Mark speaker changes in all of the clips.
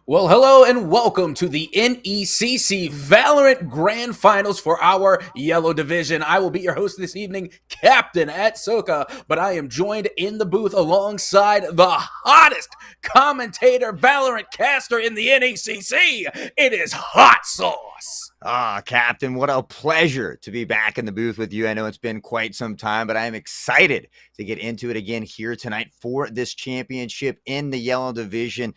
Speaker 1: Well, hello and welcome to the NECC Valorant Grand Finals for our Yellow Division. I will be your host this evening, Captain Atsoca, but I am joined in the booth alongside the hottest commentator, Valorant caster in the NECC. It is Haughtsauce.
Speaker 2: Captain, what a pleasure to be back in the booth with you. I know it's been quite some time, but I am excited to get into it again here tonight for this championship in the Yellow Division.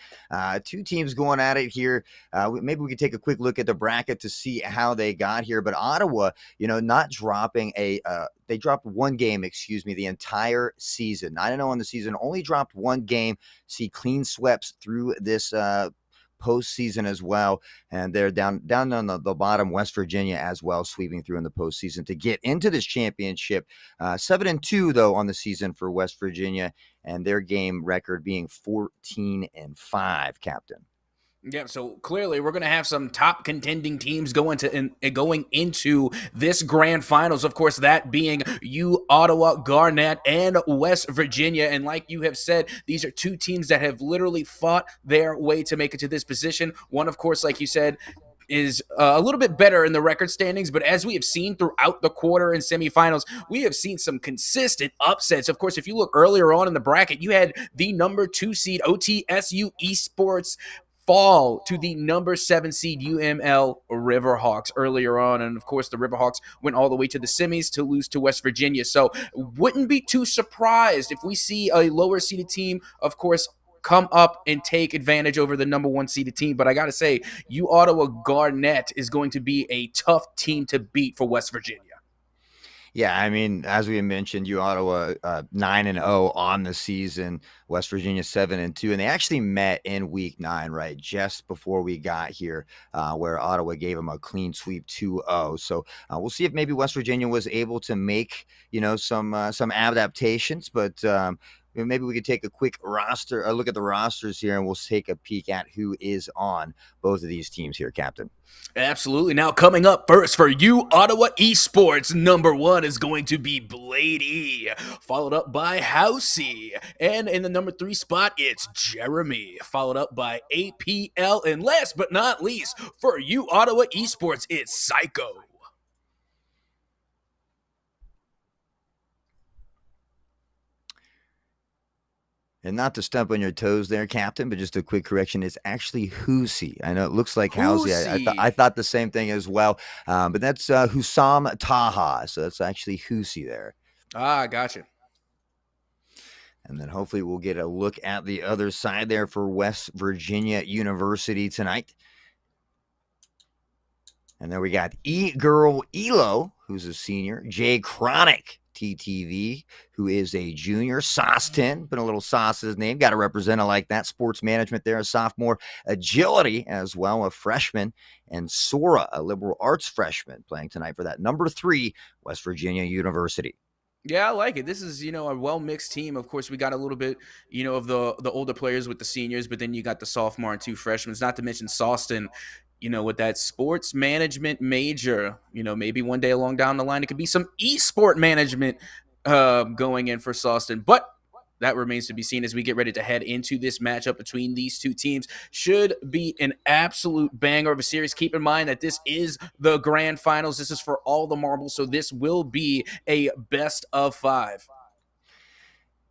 Speaker 2: Two teams going at it here. Maybe we could take a quick look at the bracket to see how they got here. But Ottawa, not dropping they dropped one game, the entire season. 9-0 on the season, only dropped one game. See clean sweeps through this postseason as well, and they're down on the bottom. West Virginia as well, sweeping through in the postseason to get into this championship. 7-2 though on the season for West Virginia, and their game record being 14-5. Captain.
Speaker 1: Yeah, so clearly we're going to have some top contending teams going into this grand finals. Of course, that being Ottawa, Garnet, and West Virginia. And like you have said, these are two teams that have literally fought their way to make it to this position. One, of course, like you said, is a little bit better in the record standings, but as we have seen throughout the quarter and semifinals, we have seen some consistent upsets. Of course, if you look earlier on in the bracket, you had the number 2 seed OTSU Esports fall to the number 7 seed UML Riverhawks earlier on. And of course, the Riverhawks went all the way to the semis to lose to West Virginia. So wouldn't be too surprised if we see a lower seeded team, of course, come up and take advantage over the number 1 seeded team. But I got to say, Ottawa Garnet is going to be a tough team to beat for West Virginia.
Speaker 2: Yeah, I mean, as we mentioned, Ottawa 9-0 on the season, West Virginia 7-2, and they actually met in Week 9, right, just before we got here, where Ottawa gave them a clean sweep 2-0. So we'll see if maybe West Virginia was able to make some adaptations, but. Maybe we could take a quick look at the rosters here, and we'll take a peek at who is on both of these teams here, Captain.
Speaker 1: Absolutely. Now, coming up first for Ottawa Esports, number 1 is going to be Blady, followed up by Housey. And in the number 3 spot, it's Jeremy, followed up by APL. And last but not least, for Ottawa Esports, it's Psycho.
Speaker 2: And not to stump on your toes there, Captain, but just a quick correction. It's actually Husi. I know it looks like Housey. I thought the same thing as well. But that's Hussam Taha. So that's actually Husi there.
Speaker 1: Gotcha.
Speaker 2: And then hopefully we'll get a look at the other side there for West Virginia University tonight. And then we got E-Girl Elo, who's a senior. Jay Chronic. TTV, who is a junior. Sauce10, put a little sauce in his name. Got to represent it like that. Sports management there, a sophomore. Agility as well, a freshman. And Sora, a liberal arts freshman, playing tonight for that number 3 West Virginia University.
Speaker 1: Yeah, I like it. This is, a well-mixed team. Of course, we got a little bit, of the older players with the seniors, but then you got the sophomore and 2 freshmen. Not to mention Sauceton, with that sports management major, maybe one day along down the line, it could be some esport management going in for Sauceton. But that remains to be seen as we get ready to head into this matchup between these two teams. Should be an absolute banger of a series. Keep in mind that this is the grand finals. This is for all the marbles, so this will be a best of 5.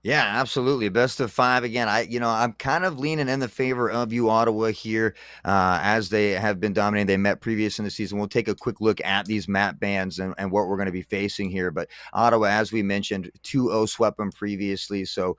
Speaker 2: Yeah, absolutely. Best of 5 again. I'm kind of leaning in the favor of Ottawa here, as they have been dominating. They met previous in the season. We'll take a quick look at these map bans and what we're going to be facing here. But Ottawa, as we mentioned, 2-0 swept them previously. So,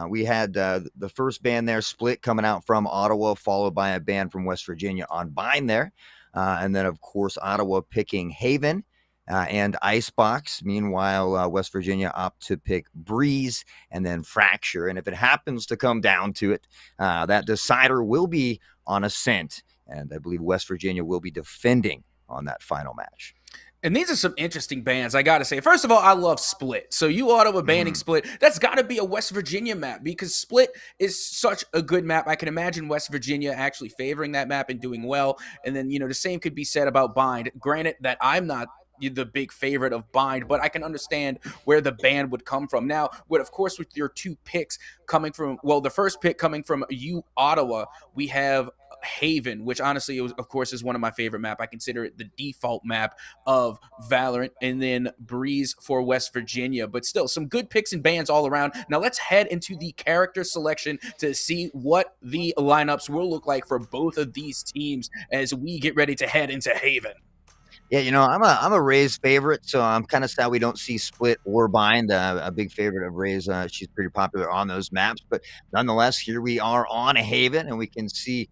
Speaker 2: we had the first ban there, Split, coming out from Ottawa, followed by a ban from West Virginia on Bind there. And then, of course, Ottawa picking Haven. And Icebox. Meanwhile, West Virginia opt to pick Breeze and then Fracture. And if it happens to come down to it, that decider will be on Ascent. And I believe West Virginia will be defending on that final match.
Speaker 1: And these are some interesting bans, I got to say. First of all, I love Split. So Ottawa banning Split, that's got to be a West Virginia map because Split is such a good map. I can imagine West Virginia actually favoring that map and doing well. And then, the same could be said about Bind. Granted that I'm not the big favorite of Bind, but I can understand where the ban would come from. Now, of course, with your two picks coming from, well, the first pick coming from you, Ottawa, we have Haven, which honestly, of course, is one of my favorite map. I consider it the default map of Valorant, and then Breeze for West Virginia. But still, some good picks and bans all around. Now let's head into the character selection to see what the lineups will look like for both of these teams as we get ready to head into Haven.
Speaker 2: Yeah, I'm a Ray's favorite, so I'm kind of sad we don't see Split or Bind. A big favorite of Ray's. She's pretty popular on those maps, but nonetheless, here we are on Haven, and we can see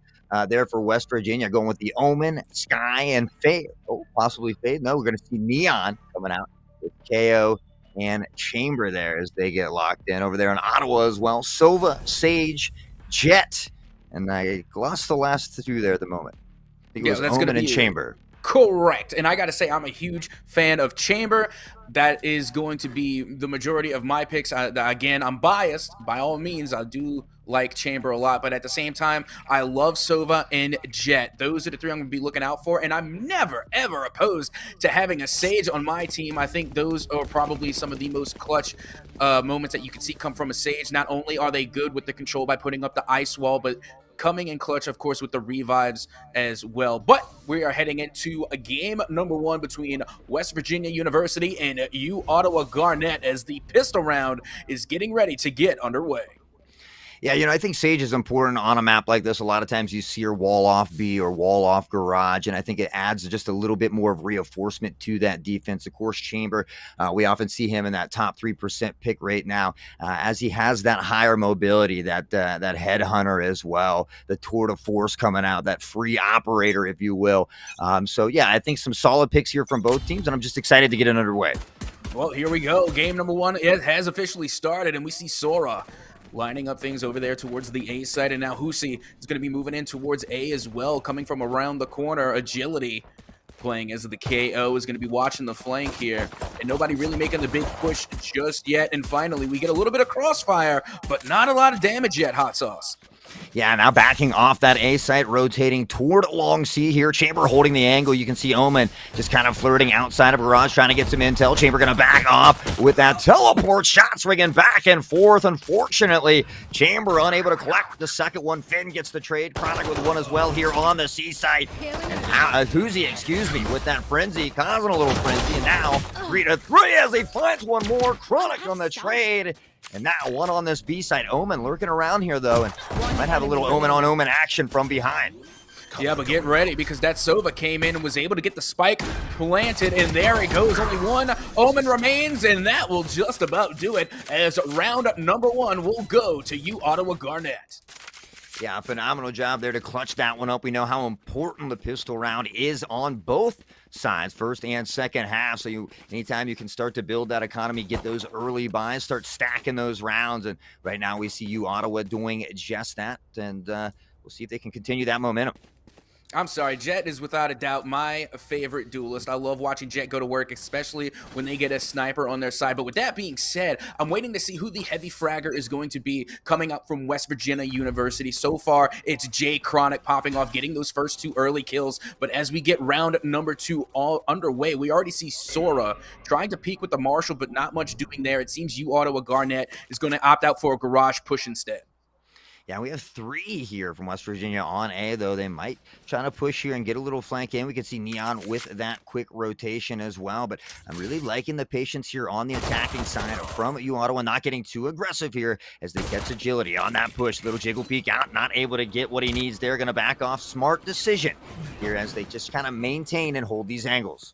Speaker 2: there for West Virginia going with the Omen, Sky, and Fade. Oh, possibly Fade. No, we're going to see Neon coming out with KO and Chamber there as they get locked in over there in Ottawa as well. Sova, Sage, Jet, and I lost the last two there at the moment. I think it was Omen and Chamber.
Speaker 1: Correct. And I got to say, I'm a huge fan of Chamber. That is going to be the majority of my picks. Again, I'm biased. By all means, I do like Chamber a lot. But at the same time, I love Sova and Jet. Those are the three I'm going to be looking out for. And I'm never, ever opposed to having a Sage on my team. I think those are probably some of the most clutch moments that you can see come from a Sage. Not only are they good with the control by putting up the ice wall, but coming in clutch, of course, with the revives as well. But we are heading into a game number one between West Virginia University and U Ottawa Garnet as the pistol round is getting ready to get underway.
Speaker 2: Yeah, I think Sage is important on a map like this. A lot of times you see her wall off B or wall off Garage, and I think it adds just a little bit more of reinforcement to that defense. Of course, Chamber, we often see him in that top 3% pick rate now, as he has that higher mobility, that headhunter as well, the tour de force coming out, that free operator, if you will. So yeah, I think some solid picks here from both teams, and I'm just excited to get it underway.
Speaker 1: Well, here we go. Game number one, it has officially started, and we see Sora lining up things over there towards the A side, and now Husi is going to be moving in towards A as well, coming from around the corner. Agility playing as the KO is going to be watching the flank here, and nobody really making the big push just yet. And finally, we get a little bit of crossfire, but not a lot of damage yet, Haughtsauce.
Speaker 2: Yeah, now backing off that A site, rotating toward long C here. Chamber holding the angle. You can see Omen just kind of flirting outside of Garage, trying to get some intel. Chamber going to back off with that teleport shot, swinging back and forth. Unfortunately, Chamber unable to collect the second one. Finn gets the trade. Chronic with one as well here on the C site. And Huzi, with that frenzy, causing a little frenzy. And now 3-3 as he finds one more. Chronic on the trade. And now one on this B side. Omen lurking around here, though, and might have a little Omen on Omen action from behind.
Speaker 1: Yeah, but get ready, because that Sova came in and was able to get the spike planted, and there it goes. Only one Omen remains, and that will just about do it, as round number one will go to you, Ottawa Garnet.
Speaker 2: Yeah, phenomenal job there to clutch that one up. We know how important the pistol round is on both sides, first and second half. So anytime you can start to build that economy, get those early buys, start stacking those rounds. And right now we see you, Ottawa, doing just that. And we'll see if they can continue that momentum.
Speaker 1: I'm sorry, Jet is without a doubt my favorite duelist. I love watching Jet go to work, especially when they get a sniper on their side. But with that being said, I'm waiting to see who the heavy fragger is going to be coming up from West Virginia University. So far, it's Jay Chronic popping off, getting those first two early kills. But as we get round number two all underway, we already see Sora trying to peek with the Marshall, but not much doing there. It seems you, Ottawa Garnet, is going to opt out for a Garage push instead.
Speaker 2: Yeah, we have three here from West Virginia on A, though. They might try to push here and get a little flank in. We can see Neon with that quick rotation as well, but I'm really liking the patience here on the attacking side from you, Ottawa, not getting too aggressive here as they catch agility on that push. Little jiggle peek out, not able to get what he needs there. Going to back off. Smart decision here as they just kind of maintain and hold these angles.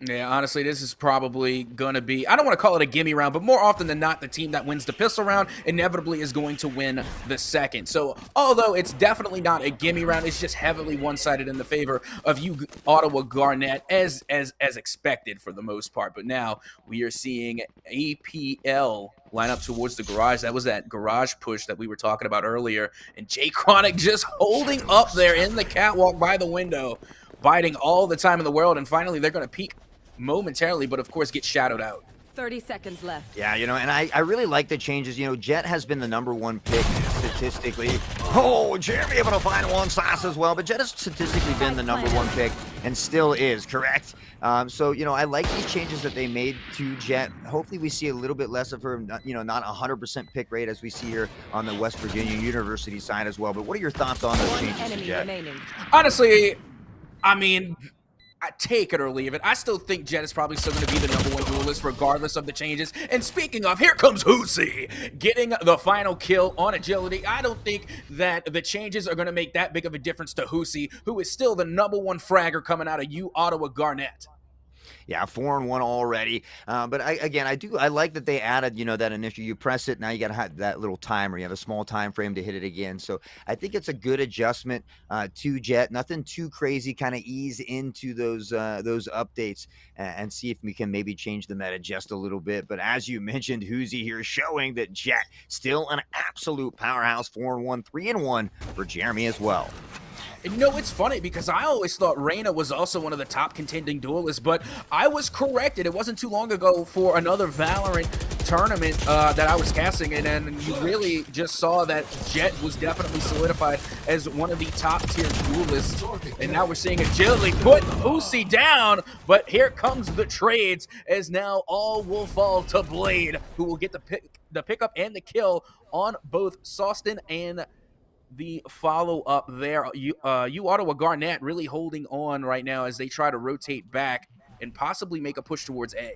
Speaker 1: Yeah, honestly, this is probably going to be, I don't want to call it a gimme round, but more often than not, the team that wins the pistol round inevitably is going to win the second. So, although it's definitely not a gimme round, it's just heavily one-sided in the favor of you, Ottawa Garnet, as expected for the most part. But now we are seeing APL line up towards the Garage. That was that Garage push that we were talking about earlier. And Jay Chronic just holding up there in the catwalk by the window, biding all the time in the world. And finally, they're going to peek momentarily, but of course get shadowed out.
Speaker 3: 30 seconds left.
Speaker 2: Yeah, and I really like the changes. Jet has been the #1 pick statistically. Oh, Jeremy able to find one sauce as well, but Jet has statistically been the #1 pick and still is, correct? So, I like these changes that they made to Jet. Hopefully we see a little bit less of her, not 100% pick rate as we see here on the West Virginia University side as well. But what are your thoughts on those changes to Jet?
Speaker 1: Honestly, I mean, I take it or leave it. I still think Jet is probably still going to be the #1 duelist regardless of the changes. And speaking of, here comes Husi getting the final kill on agility. I don't think that the changes are going to make that big of a difference to Husi, who is still the #1 fragger coming out of Ottawa Garnet.
Speaker 2: Yeah, 4-1 already. But I like that they added, that initial, you press it, now you got to have that little timer. You have a small time frame to hit it again. So I think it's a good adjustment to Jet. Nothing too crazy, kind of ease into those updates and see if we can maybe change the meta just a little bit. But as you mentioned, Huzi here showing that Jet still an absolute powerhouse. 4-1, 3-1 for Jeremy as well.
Speaker 1: It's funny because I always thought Reyna was also one of the top contending duelists, but I was corrected. It wasn't too long ago for another Valorant tournament that I was casting in, and you really just saw that Jet was definitely solidified as one of the top tier duelists. And now we're seeing agility put Husi down, but here comes the trades as now all will fall to Blade, who will get the pickup and the kill on both Sawston and the follow-up there. Ottawa Garnet really holding on right now as they try to rotate back and possibly make a push towards A.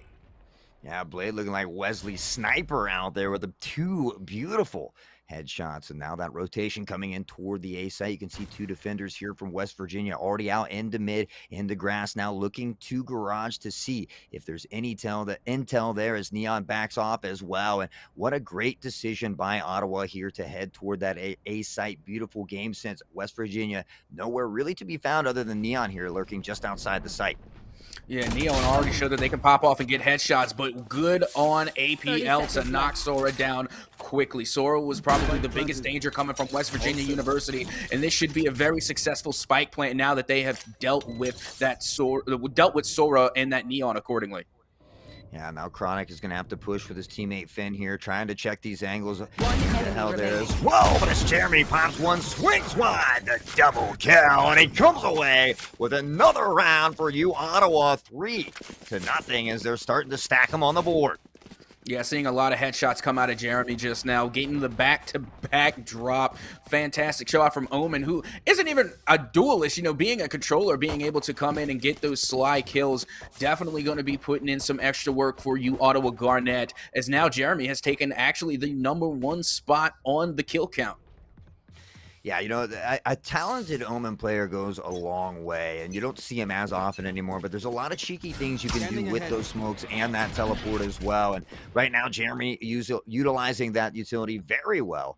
Speaker 2: Yeah, Blade looking like Wesley Sniper out there with the 2 beautiful headshots. And now that rotation coming in toward the A site. You can see 2 defenders here from West Virginia already out into mid, into grass, now looking to garage to see if there's any intel there as Neon backs off as well. And what a great decision by Ottawa here to head toward that A site. Beautiful game since West Virginia nowhere really to be found other than Neon here lurking just outside the site.
Speaker 1: Yeah, Neon already showed that they can pop off and get headshots, but good on APL to knock Sora down quickly. Sora was probably the biggest danger coming from West Virginia University, and this should be a very successful spike plant now that they have dealt with Sora and that Neon accordingly.
Speaker 2: Yeah, now Chronic is going to have to push with his teammate Finn here, trying to check these angles. What the hell there is? Whoa, but as Jeremy pops one, swings wide, the double kill, and he comes away with another round for Ottawa, 3-0 as they're starting to stack them on the board.
Speaker 1: Yeah, seeing a lot of headshots come out of Jeremy just now, getting the back-to-back drop. Fantastic show out from Omen, who isn't even a duelist. Being a controller, being able to come in and get those sly kills, definitely going to be putting in some extra work for Ottawa Garnet, as now Jeremy has taken actually the #1 spot on the kill count.
Speaker 2: Yeah, a talented Omen player goes a long way, and you don't see him as often anymore, but there's a lot of cheeky things you can do with those smokes and that teleport as well. And right now, Jeremy utilizing that utility very well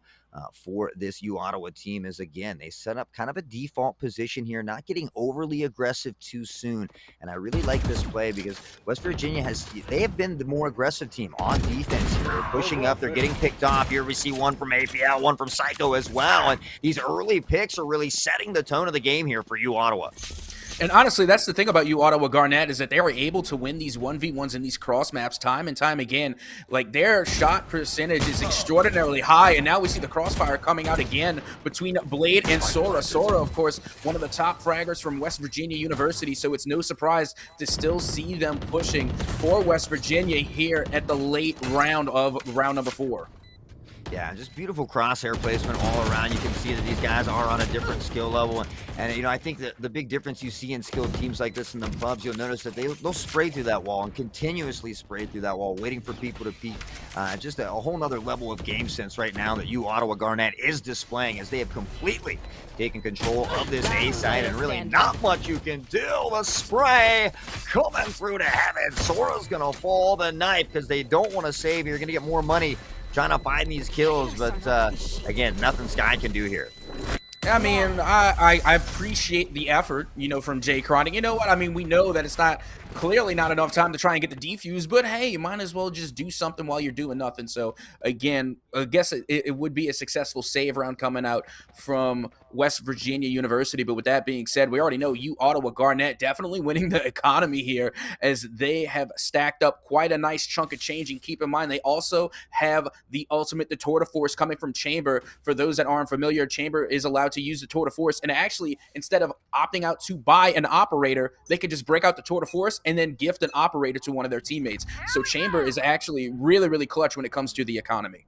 Speaker 2: for this Ottawa team is, again, they set up kind of a default position here, not getting overly aggressive too soon. And I really like this play because West Virginia they have been the more aggressive team on defense here. They're pushing up, they're getting picked off. Here we see one from APL, one from Psycho as well. And these early picks are really setting the tone of the game here for Ottawa.
Speaker 1: And honestly, that's the thing about Ottawa Garnet is that they were able to win these 1v1s in these cross maps time and time again. Like, their shot percentage is extraordinarily high, and now we see the crossfire coming out again between Blade and Sora. Sora, of course, one of the top fraggers from West Virginia University, so it's no surprise to still see them pushing for West Virginia here at the late round of round number 4.
Speaker 2: Yeah, just beautiful crosshair placement all around. You can see that these guys are on a different skill level. And I think that the big difference you see in skilled teams like this in the clubs, you'll notice that they'll spray through that wall and continuously spray through that wall, waiting for people to peek. Just a whole nother level of game sense right now that Ottawa Garnet is displaying as they have completely taken control of this A side, and really not much you can do. The spray coming through to heaven. Sora's going to fall the knife because they don't want to save. You're going to get more money trying to find these kills, but again, nothing Sky can do here.
Speaker 1: I mean, I appreciate the effort, from Jay Chronic. You know what? I mean, we know that it's not Clearly not enough time to try and get the defuse, but hey, you might as well just do something while you're doing nothing. So again, I guess it would be a successful save round coming out from West Virginia University. But with that being said, we already know Ottawa Garnet definitely winning the economy here, as they have stacked up quite a nice chunk of change. And keep in mind, they also have the ultimate, the tour de force, coming from Chamber. For those that aren't familiar, Chamber is allowed to use the tour de force, and actually, instead of opting out to buy an operator, they could just break out the tour de force and then gift an operator to one of their teammates. So Chamber is actually really, really clutch when it comes to the economy.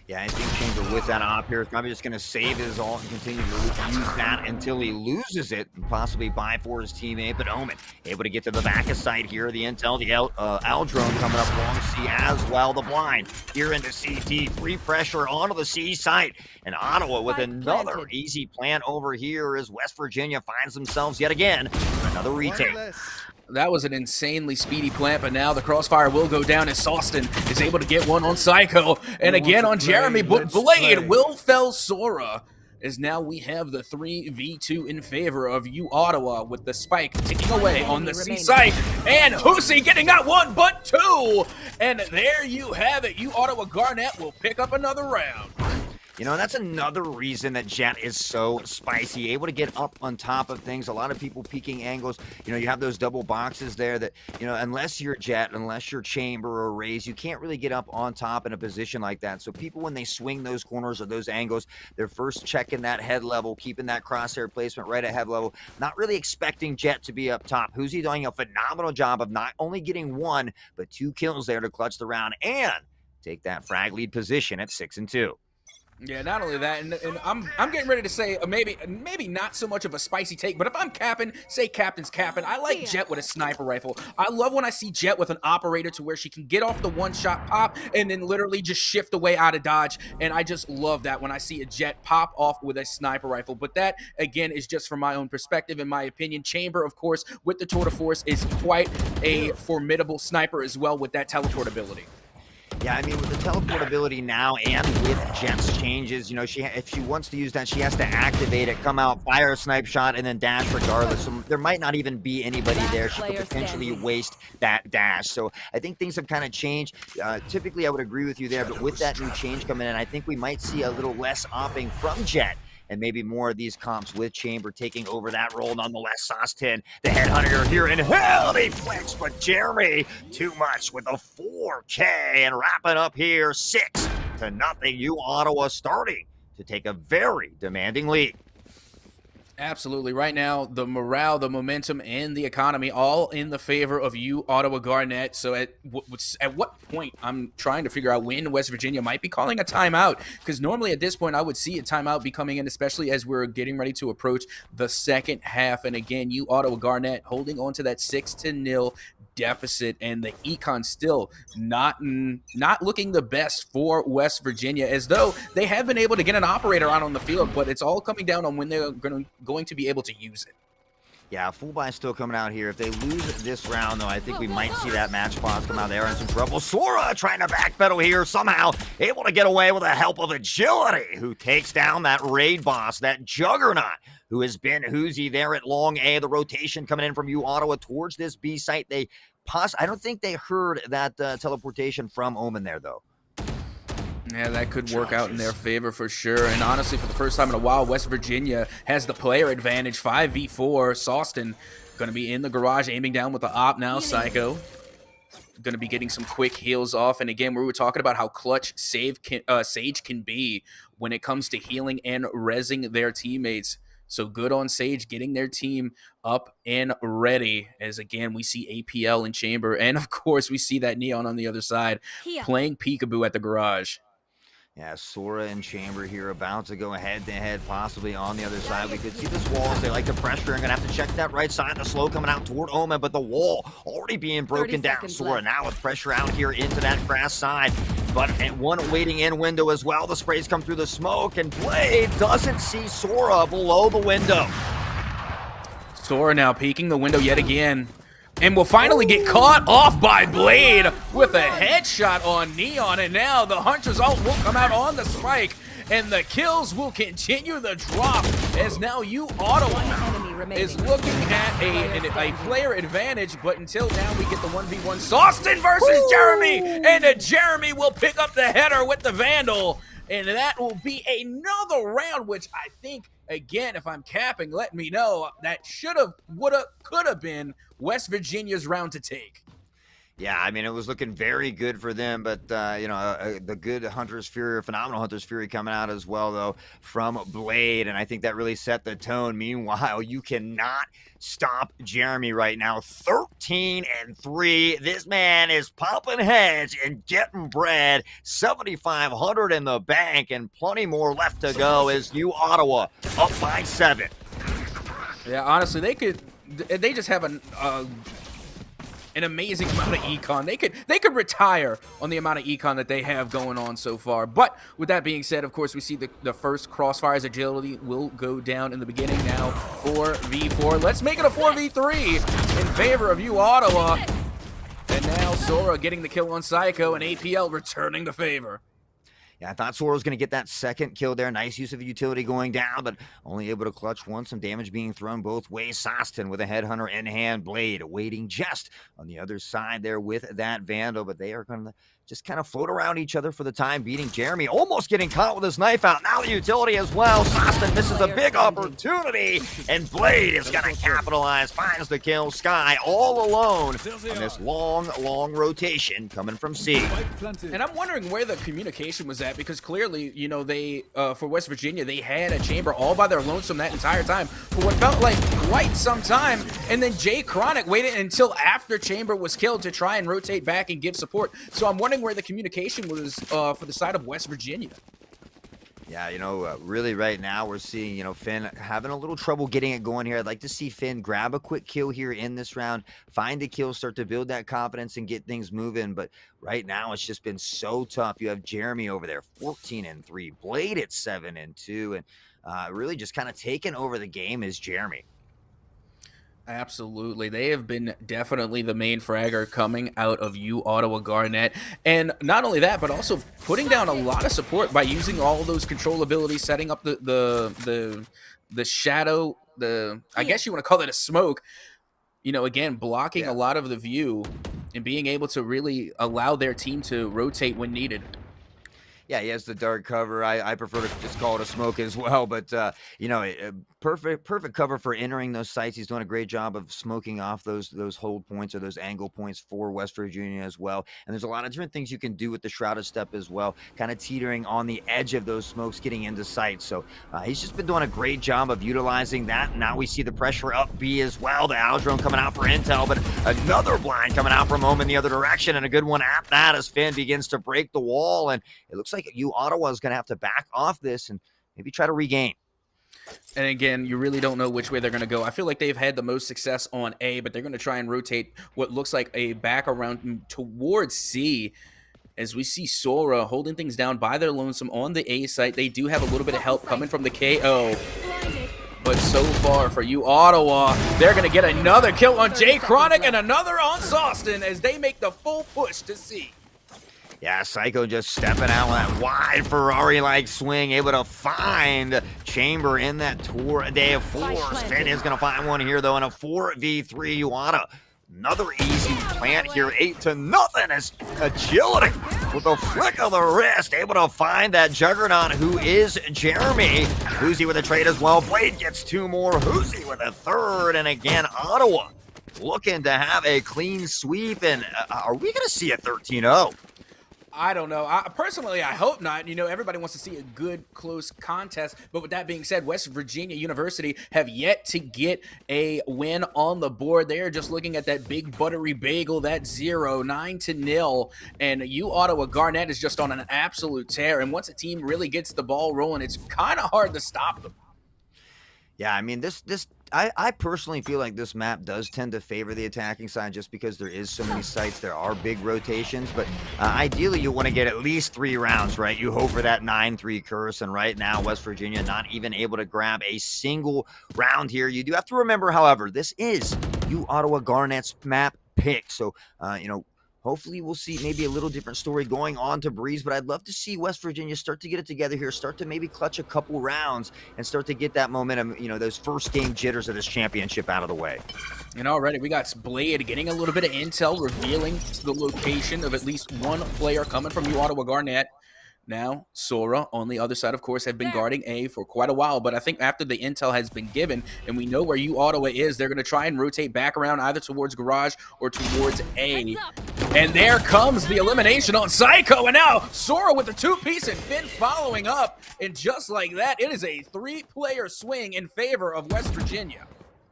Speaker 2: Yeah, I think Chamber with that op here is probably just going to save his ult and continue to use that until he loses it and possibly buy for his teammate. But Omen able to get to the back of sight here. The intel, the L drone coming up long C as well. The blind here into CT. Free pressure onto the C site. And Ottawa with another easy plant over here as West Virginia finds themselves yet again another retake.
Speaker 1: That was an insanely speedy plant, but now the crossfire will go down as Sawston is able to get one on Psycho. And again on Jeremy, but Blade will fell Sora, as now we have the 3v2 in favor of Ottawa, with the spike ticking away on the C site. And Husi getting not one, but two. And there you have it. Ottawa Garnet will pick up another round.
Speaker 2: You know, that's another reason that Jet is so spicy, able to get up on top of things. A lot of people peeking angles. You know, you have those double boxes there that, you know, unless you're Jet, unless you're Chamber or Raze, you can't really get up on top in a position like that. So people, when they swing those corners or those angles, they're first checking that head level, keeping that crosshair placement right at head level, not really expecting Jet to be up top. Husi doing a phenomenal job of not only getting one, but 2 kills there to clutch the round and take that frag lead position at 6-2.
Speaker 1: Yeah, not only that, and I'm getting ready to say maybe not so much of a spicy take, but if I'm capping, say captain's capping, I like Jet with a sniper rifle. I love when I see Jet with an operator to where she can get off the one-shot pop and then literally just shift away out of dodge, and I just love that when I see a Jet pop off with a sniper rifle. But that, again, is just from my own perspective, in my opinion. Chamber, of course, with the tour de force, is quite a formidable sniper as well with that teleport ability.
Speaker 2: Yeah, I mean, with the teleportability now and with Jet's changes, you know, if she wants to use that, she has to activate it, come out, fire a snipe shot, and then dash regardless. So there might not even be anybody there. She could potentially waste that dash. So I think things have kind of changed. Typically, I would agree with you there, but with that new change coming in, I think we might see a little less opping from Jet, and maybe more of these comps with Chamber taking over that role. Nonetheless, Sauce 10, the headhunter here in hell, he flicks, but Jeremy, too much with a 4K, and wrapping up here 6-0. Ottawa starting to take a very demanding lead.
Speaker 1: Absolutely. Right now, the morale, the momentum, and the economy all in the favor of Ottawa Garnet. So at what point, I'm trying to figure out when West Virginia might be calling a timeout, because normally at this point I would see a timeout be coming in, especially as we're getting ready to approach the second half. And again, Ottawa Garnet holding on to that 6-0 deficit, and the econ still not looking the best for West Virginia, as though they have been able to get an operator out on the field, but it's all coming down on when they're going to be able to use it.
Speaker 2: Yeah, full buy still coming out here. If they lose this round, though, I think we might see that match box come out there in some trouble. Sora trying to backpedal here, somehow able to get away with the help of Agility, who takes down that raid boss, that juggernaut, who has been Husi there at long A. The rotation coming in from Ottawa towards this B site. I don't think they heard that teleportation from Omen there, though.
Speaker 1: Yeah, that could work out in their favor for sure. And honestly, for the first time in a while, West Virginia has the player advantage. 5v4. Sawston going to be in the garage, aiming down with the op now. Psycho going to be getting some quick heals off. And again, we were talking about how clutch Sage can be when it comes to healing and rezzing their teammates. So good on Sage getting their team up and ready, as again we see APL in Chamber, and of course we see that Neon on the other side playing peekaboo at the garage.
Speaker 2: Yeah, Sora and Chamber here about to go head-to-head, possibly on the other side. We could see this wall as they like to pressure, and gonna have to check that right side. The slow coming out toward Omen, but the wall already being broken down. Sora now with pressure out here into that grass side, but one waiting in window as well. The sprays come through the smoke, and Blade doesn't see Sora below the window.
Speaker 1: Sora now peeking the window yet again, and will finally get caught off by Blade with a headshot on Neon, and now the Hunter's ult will come out on the spike, and the kills will continue the drop as now you Ottawa is looking at a player advantage, but until now we get the 1v1 Sauceton versus Jeremy, and Jeremy will pick up the header with the Vandal, and that will be another round, which I think, again, if I'm capping, let me know, that should have, would have, could have been West Virginia's round to take.
Speaker 2: Yeah, I mean, it was looking very good for them, but, the good Hunter's Fury, phenomenal Hunter's Fury coming out as well, though, from Blade, and I think that really set the tone. Meanwhile, you cannot stop Jeremy right now. 13-3. This man is popping heads and getting bread. 7,500 in the bank, and plenty more left to go as you Ottawa up by 7.
Speaker 1: Yeah, honestly, they just have an amazing amount of econ. They could retire on the amount of econ that they have going on so far. But with that being said, of course, we see the first Crossfire's agility will go down in the beginning. Now 4v4. Let's make it a 4v3 in favor of you, Ottawa. And now Sora getting the kill on Psycho, and APL returning the favor.
Speaker 2: Yeah, I thought Sora was going to get that second kill there. Nice use of utility going down, but only able to clutch one. Some damage being thrown both ways. Sauceton with a Headhunter in hand. Blade waiting just on the other side there with that Vandal, but they are going to just kind of float around each other for the time, beating Jeremy. Almost getting caught with his knife out. Now the utility as well. Sauceton misses a big opportunity, and Blade is going to capitalize. Finds the kill. Sky all alone on this long rotation coming from C.
Speaker 1: And I'm wondering where the communication was at, because clearly, you know, they, for West Virginia, they had a chamber all by their lonesome that entire time for what felt like quite some time. And then Jay Chronic waited until after chamber was killed to try and rotate back and give support. So I'm wondering where the communication was for the side of West Virginia.
Speaker 2: Yeah, really right now we're seeing, Finn having a little trouble getting it going here. I'd like to see Finn grab a quick kill here in this round, find the kill, start to build that confidence and get things moving. But right now it's just been so tough. You have Jeremy over there, 14-3, Blade at 7-2, and really just kind of taking over the game is Jeremy.
Speaker 1: Absolutely. They have been definitely the main fragger coming out of U Ottawa Garnet. And not only that, but also putting down a lot of support by using all those control abilities, setting up the shadow, I guess you want to call it a smoke, again, blocking a lot of the view and being able to really allow their team to rotate when needed.
Speaker 2: Yeah, he has the dark cover. I prefer to just call it a smoke as well. But, perfect cover for entering those sites. He's doing a great job of smoking off those hold points or those angle points for West Virginia as well. And there's a lot of different things you can do with the Shrouded Step as well, kind of teetering on the edge of those smokes getting into sight. So he's just been doing a great job of utilizing that. Now we see the pressure up B as well. The Aldrone coming out for intel, but another blind coming out from home in the other direction, and a good one at that as Finn begins to break the wall. And it looks like U Ottawa is going to have to back off this and maybe try to regain.
Speaker 1: And again, you really don't know which way they're going to go. I feel like they've had the most success on A, but they're going to try and rotate what looks like a back around towards C, as we see Sora holding things down by their lonesome on the A site. They do have a little bit of help coming from the KO. But so far for you Ottawa, they're going to get another kill on Jay Chronic and another on Sauceton as they make the full push to C.
Speaker 2: Yeah, Psycho just stepping out with that wide Ferrari-like swing, able to find Chamber in that tour day of force. Finn is going to find one here, though, in a 4v3. You want another easy plant here, 8-0 as agility with a flick of the wrist, able to find that Juggernaut, who is Jeremy. Hoosie with a trade as well. Blade gets 2 more. Hoosie with a 3rd, and again, Ottawa looking to have a clean sweep. And are we going to see a 13-0?
Speaker 1: I don't know. Personally, I hope not. Everybody wants to see a good, close contest. But with that being said, West Virginia University have yet to get a win on the board. They are just looking at that big buttery bagel, that 9-0. And U Ottawa Garnet is just on an absolute tear. And once a team really gets the ball rolling, it's kind of hard to stop them.
Speaker 2: Yeah, I mean, I personally feel like this map does tend to favor the attacking side just because there is so many sites. There are big rotations, but ideally you want to get at least 3 rounds, right? You hope for that 9-3 curse, and right now West Virginia not even able to grab a single round here. You do have to remember, however, this is U Ottawa Garnet's map pick, so, hopefully we'll see maybe a little different story going on to Breeze, but I'd love to see West Virginia start to get it together here, start to maybe clutch a couple rounds and start to get that momentum, those first game jitters of this championship out of the way.
Speaker 1: And already we got Blade getting a little bit of intel, revealing the location of at least one player coming from U Ottawa Garnet. Now, Sora on the other side, of course, have been guarding A for quite a while, but I think after the intel has been given and we know where U Ottawa is, they're going to try and rotate back around either towards Garage or towards A. And there comes the elimination on Psycho, and now Sora with the two-piece and Finn following up, and just like that, it is a three-player swing in favor of West Virginia.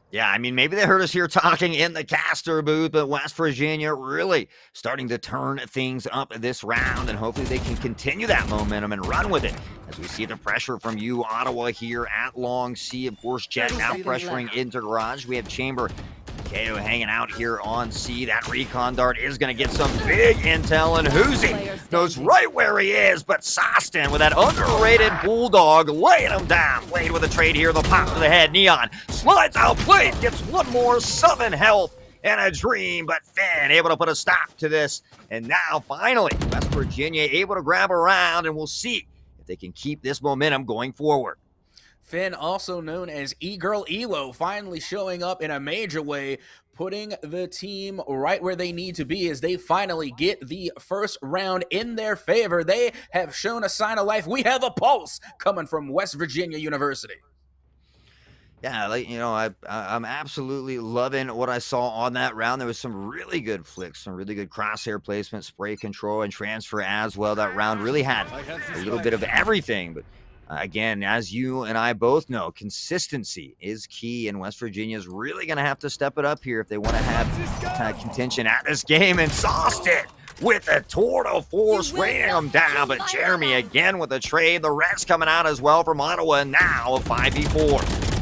Speaker 2: Yeah, I mean, maybe they heard us here talking in the caster booth, but West Virginia really starting to turn things up this round, and hopefully they can continue that momentum and run with it. As we see the pressure from U Ottawa here at Long C, of course, Jet now pressuring into Garage. We have Chamber, KO hanging out here on C. That recon dart is going to get some big intel, and Hoosie knows right where he is, but Sostin with that underrated Bulldog laying him down. Blade with a trade here, the pop to the head. Neon slides out, Blade gets one more, 7 health and a dream, but Finn able to put a stop to this. And now finally, West Virginia able to grab a round, and we'll see if they can keep this momentum going forward.
Speaker 1: Finn, also known as E-Girl Elo, finally showing up in a major way, putting the team right where they need to be as they finally get the first round in their favor. They have shown a sign of life. We have a pulse coming from West Virginia University.
Speaker 2: Yeah, I'm absolutely loving what I saw on that round. There was some really good flicks, some really good crosshair placement, spray control, and transfer as well. That round really had a little bit of everything, but again, as you and I both know, consistency is key, and West Virginia is really going to have to step it up here if they want to have contention at this game. And Sauced it with a Tornado Force, raining them down, but Jeremy again with a trade. The rest coming out as well from Ottawa, and now a 5v4.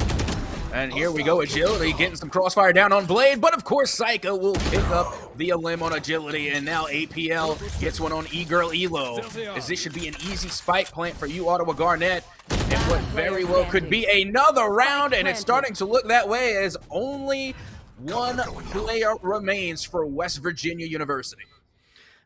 Speaker 1: And here we go, Agility getting some crossfire down on Blade, but of course Psycho will pick up the limb on Agility, and now APL gets one on E-Girl Elo, as this should be an easy spike plant for U Ottawa Garnet, and what very well could be another round, and it's starting to look that way as only one player remains for West Virginia University.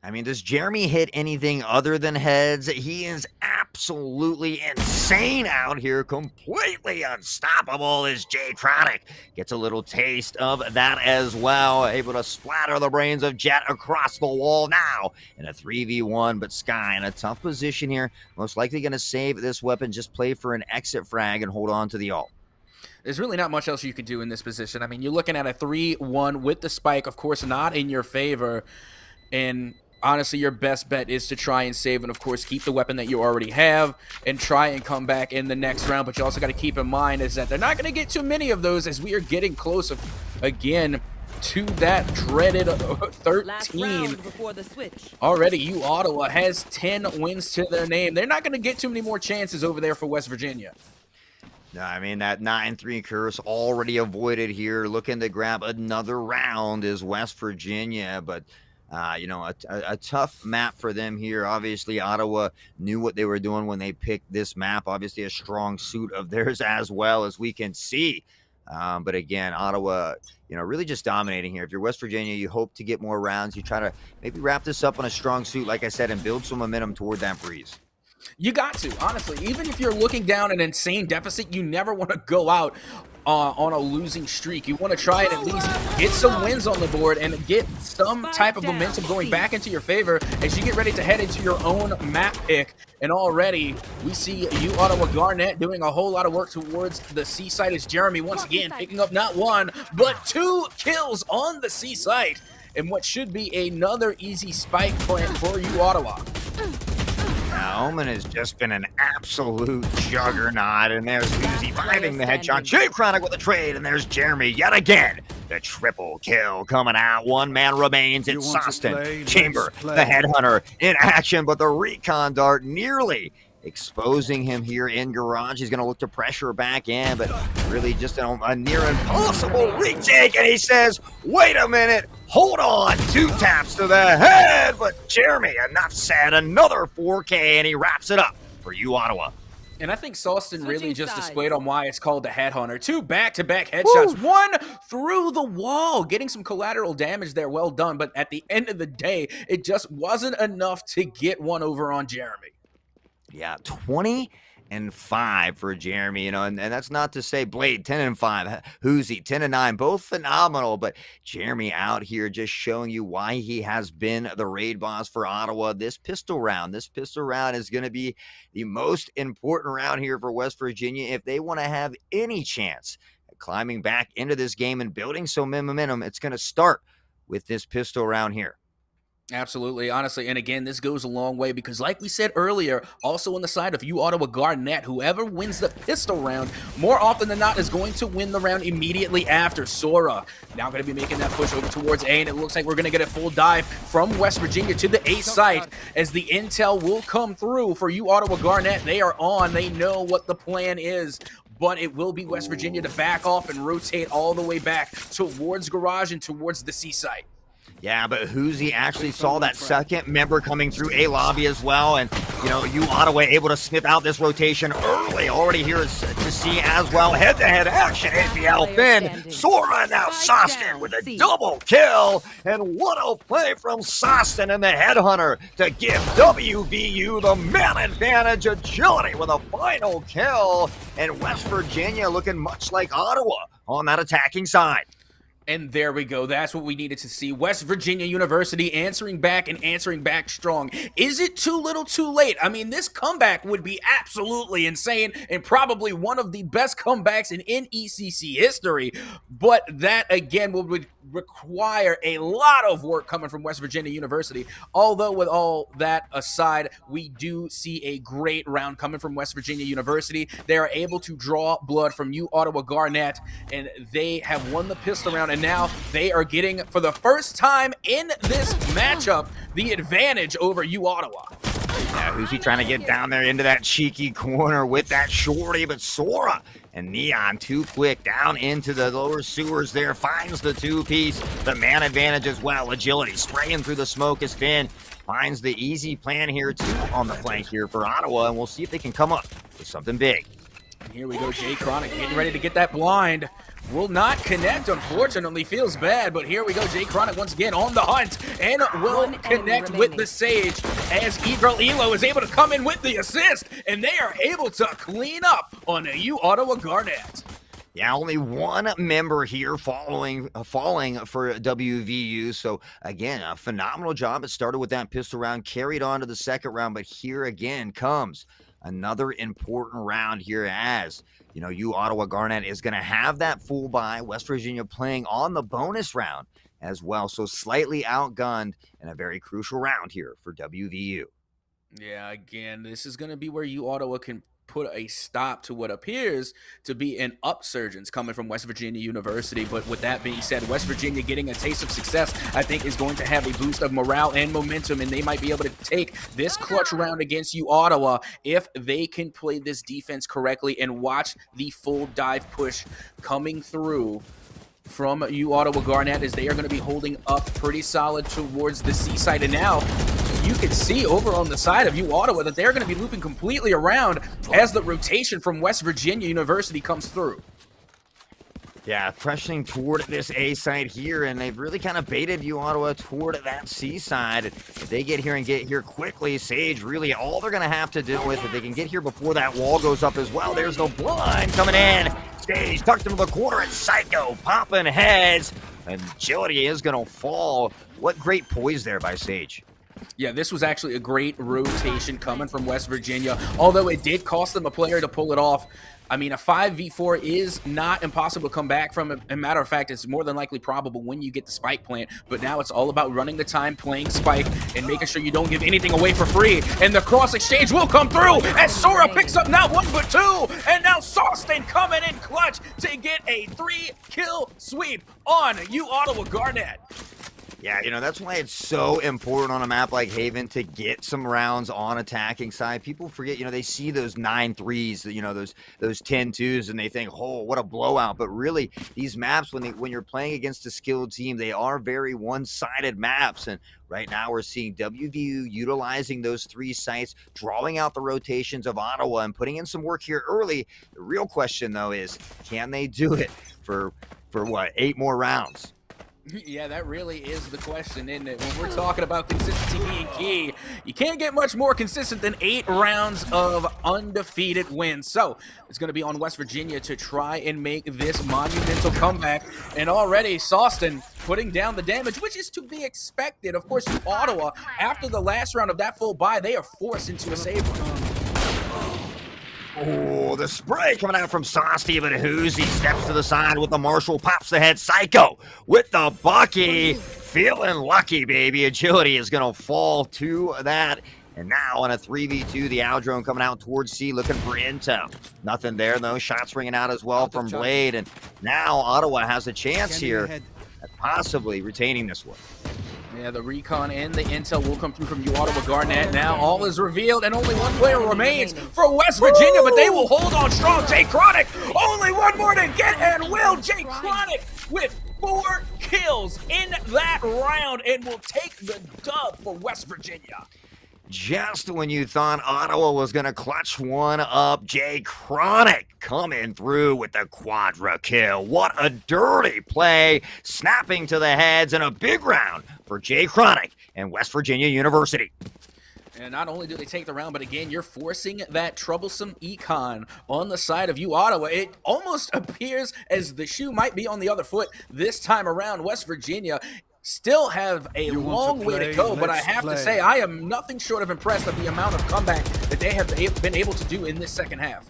Speaker 2: I mean, does Jeremy hit anything other than heads? He is absolutely insane out here, completely unstoppable as Jay Chronic gets a little taste of that as well, able to splatter the brains of Jet across the wall now in a 3v1, but Sky in a tough position here, most likely going to save this weapon, just play for an exit frag and hold on to the ult.
Speaker 1: There's really not much else you could do in this position. I mean, you're looking at a 3-1 with the spike, of course, not in your favor, and honestly, your best bet is to try and save and, of course, keep the weapon that you already have and try and come back in the next round. But you also got to keep in mind is that they're not going to get too many of those as we are getting close, again, to that dreaded 13. Already, U Ottawa has 10 wins to their name. They're not going to get too many more chances over there for West Virginia.
Speaker 2: No, I mean, that 9-3 curse already avoided here. Looking to grab another round is West Virginia, but a tough map for them here. Obviously, Ottawa knew what they were doing when they picked this map. Obviously, a strong suit of theirs as well, as we can see. But again, Ottawa, really just dominating here. If you're West Virginia, you hope to get more rounds. You try to maybe wrap this up on a strong suit, like I said, and build some momentum toward that Breeze.
Speaker 1: You got to, honestly. Even if you're looking down an insane deficit, you never want to go out on a losing streak. You want to try and at least get some wins on the board and get some type of momentum going back into your favor as you get ready to head into your own map pick. And already we see U Ottawa Garnet doing a whole lot of work towards the C site as Jeremy once again picking up not one, but 2 kills on the C site. And what should be another easy spike plant for U Ottawa.
Speaker 2: Now, Omen has just been an absolute juggernaut, and there's Uzi finding the headshot. Jay Chronic with a trade, and there's Jeremy yet again. The triple kill coming out. 1 man remains. It's Sostin. Chamber, the headhunter, in action, but the recon dart nearly exposing him here in Garage. He's going to look to pressure back in, but really just a near impossible retake, and he says, wait a minute, hold on. 2 taps to the head, but Jeremy, enough said, another 4K, and he wraps it up for U Ottawa.
Speaker 1: And I think Sauston really
Speaker 3: Switching
Speaker 1: just
Speaker 3: sides.
Speaker 1: displayed on why it's called the Headhunter. 2 back-to-back headshots,
Speaker 2: Woo!
Speaker 1: 1 through the wall, getting some collateral damage there. Well done, but at the end of the day, it just wasn't enough to get one over on Jeremy.
Speaker 2: Yeah, 20-5 for Jeremy, and that's not to say Blade 10-5, Hoozy 10-9, both phenomenal, but Jeremy out here just showing you why he has been the raid boss for Ottawa. This pistol round is going to be the most important round here for West Virginia if they want to have any chance at climbing back into this game and building some momentum. It's going to start with this pistol round here.
Speaker 1: Absolutely, honestly, and again, this goes a long way because like we said earlier, also on the side of you Ottawa Garnett, whoever wins the pistol round, more often than not, is going to win the round immediately after. Sora now going to be making that push over towards A, and it looks like we're going to get a full dive from West Virginia to the A site as the intel will come through for you Ottawa Garnett. They are on, they know what the plan is, but it will be West Virginia to back off and rotate all the way back towards Garage and towards the C site.
Speaker 2: Yeah, but Hoozy actually saw that second member coming through A lobby as well, and you Ottawa able to snip out this rotation early. Already here to see as well. Head-to-head action, APL Finn. Sora now Sostin with a double kill, and what a play from Sostin and the Headhunter to give WVU the man advantage. Agility with a final kill, and West Virginia looking much like Ottawa on that attacking side.
Speaker 1: And there we go. That's what we needed to see. West Virginia University answering back and answering back strong. Is it too little too late? I mean, this comeback would be absolutely insane and probably one of the best comebacks in NECC history. But that, again, would require a lot of work coming from West Virginia University. Although, with all that aside, we do see a great round coming from West Virginia University. They are able to draw blood from you Ottawa Garnett, and they have won the pistol round. And now they are getting, for the first time in this matchup, the advantage over you Ottawa.
Speaker 2: Yeah, who's he trying to get down there into that cheeky corner with that shorty? But Sora and Neon too quick down into the lower sewers there. Finds the two-piece. The man advantage as well. Agility spraying through the smoke as Finn finds the easy plan here too on the flank here for Ottawa. And we'll see if they can come up with something big.
Speaker 1: And here we go, Jay Chronic getting ready to get that blind. Will not connect, unfortunately. Feels bad, but here we go. Jay Chronic once again on the hunt and will connect with the Sage as Elo is able to come in with the assist, and they are able to clean up on a U Ottawa Garnett.
Speaker 2: Yeah, only one member here falling for WVU. So, again, a phenomenal job. It started with that pistol round, carried on to the second round, but here again comes another important round here as you Ottawa Garnett is going to have that full buy. West Virginia playing on the bonus round as well. So slightly outgunned in a very crucial round here for WVU.
Speaker 1: Yeah, again, this is going to be where you Ottawa can put a stop to what appears to be an upsurgence coming from West Virginia University. But with that being said, West Virginia getting a taste of success, I think, is going to have a boost of morale and momentum, and they might be able to take this clutch round against you Ottawa if they can play this defense correctly and watch the full dive push coming through from you Ottawa Garnett as they are going to be holding up pretty solid towards the C side. And now you can see over on the side of you Ottawa that they're going to be looping completely around as the rotation from West Virginia University comes through.
Speaker 2: Yeah, pressuring toward this A side here, and they've really kind of baited you Ottawa toward that C side. If they get here quickly, Sage really all they're going to have to deal with, if they can get here before that wall goes up as well. There's no blind coming in. Sage tucked into the corner, and Psycho popping heads. Agility is going to fall. What great poise there by Sage.
Speaker 1: Yeah, this was actually a great rotation coming from West Virginia, although it did cost them a player to pull it off. I mean, a 5v4 is not impossible to come back from. As a matter of fact, it's more than likely probable when you get the spike plant. But now it's all about running the time, playing spike, and making sure you don't give anything away for free. And the cross exchange will come through as Sora picks up not one but two. And now Saustin coming in clutch to get a 3-kill sweep on you Ottawa Garnett.
Speaker 2: Yeah, that's why it's so important on a map like Haven to get some rounds on attacking side. People forget, they see those 9-3s, those 10-2s, and they think, oh, what a blowout. But really, these maps, when you're playing against a skilled team, they are very one-sided maps. And right now, we're seeing WVU utilizing those 3 sites, drawing out the rotations of Ottawa, and putting in some work here early. The real question, though, is can they do it for what, 8 more rounds?
Speaker 1: Yeah, that really is the question, isn't it? When we're talking about consistency being key, you can't get much more consistent than 8 rounds of undefeated wins. So it's going to be on West Virginia to try and make this monumental comeback. And already Sawston putting down the damage, which is to be expected. Of course, Ottawa, after the last round of that full buy, they are forced into a save run.
Speaker 2: Oh, the spray coming out from Saucy, but Hoozy steps to the side with the Marshall, pops the head. Psycho with the Bucky. Feeling lucky, baby. Agility is going to fall to that. And now on a 3v2, the Aldrone coming out towards C, looking for intel. Nothing there, though. Shots ringing out as well from Blade. And now Ottawa has a chance here at possibly retaining this one.
Speaker 1: Yeah, the recon and the intel will come through from Ottawa Garnett. Now all is revealed, and only one player remains for West Virginia, but they will hold on strong. Jay Chronic, only one more to get, and will Jay Chronic with 4 kills in that round, and will take the dub for West Virginia.
Speaker 2: Just when you thought Ottawa was going to clutch one up, Jay Chronic coming through with the quadra kill. What a dirty play, snapping to the heads, in a big round for Jay Chronic and West Virginia University.
Speaker 1: And not only do they take the round, but again, you're forcing that troublesome econ on the side of Ottawa. It almost appears as the shoe might be on the other foot this time around. West Virginia still have a long way to go, but I have to say I am nothing short of impressed at the amount of comeback that they have been able to do in this second half.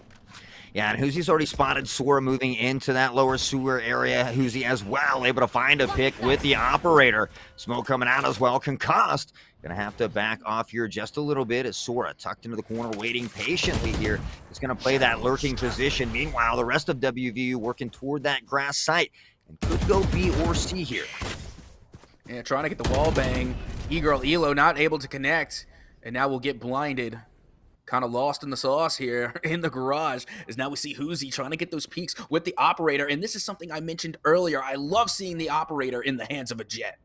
Speaker 2: Yeah, and Hoozy's already spotted Sora moving into that lower sewer area. Hoozy as well, able to find a pick with the operator. Smoke coming out as well. Concussed. Gonna have to back off here just a little bit as Sora tucked into the corner, waiting patiently here. He's gonna play that lurking position. Meanwhile, the rest of WVU working toward that grass site and could go B or C here.
Speaker 1: Yeah, trying to get the wall bang. E-Girl Elo not able to connect, and now we'll get blinded. Kind of lost in the sauce here in the garage, as now we see Hoozy trying to get those peaks with the operator, and this is something I mentioned earlier. I love seeing the operator in the hands of a Jet.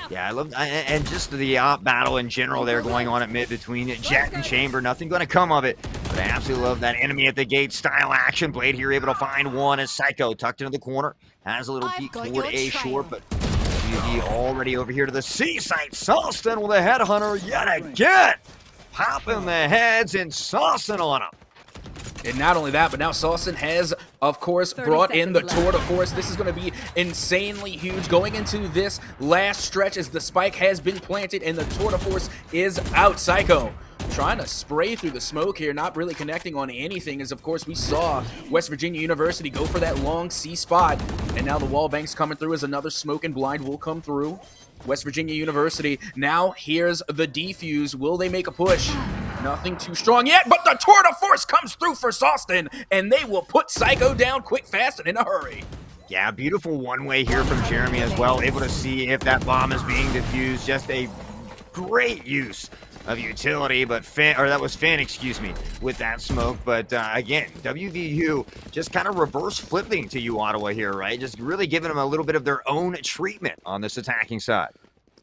Speaker 2: Yeah, I love, and just the op battle in general there going on at mid between Jet and Chamber. Nothing going to come of it, but I absolutely love that enemy at the gate style action. Blade here able to find one as Psycho tucked into the corner. Has a little peek toward A short, but already over here to the C site. Sawston with a headhunter yet again. Popping the heads and saucing on him.
Speaker 1: And not only that, but now Sawston has, of course, brought in the tour de force. This is going to be insanely huge going into this last stretch as the spike has been planted and the tour de force is out. Psycho trying to spray through the smoke here, not really connecting on anything, as of course we saw West Virginia University go for that long C spot. And now the wall bank's coming through as another smoke and blind will come through. West Virginia University, now here's the defuse. Will they make a push? Nothing too strong yet, but the tour de force comes through for Sawston, and they will put Psycho down quick, fast, and in a hurry.
Speaker 2: Yeah, beautiful one-way here from Jeremy as well, able to see if that bomb is being defused. Just a great use of utility, but that was Finn, excuse me, with that smoke. But again, WVU just kind of reverse flipping to Ottawa here, right? Just really giving them a little bit of their own treatment on this attacking side.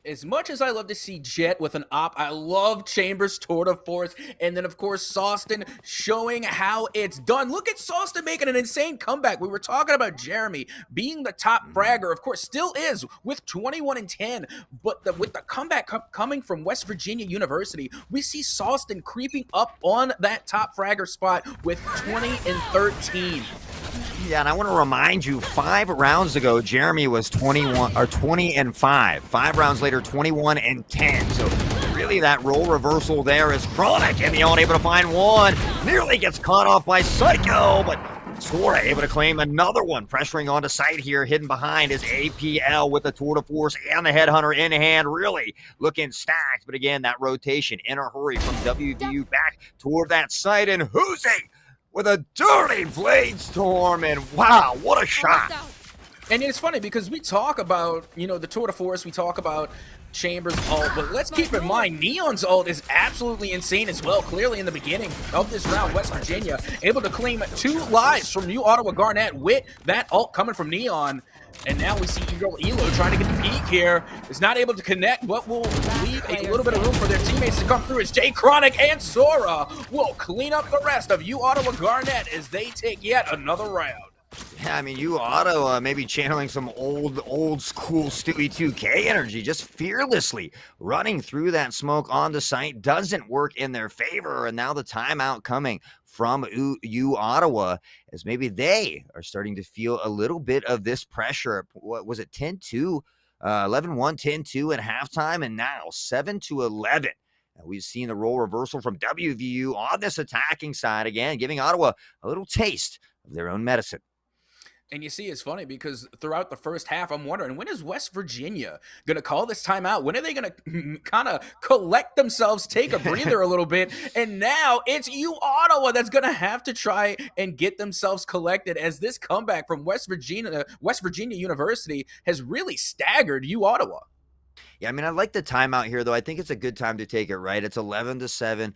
Speaker 1: As much as I love to see Jet with an op, I love Chambers' tour de force, and then of course Sawston showing how it's done. Look at Sawston making an insane comeback. We were talking about Jeremy being the top fragger, of course still is with 21 and 10, but with the comeback coming from West Virginia University, we see Sawston creeping up on that top fragger spot with 20 and 13.
Speaker 2: Yeah, and I want to remind you, 5 rounds ago, Jeremy was 20 and 5. 5 rounds later, 21 and 10. So really that role reversal there is Chronic, and the only able to find one. Nearly gets caught off by Psycho, but Sora able to claim another one. Pressuring onto site here, hidden behind is APL with the tour de force and the headhunter in hand. Really looking stacked, but again, that rotation in a hurry from WVU back toward that site, and Hoozy with a dirty blade storm, and wow, what a shot.
Speaker 1: And it's funny because we talk about, the tour de force, we talk about Chambers' ult, but let's keep in mind, Neon's ult is absolutely insane as well. Clearly in the beginning of this round, West Virginia able to claim 2 lives from New Ottawa Garnet with that ult coming from Neon. And now we see Elo trying to get the peek here. Is not able to connect, but will leave a little bit of room for their teammates to come through as Jay Chronic and Sora will clean up the rest of U Ottawa Garnet as they take yet another round.
Speaker 2: Yeah, I mean, you Ottawa maybe channeling some old school Stewie 2K energy, just fearlessly running through that smoke on the site doesn't work in their favor. And now the timeout coming from U Ottawa as maybe they are starting to feel a little bit of this pressure. What was it, 10-2, 11-1, 10-2 at halftime, and now 7-11. We've seen the role reversal from WVU on this attacking side again, giving Ottawa a little taste of their own medicine.
Speaker 1: And you see, it's funny because throughout the first half, I'm wondering, when is West Virginia going to call this timeout? When are they going to kind of collect themselves, take a breather a little bit? And now it's U Ottawa that's going to have to try and get themselves collected, as this comeback from West Virginia University has really staggered U Ottawa.
Speaker 2: Yeah, I mean, I like the timeout here, though. I think it's a good time to take it, right? It's 11-7.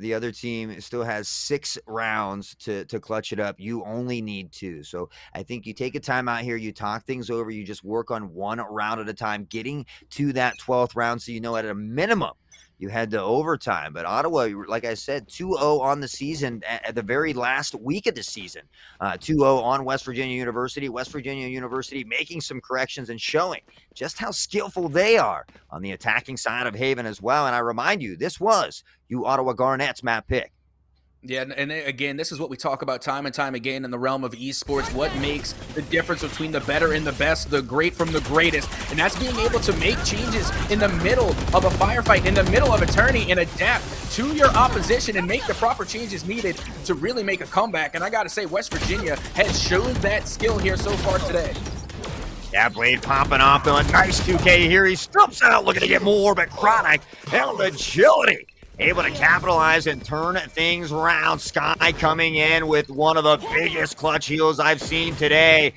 Speaker 2: The other team still has 6 rounds to clutch it up. You only need 2. So I think you take a timeout here, you talk things over, you just work on 1 round at a time, getting to that 12th round so you know at a minimum you head to overtime. But Ottawa, like I said, 2-0 on the season at the very last week of the season. 2-0 on West Virginia University. West Virginia University making some corrections and showing just how skillful they are on the attacking side of Haven as well. And I remind you, this was U Ottawa Garnet's map pick.
Speaker 1: Yeah, and again, this is what we talk about time and time again in the realm of esports. What makes the difference between the better and the best, the great from the greatest? And that's being able to make changes in the middle of a firefight, in the middle of a tourney, and adapt to your opposition and make the proper changes needed to really make a comeback. And I got to say, West Virginia has shown that skill here so far today.
Speaker 2: Yeah, Blade popping off, though. A nice 2K here. He stumps out, looking to get more, but Chronic held agility, able to capitalize and turn things around. Sky coming in with one of the biggest clutch heals I've seen today.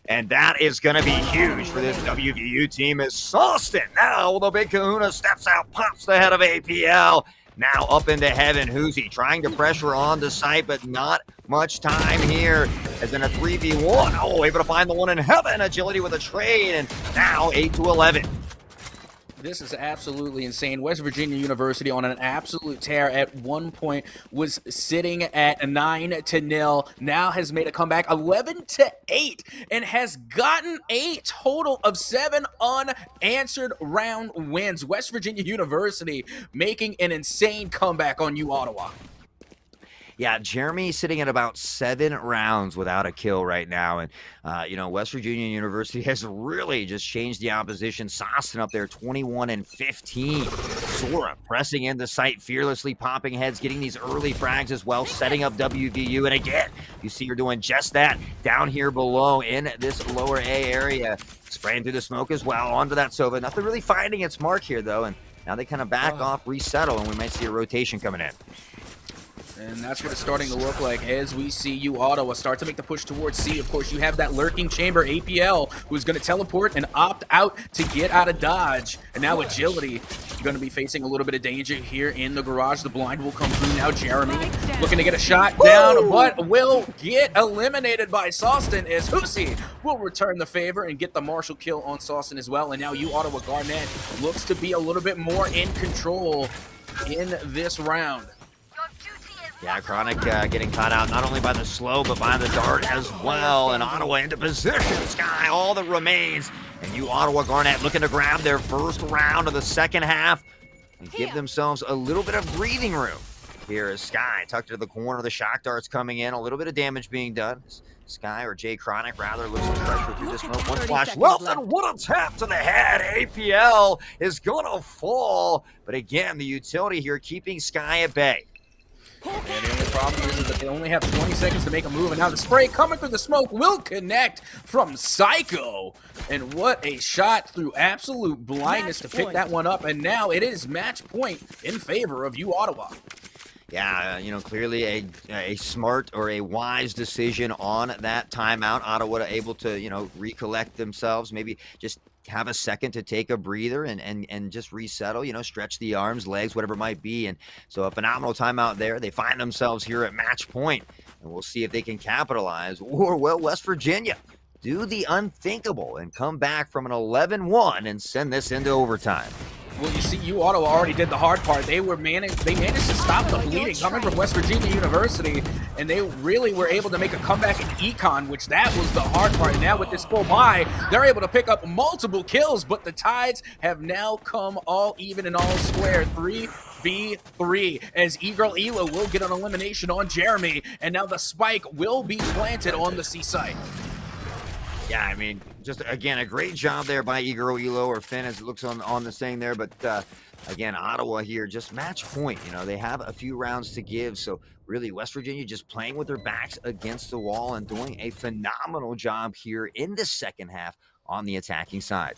Speaker 2: And that is going to be huge for this WVU team as Sauston now, the big kahuna, steps out, pops the head of APL. Now up into heaven, Hoosie trying to pressure on the site, but not much time here. As in a 3v1, able to find the one in heaven. Agility with a trade, and now 8-11.
Speaker 1: This is absolutely insane. West Virginia University on an absolute tear at one point was sitting at 9-0. Now has made a comeback 11-8 and has gotten a total of 7 unanswered round wins. West Virginia University making an insane comeback on U Ottawa.
Speaker 2: Yeah, Jeremy sitting at about 7 rounds without a kill right now. And, West Virginia University has really just changed the opposition. Sauston up there 21-15. Sora pressing in the site, fearlessly popping heads, getting these early frags as well, setting up WVU. And again, you see her doing just that down here below in this lower A area. Spraying through the smoke as well onto that Sova. Nothing really finding its mark here, though. And now they kind of back off, resettle, and we might see a rotation coming in.
Speaker 1: And that's what it's starting to look like as we see U Ottawa start to make the push towards C. Of course, you have that lurking chamber, APL, who's going to teleport and opt out to get out of dodge. And now Agility going to be facing a little bit of danger here in the garage. The blind will come through now. Jeremy looking to get a shot down, but will get eliminated by Sauston as Hoosie will return the favor and get the Marshall kill on Sauston as well. And now U Ottawa Garnet looks to be a little bit more in control in this round.
Speaker 2: Yeah, Chronic getting caught out not only by the slow, but by the dart as well. And Ottawa into position. Sky, all that remains. And U Ottawa Garnet looking to grab their first round of the second half and give themselves a little bit of breathing room. Here is Sky tucked into the corner. The shock darts coming in. A little bit of damage being done. Sky, or Jay Chronic rather, looks to pressure through this smoke. One flash left, and what a tap to the head. APL is going to fall. But again, the utility here keeping Sky at bay.
Speaker 1: And the only problem is that they only have 20 seconds to make a move, and now the spray coming through the smoke will connect from Psycho. And what a shot through absolute blindness to pick that one up, and now it is match point in favor of U Ottawa.
Speaker 2: Yeah, clearly a smart or a wise decision on that timeout. Ottawa able to, recollect themselves, maybe just have a second to take a breather and just resettle, stretch the arms, legs, whatever it might be. And so a phenomenal timeout there. They find themselves here at match point, and we'll see if they can capitalize. Or, well, West Virginia do the unthinkable and come back from an 11-1 and send this into overtime.
Speaker 1: Well, you see, Ottawa already did the hard part. They managed to stop the bleeding coming from West Virginia University, and they really were able to make a comeback in econ, which that was the hard part. And now with this full bye, they're able to pick up multiple kills, but the tides have now come all even and all square. 3v3 as E-Girl Elo will get an elimination on Jeremy, and now the spike will be planted on the seaside.
Speaker 2: Yeah, I mean, just, again, a great job there by E-Girl Elo, or Finn, as it looks on the thing there. But, again, Ottawa here, just match point. They have a few rounds to give. So, really, West Virginia just playing with their backs against the wall and doing a phenomenal job here in the second half on the attacking side.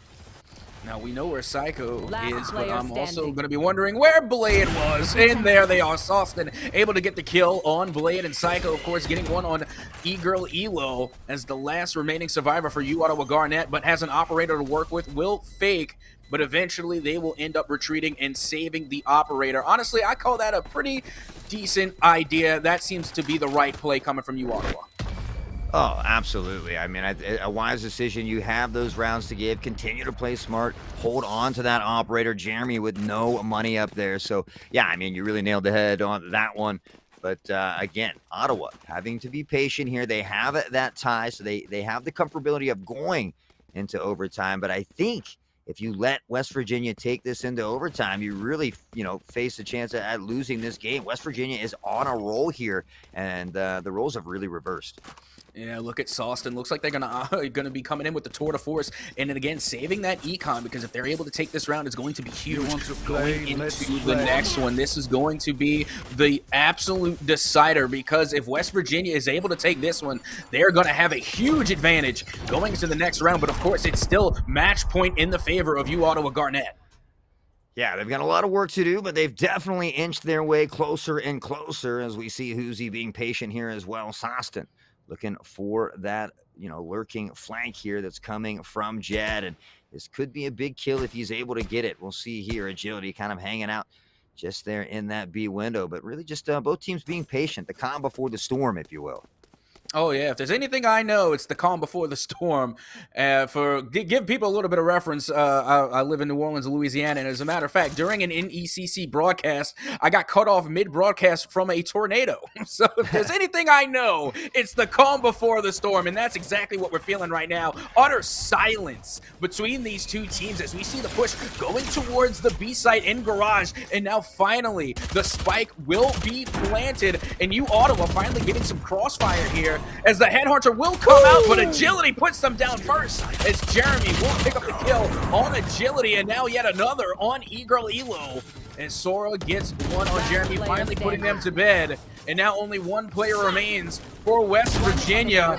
Speaker 1: Now, we know where Psycho is, but I'm also going to be wondering where Blade was. And there they are. Sauceton able to get the kill on Blade, and Psycho, of course, getting one on E-Girl Elo as the last remaining survivor for Ottawa Garnet, but has an operator to work with. Will fake, but eventually they will end up retreating and saving the operator. Honestly, I call that a pretty decent idea. That seems to be the right play coming from Ottawa.
Speaker 2: Oh, absolutely. I mean, a wise decision. You have those rounds to give. Continue to play smart. Hold on to that operator. Jeremy with no money up there. So, yeah, I mean, you really nailed the head on that one. But, again, Ottawa having to be patient here. They have that tie, so they have the comfortability of going into overtime. But I think if you let West Virginia take this into overtime, you really, face a chance at losing this game. West Virginia is on a roll here, and the roles have really reversed.
Speaker 1: Yeah, look at Sauceton. Looks like they're gonna be coming in with the tour de force, and then again saving that econ, because if they're able to take this round, it's going to be huge. Going into the next one, this is going to be the absolute decider, because if West Virginia is able to take this one, they're gonna have a huge advantage going into the next round. But of course, it's still match point in the favor of Ottawa Garnet.
Speaker 2: Yeah, they've got a lot of work to do, but they've definitely inched their way closer and closer, as we see Hoosie being patient here as well. Sauceton looking for that, lurking flank here that's coming from Jed, and this could be a big kill if he's able to get it. We'll see here. Agility kind of hanging out just there in that B window, but really just both teams being patient, the calm before the storm, if you will.
Speaker 1: Oh, yeah. If there's anything I know, it's the calm before the storm. Give people a little bit of reference, I live in New Orleans, Louisiana, and as a matter of fact, during an NECC broadcast, I got cut off mid-broadcast from a tornado. So if there's anything I know, it's the calm before the storm, and that's exactly what we're feeling right now. Utter silence between these two teams as we see the push going towards the B site in Garage, and now finally the spike will be planted, and Ottawa finally getting some crossfire here, as the Headhunter will come out, but Agility puts them down first, as Jeremy will pick up the kill on Agility, and now yet another on E-Girl Elo, and Sora gets one on Jeremy, finally putting them to bed, and now only one player remains for West Virginia,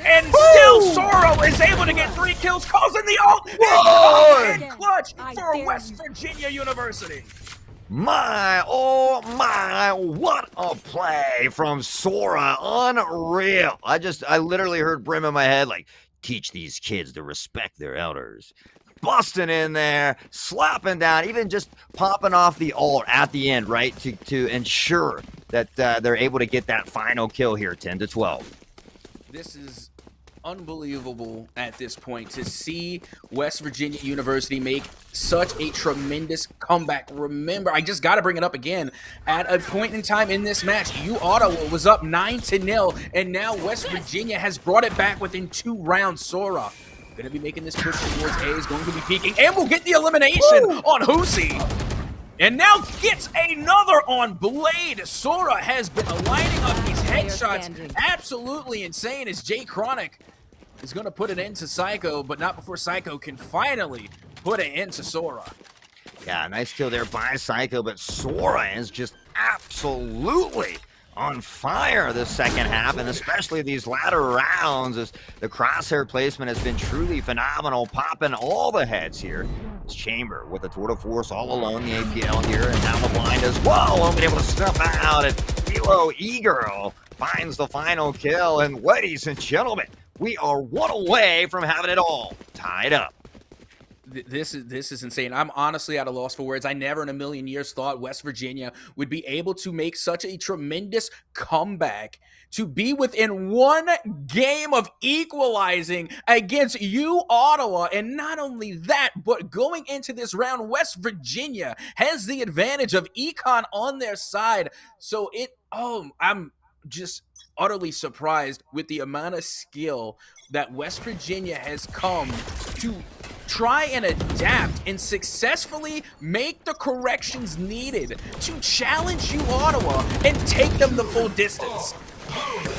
Speaker 1: and still Sora is able to get 3 kills, causing the ult, and clutch for West Virginia University.
Speaker 2: My, oh my, what a play from Sora. Unreal. I literally heard Brim in my head, like, teach these kids to respect their elders. Busting in there, slapping down, even just popping off the ult at the end, right, to ensure that they're able to get that final kill here, 10-12.
Speaker 1: This is unbelievable at this point to see West Virginia University make such a tremendous comeback. Remember, I just got to bring it up again. At a point in time in this match, Ottawa was up 9-0, and now West Virginia has brought it back within 2 rounds. Sora going to be making this push towards A, is going to be peeking, and will get the elimination on Hoosie. And now gets another on Blade. Sora has been lining up these headshots absolutely insane, as Jay Chronic is going to put an end to Psycho, but not before Psycho can finally put an end to Sora.
Speaker 2: Yeah, nice kill there by Psycho, but Sora is just absolutely on fire this second half, and especially these latter rounds, as the crosshair placement has been truly phenomenal, popping all the heads here. It's Chamber with the tour de force all alone, the APL here, and now the blind as well. Won't be able to step out, and Elo E-Girl finds the final kill, and ladies and gentlemen, we are one away from having it all tied up.
Speaker 1: This is insane. I'm honestly at a loss for words. I never in a million years thought West Virginia would be able to make such a tremendous comeback, to be within one game of equalizing against U Ottawa. And not only that, but going into this round, West Virginia has the advantage of econ on their side. So I'm just utterly surprised with the amount of skill that West Virginia has come to try and adapt and successfully make the corrections needed to challenge U Ottawa and take them the full distance.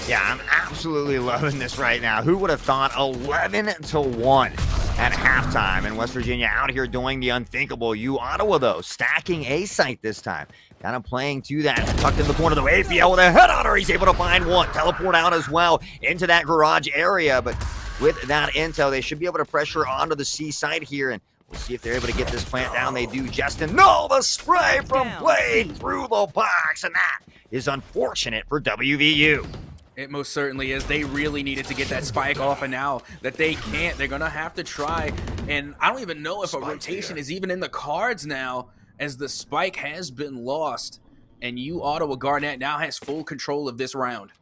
Speaker 2: Yeah, I'm absolutely loving this right now. Who would have thought 11-1 at halftime, and West Virginia out here doing the unthinkable. U Ottawa, though, stacking a site this time. Kind of playing to that, tucked in the corner of the APL with a head on her. He's able to find one, teleport out as well into that garage area, but with that intel, they should be able to pressure onto the C side here, and we'll see if they're able to get this plant down. They do, Justin. No, the spray from Blade through the box, and that is unfortunate for WVU.
Speaker 1: It most certainly is. They really needed to get that spike off, and now that they can't, they're going to have to try. And I don't even know if a rotation is even in the cards now, as the spike has been lost, and U Ottawa Garnett now has full control of this round.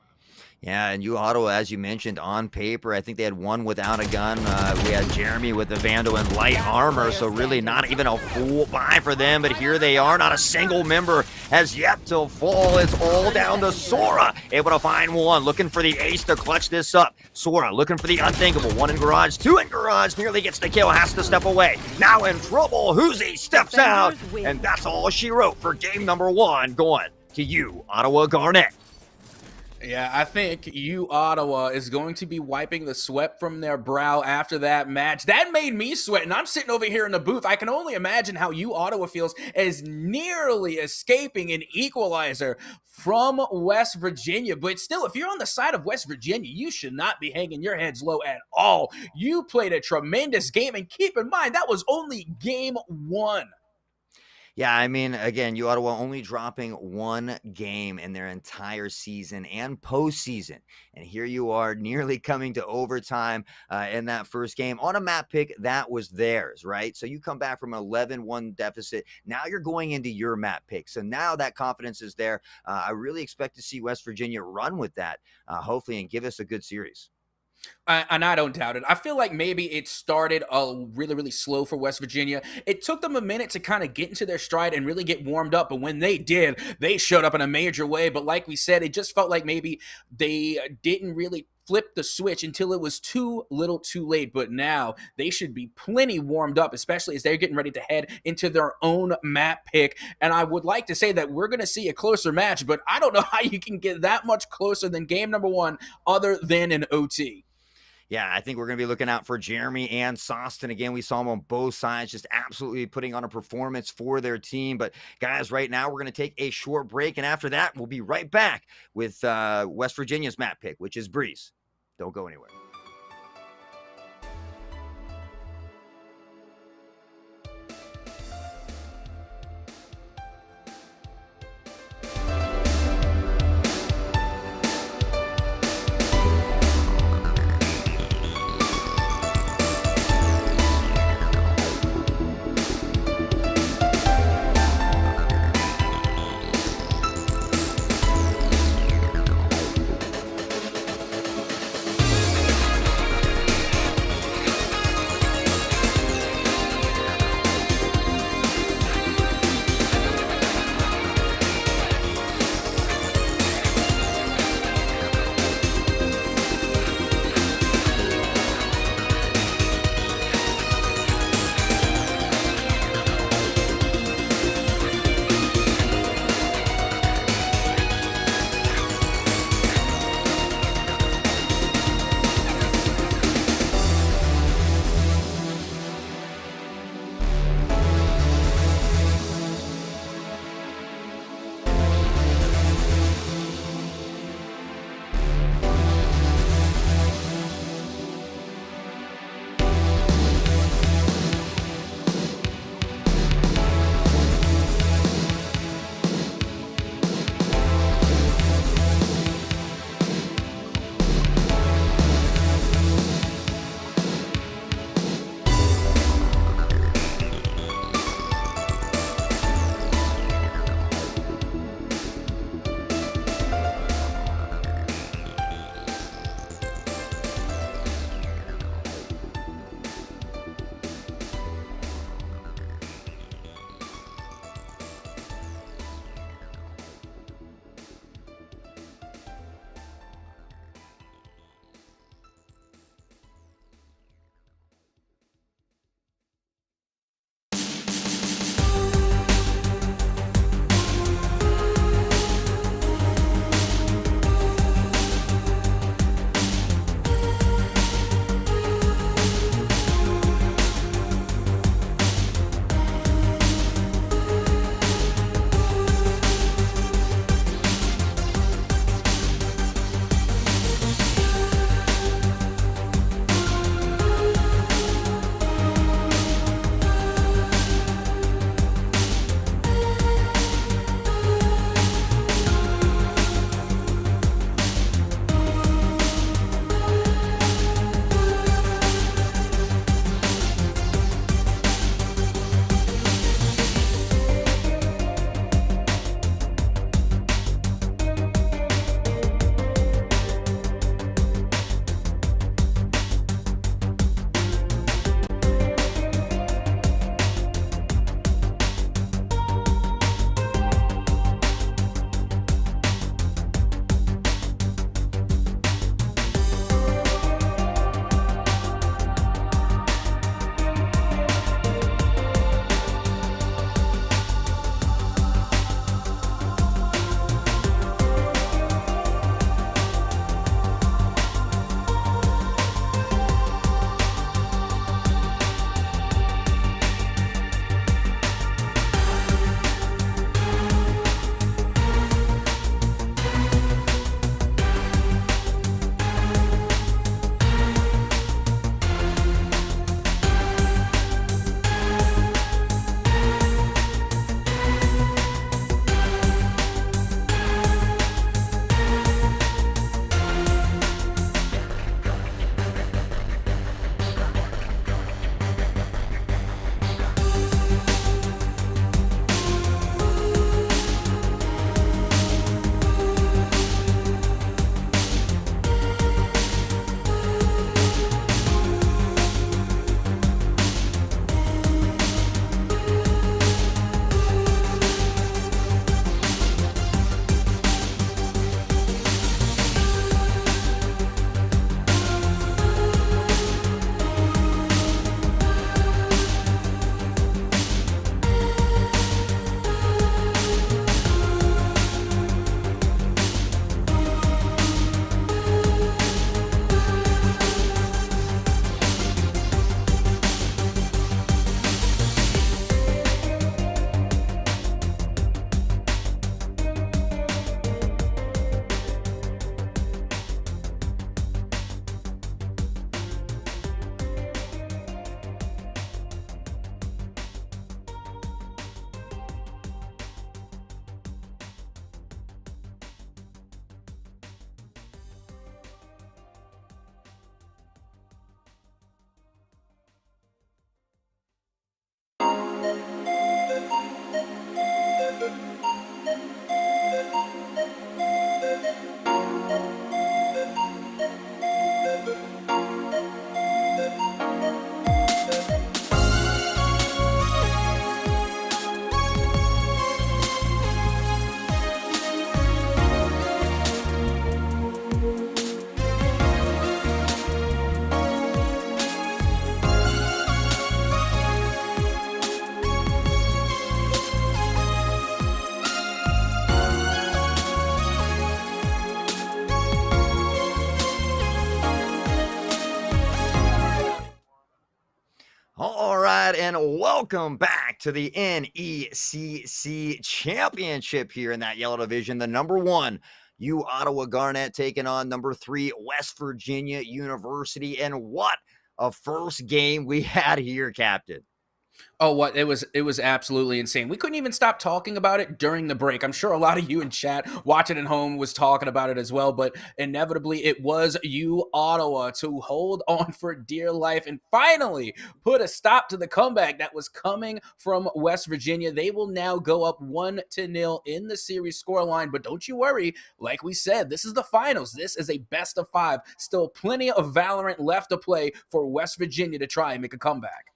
Speaker 2: Yeah, and U Ottawa, as you mentioned, on paper, I think they had one without a gun. We had Jeremy with the Vandal and light armor, so really not even a full buy for them. But here they are. Not a single member has yet to fall. It's all down to Sora, able to find one, looking for the ace to clutch this up. Sora looking for the unthinkable. One in garage, two in garage, nearly gets the kill, has to step away. Now in trouble, Hoosie steps out, and that's all she wrote for game number one, going to U Ottawa Garnett.
Speaker 1: Yeah, I think U Ottawa is going to be wiping the sweat from their brow after that match. That made me sweat, and I'm sitting over here in the booth. I can only imagine how U Ottawa feels as nearly escaping an equalizer from West Virginia. But still, if you're on the side of West Virginia, you should not be hanging your heads low at all. You played a tremendous game, and keep in mind, that was only game one.
Speaker 2: Yeah, I mean, again, U Ottawa only dropping one game in their entire season and postseason. And here you are nearly coming to overtime in that first game on a map pick that was theirs, right? So you come back from an 11-1 deficit. Now you're going into your map pick. So now that confidence is there. I really expect to see West Virginia run with that, hopefully, and give us a good series.
Speaker 1: And I don't doubt it. I feel like maybe it started really, really slow for West Virginia. It took them a minute to kind of get into their stride and really get warmed up. But when they did, they showed up in a major way. But like we said, it just felt like maybe they didn't really flip the switch until it was too little too late. But now they should be plenty warmed up, especially as they're getting ready to head into their own map pick. And I would like to say that we're going to see a closer match, but I don't know how you can get that much closer than game number one other than an OT.
Speaker 2: Yeah, I think we're going to be looking out for Jeremy and Sawston. Again, we saw them on both sides, just absolutely putting on a performance for their team. But guys, right now we're going to take a short break, and after that, we'll be right back with West Virginia's map pick, which is Breeze. Don't go anywhere. right, and welcome back to the NECC Championship here in that yellow division. The number 1, Ottawa Garnet taking on number 3, West Virginia University. And what a first game we had here, Captain.
Speaker 1: Oh, what it was absolutely insane. We couldn't even stop talking about it during the break. I'm sure a lot of you in chat watching at home was talking about it as well, but inevitably it was Ottawa to hold on for dear life and finally put a stop to the comeback that was coming from West Virginia. They will now go up 1-0 in the series scoreline, but don't you worry. Like we said, this is the finals. This is a best of 5. Still plenty of Valorant left to play for West Virginia to try and make a comeback.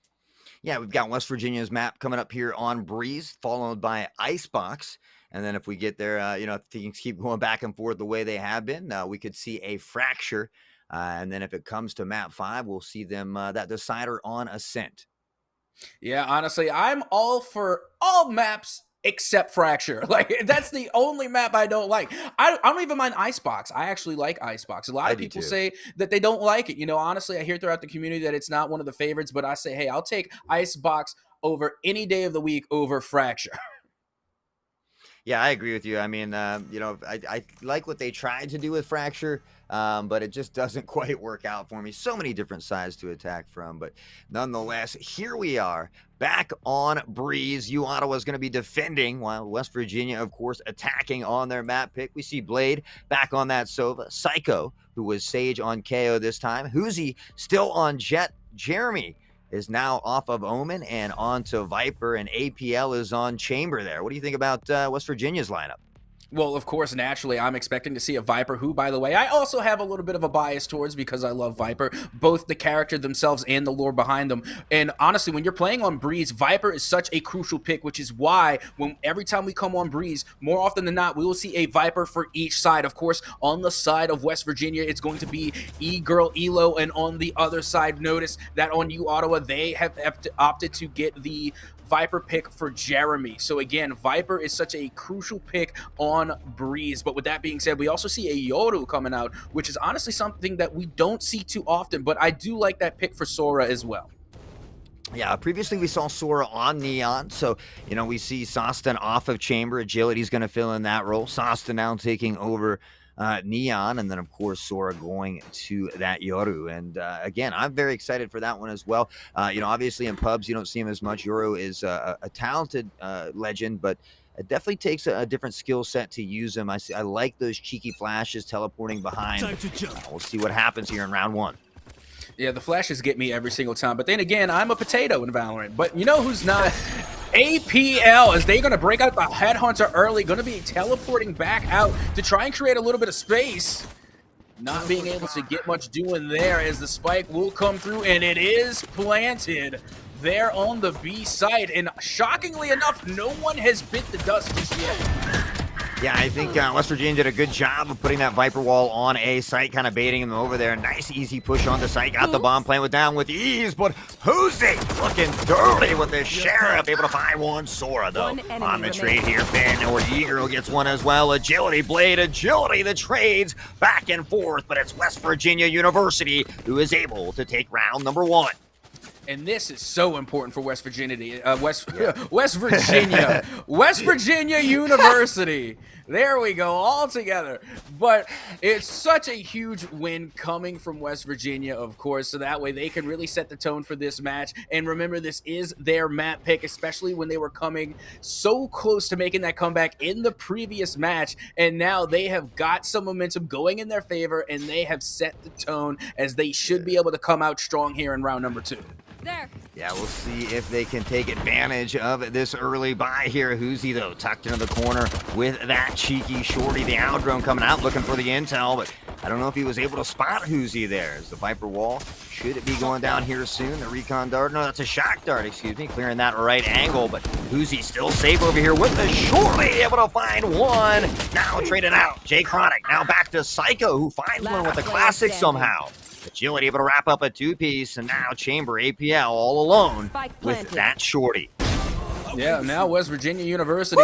Speaker 2: Yeah, we've got West Virginia's map coming up here on Breeze, followed by Icebox. And then if we get there, if things keep going back and forth the way they have been, we could see a Fracture. And then if it comes to map 5, we'll see them, that decider on Ascent.
Speaker 1: Yeah, honestly, I'm all for all maps except Fracture. Like, that's the only map I don't like. I don't even mind Icebox. I actually like Icebox. A lot of people say that they don't like it. Honestly, I hear throughout the community that it's not one of the favorites, but I say, hey, I'll take Icebox over any day of the week over Fracture.
Speaker 2: Yeah, I agree with you. I mean, I like what they tried to do with Fracture, but it just doesn't quite work out for me. So many different sides to attack from, but nonetheless, here we are back on Breeze. Ottawa is going to be defending while West Virginia, of course, attacking on their map pick. We see Blade back on that Sova. Psycho, who was Sage on KO this time. Hoozy still on Jet. Jeremy is now off of Omen and on to Viper, and APL is on Chamber there. What do you think about West Virginia's lineup?
Speaker 1: Well, of course, naturally, I'm expecting to see a Viper who, by the way, I also have a little bit of a bias towards because I love Viper, both the character themselves and the lore behind them. And honestly, when you're playing on Breeze, Viper is such a crucial pick, which is why every time we come on Breeze, more often than not, we will see a Viper for each side. Of course, on the side of West Virginia, it's going to be E-Girl Elo, and on the other side, notice that on Ottawa, they have opted to get the Viper pick for Jeremy. So again, Viper is such a crucial pick on Breeze. But with that being said, we also see a Yoru coming out, which is honestly something that we don't see too often, but I do like that pick for Sora as well.
Speaker 2: Yeah, previously we saw Sora on Neon, so, we see Sostin off of Chamber. Agility's going to fill in that role. Sostin now taking over Neon, and then of course Sora going to that Yoru. And again, I'm very excited for that one as well. Obviously in pubs you don't see him as much. Yoru is a talented legend, but it definitely takes a different skill set to use him. I like those cheeky flashes teleporting behind. We'll see what happens here in round 1.
Speaker 1: Yeah, the flashes get me every single time. But then again, I'm a potato in Valorant. But you know who's not? APL, as they're going to break out the Headhunter early, going to be teleporting back out to try and create a little bit of space. Not being able to get much doing there as the spike will come through, and it is planted there on the B side. And shockingly enough, no one has bit the dust just yet.
Speaker 2: Yeah, I think West Virginia did a good job of putting that Viper wall on A site, kind of baiting him over there. Nice, easy push on the site. Got the bomb playing down with ease, but Hoozy looking dirty with the Sheriff. Able to find one. Sora, though, on the trade here. Finn or E-Girl gets one as well. Agility, Blade, Agility, the trades back and forth, but it's West Virginia University who is able to take round number 1.
Speaker 1: And this is so important for West Virginia. West Virginia. West Virginia University. There we go, all together. But it's such a huge win coming from West Virginia, of course, so that way they can really set the tone for this match. And remember, this is their map pick, especially when they were coming so close to making that comeback in the previous match. And now they have got some momentum going in their favor, and they have set the tone as they should be able to come out strong here in round number 2.
Speaker 3: There.
Speaker 2: Yeah, we'll see if they can take advantage of this early buy here. Hoozy, though, tucked into the corner with that cheeky shorty. The Aldrone coming out looking for the intel, but I don't know if he was able to spot Hoozy there. As the Viper wall should it be going down here soon. The recon dart, no, that's a shock dart, excuse me, clearing that right angle, but Hoozy still safe over here with the shorty, able to find one. Now traded out. Jay Chronic now back to Psycho, who finds one with the classic somehow. Agility able to wrap up a 2-piece, and now Chamber APL all alone with that shorty.
Speaker 1: Yeah, now West Virginia University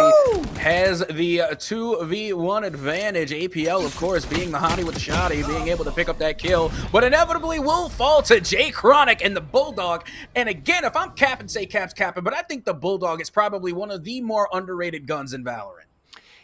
Speaker 1: has the 2v1 advantage. APL, of course, being the hottie with the shotty, being able to pick up that kill, but inevitably will fall to Jay Chronic and the Bulldog. And again, if I'm capping, say Cap's capping, but I think the Bulldog is probably one of the more underrated guns in Valorant.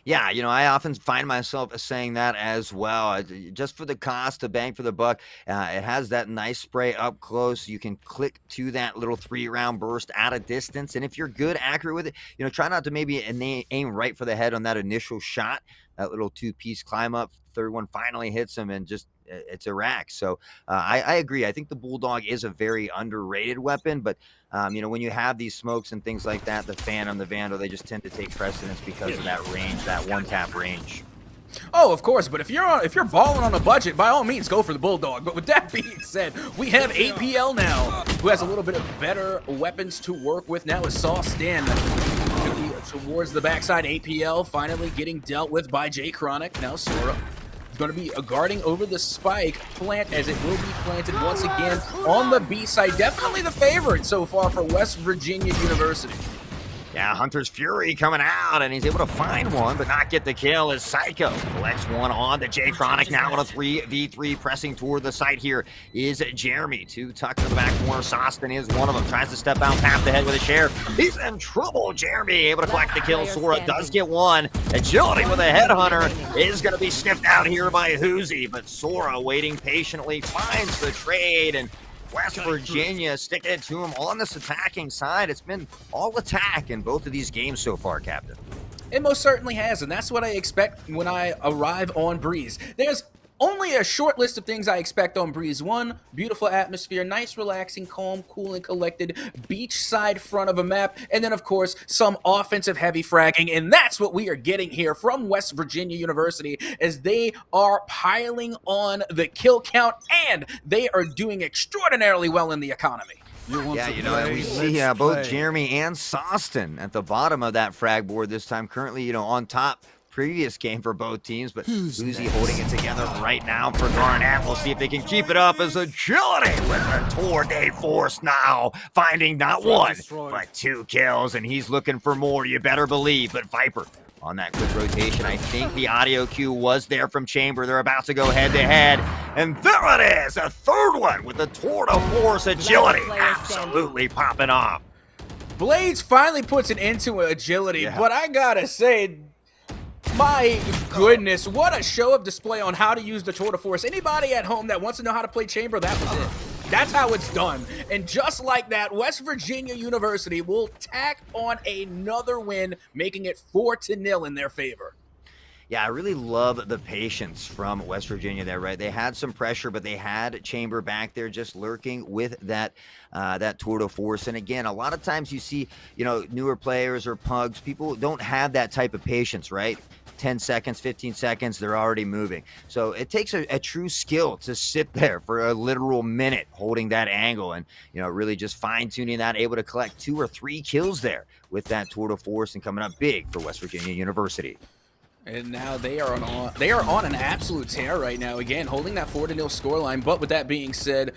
Speaker 2: Yeah, I often find myself saying that as well. Just for the cost, the bang for the buck, it has that nice spray up close. You can click to that little 3-round burst at a distance. And if you're good, accurate with it, try not to maybe aim right for the head on that initial shot. That little 2-piece climb up, third one finally hits him, and just it's a rack. So I agree. I think the Bulldog is a very underrated weapon, but when you have these smokes and things like that, the Phantom, the Vandal, they just tend to take precedence because of that range, that one-tap range.
Speaker 1: Oh, of course, but if you're balling on a budget, by all means, go for the Bulldog. But with that being said, we have APL now, who has a little bit of better weapons to work with. Now is Sauce in towards the backside. APL finally getting dealt with by Jay Chronic. Now Sora is going to be guarding over the spike plant, as it will be planted once again on the B side. Definitely the favorite so far for West Virginia University.
Speaker 2: Yeah, Hunter's Fury coming out, and he's able to find one, but not get the kill as Psycho collects one on the J Chronic. Now on a 3v3, pressing toward the site here is Jeremy. Two tucked in the back corner. Sostin is one of them. Tries to step out past the head with a share. He's in trouble. Jeremy able to collect the kill. Sora does get one. Agility with a headhunter is going to be sniffed out here by Hoozy, but Sora waiting patiently finds the trade, and West Virginia sticking it to him on this attacking side. It's been all attack in both of these games so far, Captain.
Speaker 1: It most certainly has, and that's what I expect when I arrive on Breeze. There's only a short list of things I expect on Breeze. One, beautiful atmosphere, nice, relaxing, calm, cool, and collected beachside front of a map, and then, of course, some offensive heavy fragging, and that's what we are getting here from West Virginia University, as they are piling on the kill count, and they are doing extraordinarily well in the economy.
Speaker 2: Yeah, we see both Jeremy and Sostin at the bottom of that frag board this time. Currently, on top. Previous game for both teams, but Uzi holding it together right now for Garnett. We'll see if they can keep it up as Agility with a Tour de Force now, finding not one, but 2 kills, and he's looking for more, you better believe. But Viper on that quick rotation, I think the audio cue was there from Chamber. They're about to go head-to-head, and there it is, a third one with the Tour de Force. Agility absolutely popping off.
Speaker 1: Blades finally puts it into Agility, but I gotta say, my goodness, what a show of display on how to use the Tour de Force. Anybody at home that wants to know how to play Chamber, that was it. That's how it's done. And just like that, West Virginia University will tack on another win, making it 4-0 in their favor.
Speaker 2: Yeah, I really love the patience from West Virginia there, right? They had some pressure, but they had Chamber back there just lurking with that Tour de Force. And again, a lot of times you see, newer players or pugs, people don't have that type of patience, right? 10 seconds, 15 seconds, they're already moving. So it takes a true skill to sit there for a literal minute holding that angle and, really just fine-tuning that, able to collect 2 or 3 kills there with that Tour de Force and coming up big for West Virginia University.
Speaker 1: And now they are on an absolute tear right now. Again, holding that 4-0 scoreline. But with that being said,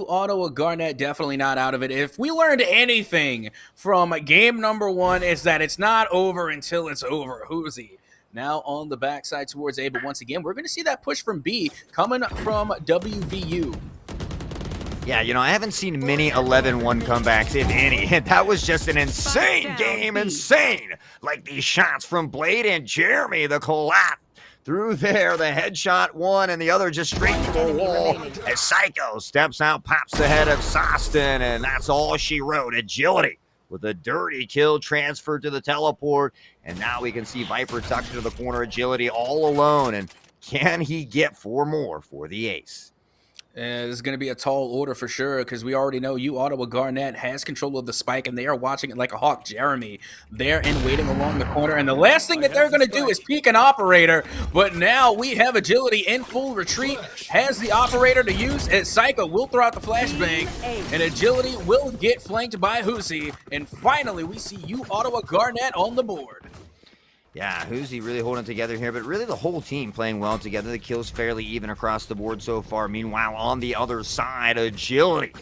Speaker 1: Ottawa Garnett definitely not out of it. If we learned anything from game number 1, it's that it's not over until it's over. Hoozy now on the backside towards A, but once again, we're going to see that push from B coming from WVU.
Speaker 2: Yeah, I haven't seen many 11-1 comebacks, if any. That was just an insane game, insane. Like these shots from Blade and Jeremy, the collapse through there, the headshot one, and the other just straight to the wall. As Psycho steps out, pops the head of Sostin, and that's all she wrote. Agility with a dirty kill transferred to the teleport, and now we can see Viper tucked into the corner. Agility all alone, and can he get 4 more for the ace?
Speaker 1: This is going to be a tall order for sure, because we already know Ottawa Garnett has control of the spike, and they are watching it like a hawk. Jeremy there and waiting along the corner, and the last thing that they're going to do is peek an operator, but now we have Agility in full retreat, has the operator to use, as Psycho will throw out the flashbang, and Agility will get flanked by Hoozy, and finally we see Ottawa Garnett on the board.
Speaker 2: Yeah, Hoozy really holding together here, but really the whole team playing well together. The kills fairly even across the board so far. Meanwhile, on the other side, Agility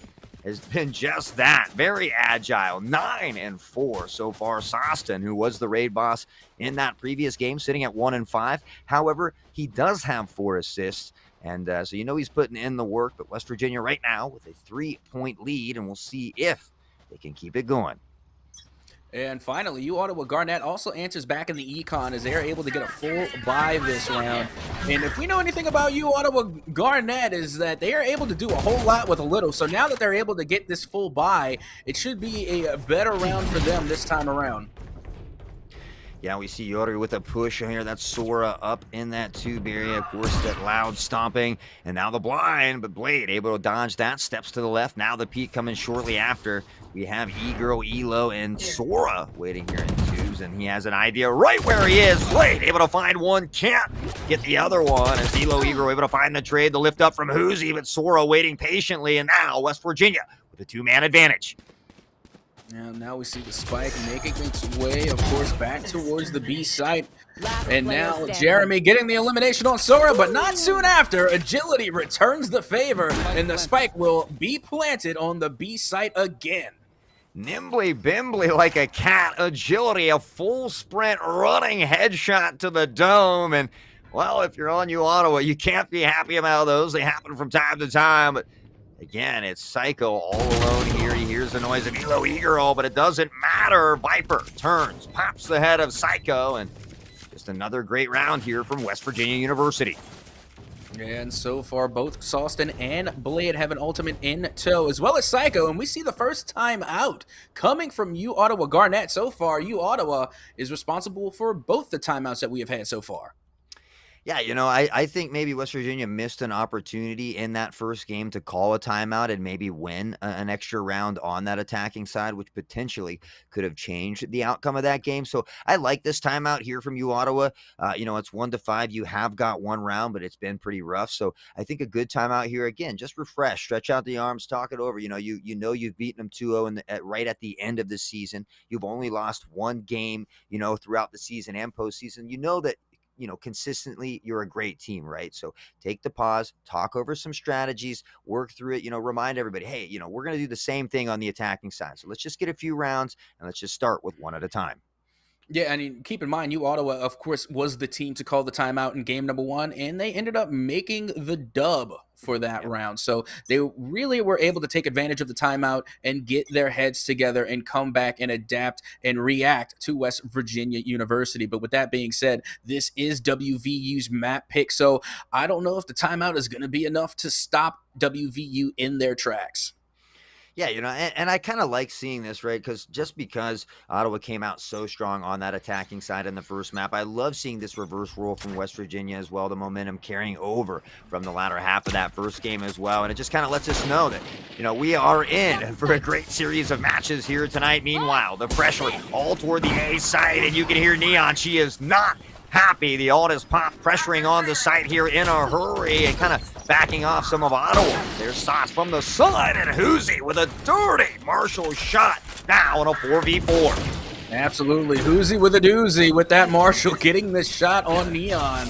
Speaker 2: has been just that. Very agile. 9-4 so far. Sostin, who was the raid boss in that previous game, sitting at 1-5. However, he does have 4 assists. And so he's putting in the work. But West Virginia right now with a 3-point lead, and we'll see if they can keep it going.
Speaker 1: And finally, Ottawa Garnett also answers back in the econ as they are able to get a full buy this round. And if we know anything about Ottawa Garnett, is that they are able to do a whole lot with a little. So now that they're able to get this full buy, it should be a better round for them this time around.
Speaker 2: Yeah, we see Yoru with a push here. That's Sora up in that tube area. Of course, that loud stomping. And now the blind, but Blade able to dodge that. Steps to the left. Now the peek coming shortly after. We have E-Girl, Elo, and Sora waiting here in twos. And he has an idea right where he is. Blade able to find one. Can't get the other one. As Elo, E-Girl able to find the trade. The lift up from Hoosie, but Sora waiting patiently. And now West Virginia with a 2-man advantage.
Speaker 1: And now we see the spike making its way, of course, back towards the B site. And now Jeremy getting the elimination on Sora, but not soon after. Agility returns the favor, and the spike will be planted on the B site again.
Speaker 2: Nimbly bimbly like a cat. Agility, a full sprint running headshot to the dome. And, well, if you're on Ottawa, you can't be happy about those. They happen from time to time. But again, it's Psycho all alone here. He hears the noise of Elo E-Girl, but it doesn't matter. Viper turns, pops the head of Psycho, and just another great round here from West Virginia University.
Speaker 1: And so far, both Sostin and Blade have an ultimate in tow, as well as Psycho, and we see the first time out coming from Ottawa Garnett. So far, Ottawa is responsible for both the timeouts that we have had so far.
Speaker 2: Yeah, I think maybe West Virginia missed an opportunity in that first game to call a timeout and maybe win an extra round on that attacking side, which potentially could have changed the outcome of that game. So I like this timeout here from Ottawa. It's 1-5. You have got one round, but it's been pretty rough. So I think a good timeout here. Again, just refresh, stretch out the arms, talk it over. You've beaten them 2-0 right at the end of the season. You've only lost one game, throughout the season and postseason. That consistently you're a great team, right? So take the pause, talk over some strategies, work through it, remind everybody, hey, we're going to do the same thing on the attacking side. So let's just get a few rounds and let's just start with one at a time.
Speaker 1: Yeah, I mean, keep in mind, Ottawa, of course, was the team to call the timeout in game number 1, and they ended up making the dub for that round. So they really were able to take advantage of the timeout and get their heads together and come back and adapt and react to West Virginia University. But with that being said, this is WVU's map pick, so I don't know if the timeout is going to be enough to stop WVU in their tracks.
Speaker 2: Yeah, and I kind of like seeing this, right? Because Ottawa came out so strong on that attacking side in the first map, I love seeing this reverse roll from West Virginia as well, the momentum carrying over from the latter half of that first game as well. And it just kind of lets us know that, we are in for a great series of matches here tonight. Meanwhile, the pressure all toward the A side, and you can hear Neon. She is not happy. The ult is pop, pressuring on the site here in a hurry and kind of backing off some of Ottawa. There's Sauce from the side, and Hoosie with a dirty Marshall shot now in a 4v4.
Speaker 1: Absolutely. Hoosie with a doozy with that Marshall getting this shot on Neon.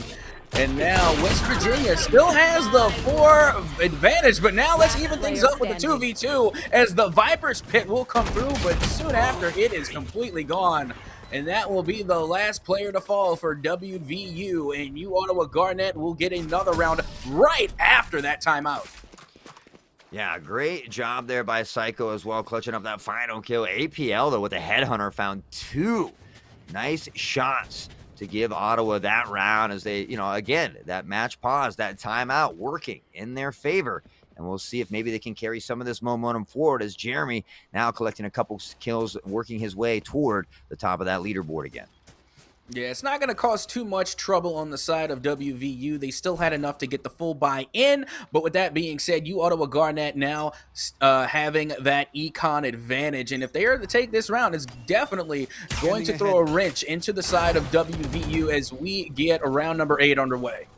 Speaker 1: And now West Virginia still has the 4 advantage, but now let's even things up with the 2v2 as the Viper's pit will come through, but soon after it is completely gone. And that will be the last player to fall for WVU, and Ottawa Garnett will get another round right after that timeout.
Speaker 2: Yeah, great job there by Psycho as well, clutching up that final kill. APL, though, with a headhunter, found 2 nice shots to give Ottawa that round as they, again, that match pause, that timeout working in their favor. And we'll see if maybe they can carry some of this momentum forward as Jeremy now collecting a couple kills, working his way toward the top of that leaderboard again.
Speaker 1: Yeah, it's not going to cause too much trouble on the side of WVU. They still had enough to get the full buy in. But with that being said, Ottawa Garnett now having that econ advantage. And if they are to take this round, it's definitely going to throw a wrench into the side of WVU as we get round number 8 underway.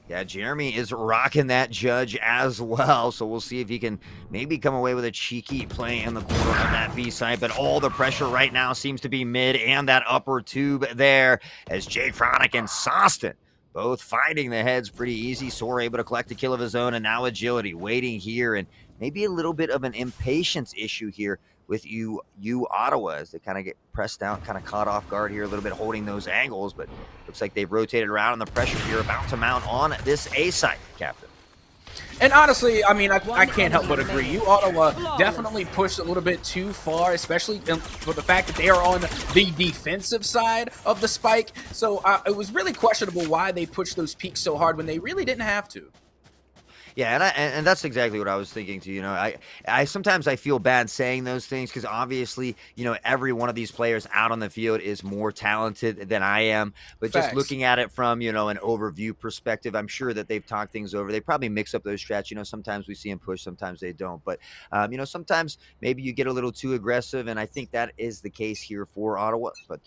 Speaker 2: Yeah, Jeremy is rocking that judge as well, so we'll see if he can maybe come away with a cheeky play in the corner of that B side, but all the pressure right now seems to be mid and that upper tube there as Jay Chronic and Sostin both finding the heads pretty easy. Sora able to collect a kill of his own, and now Agility waiting here, and maybe a little bit of an impatience issue here with you Ottawa, as they kind of get pressed down, kind of caught off guard here a little bit, holding those angles, but looks like they've rotated around, and the pressure here about to mount on this A site, Captain.
Speaker 1: And honestly, I mean, I can't help but agree. You Ottawa definitely pushed a little bit too far, especially for the fact that they are on the defensive side of the spike. So it was really questionable why they pushed those peaks so hard when they really didn't have to.
Speaker 2: Yeah, and that's exactly what I was thinking too. You know, I sometimes I feel bad saying those things because obviously, you know, every one of these players out on the field is more talented than I am. But
Speaker 1: Facts.
Speaker 2: just looking at it from, you know, an overview perspective, I'm sure that they've talked things over. They probably mix up those strats. You know, sometimes we see them push, sometimes they don't. But you know, sometimes maybe you get a little too aggressive, and I think that is the case here for Ottawa. But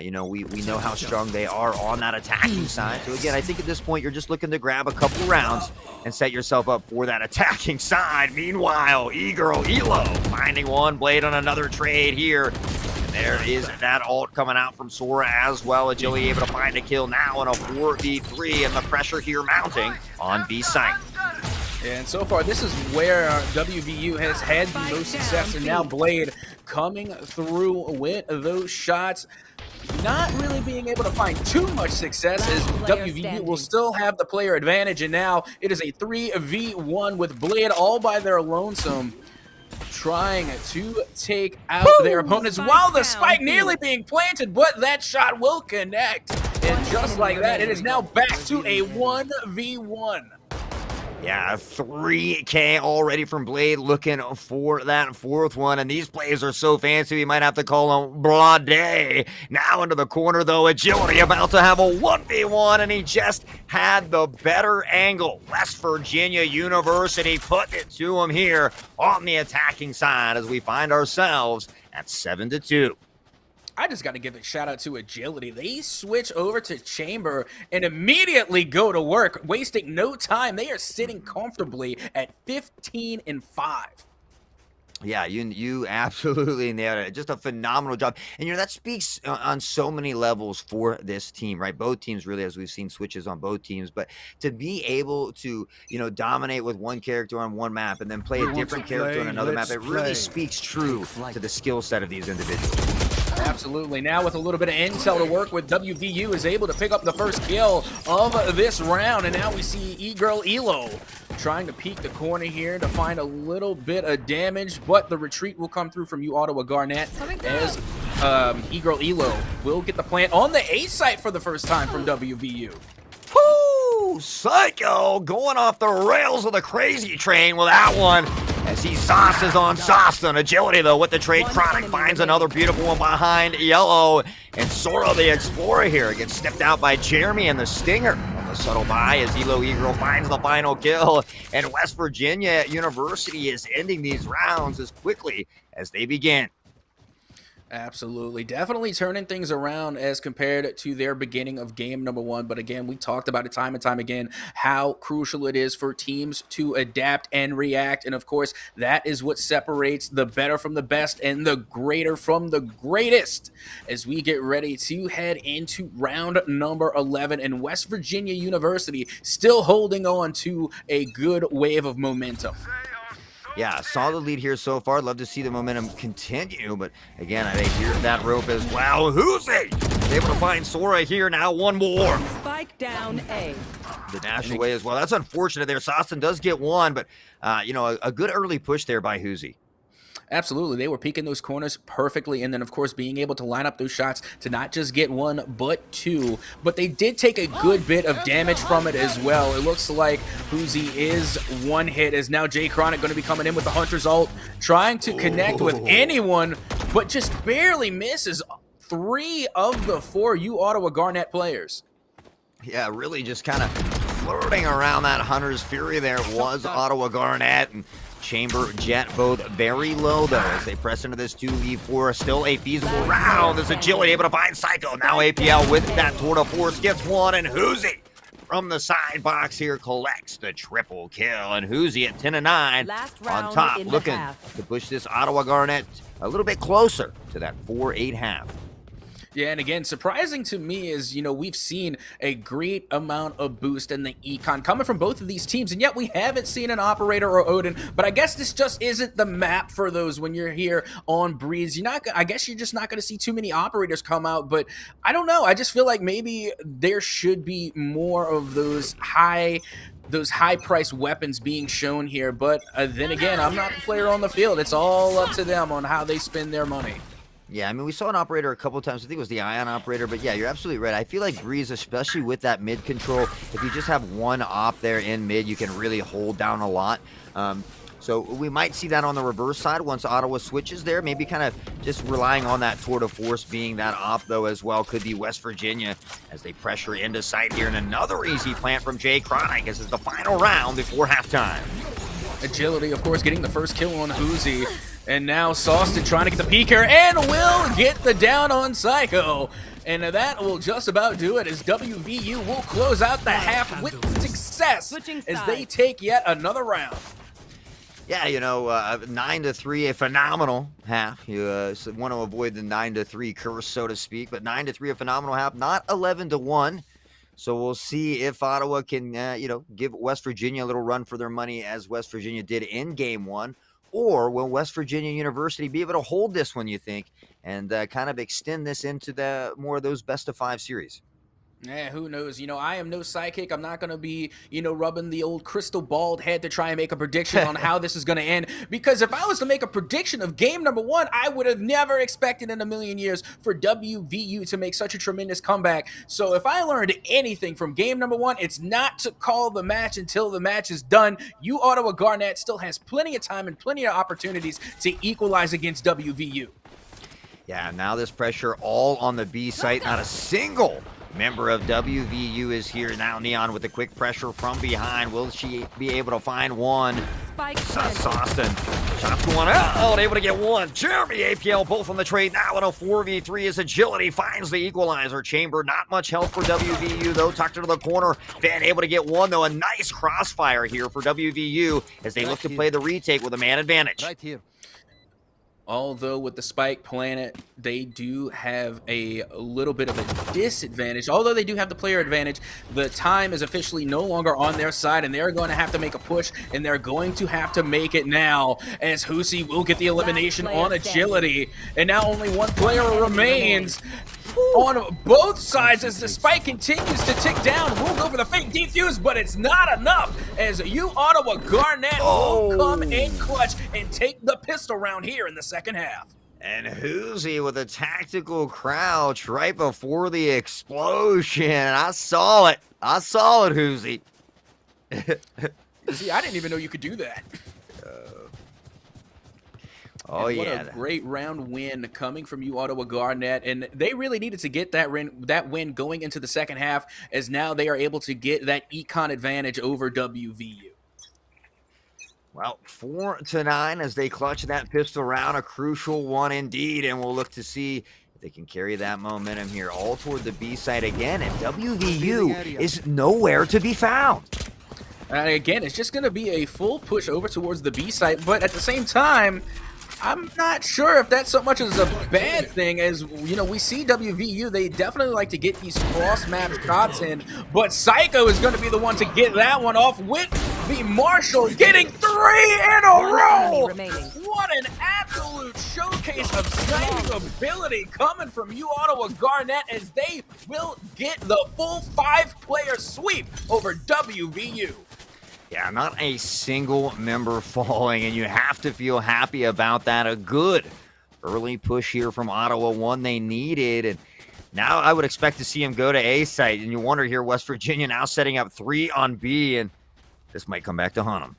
Speaker 2: you know, we know how strong they are on that attacking side. So again, I think at this point you're just looking to grab a couple rounds and set yourself up for that attacking side. Meanwhile, E-Girl Elo finding one blade on another trade here. And there is that ult coming out from Sora as well. Agility able to find a kill now in a 4v3, and the pressure here mounting on B site.
Speaker 1: And so far, this is where WVU has had the most success, and now Blade coming through with those shots. Not really being able to find too much success, as WVU will still have the player advantage, and now it is a 3v1 with Blade all by their lonesome, trying to take out their opponents while the spike nearly being planted, but that shot will connect. And just like that, it is now back to a 1v1.
Speaker 2: Yeah, 3K already from Blade, looking for that fourth one. And these plays are so fancy, we might have to call them Blade. Now into the corner, though. Agility about to have a 1v1, and he just had the better angle. West Virginia University putting it to him here on the attacking side as we find ourselves at 7-2.
Speaker 1: I just got to give a shout out to Agility. They switch over to Chamber and immediately go to work, wasting no time. They are sitting comfortably at 15-5.
Speaker 2: Yeah, you absolutely nailed it. Just a phenomenal job. And, you know, that speaks on so many levels for this team, right? Both teams really, as we've seen switches on both teams. But to be able to, you know, dominate with one character on one map and then play a different character on another map, it really speaks true to the skill set of these individuals.
Speaker 1: Absolutely. Now with a little bit of intel to work with, WVU is able to pick up the first kill of this round. And now we see E-Girl Elo trying to peek the corner here to find a little bit of damage, but the retreat will come through from you Ottawa Garnet, as E-Girl Elo will get the plant on the A site for the first time from WVU.
Speaker 2: Woo! Psycho going off the rails of the crazy train with that one, as he sauces on sauce. On Agility, though, with the trade. Chronic finds another beautiful one behind Yellow, and Sora the Explorer here gets snipped out by Jeremy, and the Stinger on the subtle buy as Elo E-Girl finds the final kill, and West Virginia University is ending these rounds as quickly as they begin.
Speaker 1: Absolutely. Definitely turning things around as compared to their beginning of game number one. But again, we talked about it time and time again, how crucial it is for teams to adapt and react. And of course, that is what separates the better from the best and the greater from the greatest, as we get ready to head into round number 11. And West Virginia University still holding on to a good wave of momentum.
Speaker 2: Yeah, solid lead here so far. Love to see the momentum continue, but again, they hear that rope as well. Who's it? Able to find Sora here now. One more.
Speaker 3: Spike down A.
Speaker 2: The dash away as well. That's unfortunate there. Sostin does get one, but you know, a good early push there by Hoosie.
Speaker 1: Absolutely. They were peeking those corners perfectly, and then, of course, being able to line up those shots to not just get one, but two. But they did take a good bit of damage from it as well. It looks like Hoosie is one hit, as now Jay Chronic going to be coming in with the Hunter's ult, trying to connect with anyone, but just barely misses 3 of the 4 U Ottawa Garnet players.
Speaker 2: Yeah, really just kind of flirting around that Hunter's Fury there was Ottawa Garnet, and Chamber Jet both very low, though, as they press into this 2v4. Still a feasible round. There's Agility able to find Psycho. Now APL with that tour de force gets one, and Hoosie from the side box here collects the triple kill. And Hoosie at 10-9 on top, looking to push this Ottawa Garnet a little bit closer to that 4-8 half.
Speaker 1: Yeah, and again, surprising to me is, we've seen a great amount of boost in the econ coming from both of these teams, and yet we haven't seen an Operator or Odin. But I guess this just isn't the map for those when you're here on Breeze. I guess you're just not going to see too many Operators come out, but I don't know. I just feel like maybe there should be more of those high price weapons being shown here. But then again, I'm not the player on the field. It's all up to them on how they spend their money.
Speaker 2: Yeah, I mean, we saw an Operator a couple times. I think it was the Ion Operator, but yeah, you're absolutely right. I feel like Breeze, especially with that mid control, if you just have one op there in mid, you can really hold down a lot. So we might see that on the reverse side once Ottawa switches there. Maybe kind of just relying on that tour de force being that op, though, as well. Could be West Virginia as they pressure into sight here. And another easy plant from Jay Chronic as it's the final round before halftime.
Speaker 1: Agility, of course, getting the first kill on Hoozy. And now Sauceton trying to get the peeker and will get the down on Psycho. And that will just about do it as WVU will close out the half with success as they take yet another round.
Speaker 2: Yeah, 9-3, a phenomenal half. You want to avoid the 9-3 curse, so to speak, but 9-3, a phenomenal half, not 11-1. So we'll see if Ottawa can, give West Virginia a little run for their money as West Virginia did in Game 1. Or will West Virginia University be able to hold this one, you think, and kind of extend this into the more of those best-of-5 series?
Speaker 1: Yeah, who knows? I am no psychic. I'm not going to be, rubbing the old crystal bald head to try and make a prediction on how this is going to end. Because if I was to make a prediction of game number 1, I would have never expected in a million years for WVU to make such a tremendous comeback. So if I learned anything from game number 1, it's not to call the match until the match is done. Ottawa Garnet still has plenty of time and plenty of opportunities to equalize against WVU.
Speaker 2: Yeah, now this pressure all on the B site. Not a single member of WVU is here now. Neon with the quick pressure from behind. Will she be able to find one? Sauceton. Shots going out. Oh, able to get one. Jeremy APL both on the trade now in a 4v3 as Agility finds the equalizer. Chamber, not much help for WVU though. Tucked into the corner. Van able to get one though. A nice crossfire here for WVU as they look to play the retake with a man advantage.
Speaker 3: Right here.
Speaker 1: Although with the Spike Planet, they do have a little bit of a disadvantage. Although they do have the player advantage, the time is officially no longer on their side, and they're going to have to make a push, and they're going to have to make it now, as Hoosie will get the elimination on Agility. And now only one player remains on both sides as the spike continues to tick down. We'll go for the fake defuse, but it's not enough as Ottawa Garnet will come in clutch and take the pistol round here in the second half.
Speaker 2: And Hoosie with a tactical crouch right before the explosion. I saw it, Hoosie.
Speaker 1: See, I didn't even know you could do that.
Speaker 2: Oh,
Speaker 1: and what
Speaker 2: yeah.
Speaker 1: a great round win coming from Ottawa Garnet. And they really needed to get that win going into the second half, as now they are able to get that econ advantage over WVU.
Speaker 2: Well, 4-9 as they clutch that pistol round, a crucial one indeed, and we'll look to see if they can carry that momentum here all toward the B side again, and WVU is nowhere to be found.
Speaker 1: Again, it's just going to be a full push over towards the B site, but at the same time, I'm not sure if that's so much as a bad thing, as, we see WVU, they definitely like to get these cross-map shots in, but Psycho is going to be the one to get that one off with the Marshall, getting 3 in a row! What an absolute showcase of sniping ability coming from Ottawa Garnet, as they will get the full 5-player sweep over WVU.
Speaker 2: Yeah, not a single member falling, and you have to feel happy about that. A good early push here from Ottawa, one they needed, and now I would expect to see him go to A site, and you wonder here, West Virginia now setting up 3 on B, and this might come back to haunt them.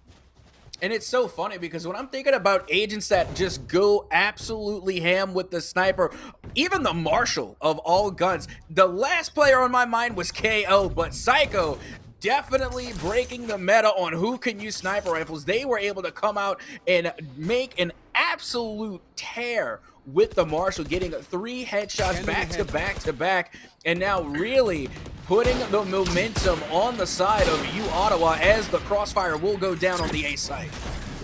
Speaker 1: And it's so funny because when I'm thinking about agents that just go absolutely ham with the sniper, even the Marshall of all guns, the last player on my mind was KO, but Psycho definitely breaking the meta on who can use sniper rifles. They were able to come out and make an absolute tear with the Marshall, getting 3 headshots back to back to back, and now really putting the momentum on the side of Ottawa as the crossfire will go down on the A site.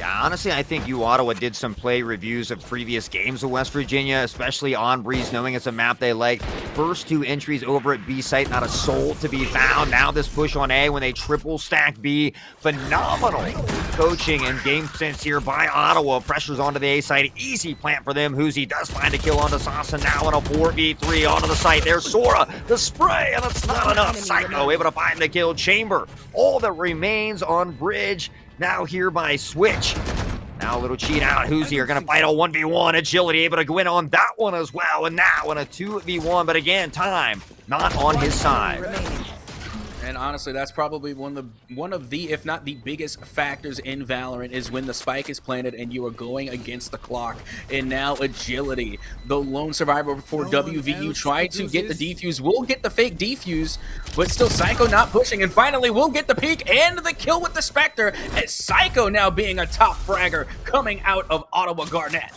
Speaker 2: Yeah, honestly, I think Ottawa did some play reviews of previous games of West Virginia, especially on Breeze, knowing it's a map they like. First 2 entries over at B site, not a soul to be found. Now this push on A when they triple stack B. Phenomenal coaching and game sense here by Ottawa. Pressures onto the A side. Easy plant for them. Hoozy does find a kill onto Sauce, and now in a 4v3 onto the site. There's Sora, the spray, and it's not enough. Psycho able to find the kill. Chamber, all that remains on Bridge. Now here by Switch. Now a little cheat out. Hoozy are going to fight a 1v1. Agility able to win on that one as well. And now in a 2v1. But again, time not on his side.
Speaker 1: And honestly, that's probably one of the, if not the biggest factors in Valorant, is when the spike is planted and you are going against the clock. And now Agility, the lone survivor for WVU, tried to get the defuse, will get the fake defuse, but still Psycho not pushing. And finally, we'll get the peek and the kill with the Spectre, as Psycho now being a top fragger coming out of Ottawa Garnet.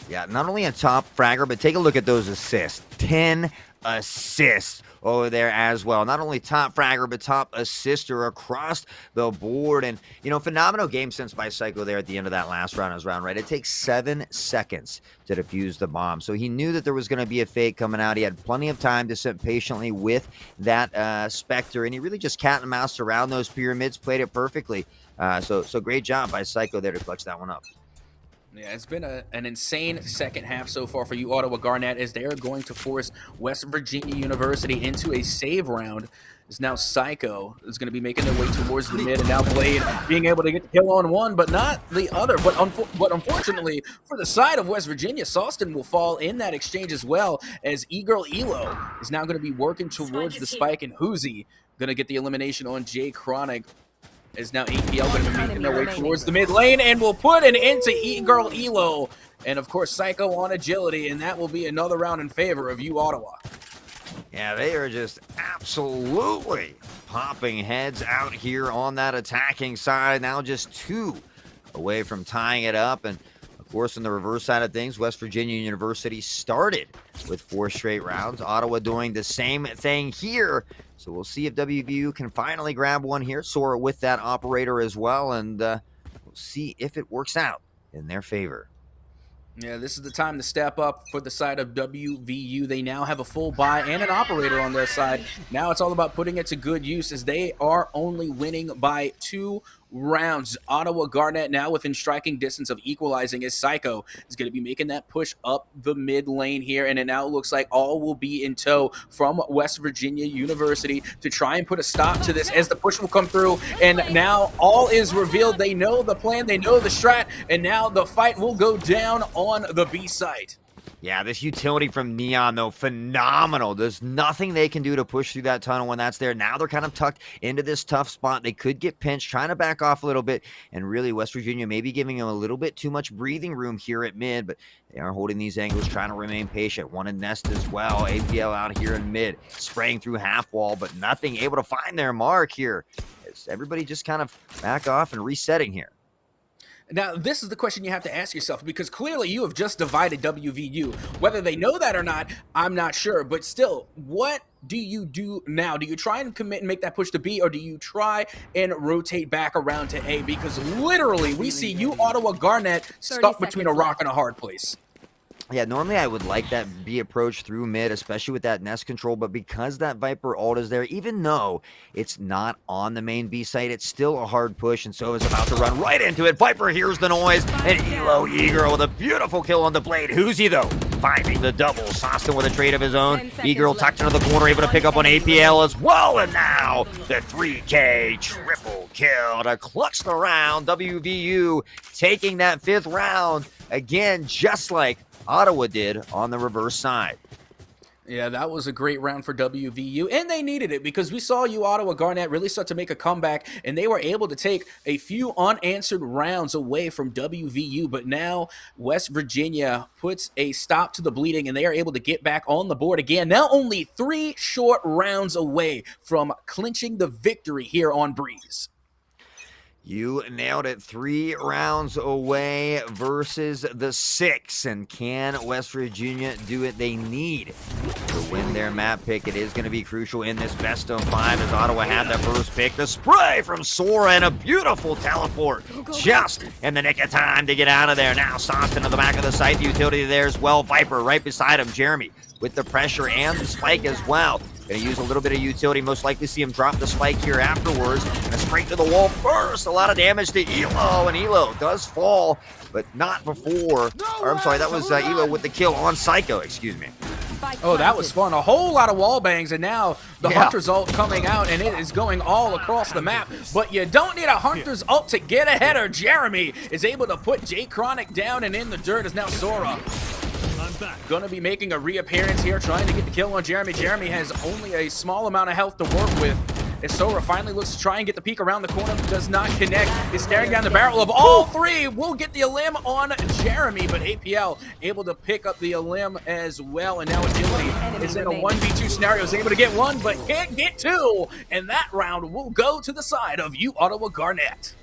Speaker 2: Yeah, not only a top fragger, but take a look at those assists. 10 assists over there as well. Not only top fragger, but top assister across the board. And, you know, phenomenal game sense by Psycho there at the end of that last round. Right? It takes 7 seconds to defuse the bomb. So he knew that there was going to be a fake coming out. He had plenty of time to sit patiently with that Spectre, and he really just cat and moused around those pyramids, played it perfectly. So great job by Psycho there to clutch that one up.
Speaker 1: Yeah, it's been an insane second half so far for you, Ottawa Garnet, as they are going to force West Virginia University into a save round. As now Psycho is going to be making their way towards the mid, and now Blade being able to get the kill on one, but not the other. But unfortunately, for the side of West Virginia, Sawston will fall in that exchange as well, as E-Girl Elo is now going to be working towards the spike, and Hoozy going to get the elimination on Jay Chronic. Is now APL going to be making their way towards the mid lane, and will put an end to E-Girl Elo. And of course, Psycho on Agility, and that will be another round in favor of you, Ottawa.
Speaker 2: Yeah, they are just absolutely popping heads out here on that attacking side. Now just 2 away from tying it up. And of course, on the reverse side of things, West Virginia University started with 4 straight rounds. Ottawa doing the same thing here. So we'll see if WVU can finally grab one here. Sora with that operator as well, and we'll see if it works out in their favor.
Speaker 1: Yeah, this is the time to step up for the side of WVU. They now have a full buy and an operator on their side. Now it's all about putting it to good use, as they are only winning by 2 rounds. Ottawa Garnet now within striking distance of equalizing, as Psycho is going to be making that push up the mid lane here, and it now looks like all will be in tow from West Virginia University to try and put a stop to this, as the push will come through, and now all is revealed. They know the plan, they know the strat, and now the fight will go down on the B site.
Speaker 2: Yeah, this utility from Neon, though, phenomenal. There's nothing they can do to push through that tunnel when that's there. Now they're kind of tucked into this tough spot. They could get pinched, trying to back off a little bit. And really, West Virginia maybe giving them a little bit too much breathing room here at mid. But they are holding these angles, trying to remain patient. One in Nest as well. APL out here in mid, spraying through half wall, but nothing able to find their mark here. As everybody just kind of back off and resetting here.
Speaker 1: Now, this is the question you have to ask yourself, because clearly you have just divided WVU. Whether they know that or not, I'm not sure. But still, what do you do now? Do you try and commit and make that push to B, or do you try and rotate back around to A? Because literally, we see you, Ottawa Garnet, stuck between a rock and a hard place.
Speaker 2: Yeah, normally I would like that B approach through mid, especially with that nest control, but because that Viper ult is there, even though it's not on the main B site, it's still a hard push, and so is about to run right into it. Viper hears the noise, and Elo E-Girl with a beautiful kill on the Blade. Hoozy, though, finding the double. Sawston with a trade of his own. E-Girl tucked into the corner, able to pick up on APL as well, and now the 3K triple kill to clutch the round. WVU taking that 5th round, again, just like Ottawa did on the reverse side.
Speaker 1: Yeah, that was a great round for WVU, and they needed it, because we saw you, Ottawa Garnet, really start to make a comeback, and they were able to take a few unanswered rounds away from WVU, but now West Virginia puts a stop to the bleeding, and they are able to get back on the board again. Now only 3 short rounds away from clinching the victory here on Breeze.
Speaker 2: You nailed it. 3 rounds away versus the 6. And can West Virginia do it? They need to win their map pick. It is going to be crucial in this best of 5 as Ottawa had that first pick. The spray from Sora and a beautiful teleport just in the nick of time to get out of there. Now Sauce into the back of the site. The utility there as well. Viper right beside him. Jeremy with the pressure and the spike as well. Gonna use a little bit of utility. Most likely see him drop the spike here afterwards. Gonna straight to the wall first. A lot of damage to Elo, and Elo does fall, but not before. Or I'm sorry, that was Elo with the kill on Psycho. Excuse me.
Speaker 1: Oh, that was fun. A whole lot of wall bangs, and now the Hunter's ult coming out, and it is going all across the map. But you don't need a Hunter's ult to get a header. Jeremy is able to put J Chronic down, and in the dirt is now Sora. Gonna be making a reappearance here, trying to get the kill on Jeremy. Jeremy has only a small amount of health to work with. As Sora finally looks to try and get the peek around the corner, does not connect. Is staring down the barrel of all three. Will get the elim on Jeremy, but APL able to pick up the elim as well. And now Agility is in a 1v2 scenario, is able to get one, but can't get two. And that round will go to the side of you, Ottawa Garnet.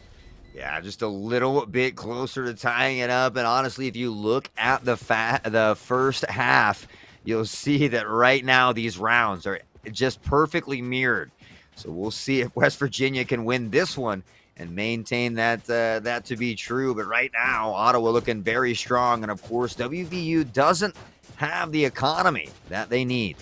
Speaker 2: Yeah, just a little bit closer to tying it up. And honestly, if you look at the first half, you'll see that right now these rounds are just perfectly mirrored. So we'll see if West Virginia can win this one and maintain that to be true. But right now, Ottawa looking very strong. And of course, WVU doesn't have the economy that they need.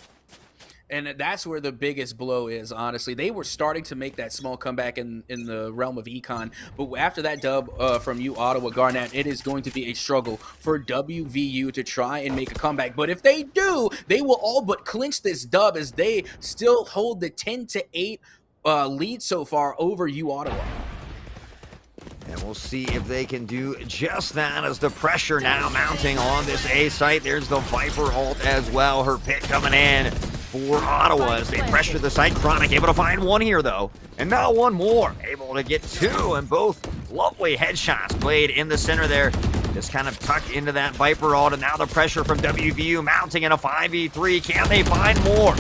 Speaker 1: And that's where the biggest blow is, honestly. They were starting to make that small comeback in the realm of econ, but after that dub from you, Ottawa Garnet, it is going to be a struggle for WVU to try and make a comeback. But if they do, they will all but clinch this dub as they still hold the 10-8 lead so far over you, Ottawa.
Speaker 2: And we'll see if they can do just that as the pressure now mounting on this A site. There's the Viper ult as well. Her pick coming in for Ottawa as they pressure the site. Chronic able to find one here though. And now one more. Able to get two, and both lovely headshots played in the center there. Just kind of tucked into that Viper ult, and now the pressure from WVU mounting in a 5v3. Can they find more?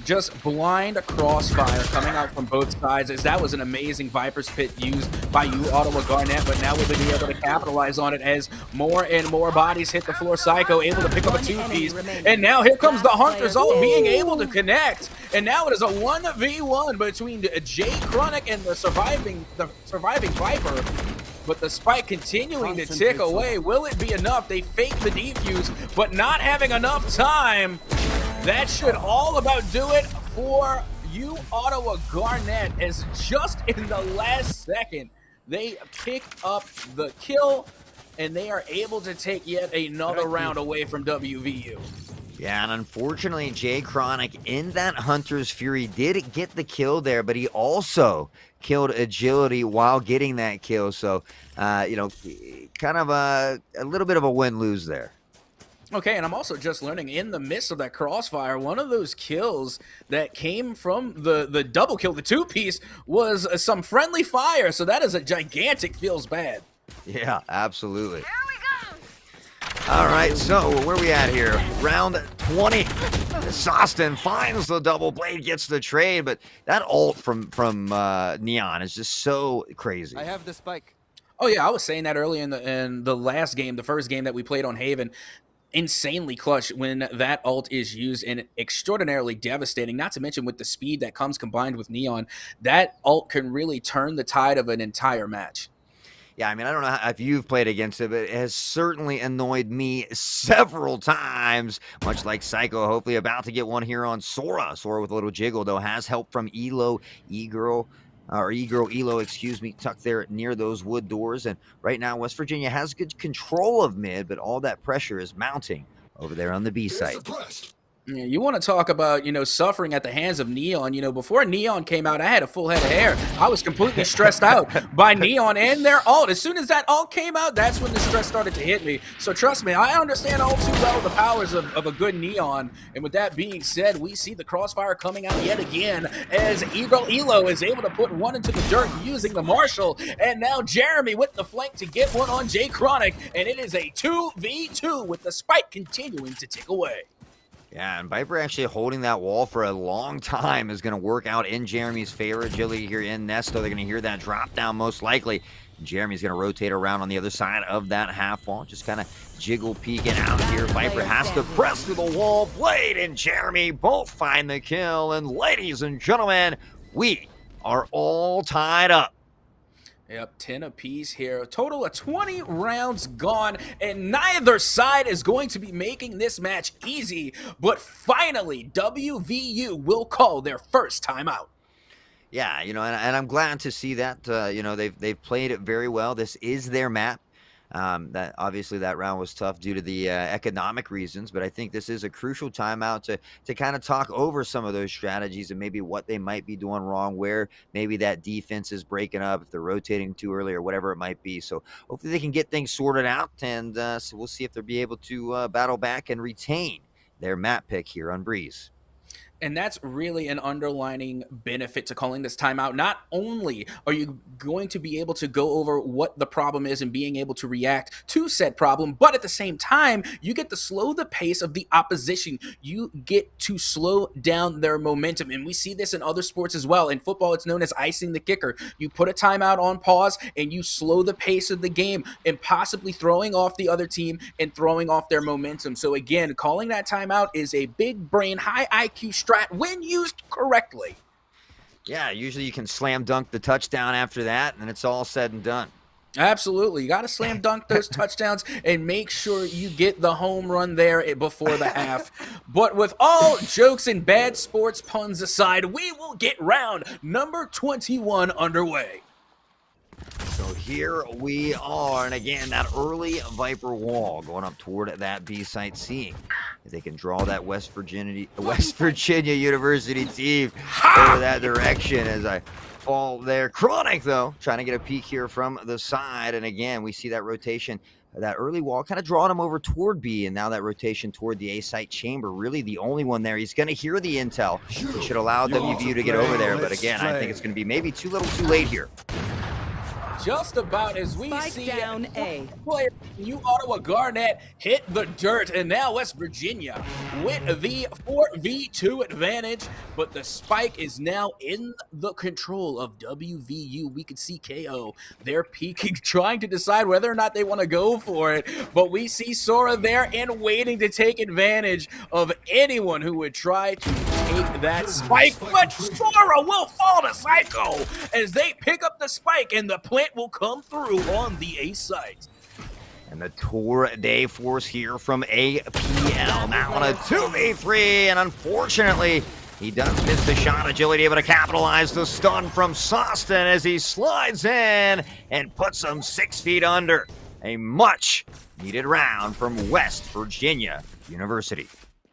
Speaker 1: Just blind crossfire coming out from both sides, as that was an amazing Viper's Pit used by you, Ottawa Garnet, but now we'll be able to capitalize on it as more and more bodies hit the floor. Psycho able to pick up a two-piece, and now here comes the Hunters all being able to connect, and now it is a 1v1 between J Chronic and the surviving Viper. But the spike continuing to tick away. Will it be enough? They fake the defuse, but not having enough time. That should all about do it for you, Ottawa Garnet, as just in the last second, they pick up the kill, and they are able to take yet another round away from WVU.
Speaker 2: Yeah, and unfortunately, J Chronic in that Hunter's Fury did get the kill there, but he also killed Agility while getting that kill. So, you know, kind of a little bit of a win-lose there.
Speaker 1: Okay, and I'm also just learning in the midst of that crossfire, one of those kills that came from the double kill, the two-piece, was some friendly fire. So that is a gigantic feels bad.
Speaker 2: Yeah, absolutely. All right, so where are we at here? Round 20. Sostin finds the double blade, gets the trade, but that ult from Neon is just so crazy.
Speaker 3: I have the spike.
Speaker 1: Oh yeah, I was saying that earlier in the last game, the first game that we played on Haven. Insanely clutch when that ult is used, and extraordinarily devastating, not to mention with the speed that comes combined with Neon. That ult can really turn the tide of an entire match.
Speaker 2: Yeah, I mean, I don't know if you've played against it, but it has certainly annoyed me several times, much like Psycho, hopefully about to get one here on Sora. Sora with a little jiggle, though, has help from Elo, E-Girl, Elo, excuse me, tucked there near those wood doors. And right now, West Virginia has good control of mid, but all that pressure is mounting over there on the B site.
Speaker 1: Yeah, you want to talk about, suffering at the hands of Neon. Before Neon came out, I had a full head of hair. I was completely stressed out by Neon and their ult. As soon as that ult came out, that's when the stress started to hit me. So trust me, I understand all too well the powers of a good Neon. And with that being said, we see the crossfire coming out yet again as Elo is able to put one into the dirt using the Marshall. And now Jeremy with the flank to get one on J Chronic. And it is a 2v2 with the spike continuing to tick away.
Speaker 2: Yeah, and Viper actually holding that wall for a long time is going to work out in Jeremy's favor. Agility here in Nesto, they're going to hear that drop down most likely. Jeremy's going to rotate around on the other side of that half wall. Just kind of jiggle peeking out here. Viper has to press through the wall. Blade and Jeremy both find the kill. And ladies and gentlemen, we are all tied up.
Speaker 1: Yep, 10 apiece here. A total of 20 rounds gone, and neither side is going to be making this match easy. But finally, WVU will call their first timeout.
Speaker 2: Yeah, and I'm glad to see that. They've played it very well. This is their map. That obviously that round was tough due to the economic reasons, but I think this is a crucial timeout to kind of talk over some of those strategies and maybe what they might be doing wrong, where maybe that defense is breaking up, if they're rotating too early or whatever it might be. So hopefully they can get things sorted out, and so we'll see if they'll be able to battle back and retain their map pick here on Breeze.
Speaker 1: And that's really an underlining benefit to calling this timeout. Not only are you going to be able to go over what the problem is and being able to react to said problem, but at the same time, you get to slow the pace of the opposition. You get to slow down their momentum. And we see this in other sports as well. In football, it's known as icing the kicker. You put a timeout on pause and you slow the pace of the game and possibly throwing off the other team and throwing off their momentum. So again, calling that timeout is a big brain, high IQ strat when used correctly.
Speaker 2: Yeah, usually you can slam dunk the touchdown after that, and it's all said and done.
Speaker 1: Absolutely. You got to slam dunk those touchdowns and make sure you get the home run there before the half. But with all jokes and bad sports puns aside, we will get round number 21 underway.
Speaker 2: So here we are, and again, that early Viper wall going up toward that B site, seeing if they can draw that West Virginia University team over that direction as I fall there. Chronic, though, trying to get a peek here from the side, and again, we see that rotation, that early wall kind of drawing him over toward B, and now that rotation toward the A site chamber, really the only one there. He's going to hear the intel. It should allow WVU to get over there, but again, I think it's going to be maybe too little too late here.
Speaker 1: Just about as we
Speaker 3: Spike
Speaker 1: see
Speaker 3: down A.
Speaker 1: Player New Ottawa Garnet hit the dirt, and now West Virginia with the 4v2 advantage, but the spike is now in the control of WVU. We could see KO. They're peeking, trying to decide whether or not they want to go for it, but we see Sora there and waiting to take advantage of anyone who would try to take that spike, but Sora will fall to Psycho as they pick up the spike, and the plant will come through on the A site.
Speaker 2: And the Tour Day Force here from APL now on a 2v3, and unfortunately, he does miss the shot. Agility able to capitalize the stun from Soston as he slides in and puts him 6 feet under. A much needed round from West Virginia University.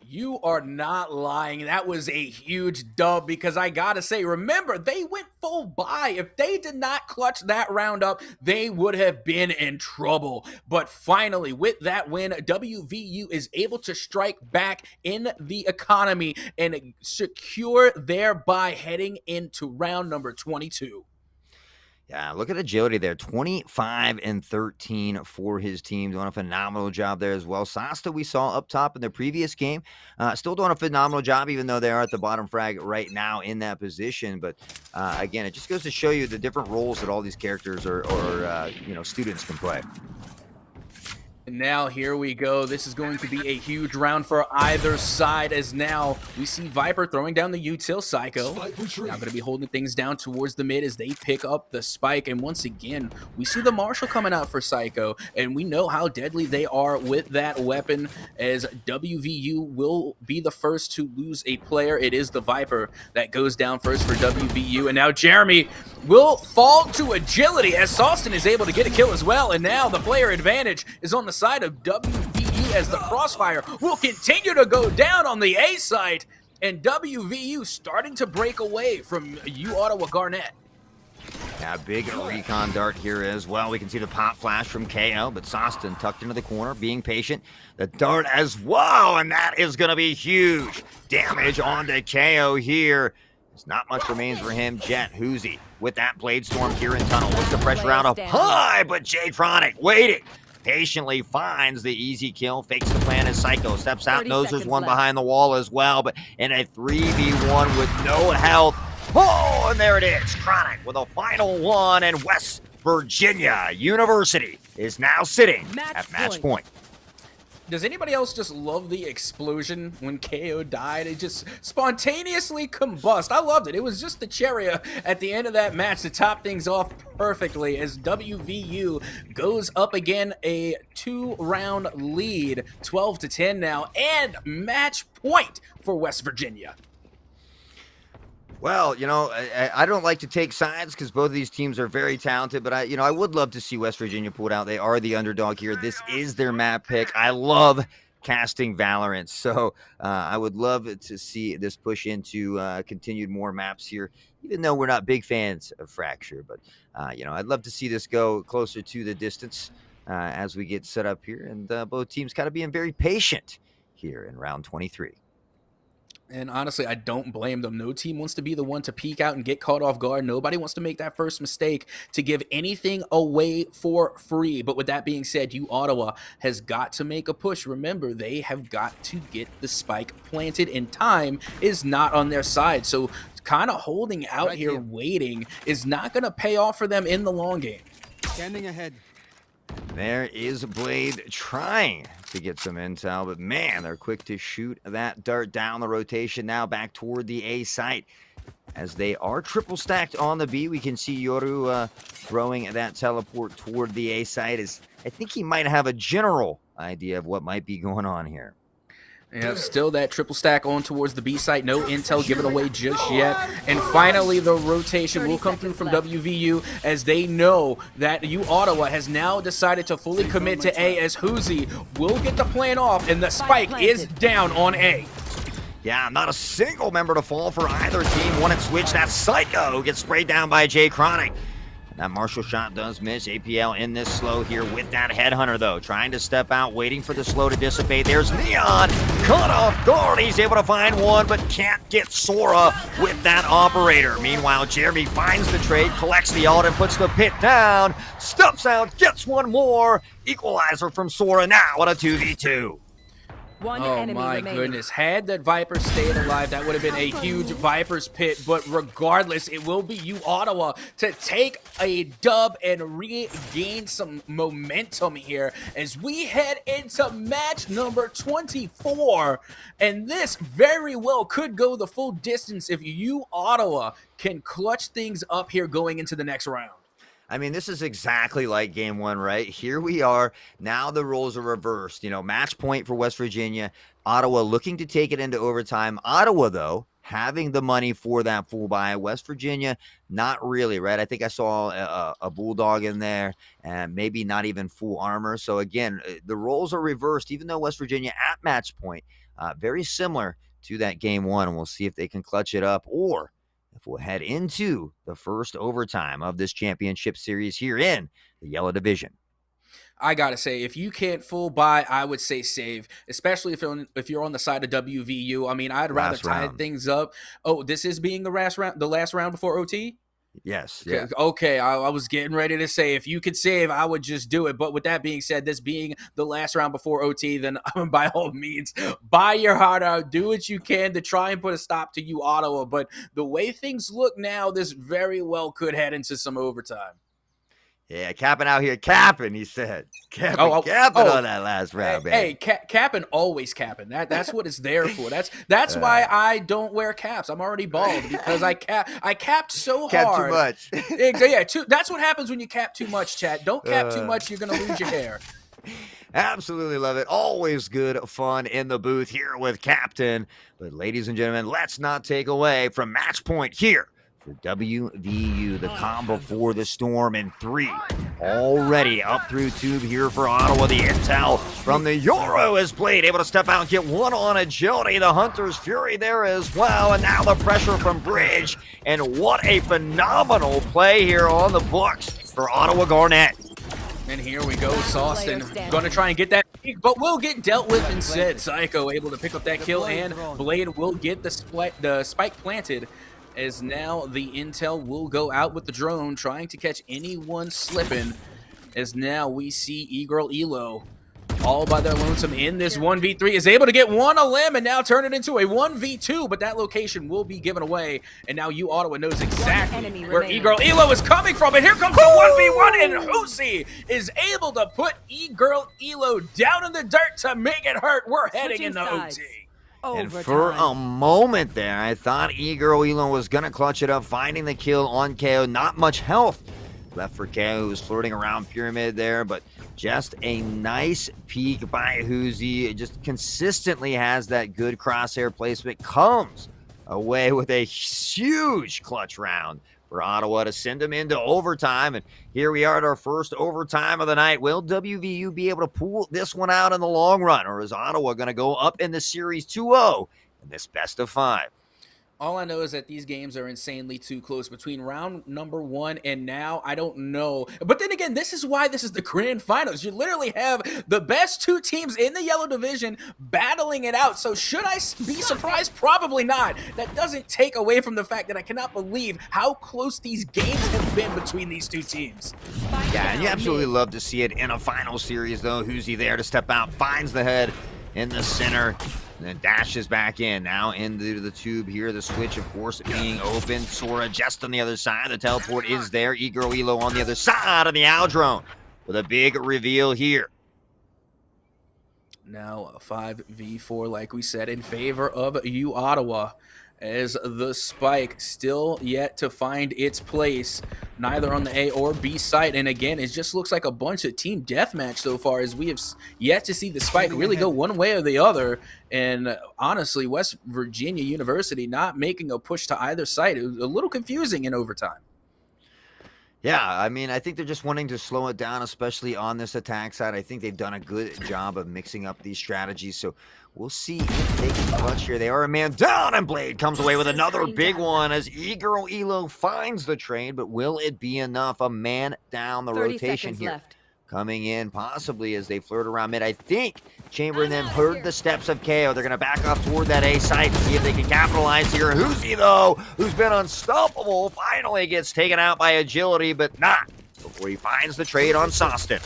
Speaker 1: You are not lying. That was a huge dub because I gotta say, remember, they went full buy. If they did not clutch that round up, they would have been in trouble. But finally, with that win, WVU is able to strike back in the economy and secure their bye heading into round number 22.
Speaker 2: Yeah, look at agility there. 25 and 13 for his team. Doing a phenomenal job there as well. Sasta, we saw up top in the previous game, still doing a phenomenal job, even though they are at the bottom frag right now in that position. But again, it just goes to show you the different roles that all these characters or students can play.
Speaker 1: And now here we go. This is going to be a huge round for either side, as now we see Viper throwing down the util. Psycho now going to be holding things down towards the mid as they pick up the spike. And once again, we see the Marshall coming out for Psycho, and we know how deadly they are with that weapon, as WVU will be the first to lose a player. It is the Viper that goes down first for WVU, and now Jeremy will fall to agility as Sawston is able to get a kill as well. And now the player advantage is on the side of WVU as the crossfire will continue to go down on the A side, and WVU starting to break away from U Ottawa Garnet.
Speaker 2: Yeah, big recon dart here as well. We can see the pop flash from KO, but Soston tucked into the corner, being patient. The dart as well, and that is going to be huge damage onto KO here. There's not much remains for him. Jet Hoozy with that Blade Storm here in tunnel. Looks the pressure out up high, but J-Tronic waiting. Patiently finds the easy kill, fakes the plan as Psycho steps out, knows there's one behind the wall as well, but in a 3v1 with no health. Oh, and there it is. Chronic with a final one, and West Virginia University is now sitting at match point.
Speaker 1: Does anybody else just love the explosion when KO died? It just spontaneously combust. I loved it. It was just the cherry at the end of that match to top things off perfectly as WVU goes up again, a 2-round lead, 12-10 now, and match point for West Virginia.
Speaker 2: Well, I don't like to take sides because both of these teams are very talented, but I would love to see West Virginia pulled out. They are the underdog here. This is their map pick. I love casting Valorant, so I would love to see this push into continued more maps here, even though we're not big fans of Fracture. But, I'd love to see this go closer to the distance as we get set up here, and both teams kind of being very patient here in round 23.
Speaker 1: And honestly, I don't blame them. No team wants to be the one to peek out and get caught off guard. Nobody wants to make that first mistake to give anything away for free. But with that being said, Ottawa has got to make a push. Remember, they have got to get the spike planted, and time is not on their side. So kind of holding out right here, waiting, is not going to pay off for them in the long game.
Speaker 3: Standing ahead.
Speaker 2: There is Blade trying to get some intel, but man, they're quick to shoot that dart down the rotation now back toward the A site. As they are triple stacked on the B, we can see Yoru throwing that teleport toward the A site. As I think he might have a general idea of what might be going on here.
Speaker 1: Yeah, still that triple stack on towards the B site. No intel given away just yet. And finally, the rotation will come through from WVU as they know that Ottawa has now decided to fully commit to A, as Hoozy will get the plan off, and the spike is down on A.
Speaker 2: Yeah, not a single member to fall for either team. One at switch, that Psycho gets sprayed down by Jay Chronic. That Marshall shot does miss. APL in this slow here with that Headhunter, though. Trying to step out, waiting for the slow to dissipate. There's Neon. Cut off guard. He's able to find one, but can't get Sora with that Operator. Meanwhile, Jeremy finds the trade, collects the ult, and puts the pit down. Steps out, gets one more. Equalizer from Sora now on a 2v2.
Speaker 1: Oh my goodness. Had that Viper stayed alive, that would have been a huge Viper's pit. But regardless, it will be Ottawa to take a dub and regain some momentum here as we head into match number 24. And this very well could go the full distance if Ottawa can clutch things up here going into the next round.
Speaker 2: I mean, this is exactly like game one, right? Here we are. Now the roles are reversed. Match point for West Virginia. Ottawa looking to take it into overtime. Ottawa, though, having the money for that full buy. West Virginia, not really, right? I think I saw a Bulldog in there and maybe not even full armor. So, again, the roles are reversed, even though West Virginia at match point, very similar to that game one. And we'll see if they can clutch it up, or if we'll head into the first overtime of this championship series here in the Yellow Division.
Speaker 1: I gotta say, if you can't full buy, I would say save, especially if you're on the side of WVU. I mean, I'd rather tie things up. Oh, this is being the last round before OT?
Speaker 2: Yes. Yeah.
Speaker 1: Okay, I was getting ready to say if you could save, I would just do it. But with that being said, this being the last round before OT, then by all means, buy your heart out. Do what you can to try and put a stop to Ottawa. But the way things look now, this very well could head into some overtime.
Speaker 2: Yeah, capping out here. Capping, he said. Capping on that last round, man.
Speaker 1: Hey, capping, always capping. That's what it's there for. That's why I don't wear caps. I'm already bald because I capped so hard.
Speaker 2: Capped too much.
Speaker 1: Yeah, that's what happens when you cap too much, chat. Don't cap too much. You're going to lose your hair.
Speaker 2: Absolutely love it. Always good fun in the booth here with Captain. But ladies and gentlemen, let's not take away from match point here for WVU, the combo for the Storm in 3. Already up through tube here for Ottawa. The intel from the Euro is played, able to step out and get one on agility. The Hunter's Fury there as well. And now the pressure from Bridge. And what a phenomenal play here on the books for Ottawa Garnet.
Speaker 1: And here we go, Sauceton going to try and get that peak, but will get dealt with instead. Psycho able to pick up that kill, and Blade will get the spike planted, as now the intel will go out with the drone, trying to catch anyone slipping, as now we see E-Girl Elo all by their lonesome in this 1v3, is able to get one a limb and now turn it into a 1v2, but that location will be given away, and now Ottawa knows exactly where E-Girl Elo is coming from, and here comes the 1v1, and Husi is able to put E-Girl Elo down in the dirt to make it hurt. We're heading into OT.
Speaker 2: And for a moment there, I thought E-Girl Elo was going to clutch it up, finding the kill on KO. Not much health left for KO, who's flirting around Pyramid there, but just a nice peek by Husi. It just consistently has that good crosshair placement, comes away with a huge clutch round for Ottawa to send them into overtime. And here we are at our first overtime of the night. Will WVU be able to pull this one out in the long run, or is Ottawa going to go up in the series 2-0 in this best of 5?
Speaker 1: All I know is that these games are insanely too close between round number 1 and now. I don't know. But then again, this is why this is the grand finals. You literally have the best 2 teams in the yellow division battling it out. So should I be surprised? Probably not. That doesn't take away from the fact that I cannot believe how close these games have been between these 2 teams.
Speaker 2: Yeah, and you absolutely love to see it in a final series, though. Husi there to step out, finds the head in the center, and then dashes back in. Now into the tube here. The switch, of course, being open. Sora just on the other side. The teleport is there. E-Girl Elo on the other side of the Aldrone with a big reveal here.
Speaker 1: Now a 5v4, like we said, in favor of Ottawa, as the spike still yet to find its place, neither on the A or B site. And again, it just looks like a bunch of team deathmatch so far, as we have yet to see the spike really go one way or the other. And honestly, West Virginia University not making a push to either site. It was a little confusing in overtime.
Speaker 2: Yeah, I mean, I think they're just wanting to slow it down, especially on this attack side. I think they've done a good job of mixing up these strategies, so we'll see if they can clutch here. They are a man down, and Blade comes away with another big one as E-Girl Elo finds the trade, but will it be enough? A man down, the rotation here.
Speaker 3: Left.
Speaker 2: Coming in possibly as they flirt around mid. I think Chamber and them heard the steps of KO. They're going to back off toward that A site to see if they can capitalize here. Husi, though, who's been unstoppable, finally gets taken out by agility, but not before he finds the trade on Sostin.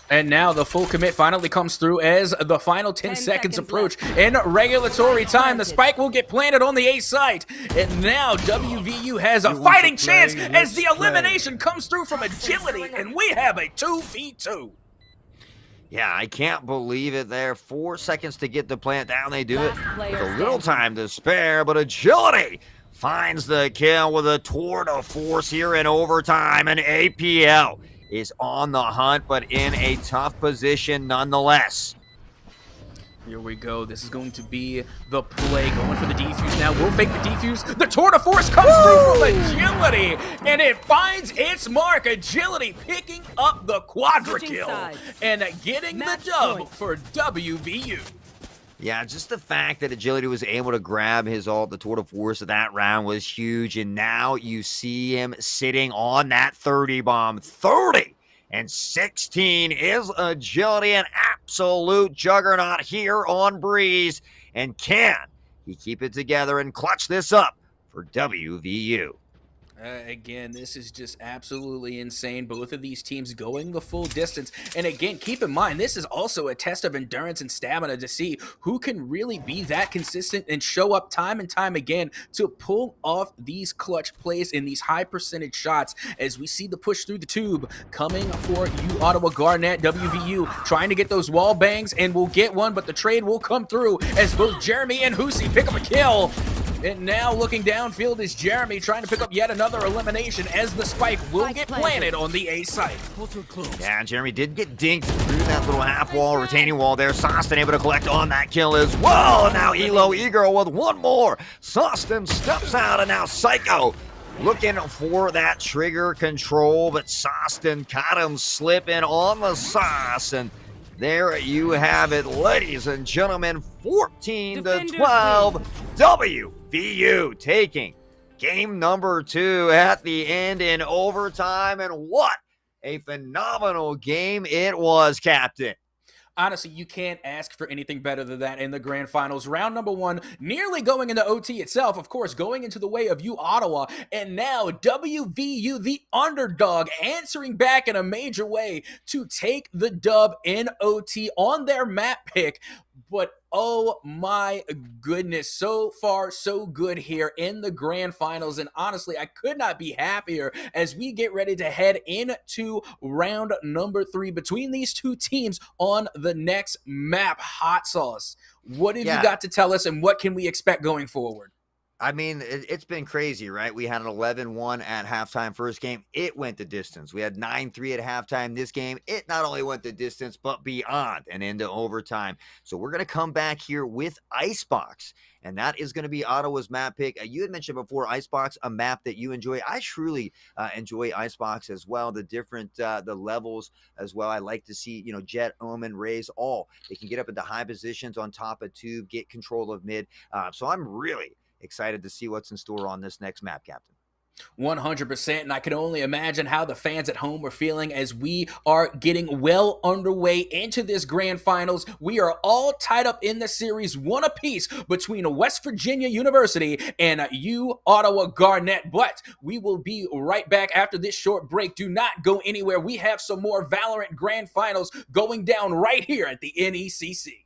Speaker 1: And now the full commit finally comes through as the final 10 seconds approach. In regulatory time, the spike will get planted on the A site. And now WVU has a fighting chance as the elimination comes through from agility, and we have a 2v2.
Speaker 2: Yeah, I can't believe it there. 4 seconds to get the plant down. They do it with a little time to spare, but agility finds the kill with a tour de force here in overtime, and APL is on the hunt, but in a tough position nonetheless.
Speaker 1: Here we go. This is going to be the play. Going for the defuse now. We'll make the defuse. The tour de force comes through from agility, and it finds its mark. Agility picking up the quadra kill and getting the dub for WVU.
Speaker 2: Yeah, just the fact that agility was able to grab his ult, the tour de force of that round was huge, and now you see him sitting on that 30 bomb. 30 and 16 is agility, an absolute juggernaut here on Breeze. And can he keep it together and clutch this up for WVU?
Speaker 1: Again, this is just absolutely insane. Both of these teams going the full distance. And again, keep in mind, this is also a test of endurance and stamina to see who can really be that consistent and show up time and time again to pull off these clutch plays in these high percentage shots, as we see the push through the tube coming for Ottawa Garnet. WVU trying to get those wall bangs, and will get one, but the trade will come through as both Jeremy and Husi pick up a kill. And now looking downfield is Jeremy trying to pick up yet another elimination, as the spike will get planted on the A site.
Speaker 2: Yeah, Jeremy did get dinked through that little half wall, retaining wall there. Sostin able to collect on that kill as well. And now Elo E-Girl with one more. Sostin steps out, and now Psycho looking for that trigger control, but Sostin caught him slipping on the sauce. And there you have it, ladies and gentlemen, 14-12, WVU taking game number 2 at the end in overtime. And what a phenomenal game it was, Captain.
Speaker 1: Honestly, you can't ask for anything better than that in the grand finals. Round number one, nearly going into OT itself, of course, going into the way of you, Ottawa. And now WVU, the underdog, answering back in a major way to take the dub in OT on their map pick. But oh my goodness, so far so good here in the grand finals. And honestly, I could not be happier as we get ready to head into round number 3 between these two teams on the next map. Haughtsauce, what have you
Speaker 2: Yeah,
Speaker 1: got to tell us, and what can we expect going forward?
Speaker 2: I mean, it's been crazy, right? We had an 11-1 at halftime first game. It went the distance. We had 9-3 at halftime this game. It not only went the distance, but beyond and into overtime. So we're going to come back here with Icebox, and that is going to be Ottawa's map pick. You had mentioned before Icebox, a map that you enjoy. I truly enjoy Icebox as well. The different the levels as well. I like to see, Jet, Omen, Raze, all. They can get up into high positions on top of tube, get control of mid. So I'm really excited to see what's in store on this next map, Captain.
Speaker 1: 100%, and I can only imagine how the fans at home are feeling as we are getting well underway into this grand finals. We are all tied up in the series, one apiece between West Virginia University and U Ottawa Garnet. But we will be right back after this short break. Do not go anywhere. We have some more Valorant grand finals going down right here at the NECC.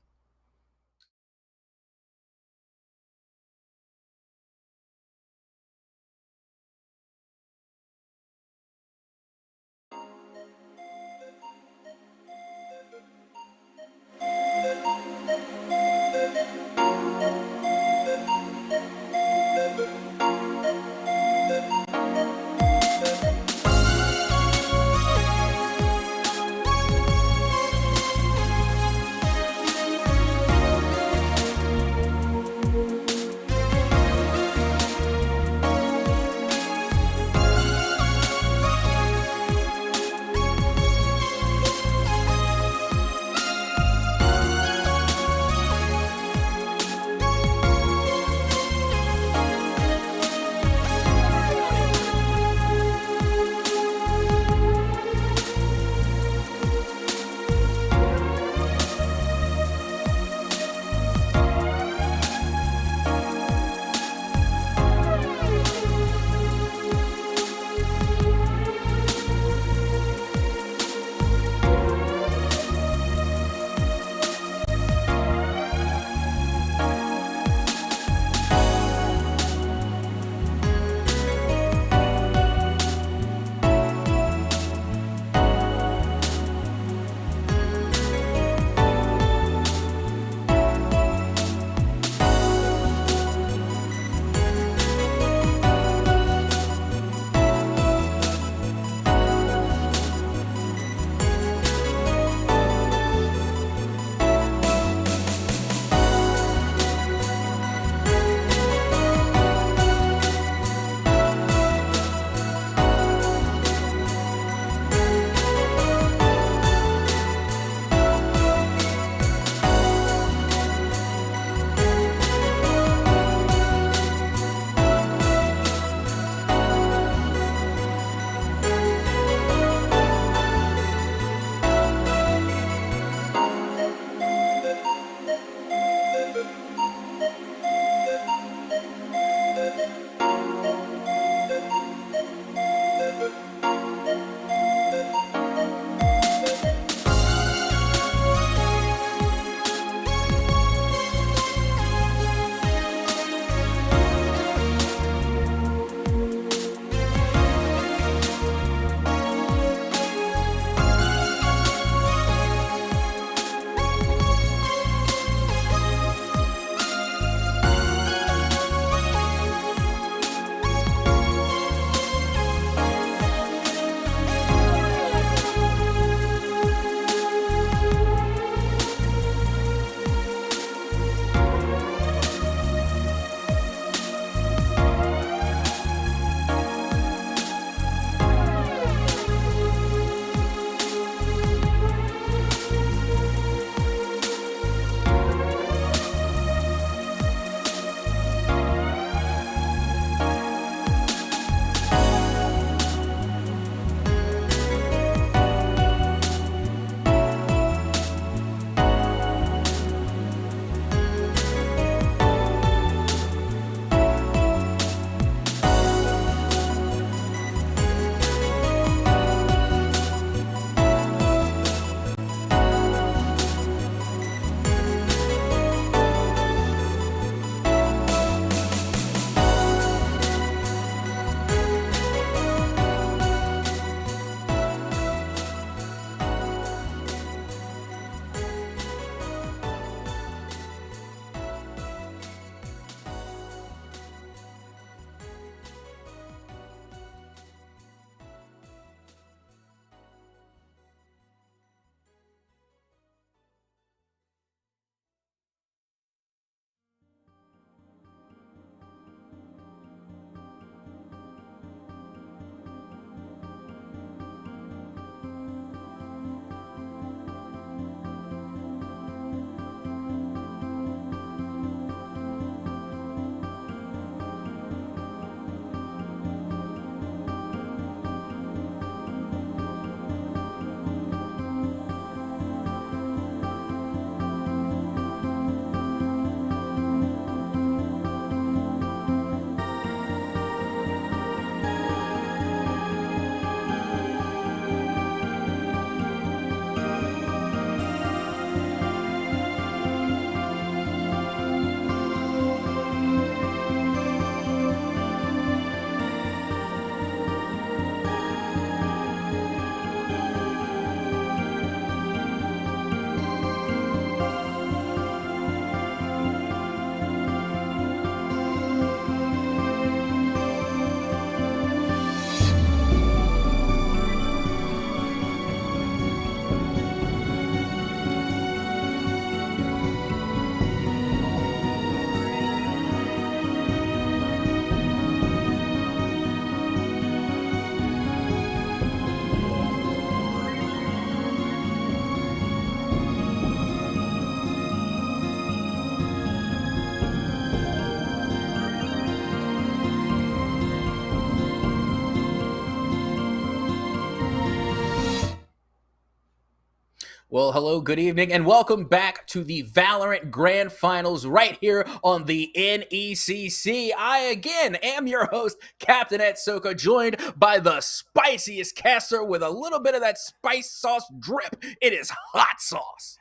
Speaker 1: Well, hello, good evening, and welcome back to the Valorant Grand Finals right here on the NECC. I again am your host, Captain Atsoca, joined by the spiciest caster with a little bit of that spice sauce drip. It is Haughtsauce.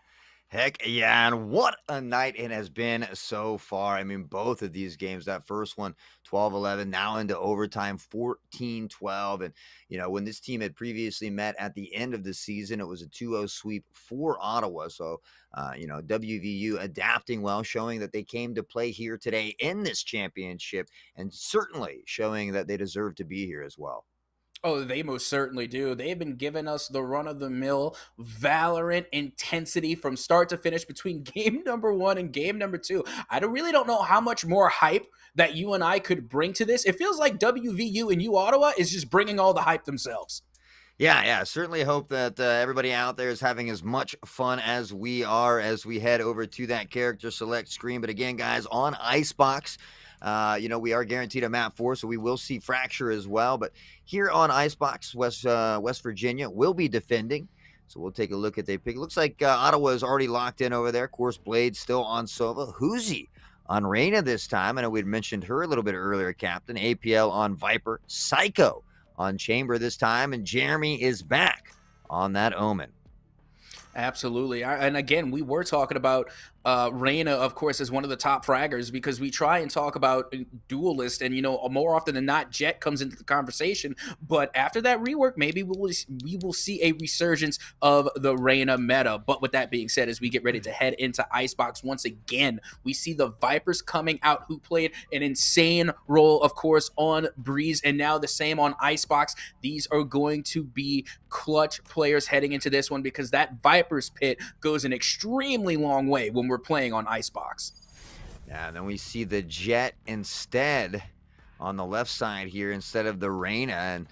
Speaker 2: Heck yeah, and what a night it has been so far. I mean, both of these games, that first one, 12-11, now into overtime, 14-12. And, when this team had previously met at the end of the season, it was a 2-0 sweep for Ottawa. So, WVU adapting well, showing that they came to play here today in this championship, and certainly showing that they deserve to be here as well.
Speaker 1: Oh, they most certainly do. They've been giving us the run-of-the-mill Valorant intensity from start to finish between game number 1 and game number 2. Really don't know how much more hype that you and I could bring to this. It feels like WVU and U Ottawa is just bringing all the hype themselves.
Speaker 2: Yeah. Certainly hope that everybody out there is having as much fun as we are as we head over to that character select screen. But again, guys, on Icebox, we are guaranteed a map 4, so we will see Fracture as well. But here on Icebox, West Virginia will be defending. So we'll take a look at their pick. It looks like Ottawa is already locked in over there. Of course, Blade still on Sova. Hoozy on Reyna this time. I know we'd mentioned her a little bit earlier, Captain. APL on Viper. Psycho on Chamber this time. And Jeremy is back on that Omen.
Speaker 1: Absolutely. And again, we were talking about Reyna, of course, as one of the top fraggers because we try and talk about duelist and, more often than not, Jet comes into the conversation. But after that rework, maybe we will see a resurgence of the Reyna meta. But with that being said, as we get ready to head into Icebox once again, we see the Vipers coming out who played an insane role, of course, on Breeze and now the same on Icebox. These are going to be clutch players heading into this one because that Vipers pit goes an extremely long way when we're playing on Icebox.
Speaker 2: Yeah, and then we see the Jet instead on the left side here instead of the Reyna. And,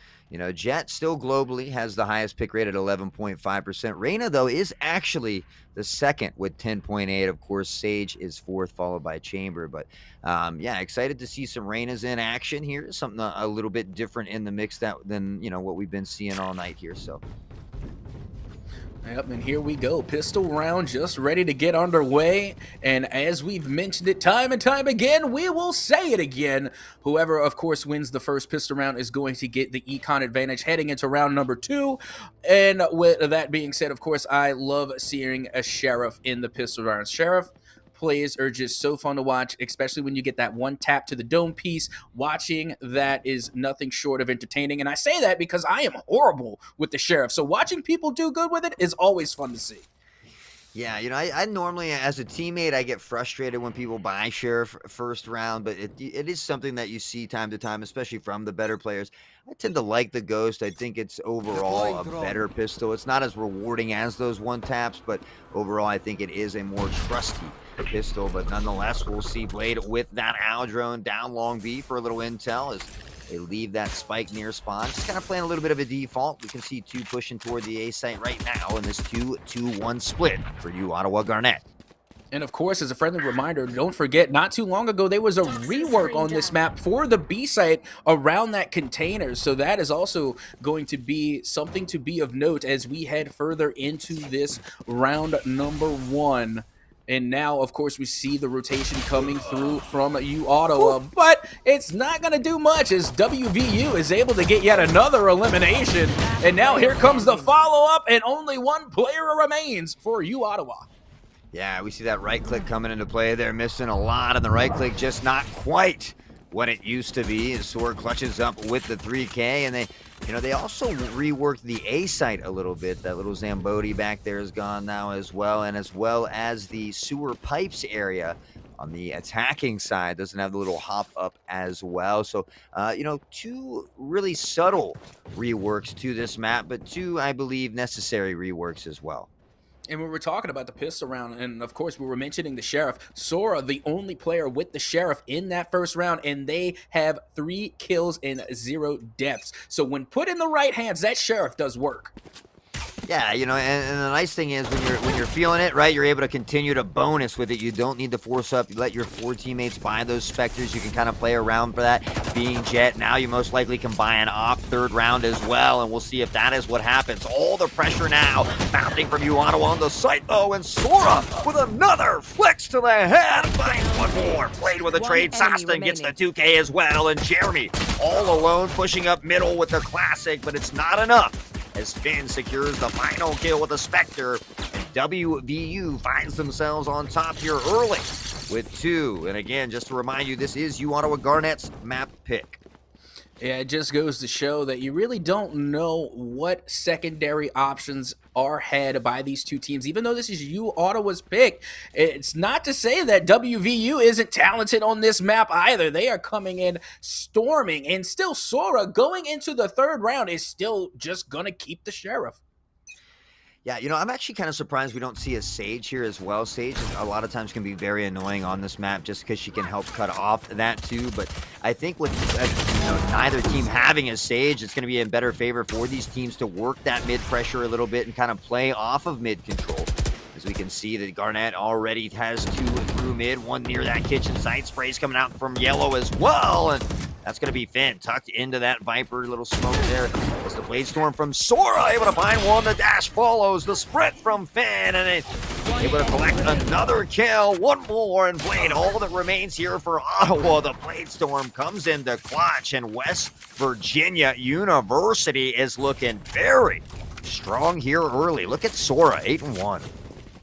Speaker 2: Jet still globally has the highest pick rate at 11.5%. Reyna, though, is actually the second with 10.8. Of course, Sage is fourth, followed by Chamber. But, excited to see some Reynas in action here. Something a little bit different in the mix than what we've been seeing all night here. So.
Speaker 1: Yep, and here we go. Pistol round just ready to get underway. And as we've mentioned it time and time again, we will say it again. Whoever, of course, wins the first pistol round is going to get the econ advantage heading into round number 2. And with that being said, of course, I love seeing a Sheriff in the pistol round. Sheriff plays are just so fun to watch, especially when you get that one tap to the dome piece. Watching that is nothing short of entertaining. And I say that because I am horrible with the Sheriff. So watching people do good with it is always fun to see.
Speaker 2: Yeah, I normally, as a teammate, I get frustrated when people buy Sheriff first round, but it is something that you see time to time, especially from the better players. I tend to like the Ghost. I think it's overall a better pistol. It's not as rewarding as those one taps, but overall, I think it is a more trusty pistol. But nonetheless, we'll see Blade with that owl drone down long B for a little intel as they leave that spike near spawn. Just kind of playing a little bit of a default. We can see 2 pushing toward the A site right now in this 2-2-1 split for you, Ottawa Garnet.
Speaker 1: And of course, as a friendly reminder, don't forget, not too long ago, there was a rework on this map for the B site around that container. So that is also going to be something to be of note as we head further into this round number 1. And now, of course, we see the rotation coming through from U Ottawa, but it's not going to do much as WVU is able to get yet another elimination. And now here comes the follow-up, and only one player remains for U Ottawa.
Speaker 2: Yeah, we see that right click coming into play there, missing a lot on the right click, just not quite what it used to be. As Sword clutches up with the 3K, and they also reworked the A site a little bit. That little Zamboni back there is gone now as well, and as well as the sewer pipes area on the attacking side doesn't have the little hop up as well. So, 2 really subtle reworks to this map, but 2, I believe, necessary reworks as well.
Speaker 1: And we were talking about the pistol round, and of course we were mentioning the Sheriff. Sora, the only player with the Sheriff in that first round, and they have 3 kills and 0 deaths. So when put in the right hands, that Sheriff does work.
Speaker 2: Yeah, and the nice thing is when you're feeling it, right, you're able to continue to bonus with it. You don't need to force up. You let your 4 teammates buy those Spectres. You can kind of play around for that. Being Jet, now you most likely can buy an op third round as well, and we'll see if that is what happens. All the pressure now mounting from you, Ottawa on the site, though, and Sora with another flicks to the head. Finds one more. Played with a trade. Sostin gets the 2K as well, and Jeremy all alone pushing up middle with the classic, but it's not enough, as Finn secures the final kill with a Spectre, and WVU finds themselves on top here early with 2. And again, just to remind you, this is Ottawa Garnet's map pick.
Speaker 1: Yeah, it just goes to show that you really don't know what secondary options are had by these two teams. Even though this is Ottawa's pick, it's not to say that WVU isn't talented on this map either. They are coming in storming, and still Sora going into the third round is still just gonna keep the Sheriff.
Speaker 2: Yeah, I'm actually kind of surprised we don't see a Sage here as well. Sage a lot of times can be very annoying on this map just because she can help cut off that too. But I think with neither team having a Sage, it's going to be in better favor for these teams to work that mid pressure a little bit and kind of play off of mid control. As we can see that Garnet already has 2 through mid, 1 near that kitchen site. Sprays coming out from yellow as well, and that's going to be Finn tucked into that Viper. Little smoke there. As the Blade Storm from Sora able to find one. The dash follows. The sprint from Finn, and able to collect another kill. 1 more, and Blade, all that remains here for Ottawa. The Blade Storm comes into clutch, and West Virginia University is looking very strong here early. Look at Sora, 8-1.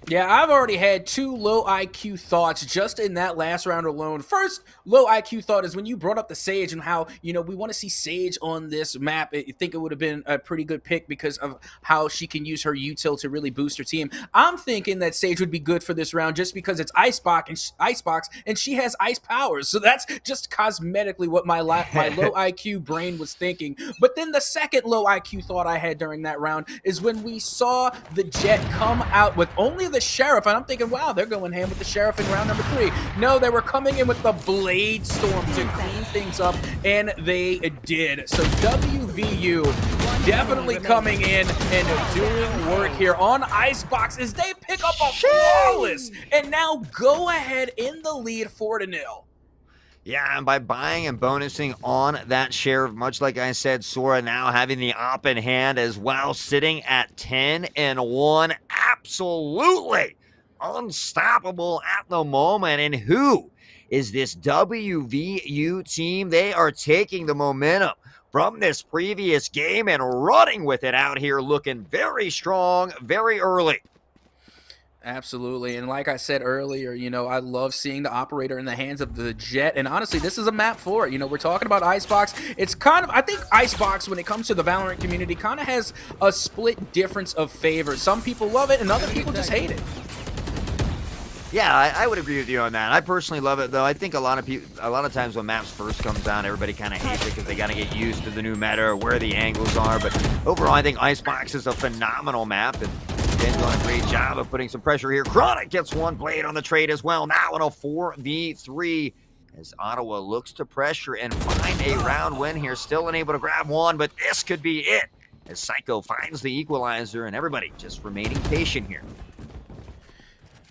Speaker 1: Yeah, I've already had 2 low IQ thoughts just in that last round alone. First low IQ thought is when you brought up the Sage and how, we want to see Sage on this map. I think it would have been a pretty good pick because of how she can use her util to really boost her team. I'm thinking that Sage would be good for this round just because it's Icebox and she has ice powers. So that's just cosmetically what my low IQ brain was thinking. But then the second low IQ thought I had during that round is when we saw the Jet come out with only the Sheriff, and I'm thinking, wow, they're going ham with the Sheriff in round number 3. No, they were coming in with the Blade Storm to clean things up, and they did. So WVU definitely coming in and doing work here on Icebox as they pick up a flawless and now go ahead in the lead 4-0.
Speaker 2: Yeah, and by buying and bonusing on that Sheriff, much like I said, Sora now having the op in hand as well, sitting at 10-1. Absolutely unstoppable at the moment. And who is this WVU team? They are taking the momentum from this previous game and running with it out here, looking very strong, very early.
Speaker 1: Absolutely. And like I said earlier, I love seeing the operator in the hands of the Jet. And honestly, this is a map for it. We're talking about Icebox. It's I think Icebox, when it comes to the Valorant community, kind of has a split difference of favor. Some people love it and other people just hate it.
Speaker 2: Yeah, I would agree with you on that. I personally love it, though. I think a lot of times when maps first comes out, everybody kind of hates it because they got to get used to the new meta or where the angles are. But overall, I think Icebox is a phenomenal map, and Ben's doing a great job of putting some pressure here. Chronic gets 1 Blade on the trade as well. Now in a 4v3 as Ottawa looks to pressure and find a round win here. Still unable to grab 1, but this could be it as Psycho finds the equalizer, and everybody just remaining patient here.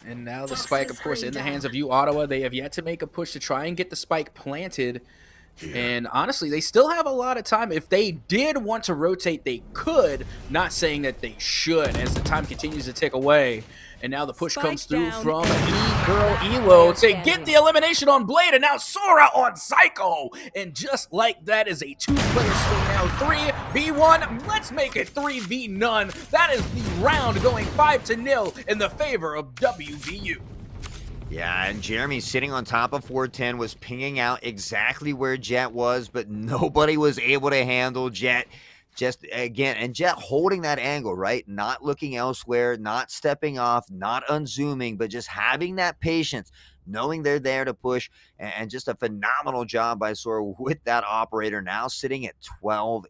Speaker 1: And now the spike, of course, in the hands of Ottawa. They have yet to make a push to try and get the spike planted. Yeah. And honestly, they still have a lot of time. If they did want to rotate, they could. Not saying that they should as the time continues to tick away. And now the push comes through from E-Girl Elo to get the elimination on Blade. And now Sora on Psycho. And just like that is a 2-player swing now. 3v1. Let's make it 3v-none. That is the round going 5-0 in the favor of WVU.
Speaker 2: Yeah, and Jeremy sitting on top of 410 was pinging out exactly where Jet was, but nobody was able to handle Jet. Just again, and Jet holding that angle, right? Not looking elsewhere, not stepping off, not unzooming, but just having that patience, knowing they're there to push, and just a phenomenal job by Sora with that operator, now sitting at 12-1.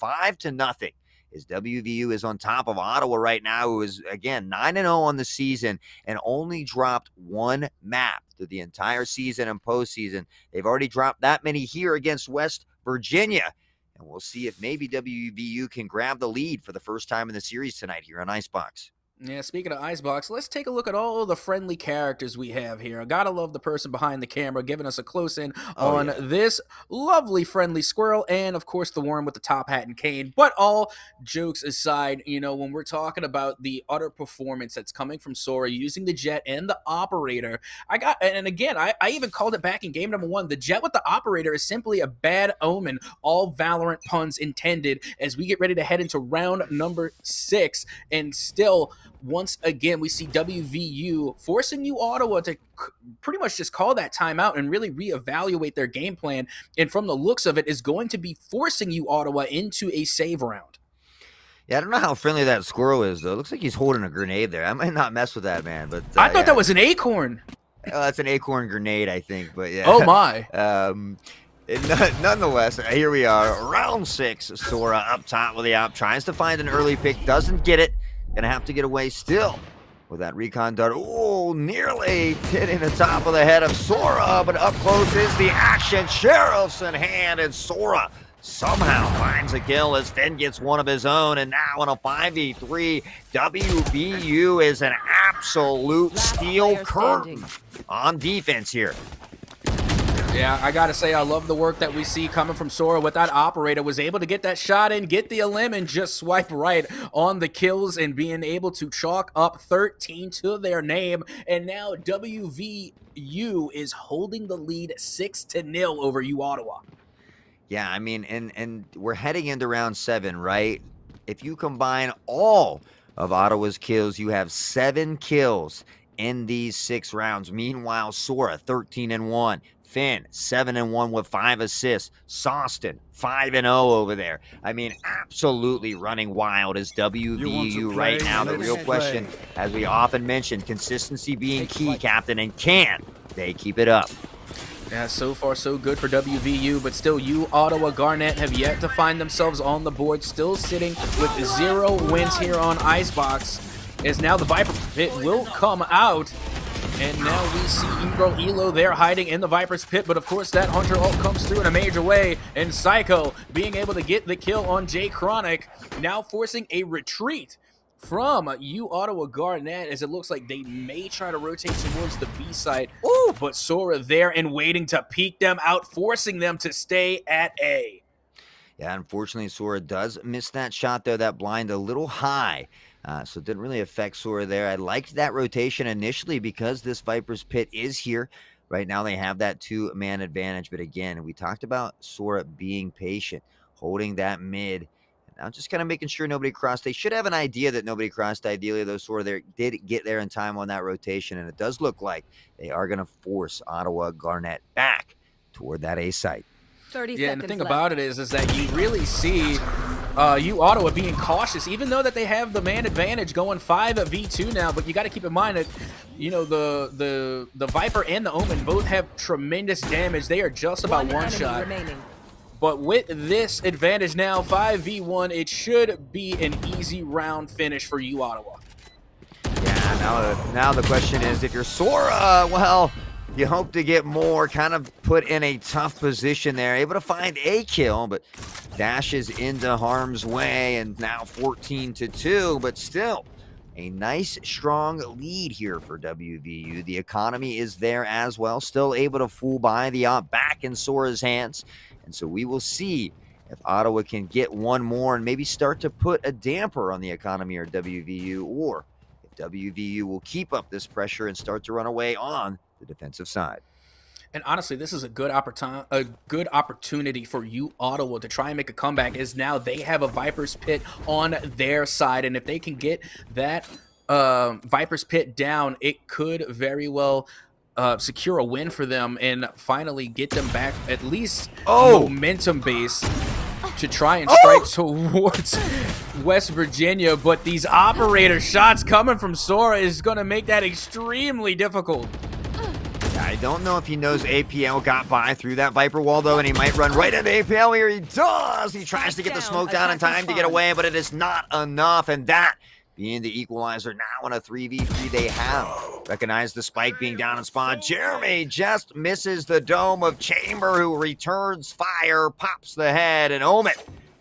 Speaker 2: 5-0 as WVU is on top of Ottawa right now, who is, again, 9-0 on the season and only dropped 1 map through the entire season and postseason. They've already dropped that many here against West Virginia. And we'll see if maybe WVU can grab the lead for the first time in the series tonight here on Icebox.
Speaker 1: Yeah, speaking of Icebox, let's take a look at all the friendly characters we have here. I gotta love the person behind the camera giving us a close-in on this lovely friendly squirrel and, of course, the worm with the top hat and cane. But all jokes aside, you know, when we're talking about the utter performance that's coming from Sora using the jet and the operator, and again, I even called it back in game number 1. The jet with the operator is simply a bad omen, all Valorant puns intended, as we get ready to head into round number 6, and still, once again, we see WVU forcing U Ottawa to pretty much just call that timeout and really reevaluate their game plan. And from the looks of it, is going to be forcing U Ottawa into a save round.
Speaker 2: Yeah, I don't know how friendly that squirrel is, though. It looks like he's holding a grenade there. I might not mess with that, man. But
Speaker 1: I thought that was an acorn.
Speaker 2: That's an acorn grenade, I think. But yeah.
Speaker 1: Oh, my.
Speaker 2: Nonetheless, here we are. Round 6. Sora up top with the op. Tries to find an early pick. Doesn't get it. Gonna have to get away still with that recon dart. Oh, nearly hitting the top of the head of Sora, but up close is the action. Sheriff's in hand, and Sora somehow finds a kill as Finn gets one of his own, and now in a 5v3, WVU is an absolute steel curtain on defense here.
Speaker 1: Yeah, I gotta say, I love the work that we see coming from Sora with that operator. Was able to get that shot in, get the elim, and just swipe right on the kills and being able to chalk up 13 to their name. And now WVU is holding the lead 6-0 over U Ottawa.
Speaker 2: Yeah, I mean, and we're heading into round 7, right? If you combine all of Ottawa's kills, you have 7 kills in these 6 rounds. Meanwhile, Sora 13-1. Finn, 7-1 with 5 assists. Sawston, 5-0 over there. I mean, absolutely running wild is WVU right now. The real question, as we often mention, consistency being key, Captain, and can they keep it up?
Speaker 1: Yeah, so far so good for WVU, but still U Ottawa Garnet have yet to find themselves on the board, still sitting with 0 wins here on Icebox, as now the Viper Pit will come out. And now we see Ebro Elo there hiding in the Viper's Pit, but of course that Hunter ult comes through in a major way, and Psycho being able to get the kill on Jay Chronic, now forcing a retreat from U Ottawa Garnet, as it looks like they may try to rotate towards the B site. Ooh, but Sora there and waiting to peek them out, forcing them to stay at A.
Speaker 2: Yeah, unfortunately, Sora does miss that shot, though. That blind a little high. So it didn't really affect Sora there. I liked that rotation initially because this Viper's Pit is here. Right now they have that 2-man advantage. But again, we talked about Sora being patient, holding that mid. Now just kind of making sure nobody crossed. They should have an idea that nobody crossed. Ideally, though, Sora there did get there in time on that rotation. And it does look like they are going to force Ottawa Garnet back toward that A site.
Speaker 3: 30
Speaker 1: yeah,
Speaker 3: seconds
Speaker 1: and the thing
Speaker 3: left.
Speaker 1: about it is that you really see U Ottawa being cautious, even though that they have the man advantage going 5v2 now. But you got to keep in mind that, you know, the Viper and the Omen both have tremendous damage. They are just about one shot.
Speaker 3: Remaining.
Speaker 1: But with this advantage now, 5v1, it should be an easy round finish for U Ottawa.
Speaker 2: Yeah, now the question is, if you're Sora, well, you hope to get more, kind of put in a tough position there. Able to find a kill, but dashes into harm's way, and now 14-2, but still a nice, strong lead here for WVU. The economy is there as well, still able to fool by the op back in Sora's hands. And so we will see if Ottawa can get one more and maybe start to put a damper on the economy or WVU, or if WVU will keep up this pressure and start to run away on the defensive side.
Speaker 1: And honestly, this is a good opportunity for U Ottawa to try and make a comeback, as now they have a Viper's Pit on their side. And if they can get that Viper's Pit down, it could very well secure a win for them and finally get them back at least momentum base to try and strike towards West Virginia. But these operator shots coming from Sora is going to make that extremely difficult.
Speaker 2: I don't know if he knows APL got by through that Viper wall, though, and he might run right into APL. Here he does. He tries to get the smoke down in time to get away, but it is not enough, and that being the equalizer now in a 3v3 they have. Recognize the spike being down in spawn. Jeremy just misses the dome of Chamber, who returns fire, pops the head, and Omen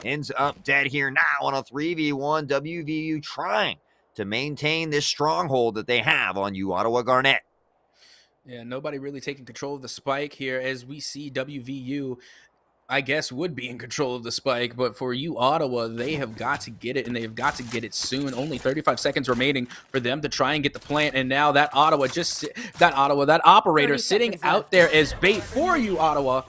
Speaker 2: ends up dead here now on a 3v1. WVU trying to maintain this stronghold that they have on U Ottawa Garnet.
Speaker 1: Yeah, nobody really taking control of the spike here, as we see WVU, I guess, would be in control of the spike, but for U Ottawa, they have got to get it, and they have got to get it soon. Only 35 seconds remaining for them to try and get the plant, and now that that operator sitting out there as bait for U Ottawa,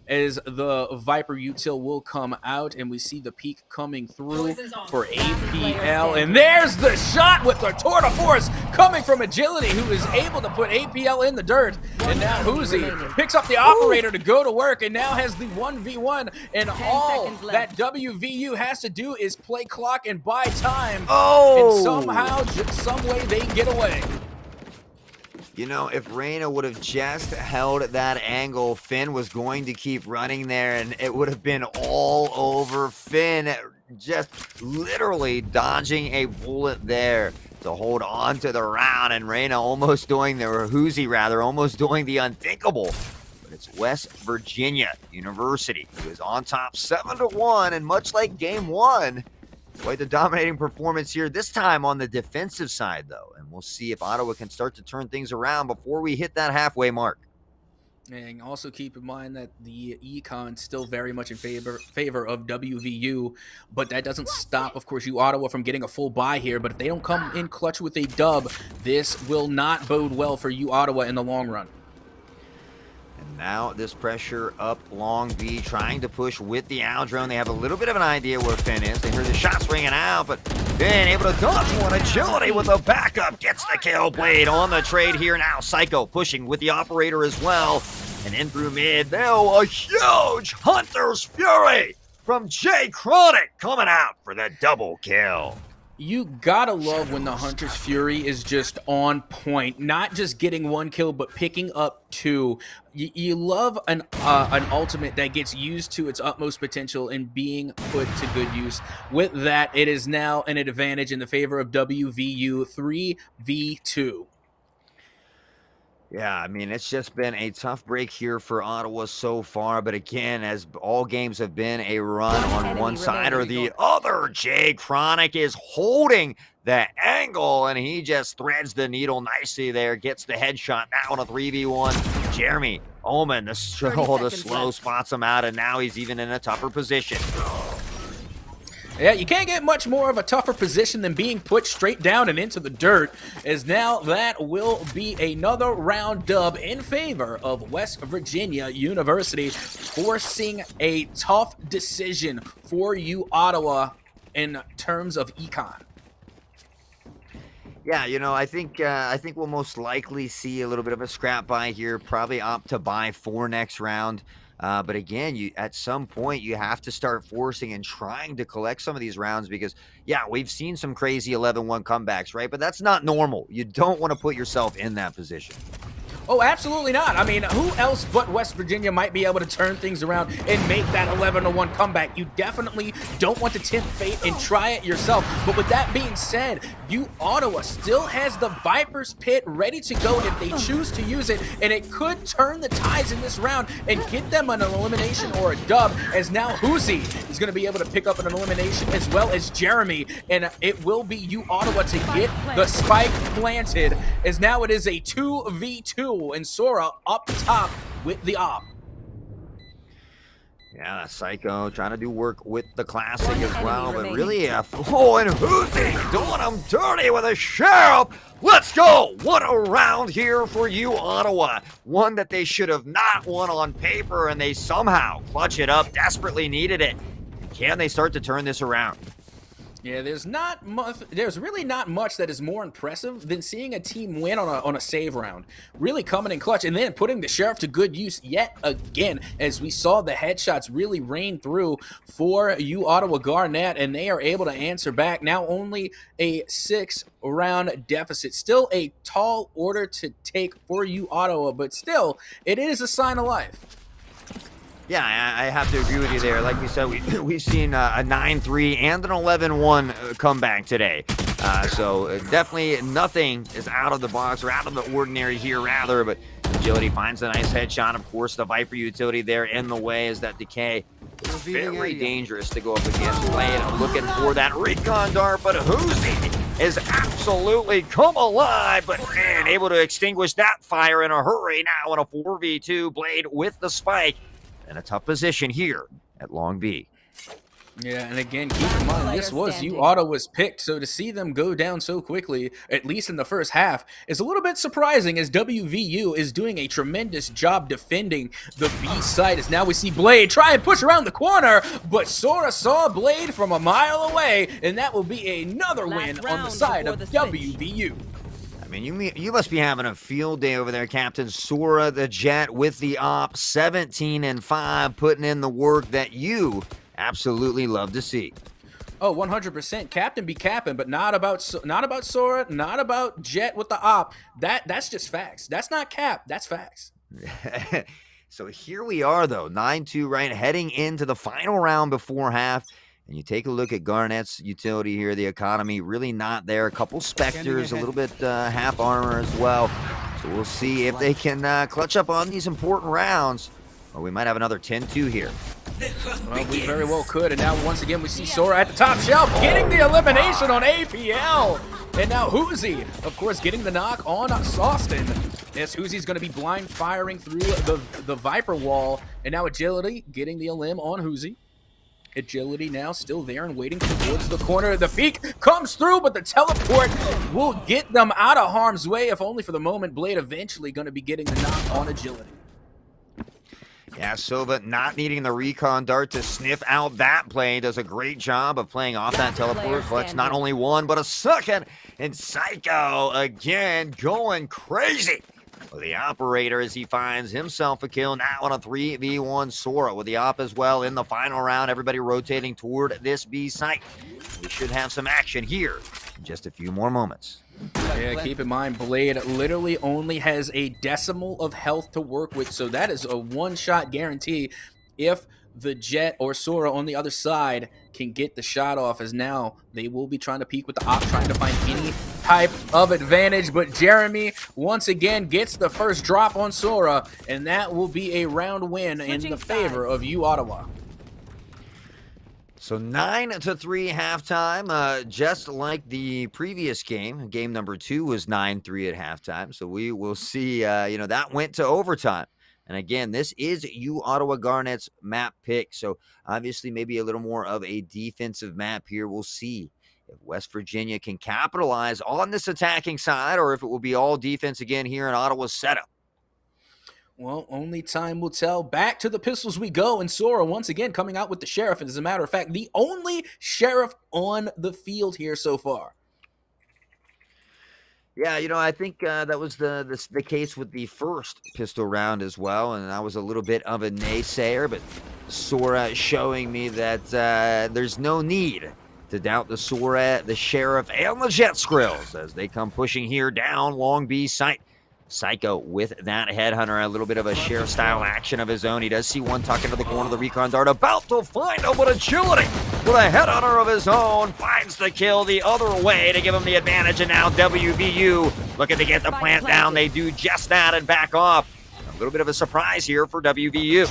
Speaker 1: as the Viper util will come out, and we see the peak coming through for APL, and there's the shot with the tour de force coming from Agility, who is able to put APL in the dirt, and now Hoozy picks up the operator to go to work, and now has the 1v1, and all that WVU has to do is play clock and buy time, and somehow, some way, they get away.
Speaker 2: You know, if Reyna would have just held that angle, Finn was going to keep running there, and it would have been all over Finn, just literally dodging a bullet there to hold on to the round, and Reyna almost doing the, or Hoozy rather, almost doing the unthinkable. But it's West Virginia University who is on top 7-1, and much like game one, quite the dominating performance here, this time on the defensive side, though. And we'll see if Ottawa can start to turn things around before we hit that halfway mark.
Speaker 1: And also keep in mind that the econ still very much in favor of WVU, but that doesn't stop, of course, U Ottawa from getting a full buy here. But if they don't come in clutch with a dub, this will not bode well for U Ottawa in the long run.
Speaker 2: And now this pressure up Long B, trying to push with the owl drone. They have a little bit of an idea where Finn is. They hear the shots ringing out, but Finn able to dodge one. Agility with a backup, gets the kill. Blade on the trade here now. Psycho pushing with the operator as well. And in through mid, now a huge Hunter's Fury from Jay Chronic coming out for the double kill.
Speaker 1: You gotta love when the Hunter's Fury is just on point, not just getting one kill, but picking up two. You love an ultimate that gets used to its utmost potential and being put to good use. With that, it is now an advantage in the favor of WVU 3v2.
Speaker 2: Yeah, I mean, it's just been a tough break here for Ottawa so far. But again, as all games have been a run on one side or the other, Jay Chronic is holding the angle, and he just threads the needle nicely there, gets the headshot now on a 3v1. Jeremy, Omen, the slow spots him out, and now he's even in a tougher position.
Speaker 1: Yeah, you can't get much more of a tougher position than being put straight down and into the dirt, as now that will be another round dub in favor of West Virginia University, forcing a tough decision for U Ottawa in terms of econ.
Speaker 2: Yeah, you know, I think we'll most likely see a little bit of a scrap buy here, probably opt to buy for next round. But again, at some point, you have to start forcing and trying to collect some of these rounds because, yeah, we've seen some crazy 11-1 comebacks, right? But that's not normal. You don't want to put yourself in that position.
Speaker 1: Oh, absolutely not. I mean, who else but West Virginia might be able to turn things around and make that 11-1 comeback? You definitely don't want to tempt fate and try it yourself. But with that being said, U Ottawa still has the Viper's Pit ready to go if they choose to use it, and it could turn the tides in this round and get them an elimination or a dub, as now Hoozy is going to be able to pick up an elimination as well as Jeremy, and it will be U Ottawa to get the spike planted, as now it is a 2v2. And Sora up top with the op.
Speaker 2: Yeah, Psycho trying to do work with the classic as well, but really, and Hoozy doing them dirty with a sheriff. Let's go! What a round here for U Ottawa. One that they should have not won on paper, and they somehow clutch it up, desperately needed it. Can they start to turn this around?
Speaker 1: Yeah, there's really not much that is more impressive than seeing a team win on a save round. Really coming in clutch and then putting the Sheriff to good use yet again, as we saw the headshots really rain through for U Ottawa Garnet, and they are able to answer back. Now only a 6-round deficit. Still a tall order to take for U Ottawa, but still, it is a sign of life.
Speaker 2: Yeah, I have to agree with you there. Like we said, we've seen a 9-3 and an 11-1 comeback today. So definitely nothing is out of the box or out of the ordinary here, rather. But Agility finds a nice headshot. Of course, the Viper utility there in the way is that Decay. Very dangerous to go up against. Blade looking for that recon dart, but Huzi is absolutely come alive, but man, able to extinguish that fire in a hurry now in a 4v2. Blade with the spike. In a tough position here at Long B.
Speaker 1: Yeah, and again, keep in mind, this was Ottawa's picked, so to see them go down so quickly, at least in the first half, is a little bit surprising, as WVU is doing a tremendous job defending the B site, as now we see Blade try and push around the corner, but Sora saw Blade from a mile away, and that will be another win on the side of WVU.
Speaker 2: I mean, you must be having a field day over there, Captain. Sora the Jet with the op, 17-5, putting in the work that you absolutely love to see.
Speaker 1: Oh, 100%. Captain be capping, but not about Sora, not about Jet with the op. That's just facts. That's not cap. That's facts.
Speaker 2: So here we are, though, 9-2, right, heading into the final round before half. And you take a look at Garnett's utility here, the economy really not there. A couple Spectres, a little bit half armor as well. So we'll see if they can clutch up on these important rounds. Or we might have another 10-2 here.
Speaker 1: Well, we very well could. And now once again we see Sora at the top shelf getting the elimination on APL. And now Huzi, of course, getting the knock on Austin. Yes, Huzi's going to be blind firing through the Viper wall. And now Agility getting the elim on Huzi. Agility now still there and waiting towards the corner. The peek comes through, but the teleport will get them out of harm's way, if only for the moment. Blade eventually going to be getting the knock on Agility.
Speaker 2: Yeah, Sova not needing the recon dart to sniff out that play. Does a great job of playing off that teleport. Collects not only one, but a second. And Psycho again going crazy. The operator, as he finds himself a kill now on a 3v1 Sora with the op as well in the final round. Everybody rotating toward this B site. We should have some action here in just a few more moments.
Speaker 1: Yeah, keep in mind, Blade literally only has a decimal of health to work with, so that is a one-shot guarantee. If the Jet or Sora on the other side can get the shot off, as now they will be trying to peek with the op, trying to find any type of advantage. But Jeremy once again gets the first drop on Sora, and that will be a round win in the favor of U Ottawa.
Speaker 2: So 9-3 halftime, just like the previous game. Game number 2 was 9-3 at halftime. So we will see, that went to overtime. And again, this is U Ottawa Garnett's map pick. So obviously maybe a little more of a defensive map here. We'll see if West Virginia can capitalize on this attacking side, or if it will be all defense again here in Ottawa's setup.
Speaker 1: Well, only time will tell. Back to the pistols we go, and Sora once again coming out with the Sheriff. As a matter of fact, the only Sheriff on the field here so far.
Speaker 2: Yeah, I think that was the case with the first pistol round as well, and I was a little bit of a naysayer, but Sora showing me that there's no need to doubt the Sora, the Sheriff, and the Jet Skrills as they come pushing here down Long B site. Psycho with that headhunter, a little bit of a Sheriff-style action of his own. He does see one tuck into the corner of the recon dart, about to find him, but Agility with a headhunter of his own finds the kill the other way to give him the advantage, and now WVU looking to get the plant down. They do just that and back off. A little bit of a surprise here for WVU.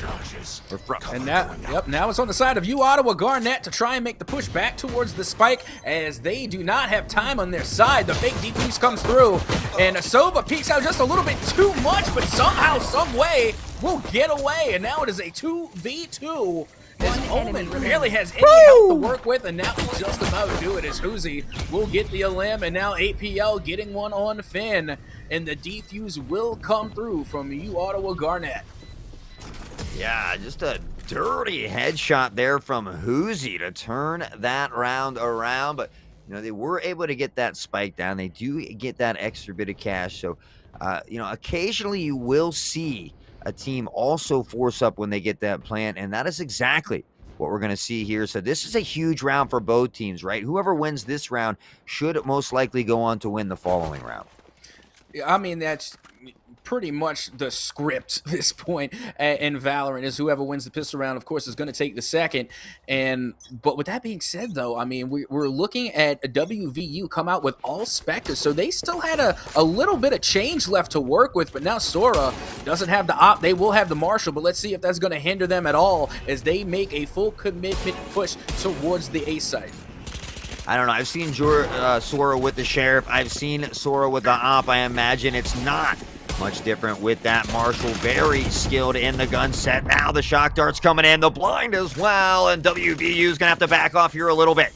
Speaker 1: And now it's on the side of U Ottawa Garnett to try and make the push back towards the spike, as they do not have time on their side. The fake defuse comes through, and Sova peeks out just a little bit too much, but somehow, some way, will get away. And now it is a 2v2. As Omen barely has any health to work with, and now will just about do it, as Huzi will get the elim, and now APL getting one on Finn, and the defuse will come through from U Ottawa Garnett.
Speaker 2: Yeah, just a dirty headshot there from Huzi to turn that round around, but they were able to get that spike down. They do get that extra bit of cash, so occasionally you will see a team also force up when they get that plant, and that is exactly what we're going to see here. So this is a huge round for both teams, right? Whoever wins this round should most likely go on to win the following round.
Speaker 1: I mean, that's pretty much the script this point in Valorant is whoever wins the pistol round, of course, is going to take the second. But with that being said, though, I mean, we're looking at a WVU come out with all Spectres, so they still had a little bit of change left to work with, but now Sora doesn't have the op. They will have the Marshal, but let's see if that's going to hinder them at all as they make a full commitment push towards the A site.
Speaker 2: I don't know. I've seen Sora with the Sheriff. I've seen Sora with the op. I imagine it's not much different with that Marshal. Very skilled in the gun set. Now the shock dart's coming in. The blind as well. And WVU's going to have to back off here a little bit.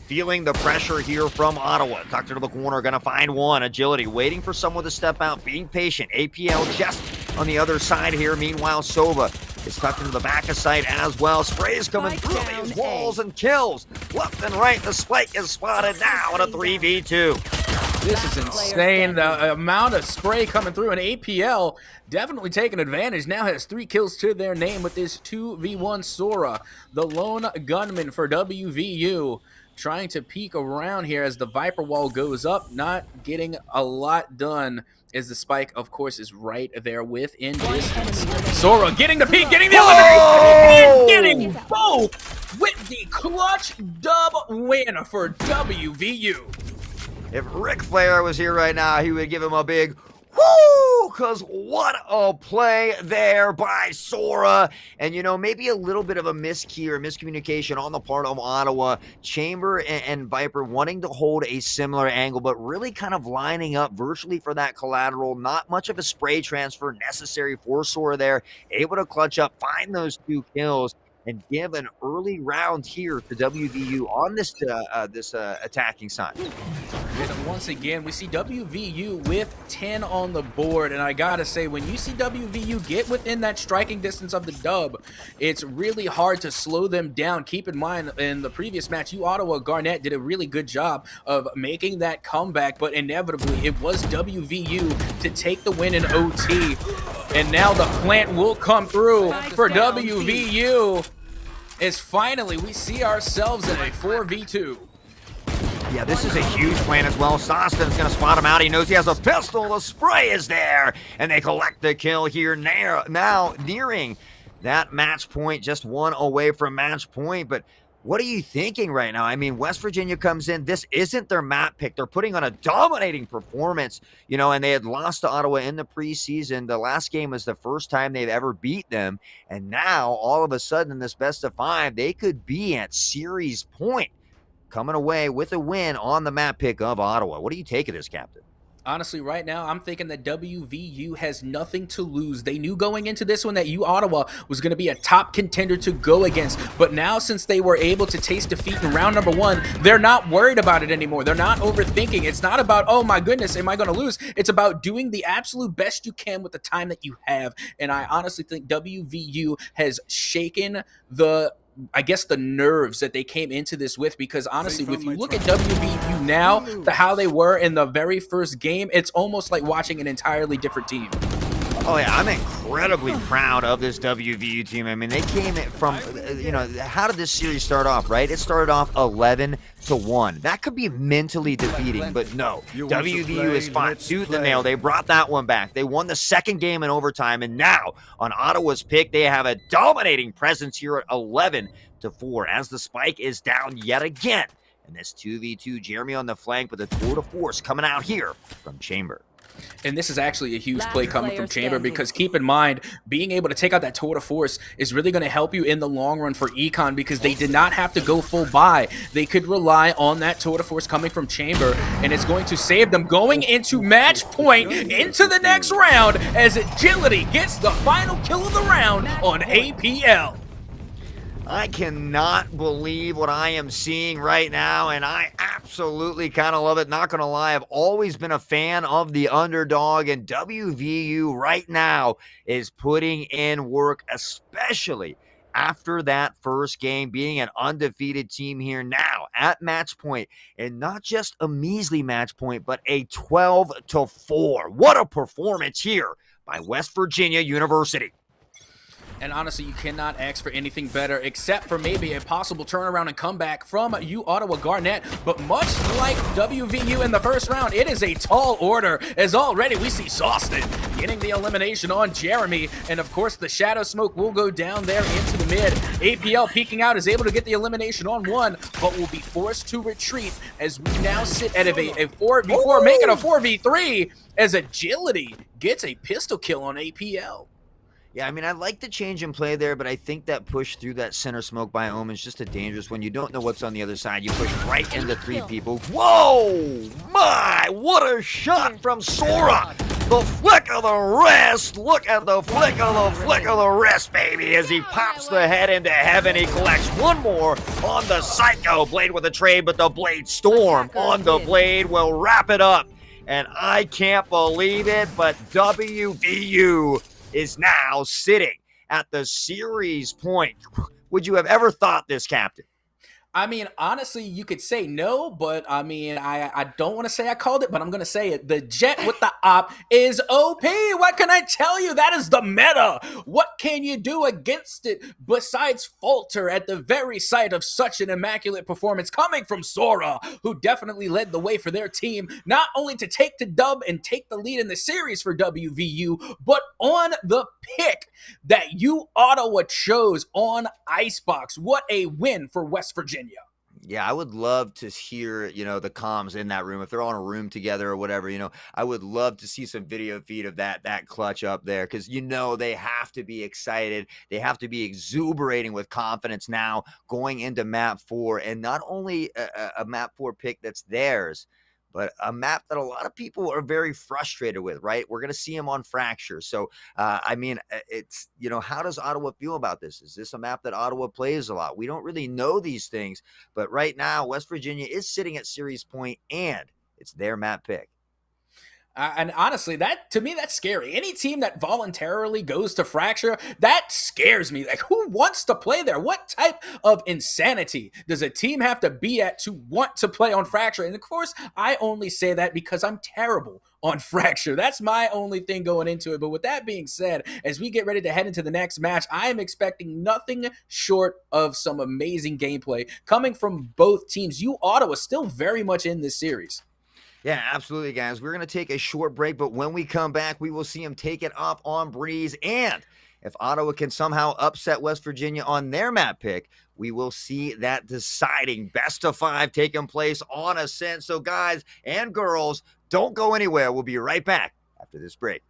Speaker 2: Feeling the pressure here from Ottawa. Tucked into the corner. Going to find one. Agility. Waiting for someone to step out. Being patient. APL just on the other side here. Meanwhile, Sova is tucked into the back of sight as well. Sprays coming through these walls and kills. Left and right. The spike is spotted now in a 3v2.
Speaker 1: This is insane. The amount of spray coming through, and APL definitely taking advantage. Now has 3 kills to their name with this 2v1 Sora, the lone gunman for WVU, trying to peek around here as the Viper wall goes up, not getting a lot done as the spike, of course, is right there within distance. Sora getting the peek, getting the elimination, and getting both with the clutch dub win for WVU.
Speaker 2: If Ric Flair was here right now, he would give him a big whoo, because what a play there by Sora. And, you know, maybe a little bit of a miskey or miscommunication on the part of Ottawa. Chamber and Viper wanting to hold a similar angle, but really kind of lining up virtually for that collateral. Not much of a spray transfer necessary for Sora there. Able to clutch up, find those 2 kills, and give an early round here to WVU on this attacking side.
Speaker 1: And once again, we see WVU with 10 on the board, and I gotta say, when you see WVU get within that striking distance of the dub, it's really hard to slow them down. Keep in mind, in the previous match, Ottawa Garnett did a really good job of making that comeback, but inevitably, it was WVU to take the win in OT, and now the plant will come through for WVU. As finally we see ourselves in a 4v2.
Speaker 2: Yeah, this is a huge plan as well. Sostin's going to spot him out. He knows he has a pistol. The spray is there. And they collect the kill here now, nearing that match point. Just 1 away from match point. But what are you thinking right now? I mean, West Virginia comes in. This isn't their map pick. They're putting on a dominating performance, you know, and they had lost to Ottawa in the preseason. The last game was the first time they've ever beat them. And now, all of a sudden, in this best of 5, they could be at series point, coming away with a win on the map pick of Ottawa. What do you take of this, Captain?
Speaker 1: Honestly, right now, I'm thinking that WVU has nothing to lose. They knew going into this one that Ottawa was going to be a top contender to go against. But now, since they were able to taste defeat in round number 1, they're not worried about it anymore. They're not overthinking. It's not about, oh my goodness, am I going to lose? It's about doing the absolute best you can with the time that you have. And I honestly think WVU has shaken the nerves that they came into this with, because honestly, if you look at WVU now to how they were in the very first game, it's almost like watching an entirely different team.
Speaker 2: Oh, yeah, I'm incredibly proud of this WVU team. I mean, they came from, you know, how did this series start off, right? It started off 11-1. That could be mentally defeating, but no. WVU is fought tooth and nail. They brought that one back. They won the second game in overtime, and now on Ottawa's pick, they have a dominating presence here at 11-4 as the spike is down yet again. And this 2v2, Jeremy on the flank with a tour de force coming out here from Chamber.
Speaker 1: And this is actually a huge play coming from Chamber, because keep in mind, being able to take out that tour de force is really going to help you in the long run for Econ, because they did not have to go full buy. They could rely on that tour de force coming from Chamber, and it's going to save them going into match point, into the next round, as Agility gets the final kill of the round on APL.
Speaker 2: I cannot believe what I am seeing right now, and I absolutely kind of love it. Not going to lie, I've always been a fan of the underdog, and WVU right now is putting in work, especially after that first game, being an undefeated team here now at match point, and not just a measly match point, but a 12-4. What a performance here by West Virginia University.
Speaker 1: And honestly, you cannot ask for anything better except for maybe a possible turnaround and comeback from U Ottawa Garnet. But much like WVU in the first round, it is a tall order, as already we see Austin getting the elimination on Jeremy. And of course, the Shadow Smoke will go down there into the mid. APL peeking out is able to get the elimination on one, but will be forced to retreat as we now sit at a 4v4, making a 4v3 as Agility gets a pistol kill on APL.
Speaker 2: Yeah, I mean, I like the change in play there, but I think that push through that center smoke by Omen is just a dangerous one. You don't know what's on the other side. You push right into 3 people. Whoa! My! What a shot from Sora! The flick of the wrist! Look at the flick of the wrist, baby! As he pops the head into heaven, he collects one more on the Psycho. Blade with a trade, but the Blade Storm on the Blade will wrap it up. And I can't believe it, but WVU is now sitting at the series point. Would you have ever thought this, Captain?
Speaker 1: I mean, honestly, you could say no, but I mean, I don't want to say I called it, but I'm going to say it. The Jet with the op is OP. What can I tell you? That is the meta. What can you do against it besides falter at the very sight of such an immaculate performance coming from Sora, who definitely led the way for their team, not only to take the dub and take the lead in the series for WVU, but on the pick that U Ottawa chose on Icebox. What a win for West Virginia.
Speaker 2: Yeah, I would love to hear, the comms in that room. If they're all in a room together or whatever, I would love to see some video feed of that clutch up there, because, they have to be excited. They have to be exuberating with confidence now going into map 4, and not only a map 4 pick that's theirs, but a map that a lot of people are very frustrated with, right? We're going to see him on Fracture. So, it's, how does Ottawa feel about this? Is this a map that Ottawa plays a lot? We don't really know these things, but right now, West Virginia is sitting at series point, and it's their map pick.
Speaker 1: And honestly, to me, that's scary. Any team that voluntarily goes to Fracture, that scares me. Like, who wants to play there? What type of insanity does a team have to be at to want to play on Fracture? And of course, I only say that because I'm terrible on Fracture. That's my only thing going into it. But with that being said, as we get ready to head into the next match, I am expecting nothing short of some amazing gameplay coming from both teams. U Ottawa still very much in this series.
Speaker 2: Yeah, absolutely, guys. We're going to take a short break, but when we come back, we will see him take it off on Breeze. And if Ottawa can somehow upset West Virginia on their map pick, we will see that deciding best of 5 taking place on Ascent. So, guys and girls, don't go anywhere. We'll be right back after this break.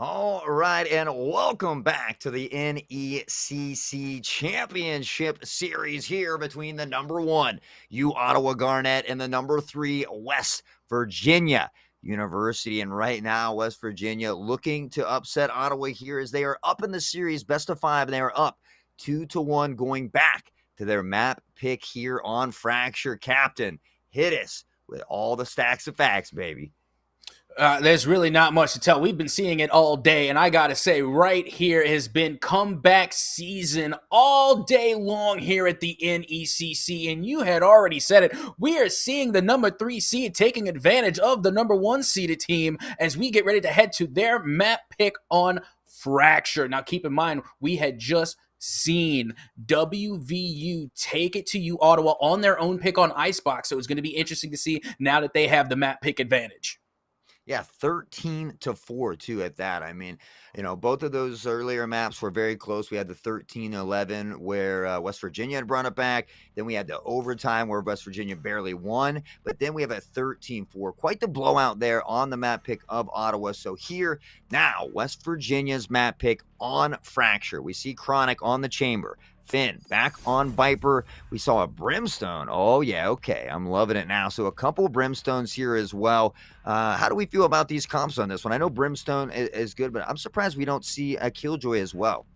Speaker 2: All right, and welcome back to the NECC Championship Series here between the number 1 U Ottawa Garnet and the number 3 West Virginia University. And right now, West Virginia looking to upset Ottawa here as they are up in the series, best of 5, and they are up 2-1 going back to their map pick here on Fracture. Captain, hit us with all the stacks of facts, baby.
Speaker 1: There's really not much to tell. We've been seeing it all day, and I gotta say, right here has been comeback season all day long here at the NECC, and you had already said it. We are seeing the number 3 seed taking advantage of the number 1 seeded team as we get ready to head to their map pick on Fracture. Now, keep in mind, we had just seen WVU take it to you, Ottawa, on their own pick on Icebox, so it's going to be interesting to see now that they have the map pick advantage.
Speaker 2: Yeah, 13-4 too at that. I mean, both of those earlier maps were very close. We had the 13-11 where West Virginia had brought it back. Then we had the overtime where West Virginia barely won. But then we have a 13-4. Quite the blowout there on the map pick of Ottawa. So here now, West Virginia's map pick on Fracture. We see Chronic on the Chamber. Finn back on Viper. We saw a Brimstone. Oh, yeah, okay. I'm loving it now. So a couple Brimstones here as well. How do we feel about these comps on this one? I know Brimstone is good, but I'm surprised we don't see a Killjoy as well.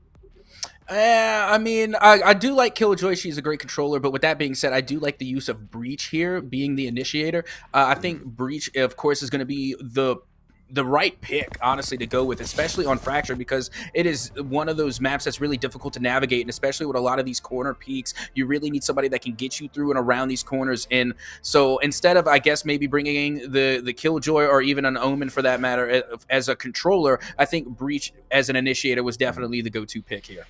Speaker 1: I mean, I do like Killjoy. She's a great controller, but with that being said, I do like the use of Breach here being the initiator. I think Breach, of course, is going to be the right pick, honestly, to go with, especially on Fracture, because it is one of those maps that's really difficult to navigate, and especially with a lot of these corner peaks, you really need somebody that can get you through and around these corners. And so instead of, I guess, maybe bringing the Killjoy or even an Omen for that matter as a controller, I think Breach as an initiator was definitely the go-to pick here.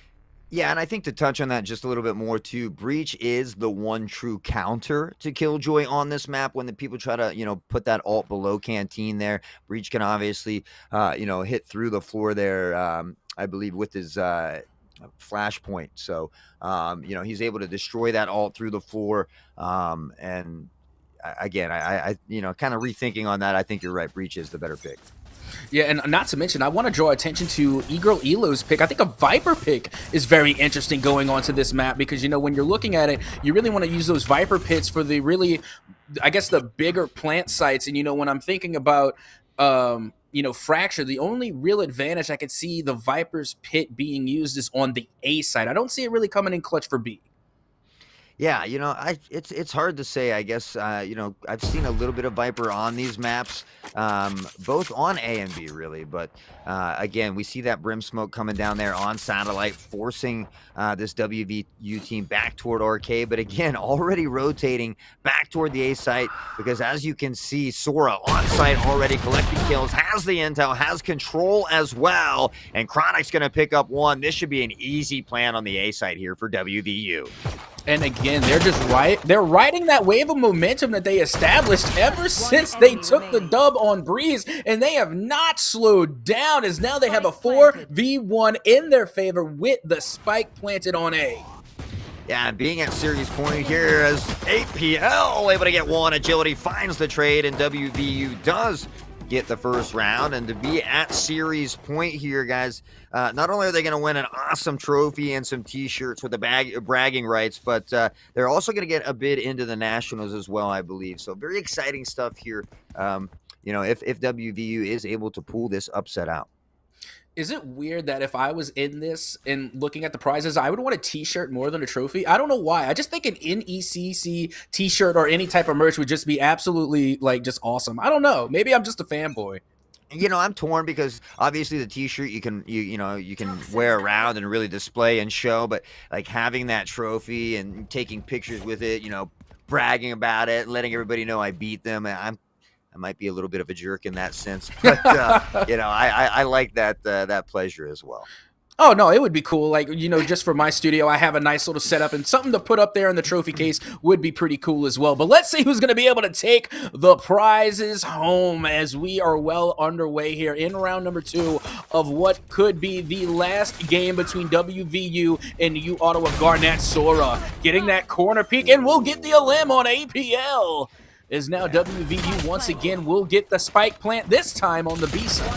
Speaker 2: Yeah, and I think to touch on that just a little bit more too, Breach is the one true counter to Killjoy on this map. When the people try to, put that ult below Canteen there, Breach can obviously, hit through the floor there, I believe, with his flashpoint. So, he's able to destroy that ult through the floor. And again, I kind of rethinking on that, I think you're right. Breach is the better pick.
Speaker 1: Yeah, and not to mention, I want to draw attention to Egirl Elo's pick. I think a Viper pick is very interesting going on to this map because, when you're looking at it, you really want to use those Viper pits for the really, I guess, the bigger plant sites. And, when I'm thinking about, Fracture, the only real advantage I could see the Viper's pit being used is on the A side. I don't see it really coming in clutch for B.
Speaker 2: Yeah, it's hard to say. I guess I've seen a little bit of Viper on these maps, both on A and B, really. But again, we see that Brim smoke coming down there on Satellite, forcing this WVU team back toward Arcade. But again, already rotating back toward the A site because, as you can see, Sora on site already collecting kills, has the intel, has control as well, and Chronic's going to pick up one. This should be an easy plan on the A site here for WVU.
Speaker 1: And again, they're riding that wave of momentum that they established ever since they took the dub on Breeze, and they have not slowed down as now they have a 4v1 in their favor with the spike planted on A.
Speaker 2: Yeah, being at series point here as APL able to get one. Agility finds the trade, and WVU does get the first round. And to be at series point here, guys, not only are they going to win an awesome trophy and some t-shirts with the bragging rights, but they're also going to get a bid into the Nationals as well, I believe. So very exciting stuff here, if WVU is able to pull this upset out.
Speaker 1: Is it weird that if I was in this and looking at the prizes, I would want a t-shirt more than a trophy? I don't know why. I just think an NECC t-shirt or any type of merch would just be absolutely, just awesome. I don't know. Maybe I'm just a fanboy.
Speaker 2: I'm torn because obviously the t-shirt you can wear around and really display and show, but having that trophy and taking pictures with it, bragging about it, letting everybody know I beat them, I might be a little bit of a jerk in that sense, but I like that pleasure as well.
Speaker 1: Oh, no, it would be cool. Just for my studio, I have a nice little setup, and something to put up there in the trophy case would be pretty cool as well. But let's see who's going to be able to take the prizes home as we are well underway here in round number 2 of what could be the last game between WVU and U Ottawa. Garnet Sora getting that corner peek, and we'll get the elim on APL. Is now WVU once again will get the spike plant, this time on the B side.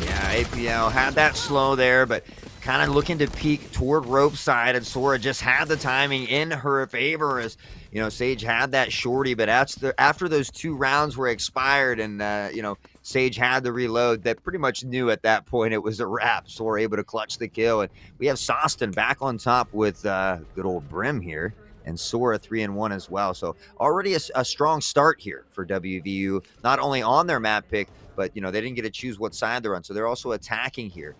Speaker 2: Yeah, APL had that slow there, but kind of looking to peek toward rope side, and Sora just had the timing in her favor as, you know, Sage had that shorty, but after those 2 rounds were expired and, you know, Sage had to reload, that pretty much knew at that point it was a wrap. Sora able to clutch the kill, and we have Soston back on top with good old Brim here, and Sora 3-1 as well. So already a strong start here for WVU, not only on their map pick, but, you know, they didn't get to choose what side they're on, so they're also attacking here.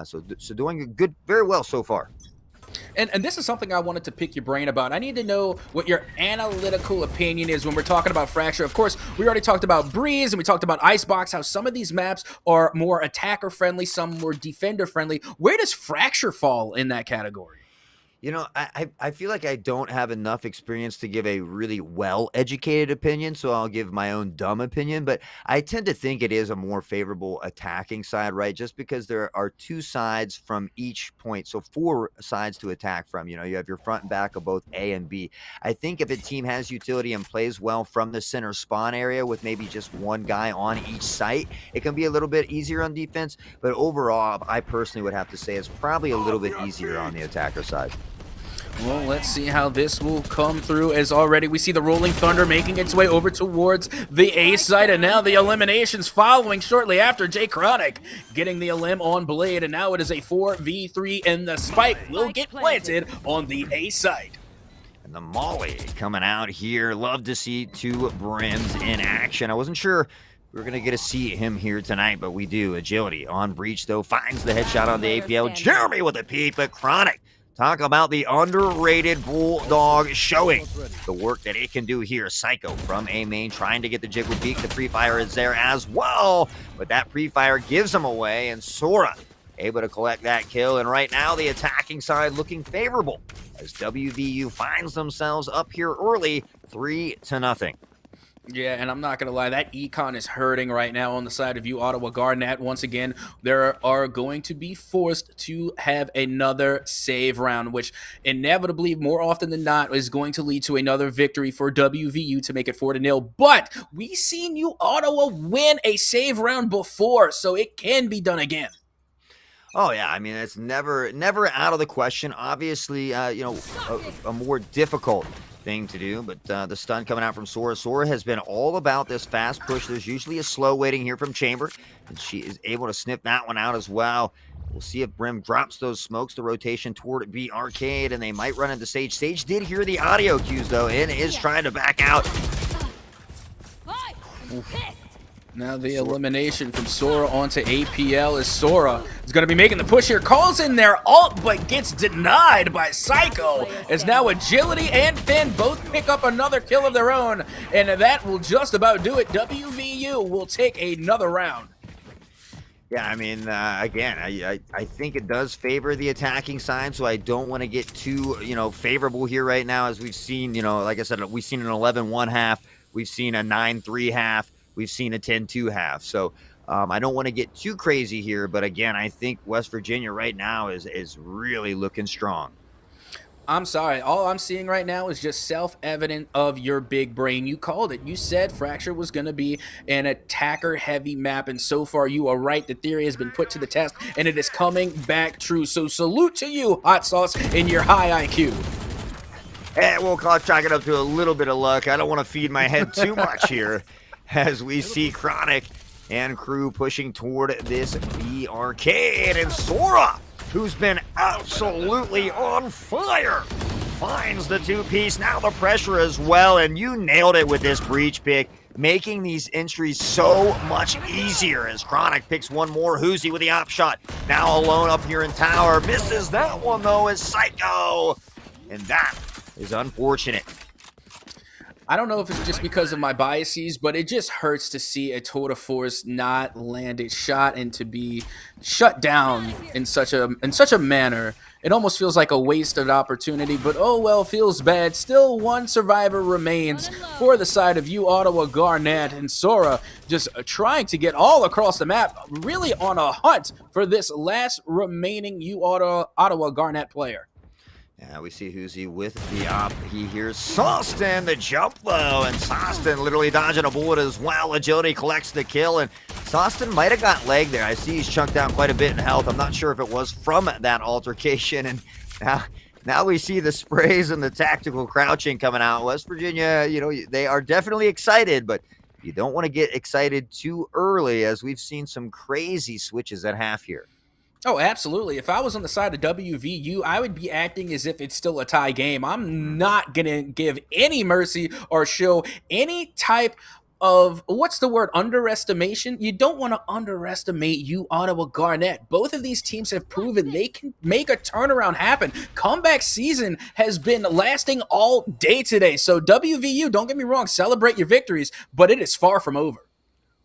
Speaker 2: So doing good, very well so far.
Speaker 1: And this is something I wanted to pick your brain about. I need to know what your analytical opinion is when we're talking about Fracture. Of course, we already talked about Breeze and we talked about Icebox, how some of these maps are more attacker-friendly, some more defender-friendly. Where does Fracture fall in that category?
Speaker 2: You know, I feel like I don't have enough experience to give a really well-educated opinion, so I'll give my own dumb opinion, but I tend to think it is a more favorable attacking side, right? Just because there are 2 sides from each point, so 4 sides to attack from. You know, you have your front and back of both A and B. I think if a team has utility and plays well from the center spawn area with maybe just 1 guy on each site, it can be a little bit easier on defense, but overall, I personally would have to say it's probably a little bit easier on the attacker side.
Speaker 1: Well, let's see how this will come through, as already we see the Rolling Thunder making its way over towards the A side, and now the eliminations following shortly after. Jay Chronic getting the elim on Blade, and now it is a 4v3, and the spike will get planted on the A side.
Speaker 2: And the Molly coming out here. Love to see 2 Brims in action. I wasn't sure we were going to get to see him here tonight, but we do. Agility on Breach, though, finds the headshot on the APL. Jeremy with a peep, but Chronic. Talk about the underrated Bulldog showing the work that it can do here. Psycho from A main trying to get the Jiggle Beak. The pre-fire is there as well, but that pre-fire gives him away, and Sora able to collect that kill. And right now, the attacking side looking favorable as WVU finds themselves up here early, 3-0.
Speaker 1: Yeah, and I'm not going to lie, that econ is hurting right now on the side of you, Ottawa Garnet. Once again, there are going to be forced to have another save round, which inevitably, more often than not, is going to lead to another victory for WVU to make it 4-0. But we've seen you, Ottawa, win a save round before, so it can be done again.
Speaker 2: Oh, yeah. I mean, it's never out of the question. Obviously, you know, a more difficult thing to do, but the stun coming out from Sora. Sora has been all about this fast push. There's usually a slow waiting here from Chamber, and she is able to sniff that one out as well. We'll see if Brim drops those smokes, the rotation toward B Arcade, and they might run into Sage. Sage did hear the audio cues, though, and is trying to back out.
Speaker 1: Now the elimination from Sora onto APL as Sora is going to be making the push here. Calls in their ult, but gets denied by Psycho. As now Agility and Finn both pick up another kill of their own. And that will just about do it. WVU will take another round.
Speaker 2: Yeah, I mean, again, I think it does favor the attacking side, so I don't want to get too, you know, favorable here right now, as we've seen, you know, like I said, we've seen an 11-1 half. We've seen a 9-3 half. We've seen a 10-2 half. So I don't want to get too crazy here, but again, I think West Virginia right now is really looking strong.
Speaker 1: I'm sorry. All I'm seeing right now is just self-evident of your big brain. You called it. You said Fracture was going to be an attacker-heavy map, and so far you are right. The theory has been put to the test, and it is coming back true. So salute to you, Haughtsauce, in your high IQ.
Speaker 2: And we'll chalk it up to a little bit of luck. I don't want to feed my head too much here, as we see Chronic and crew pushing toward this B Arcade, and Sora, who's been absolutely on fire, finds the 2-piece. Now the pressure as well, and you nailed it with this breach pick, making these entries so much easier as Chronic picks one more. Hoosie with the op shot, now alone up here in tower, misses that one though as Psycho, and that is unfortunate.
Speaker 1: I don't know if it's just because of my biases, but it just hurts to see a tour de force not land a shot and to be shut down in such a manner. It almost feels like a wasted opportunity, but oh well, feels bad. Still, one survivor remains for the side of you, Ottawa Garnet, and Sora just trying to get all across the map, really on a hunt for this last remaining you, Ottawa Garnet player.
Speaker 2: Yeah, we see Hoosie with the op. He hears Soston, the jump though, and Soston literally dodging a bullet as well. Agility collects the kill, and Sawston might have got leg there. I see he's chunked out quite a bit in health. I'm not sure if it was from that altercation. And now we see the sprays and the tactical crouching coming out. West Virginia, they are definitely excited, but you don't want to get excited too early, as we've seen some crazy switches at half here.
Speaker 1: Oh, absolutely. If I was on the side of WVU, I would be acting as if it's still a tie game. I'm not going to give any mercy or show any type of, what's the word, underestimation. You don't want to underestimate you, Ottawa Garnet. Both of these teams have proven they can make a turnaround happen. Comeback season has been lasting all day today. So WVU, don't get me wrong, celebrate your victories, but it is far from over.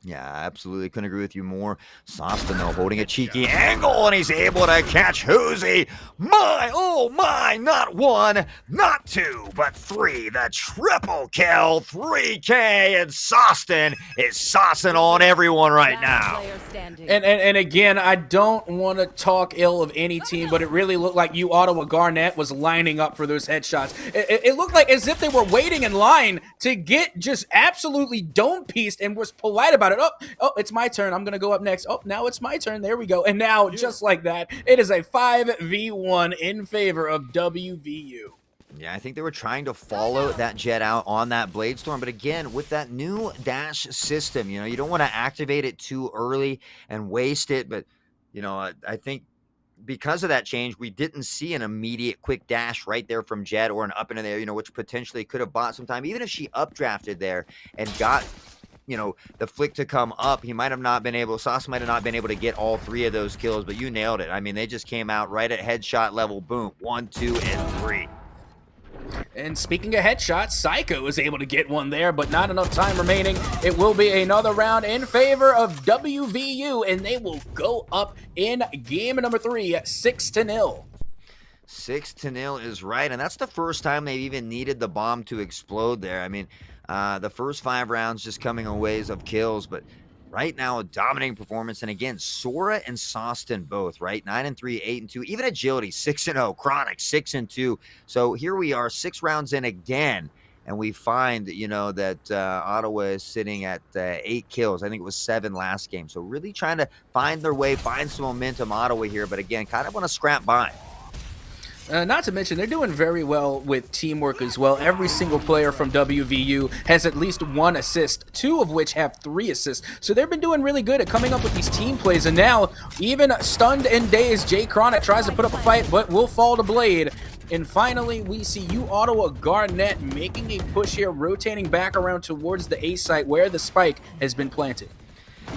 Speaker 2: Yeah, absolutely. Couldn't agree with you more. Sawston, though, holding a cheeky angle, and he's able to catch Hoosie. Oh my, not one, not two, but three. The triple kill, 3K, and Sawston is saucing on everyone right now.
Speaker 1: And again, I don't want to talk ill of any team, but it really looked like you, Ottawa Garnet, was lining up for those headshots. It looked like as if they were waiting in line to get just absolutely dome-pieced and was polite about it. Oh, it's my turn. I'm going to go up next. Oh, now it's my turn. There we go. And now, just like that, it is a 5v1 in favor of WVU.
Speaker 2: Yeah, I think they were trying to follow that jet out on that Blade Storm. But again, with that new dash system, you don't want to activate it too early and waste it. But, I think because of that change, we didn't see an immediate quick dash right there from Jet or an up into there, which potentially could have bought some time. Even if she updrafted there and got the flick to come up, he might have not been able, Sauce might have not been able to get all 3 of those kills, but you nailed it. I mean, they just came out right at headshot level. Boom. 1, 2, and 3.
Speaker 1: And speaking of headshots, Psycho is able to get one there, but not enough time remaining. It will be another round in favor of WVU, and they will go up in game number 3, 6-0.
Speaker 2: 6-0 is right, and that's the first time they've even needed the bomb to explode there. I mean, the first 5 rounds just coming a ways of kills, but right now a dominating performance. And again, Sora and Sawston both, right? 9-3, 8-2, even Agility 6-0, Chronic 6-2. So here we are, 6 rounds in again, and we find that Ottawa is sitting at 8 kills. I think it was 7 last game. So really trying to find their way, find some momentum, Ottawa here, but again, kind of want to scrap by.
Speaker 1: Not to mention, they're doing very well with teamwork as well. Every single player from WVU has at least 1 assist, 2 of which have 3 assists. So they've been doing really good at coming up with these team plays. And now, even stunned and dazed, Jay Chronic tries to put up a fight, but will fall to Blade. And finally, we see you, Ottawa Garnet, making a push here, rotating back around towards the A site where the spike has been planted.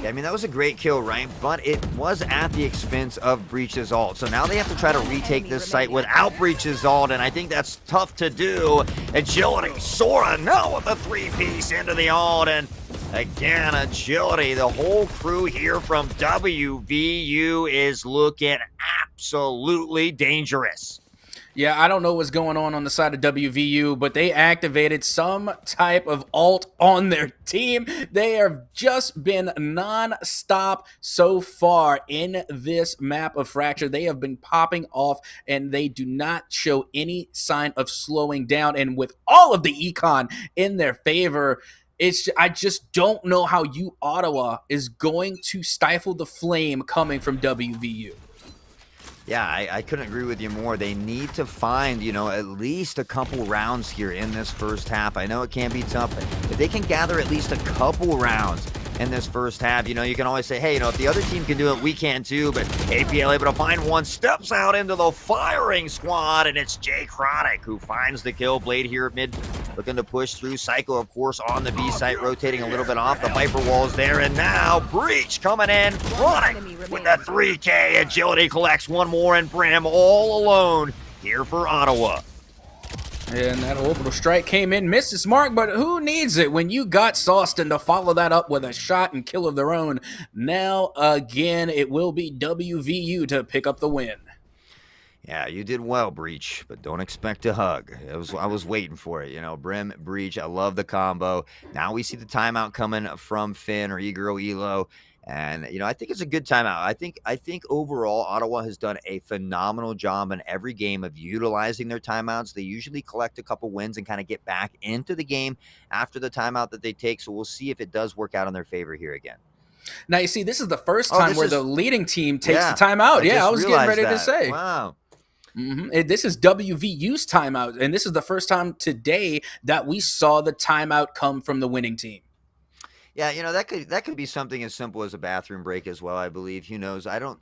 Speaker 2: Yeah, I mean, that was a great kill, right? But it was at the expense of Breach's ult. So now they have to try to retake this site without Breach's ult, and I think that's tough to do. Agility, Sora, now with a 3-piece into the ult, and again, Agility, the whole crew here from WVU is looking absolutely dangerous.
Speaker 1: Yeah, I don't know what's going on the side of WVU, but they activated some type of ult on their team. They have just been non-stop so far in this map of Fracture. They have been popping off, and they do not show any sign of slowing down. And with all of the econ in their favor, I just don't know how you, Ottawa, is going to stifle the flame coming from WVU.
Speaker 2: Yeah, I couldn't agree with you more. They need to find, at least a couple rounds here in this first half. I know it can be tough, but if they can gather at least a couple rounds in this first half, you can always say, hey, if the other team can do it, we can too. But APL able to find one, steps out into the firing squad, and it's Jay Chronic who finds the kill. Blade here mid, looking to push through. Psycho, of course, on the B site, rotating a little bit off. The Viper wall's there, and now Breach coming in. Chronic with the 3K. Agility collects one more, and Brim all alone here for Ottawa.
Speaker 1: And that orbital strike came in, misses mark, but who needs it when you got Sawston to follow that up with a shot and kill of their own? Now, again, it will be WVU to pick up the win.
Speaker 2: Yeah, you did well, Breach, but don't expect a hug. I was waiting for it, Brim, Breach, I love the combo. Now we see the timeout coming from Finn or Egro Elo. And, I think it's a good timeout. I think overall, Ottawa has done a phenomenal job in every game of utilizing their timeouts. They usually collect a couple wins and kind of get back into the game after the timeout that they take. So we'll see if it does work out in their favor here again.
Speaker 1: Now, you see, this is the first
Speaker 2: Oh,
Speaker 1: time
Speaker 2: this
Speaker 1: where
Speaker 2: is
Speaker 1: the leading team takes
Speaker 2: yeah.
Speaker 1: the timeout.
Speaker 2: I
Speaker 1: Yeah, I
Speaker 2: just
Speaker 1: was getting
Speaker 2: realized
Speaker 1: ready to
Speaker 2: that.
Speaker 1: say.
Speaker 2: Wow.
Speaker 1: This is WVU's timeout, and this is the first time today that we saw the timeout come from the winning team.
Speaker 2: Yeah, that could be something as simple as a bathroom break as well, I believe. Who knows? I don't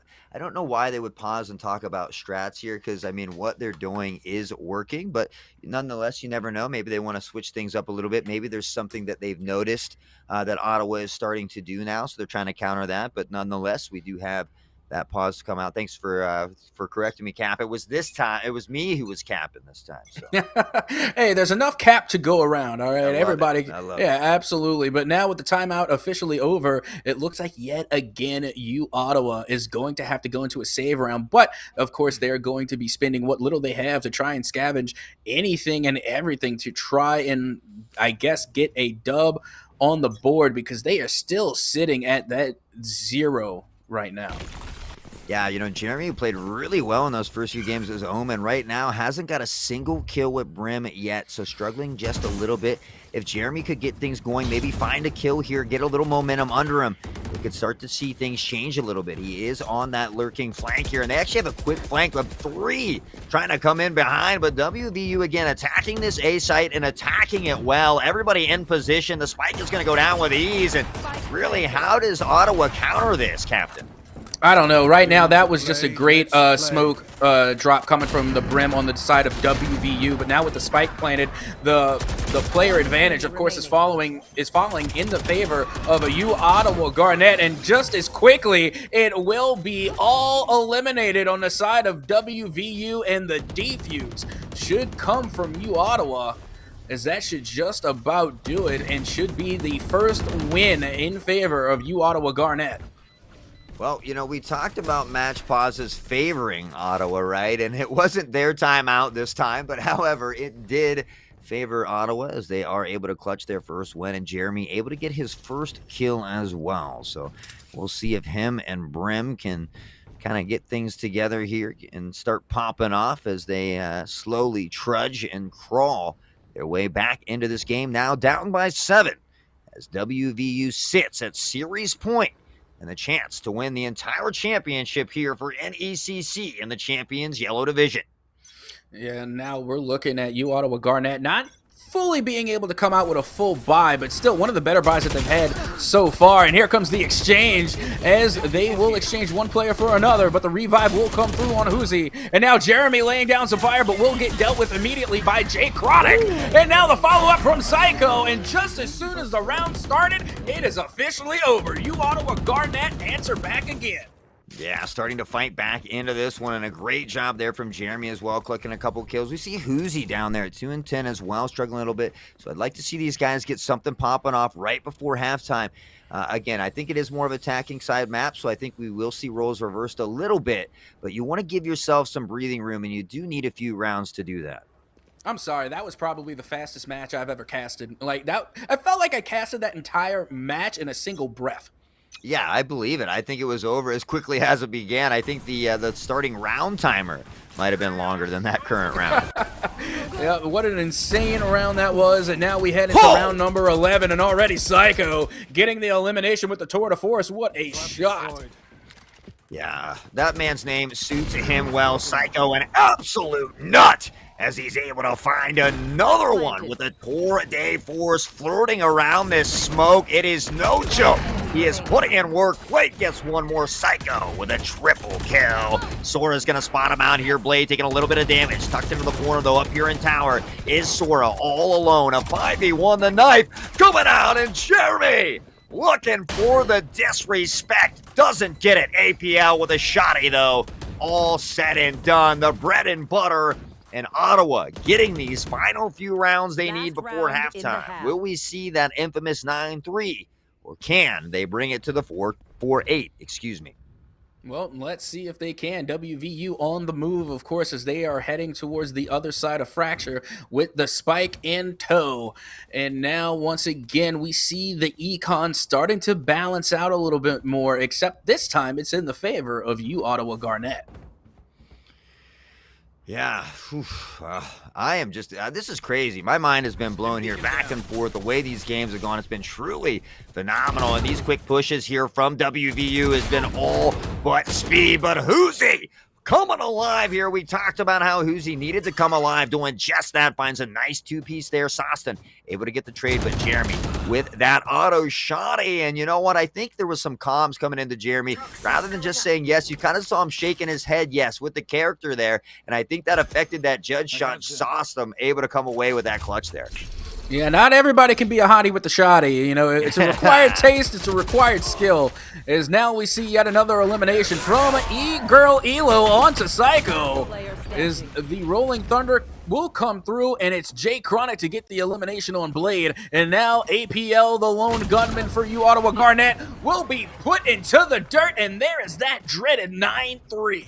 Speaker 2: know why they would pause and talk about strats here because I mean what they're doing is working, but nonetheless, you never know. Maybe they want to switch things up a little bit. Maybe there's something that they've noticed that Ottawa is starting to do now, so they're trying to counter that. But nonetheless, we do have that pause to come out. Thanks for correcting me, Cap. It was this time. It was me who was capping this time. So
Speaker 1: Hey, there's enough cap to go around. All
Speaker 2: I
Speaker 1: right,
Speaker 2: love it.
Speaker 1: everybody.
Speaker 2: I love it.
Speaker 1: Yeah, absolutely. But now with the timeout officially over, it looks like yet again you Ottawa is going to have to go into a save round. But of course, they're going to be spending what little they have to try and scavenge anything and everything to try and, I guess, get a dub on the board because they are still sitting at that 0 right now.
Speaker 2: Yeah, Jeremy played really well in those first few games as Omen. Right now, hasn't got a single kill with Brim yet, so struggling just a little bit. If Jeremy could get things going, maybe find a kill here, get a little momentum under him, we could start to see things change a little bit. He is on that lurking flank here, and they actually have a quick flank of 3 trying to come in behind, but WVU again attacking this A site and attacking it well. Everybody in position. The spike is going to go down with ease, and really, how does Ottawa counter this, Captain?
Speaker 1: I don't know. Right now, that was just a great smoke drop coming from the Brim on the side of WVU. But now with the spike planted, the player advantage, of course, is falling in the favor of a U Ottawa Garnet. And just as quickly, it will be all eliminated on the side of WVU, and the defuse should come from U Ottawa, as that should just about do it and should be the first win in favor of U Ottawa Garnet.
Speaker 2: Well, we talked about match pauses favoring Ottawa, right? And it wasn't their timeout this time, but however, it did favor Ottawa as they are able to clutch their first win, and Jeremy able to get his first kill as well. So we'll see if him and Brim can kind of get things together here and start popping off as they slowly trudge and crawl their way back into this game, now down by 7 as WVU sits at series point and the chance to win the entire championship here for NECC in the Champions Yellow Division.
Speaker 1: Yeah, now we're looking at U Ottawa Garnet not fully being able to come out with a full buy, but still one of the better buys that they've had so far. And here comes the exchange, as they will exchange one player for another, but the revive will come through on Hoosie. And now Jeremy laying down some fire, but will get dealt with immediately by Jay Chronic. And now the follow-up from Psycho, and just as soon as the round started, it is officially over. U Ottawa Garnet answer back again.
Speaker 2: Yeah, starting to fight back into this one, and a great job there from Jeremy as well, clicking a couple kills. We see Hoosie down there at 2 and 10 as well, struggling a little bit. So I'd like to see these guys get something popping off right before halftime. Again, I think it is more of an attacking side map, so I think we will see roles reversed a little bit. But you want to give yourself some breathing room, and you do need a few rounds to do that.
Speaker 1: I'm sorry, that was probably the fastest match I've ever casted. Like that, I felt like I casted that entire match in a single breath.
Speaker 2: Yeah, I believe it. I think it was over as quickly as it began. I think the starting round timer might have been longer than that current round.
Speaker 1: Yeah, what an insane round that was. And now we head into round number 11, and already Psycho getting the elimination with the tour de force. What a shot.
Speaker 2: Yeah, that man's name suits him well. Psycho, an absolute nut, as he's able to find another one with a tour de force flirting around this smoke. It is no joke. He is putting in work. Blade gets one more. Psycho with a triple kill. Sora's going to spot him out here. Blade taking a little bit of damage. Tucked into the corner, though, up here in tower is Sora all alone. A 5v1, the knife coming out, and Jeremy looking for the disrespect. Doesn't get it. APL with a shotty, though. All said and done. The bread and butter. And Ottawa getting these final few rounds they need before halftime. Will we see that infamous 9-3? Or can they bring it to the 4-8? Excuse me.
Speaker 1: Well, let's see if they can. WVU on the move, of course, as they are heading towards the other side of Fracture with the spike in tow. And now, once again, we see the econ starting to balance out a little bit more, except this time it's in the favor of U Ottawa Garnet.
Speaker 2: Yeah, I am just, this is crazy. My mind has been blown here back and forth. The way these games have gone, it's been truly phenomenal. And these quick pushes here from WVU has been all but speed. But Hoosie coming alive here. We talked about how Hoosie needed to come alive, doing just that. Finds a nice two-piece there. Soston able to get the trade, but Jeremy with that auto shotty. And you know what? I think there was some comms coming into Jeremy. Rather than just saying yes, you kind of saw him shaking his head yes with the character there. And I think that affected that judge shot. Soston able to come away with that clutch there.
Speaker 1: Yeah, not everybody can be a hottie with the shoddy. You know, it's a required taste. It's a required skill. As now we see yet another elimination from E-Girl Elo onto Psycho. Is the Rolling Thunder will come through, and it's Jay Chronic to get the elimination on Blade. And now APL, the lone gunman for you, Ottawa Garnet, will be put into the dirt, and there is that dreaded 9-3.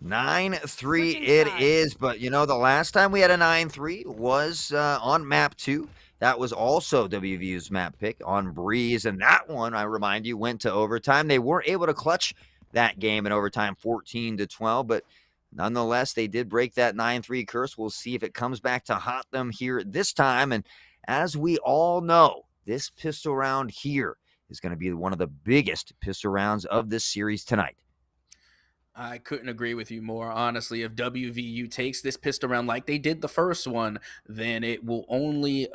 Speaker 2: 9-3 it is, but you know, the last time we had a 9-3 was on map 2. That was also WVU's map pick on Breeze, and that one, I remind you, went to overtime. They weren't able to clutch that game in overtime 14-12, but nonetheless, they did break that 9-3 curse. We'll see if it comes back to haunt them here this time, and as we all know, this pistol round here is going to be one of the biggest pistol rounds of this series tonight.
Speaker 1: I couldn't agree with you more, honestly. If WVU takes this pistol round like they did the first one, then it will only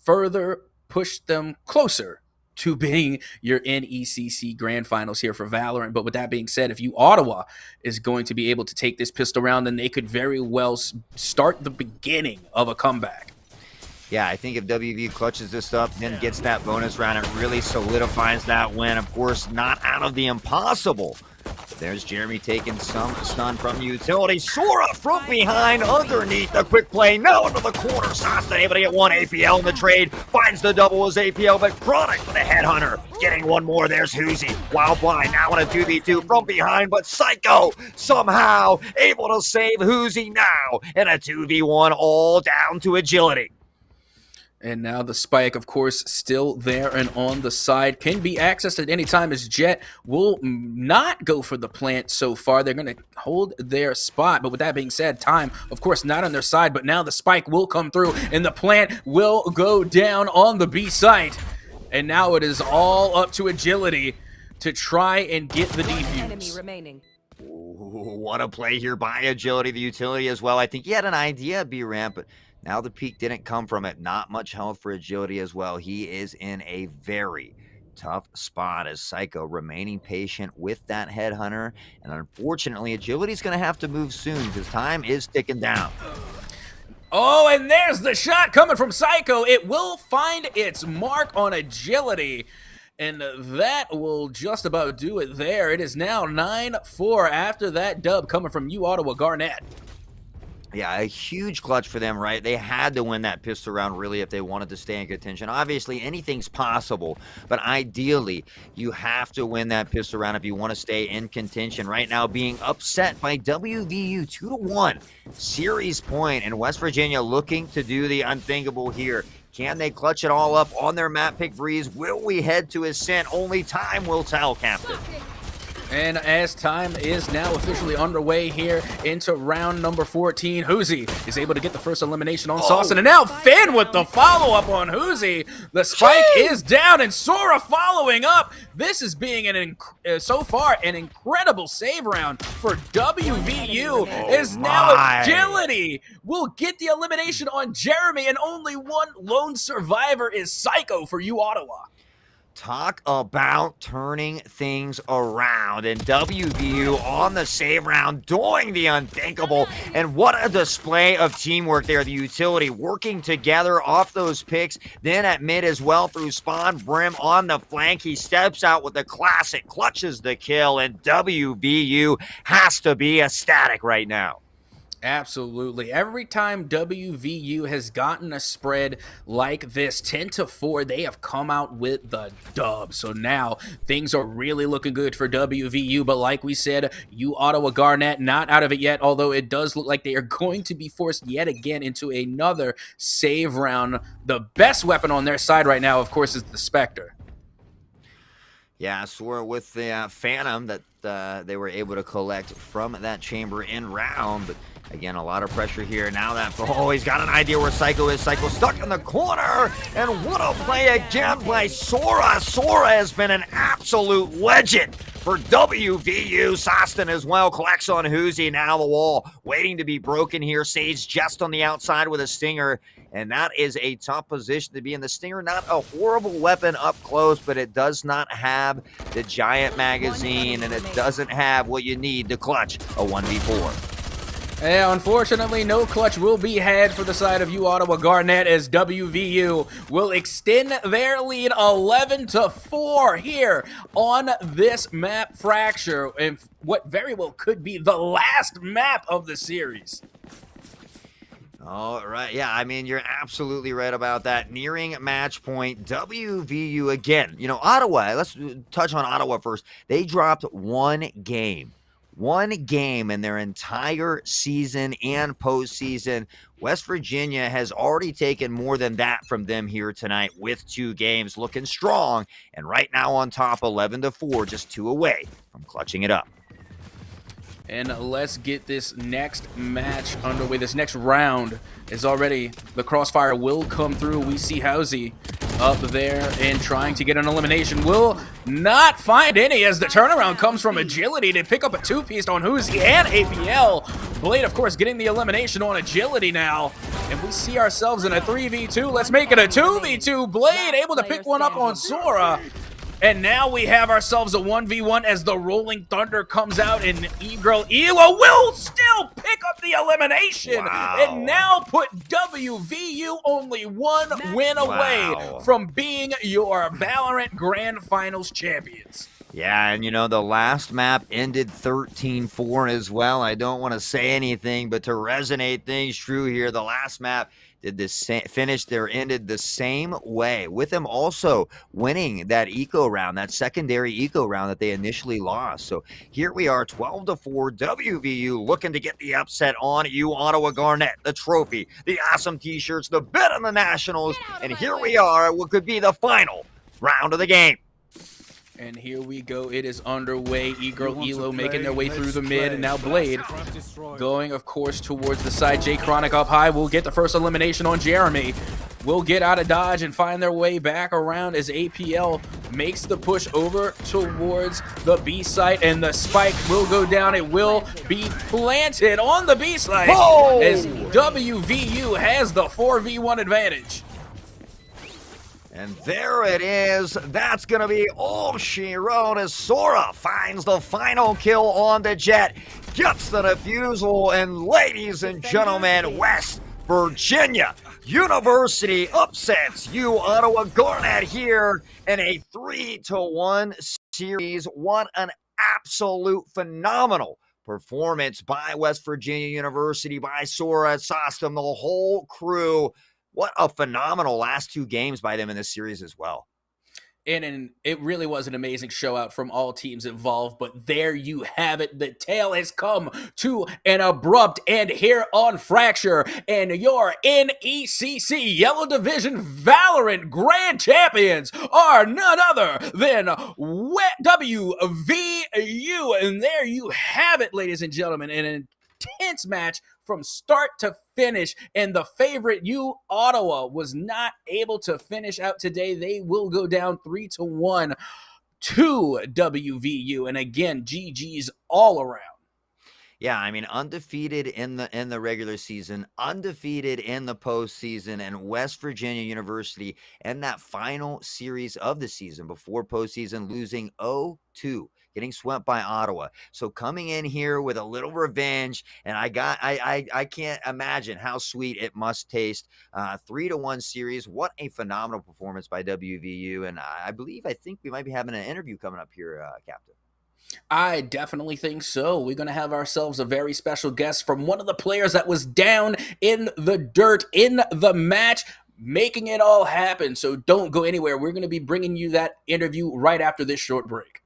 Speaker 1: further push them closer to being your NECC Grand Finals here for Valorant. But with that being said, if you Ottawa is going to be able to take this pistol round, then they could very well start the beginning of a comeback.
Speaker 2: Yeah, I think if WVU clutches this up, then gets that bonus round, it really solidifies that win. Of course, not out of the impossible. There's Jeremy taking some stun from utility. Sora from behind, underneath the quick play. Now into the corner. Soston able to get one APL in the trade. Finds the double as APL, but Chronic with a headhunter. Getting one more. There's Hoosie. Wild Blind now in a 2v2 from behind, but Psycho somehow able to save Hoosie now in a 2v1, all down to agility.
Speaker 1: And now the spike, of course, still there and on the side. Can be accessed at any time as Jet will not go for the plant so far. They're going to hold their spot. But with that being said, time, of course, not on their side. But now the spike will come through and the plant will go down on the B site. And now it is all up to agility to try and get the defuse.
Speaker 3: Enemy remaining.
Speaker 2: Ooh, what a play here by agility, the utility as well. I think he had an idea, B-Ramp, but now the peak didn't come from it. Not much health for agility as well. He is in a very tough spot as Psycho remaining patient with that headhunter. And unfortunately, agility's going to have to move soon because time is ticking down.
Speaker 1: Oh, and there's the shot coming from Psycho. It will find its mark on agility. And that will just about do it there. It is now 9-4 after that dub coming from you, Ottawa Garnet.
Speaker 2: Yeah, a huge clutch for them, right? They had to win that pistol round, really, if they wanted to stay in contention. Obviously, anything's possible, but ideally, you have to win that pistol round if you want to stay in contention. Right now, being upset by WVU 2-1. Series point, and West Virginia looking to do the unthinkable here. Can they clutch it all up on their map pick, Breeze? Will we head to Ascent? Only time will tell, Captain.
Speaker 1: And as time is now officially underway here into round number 14, Hoosie is able to get the first elimination on Soston. And now Finn with the follow-up on Hoosie. The spike is down, and Sora following up. This is being so far an incredible save round for WVU. Now agility will get the elimination on Jeremy, and only one lone survivor is Psycho for you, Ottawa.
Speaker 2: Talk about turning things around, and WVU on the save round doing the unthinkable. And what a display of teamwork there. The utility working together off those picks, then at mid as well through Spawn. Brim on the flank. He steps out with the classic, clutches the kill, and WVU has to be ecstatic right now.
Speaker 1: Absolutely. Every time WVU has gotten a spread like this, 10-4, they have come out with the dub. So now things are really looking good for WVU. But like we said, you Ottawa Garnet not out of it yet, although it does look like they are going to be forced yet again into another save round. The best weapon on their side right now, of course, is the Spectre.
Speaker 2: Yeah, Sora with the Phantom that they were able to collect from that chamber in round. But Again, a lot of pressure here. Now that, oh, he's got an idea where Psycho is. Psycho stuck in the corner. And what a play again by Sora. Sora has been an absolute legend for WVU. Sostin as well collects on Hoozy. Now the wall waiting to be broken here. Sage just on the outside with a stinger. And that is a tough position to be in. The stinger, not a horrible weapon up close, but it does not have the giant magazine, and it doesn't have what you need to clutch a 1v4.
Speaker 1: Yeah, unfortunately, no clutch will be had for the side of U Ottawa Garnet as WVU will extend their lead 11-4 here on this map Fracture, and what very well could be the last map of the series.
Speaker 2: All right. Yeah, I mean, you're absolutely right about that. Nearing match point, WVU again. You know, Ottawa, let's touch on Ottawa first. They dropped one game in their entire season and postseason. West Virginia has already taken more than that from them here tonight with 2 games, looking strong. And right now on top, 11-4, just 2 away from clutching it up.
Speaker 1: And let's get this next match underway. This next round is already, the crossfire will come through. We see Housey up there and trying to get an elimination. Will not find any as the turnaround comes from Agility to pick up a 2-piece on Housey and APL. Blade, of course, getting the elimination on Agility now. And we see ourselves in a 3v2. Let's make it a 2v2. Blade able to pick one up on Sora. And now we have ourselves a 1v1 as the Rolling Thunder comes out, and Egro Elo will still pick up the elimination.
Speaker 2: Wow.
Speaker 1: And now put WVU only 1 win away from being your Valorant Grand Finals champions.
Speaker 2: Yeah, and you know, the last map ended 13-4 as well. I don't want to say anything, but to resonate things true here, the last map did this ended the same way, with them also winning that eco round, that secondary eco round that they initially lost. So here we are, 12-4, WVU looking to get the upset on U Ottawa Garnet, the trophy, the awesome t-shirts, the bid on the Nationals, and here we are at what could be the final round of the game.
Speaker 1: And here we go. It is underway. Egro Elo making their way through the mid, and now Blade going, of course, towards the side. Jay Chronic up high will get the first elimination on Jeremy. Will get out of dodge and find their way back around as APL makes the push over towards the B site, and the spike will go down. It will be planted on the B site as WVU has the 4v1 advantage.
Speaker 2: And there it is. That's going to be all she wrote as Sora finds the final kill on the Jet, gets the defusal, and ladies and gentlemen, West Virginia University upsets U Ottawa Garnet here in a 3-1 series. What an absolute phenomenal performance by West Virginia University, by Sora, Sostum, the whole crew. What a phenomenal last 2 games by them in this series as well.
Speaker 1: And it really was an amazing show out from all teams involved, but there you have it. The tale has come to an abrupt end here on Fracture, and your NECC Yellow Division Valorant Grand Champions are none other than WVU. And there you have it, ladies and gentlemen, an intense match from start to finish, and the favorite U Ottawa was not able to finish out today. They will go down 3-1 to WVU, and again, GG's all around.
Speaker 2: Yeah, I mean, undefeated in the regular season, undefeated in the postseason, and West Virginia University in that final series of the season before postseason losing 0-2. Getting swept by Ottawa. So coming in here with a little revenge, and I can't imagine how sweet it must taste. 3-1 series. What a phenomenal performance by WVU. And I think we might be having an interview coming up here, Captain.
Speaker 1: I definitely think so. We're going to have ourselves a very special guest from one of the players that was down in the dirt in the match, making it all happen. So don't go anywhere. We're going to be bringing you that interview right after this short break.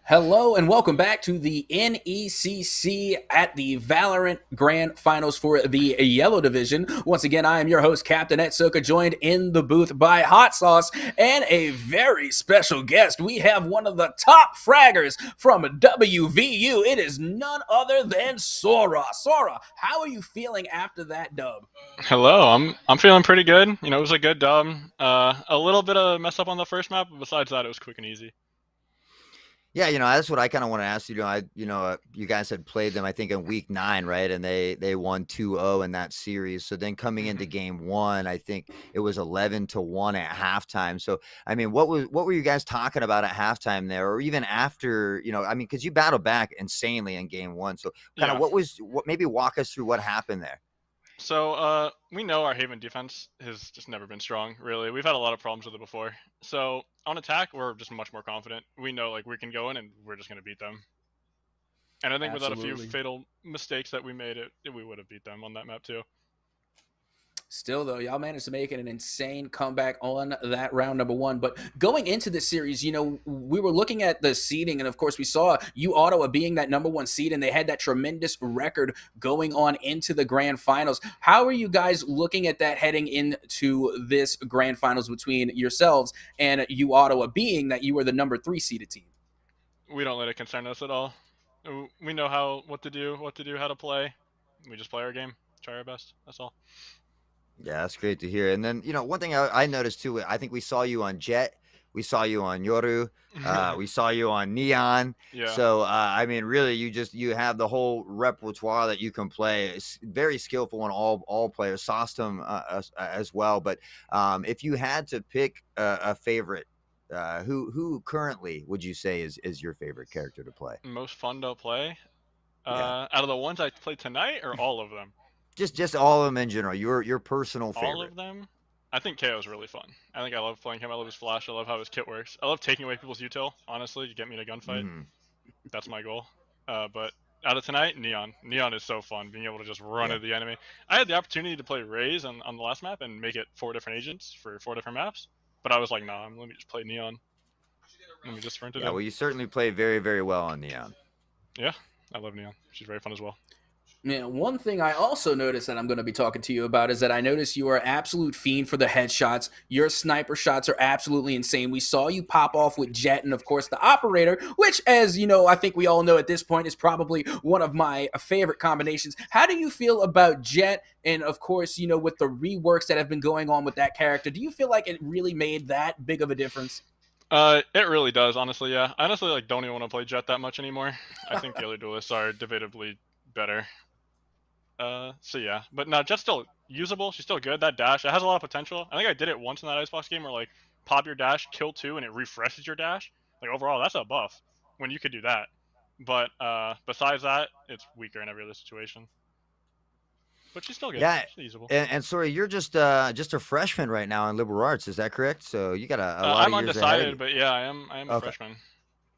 Speaker 1: Hello and welcome back to the NECC at the Valorant Grand Finals for the Yellow Division. Once again, I am your host, Captain Atsoca, joined in the booth by Haughtsauce and a very special guest. We have one of the top fraggers from WVU. It is none other than Sora. Sora, how are you feeling after that dub?
Speaker 3: Hello, I'm feeling pretty good. It was a good dub. A little bit of mess up on the first map, but besides that, it was quick and easy.
Speaker 2: Yeah, that's what I kind of want to ask you. You guys had played them, I think, in week 9, right? And they won 2-0 in that series. So then coming into game 1, I think it was 11-1 at halftime. So I mean, what were you guys talking about at halftime there, or even after? Because you battled back insanely in game 1. So kind of
Speaker 3: Yeah.
Speaker 2: what maybe walk us through what happened there.
Speaker 3: So we know our Haven defense has just never been strong. Really, we've had a lot of problems with it before. So on attack, we're just much more confident. We know we can go in and we're just gonna beat them. And I think without a few
Speaker 1: Absolutely.
Speaker 3: fatal mistakes that we made, we would have beat them on that map too.
Speaker 1: Still, though, y'all managed to make it an insane comeback on that round number 1. But going into this series, we were looking at the seeding, and of course, we saw Ottawa being that number 1 seed, and they had that tremendous record going on into the grand finals. How are you guys looking at that heading into this grand finals between yourselves and Ottawa, being that you were the number 3 seeded team?
Speaker 3: We don't let it concern us at all. We know what to do, how to play. We just play our game, try our best. That's all.
Speaker 2: Yeah, that's great to hear. And then, one thing I noticed too, I think we saw you on Jet, we saw you on Yoru, we saw you on Neon.
Speaker 3: Yeah.
Speaker 2: So, I mean, really, you have the whole repertoire that you can play. It's very skillful in all players, Sostum as well. But if you had to pick a favorite, who currently would you say is your favorite character to play?
Speaker 3: Most fun to play.
Speaker 2: Yeah,
Speaker 3: Out of the ones I played tonight, or all of them?
Speaker 2: just all of them in general. Your personal
Speaker 3: All
Speaker 2: favorite.
Speaker 3: of them. I think KO is really fun. I think I love playing him. I love his flash. I love how his kit works. I love taking away people's util. Honestly, to get me in a gunfight.
Speaker 2: Hmm.
Speaker 3: That's my goal. But out of tonight, Neon. Neon is so fun. Being able to just run
Speaker 2: Yeah.
Speaker 3: at the enemy. I had the opportunity to play Raze on the last map and make it 4 different agents for 4 different maps. But I was like, nah, let me just play Neon. Let me just sprint it
Speaker 2: Yeah,
Speaker 3: in.
Speaker 2: well, you certainly play very, very well on Neon.
Speaker 3: Yeah, I love Neon. She's very fun as well.
Speaker 1: Yeah, one thing I also noticed that I'm going to be talking to you about is that I noticed you are an absolute fiend for the headshots. Your sniper shots are absolutely insane. We saw you pop off with Jet and, of course, the Operator, which, as you know, I think we all know at this point is probably one of my favorite combinations. How do you feel about Jet? And, of course, with the reworks that have been going on with that character, do you feel like it really made that big of a difference?
Speaker 3: It really does, honestly. Yeah, I honestly don't even want to play Jet that much anymore. I think the other duelists are debatably better. So yeah, but no, Jet's still usable. She's still good. That dash, it has a lot of potential. I think I did it once in that Icebox game where pop your dash, kill 2, and it refreshes your dash. Overall, that's a buff when you could do that. But besides that, it's weaker in every other situation. But she's still good.
Speaker 2: Yeah,
Speaker 3: She's usable.
Speaker 2: and sorry, you're just a freshman right now in liberal arts. Is that correct? So you got a lot of
Speaker 3: I'm
Speaker 2: years ahead of
Speaker 3: undecided,
Speaker 2: you.
Speaker 3: but yeah, I am a
Speaker 2: Okay.
Speaker 3: freshman.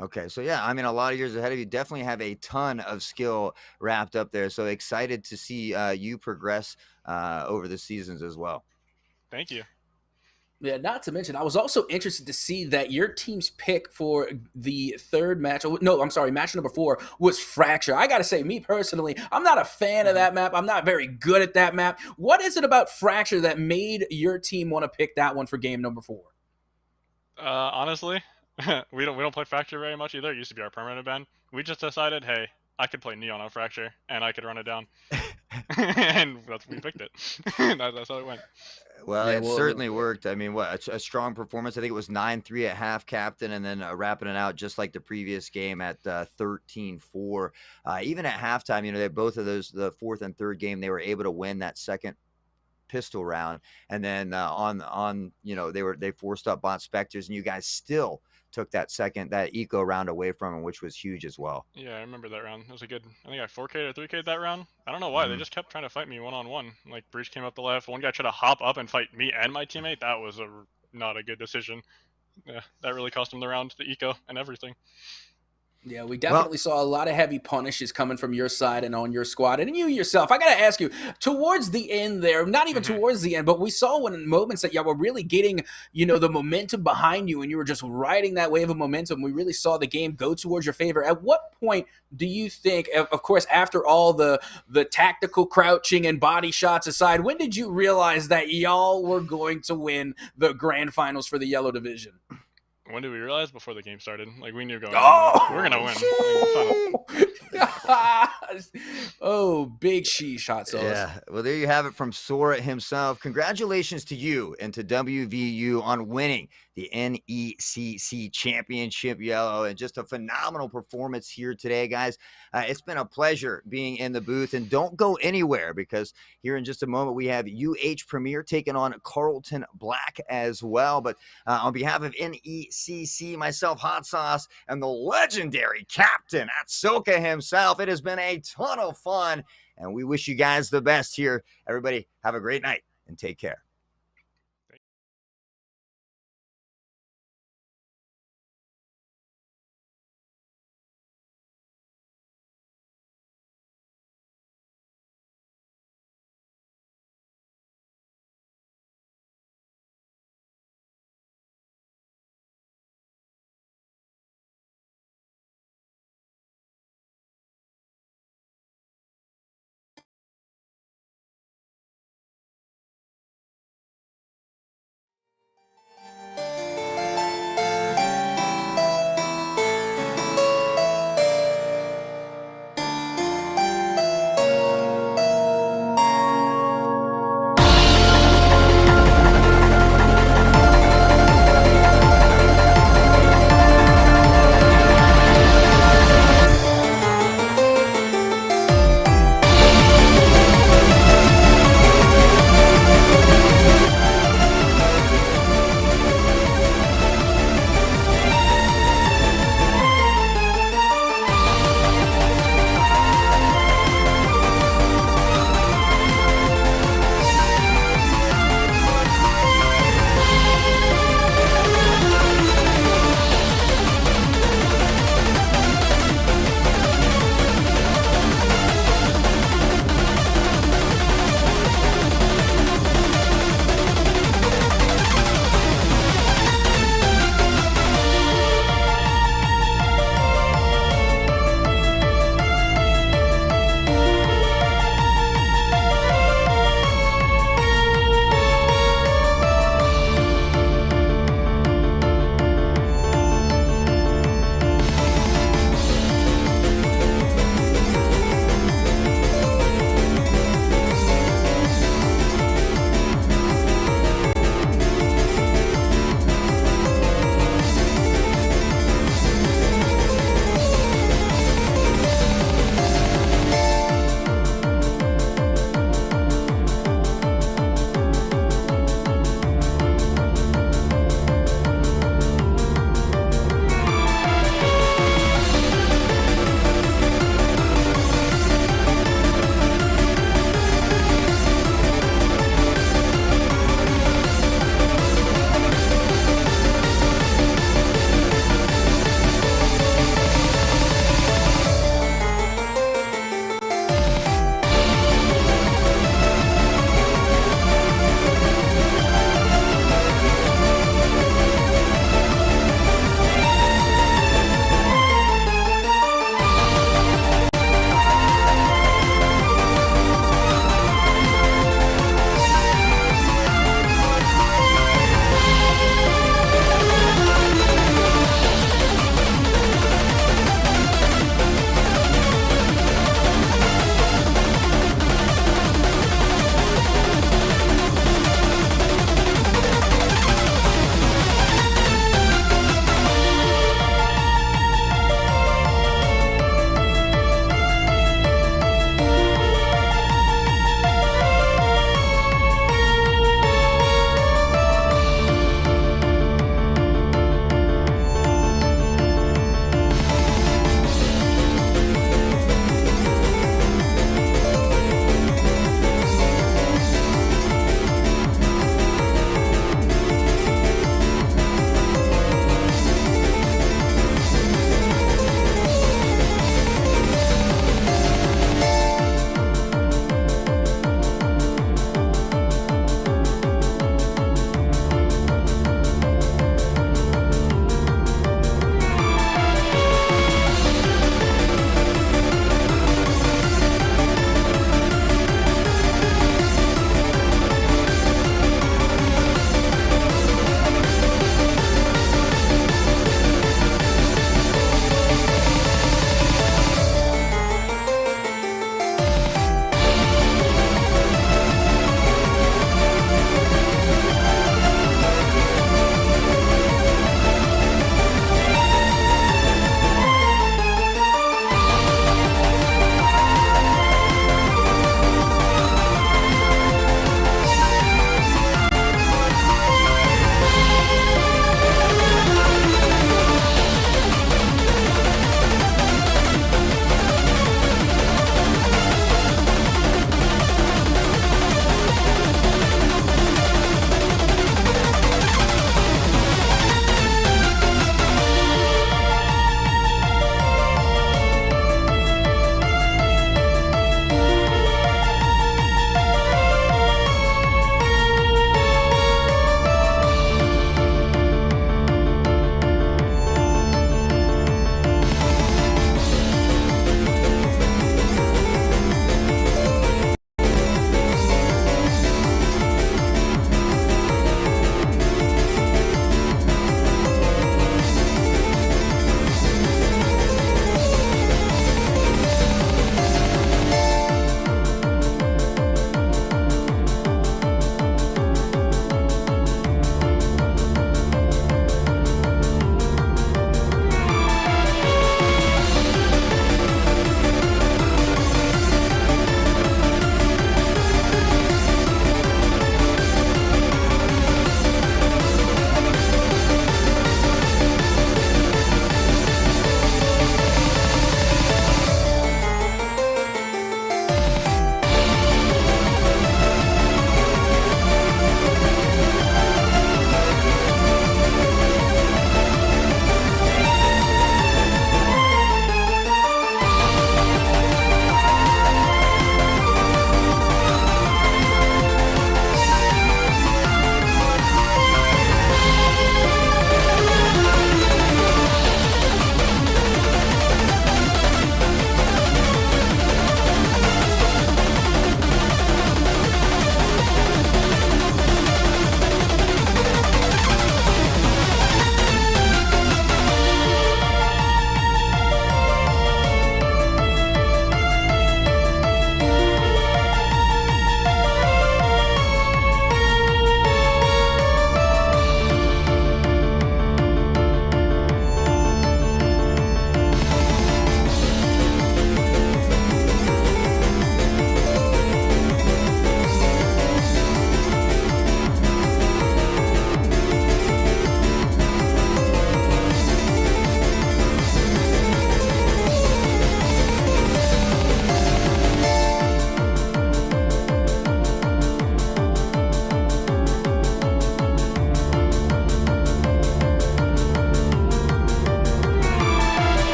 Speaker 2: Okay. So yeah, I mean, a lot of years ahead of you. Definitely have a ton of skill wrapped up there. So excited to see you progress over the seasons as well.
Speaker 3: Thank you.
Speaker 1: Yeah, not to mention, I was also interested to see that your team's pick for the third match, no, I'm sorry, match number 4 was Fracture. I gotta say, me personally, I'm not a fan of
Speaker 3: Mm-hmm.
Speaker 1: that map. I'm not very good at that map. What is it about Fracture that made your team want to pick that one for game number 4?
Speaker 3: Honestly, we don't play Fracture very much either. It used to be our permanent ban. We just decided, hey, I could play Neon on Fracture and I could run it down, and we picked it. That's how it went.
Speaker 2: Well,
Speaker 1: Yeah,
Speaker 2: it
Speaker 1: well,
Speaker 2: certainly worked. I mean, what a strong performance. I think it was 9-3 at half, captain, and then wrapping it out just like the previous game at 13-4. Even at halftime, they both of those, the fourth and third game, they were able to win that second pistol round, and then on they forced up bot specters, and you guys still took that eco round away from them, which was huge as well.
Speaker 3: Yeah, I remember that round. It was a good. I think I 4K or 3K that round. I don't know why. They
Speaker 2: Hmm.
Speaker 3: just kept trying to fight me one on one. Breach came up the left. One guy tried to hop up and fight me and my teammate. That was not a good decision. Yeah, that really cost him the round, the eco, and everything.
Speaker 1: Yeah, we
Speaker 2: Well,
Speaker 1: definitely saw a lot of heavy punishes coming from your side and on your squad. And you yourself, I got to ask you, towards the end there, not even
Speaker 3: Mhm.
Speaker 1: towards the end, but we saw when in moments that y'all were really getting, the momentum behind you and you were just riding that wave of momentum. We really saw the game go towards your favor. At what point do you think, of course, after all the tactical crouching and body shots aside, when did you realize that y'all were going to win the grand finals for the Yellow Division?
Speaker 3: When did we realize? Before the game started. Like, we knew going in, like, we're gonna
Speaker 1: Oh,
Speaker 3: win. Like, it's not a question.
Speaker 1: oh, big sheesh, hot sauce.
Speaker 2: yeah. Well, there you have it from Sora himself. Congratulations to you and to WVU on winning the NECC Championship Yellow, and just a phenomenal performance here today, guys. It's been a pleasure being in the booth, and don't go anywhere because here in just a moment we have Premier taking on Carlton Black as well. But on behalf of NECC, myself, Hot Sauce, and the legendary captain Atsoca himself, it has been a ton of fun, and we wish you guys the best here. Everybody, have a great night and take care.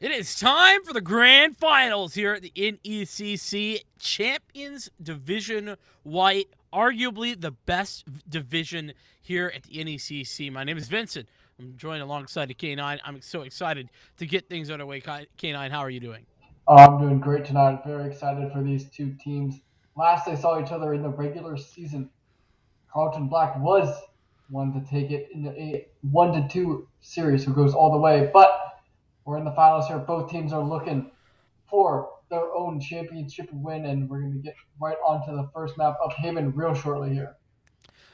Speaker 4: It is time for the grand finals here at the NECC Champions Division White, arguably the best division here at the NECC. My name is Vincent. I'm joined alongside the K9. I'm so excited to get things underway. K9, how are you doing?
Speaker 5: I'm doing great tonight. Very excited for these two teams. Last they saw each other in the regular season, Carlton Black was one to take it in a 1-2 series who goes all the way. But we're in the finals here. Both teams are looking for their own championship win, and we're going to get right onto the first map of Haven real shortly here.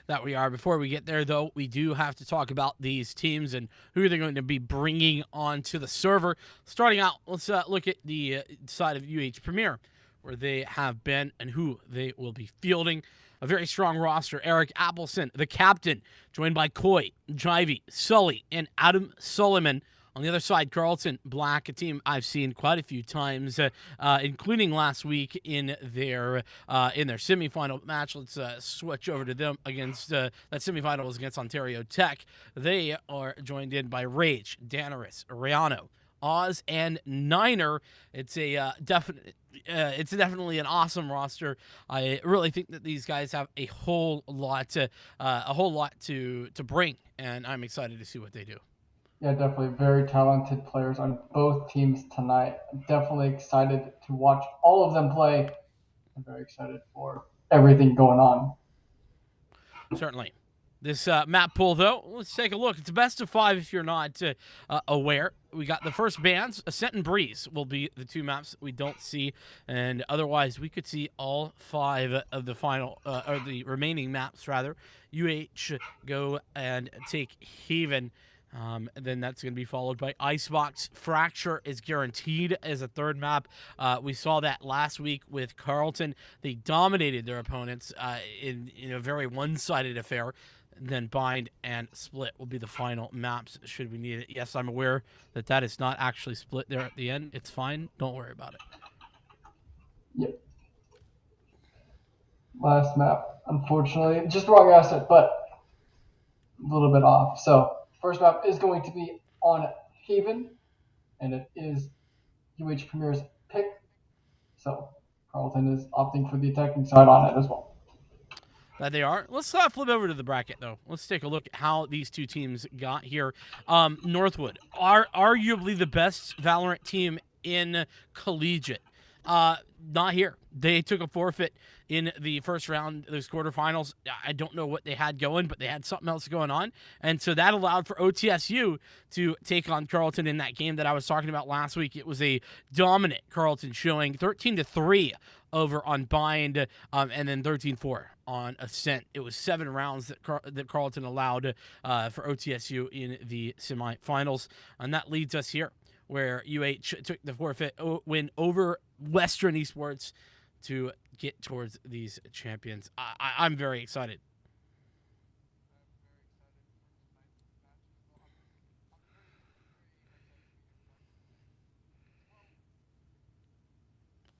Speaker 4: That we are. Before we get there, though, we do have to talk about these teams and who they're going to be bringing onto the server. Starting out, let's look at the side of UH Premier, where they have been and who they will be fielding. A very strong roster. Eric Appleson, the captain, joined by Coy, Jivey, Sully, and Adam Sullivan. On the other side, Carlton Black, a team I've seen quite a few times, including last week in their semifinal match. Let's switch over to them against that semifinal was against Ontario Tech. They are joined in by Rage, Danaris, Riano, Oz, and Niner. It's a it's definitely an awesome roster. I really think that these guys have a whole lot to bring, and I'm excited to see what they do.
Speaker 5: Yeah, definitely very talented players on both teams tonight. I'm definitely excited to watch all of them play. I'm very excited for everything going on.
Speaker 4: Certainly. This map pool, though, let's take a look. It's a best of 5 if you're not aware. We got the first bands. Ascent and Breeze will be the two maps that we don't see, and otherwise we could see all 5 of the final, or the remaining maps, rather. UH go and take Haven. And then that's going to be followed by Icebox. Fracture is guaranteed as a third map. We saw that last week with Carlton. They dominated their opponents in a very one-sided affair. And then Bind and Split will be the final maps should we need it. Yes, I'm aware that is not actually split there at the end. It's fine. Don't worry about it.
Speaker 5: Yep. Last map, unfortunately, just the wrong asset, but a little bit off. So first map is going to be on Haven, and it is UH Premier's pick. So Carlton is opting for the attacking side on it as well.
Speaker 4: That they are. Let's flip over to the bracket, though. Let's take a look at how these two teams got here. Northwood are arguably the best Valorant team in collegiate. Not here. They took a forfeit in the first round, those quarterfinals. I don't know what they had going, but they had something else going on. And so that allowed for OTSU to take on Carlton in that game that I was talking about last week. It was a dominant Carlton showing, 13-3 over on Bind, and then 13-4 on Ascent. It was 7 rounds that Carlton allowed for OTSU in the semifinals. And that leads us here, where UH took the forfeit win over Western Esports to get towards these champions. I'm very excited.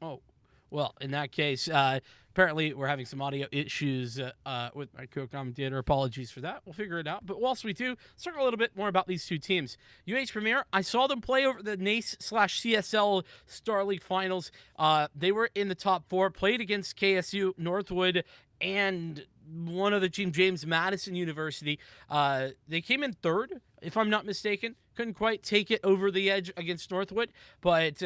Speaker 4: Oh, well, in that case, apparently we're having some audio issues with my co-commentator. Apologies for that. We'll figure it out. But whilst we do, let's talk a little bit more about these two teams. UH Premier, I saw them play over the NACE/CSL Star League Finals. They were in the top 4, played against KSU, Northwood, and one other team, James Madison University. They came in 3rd, if I'm not mistaken. Couldn't quite take it over the edge against Northwood, but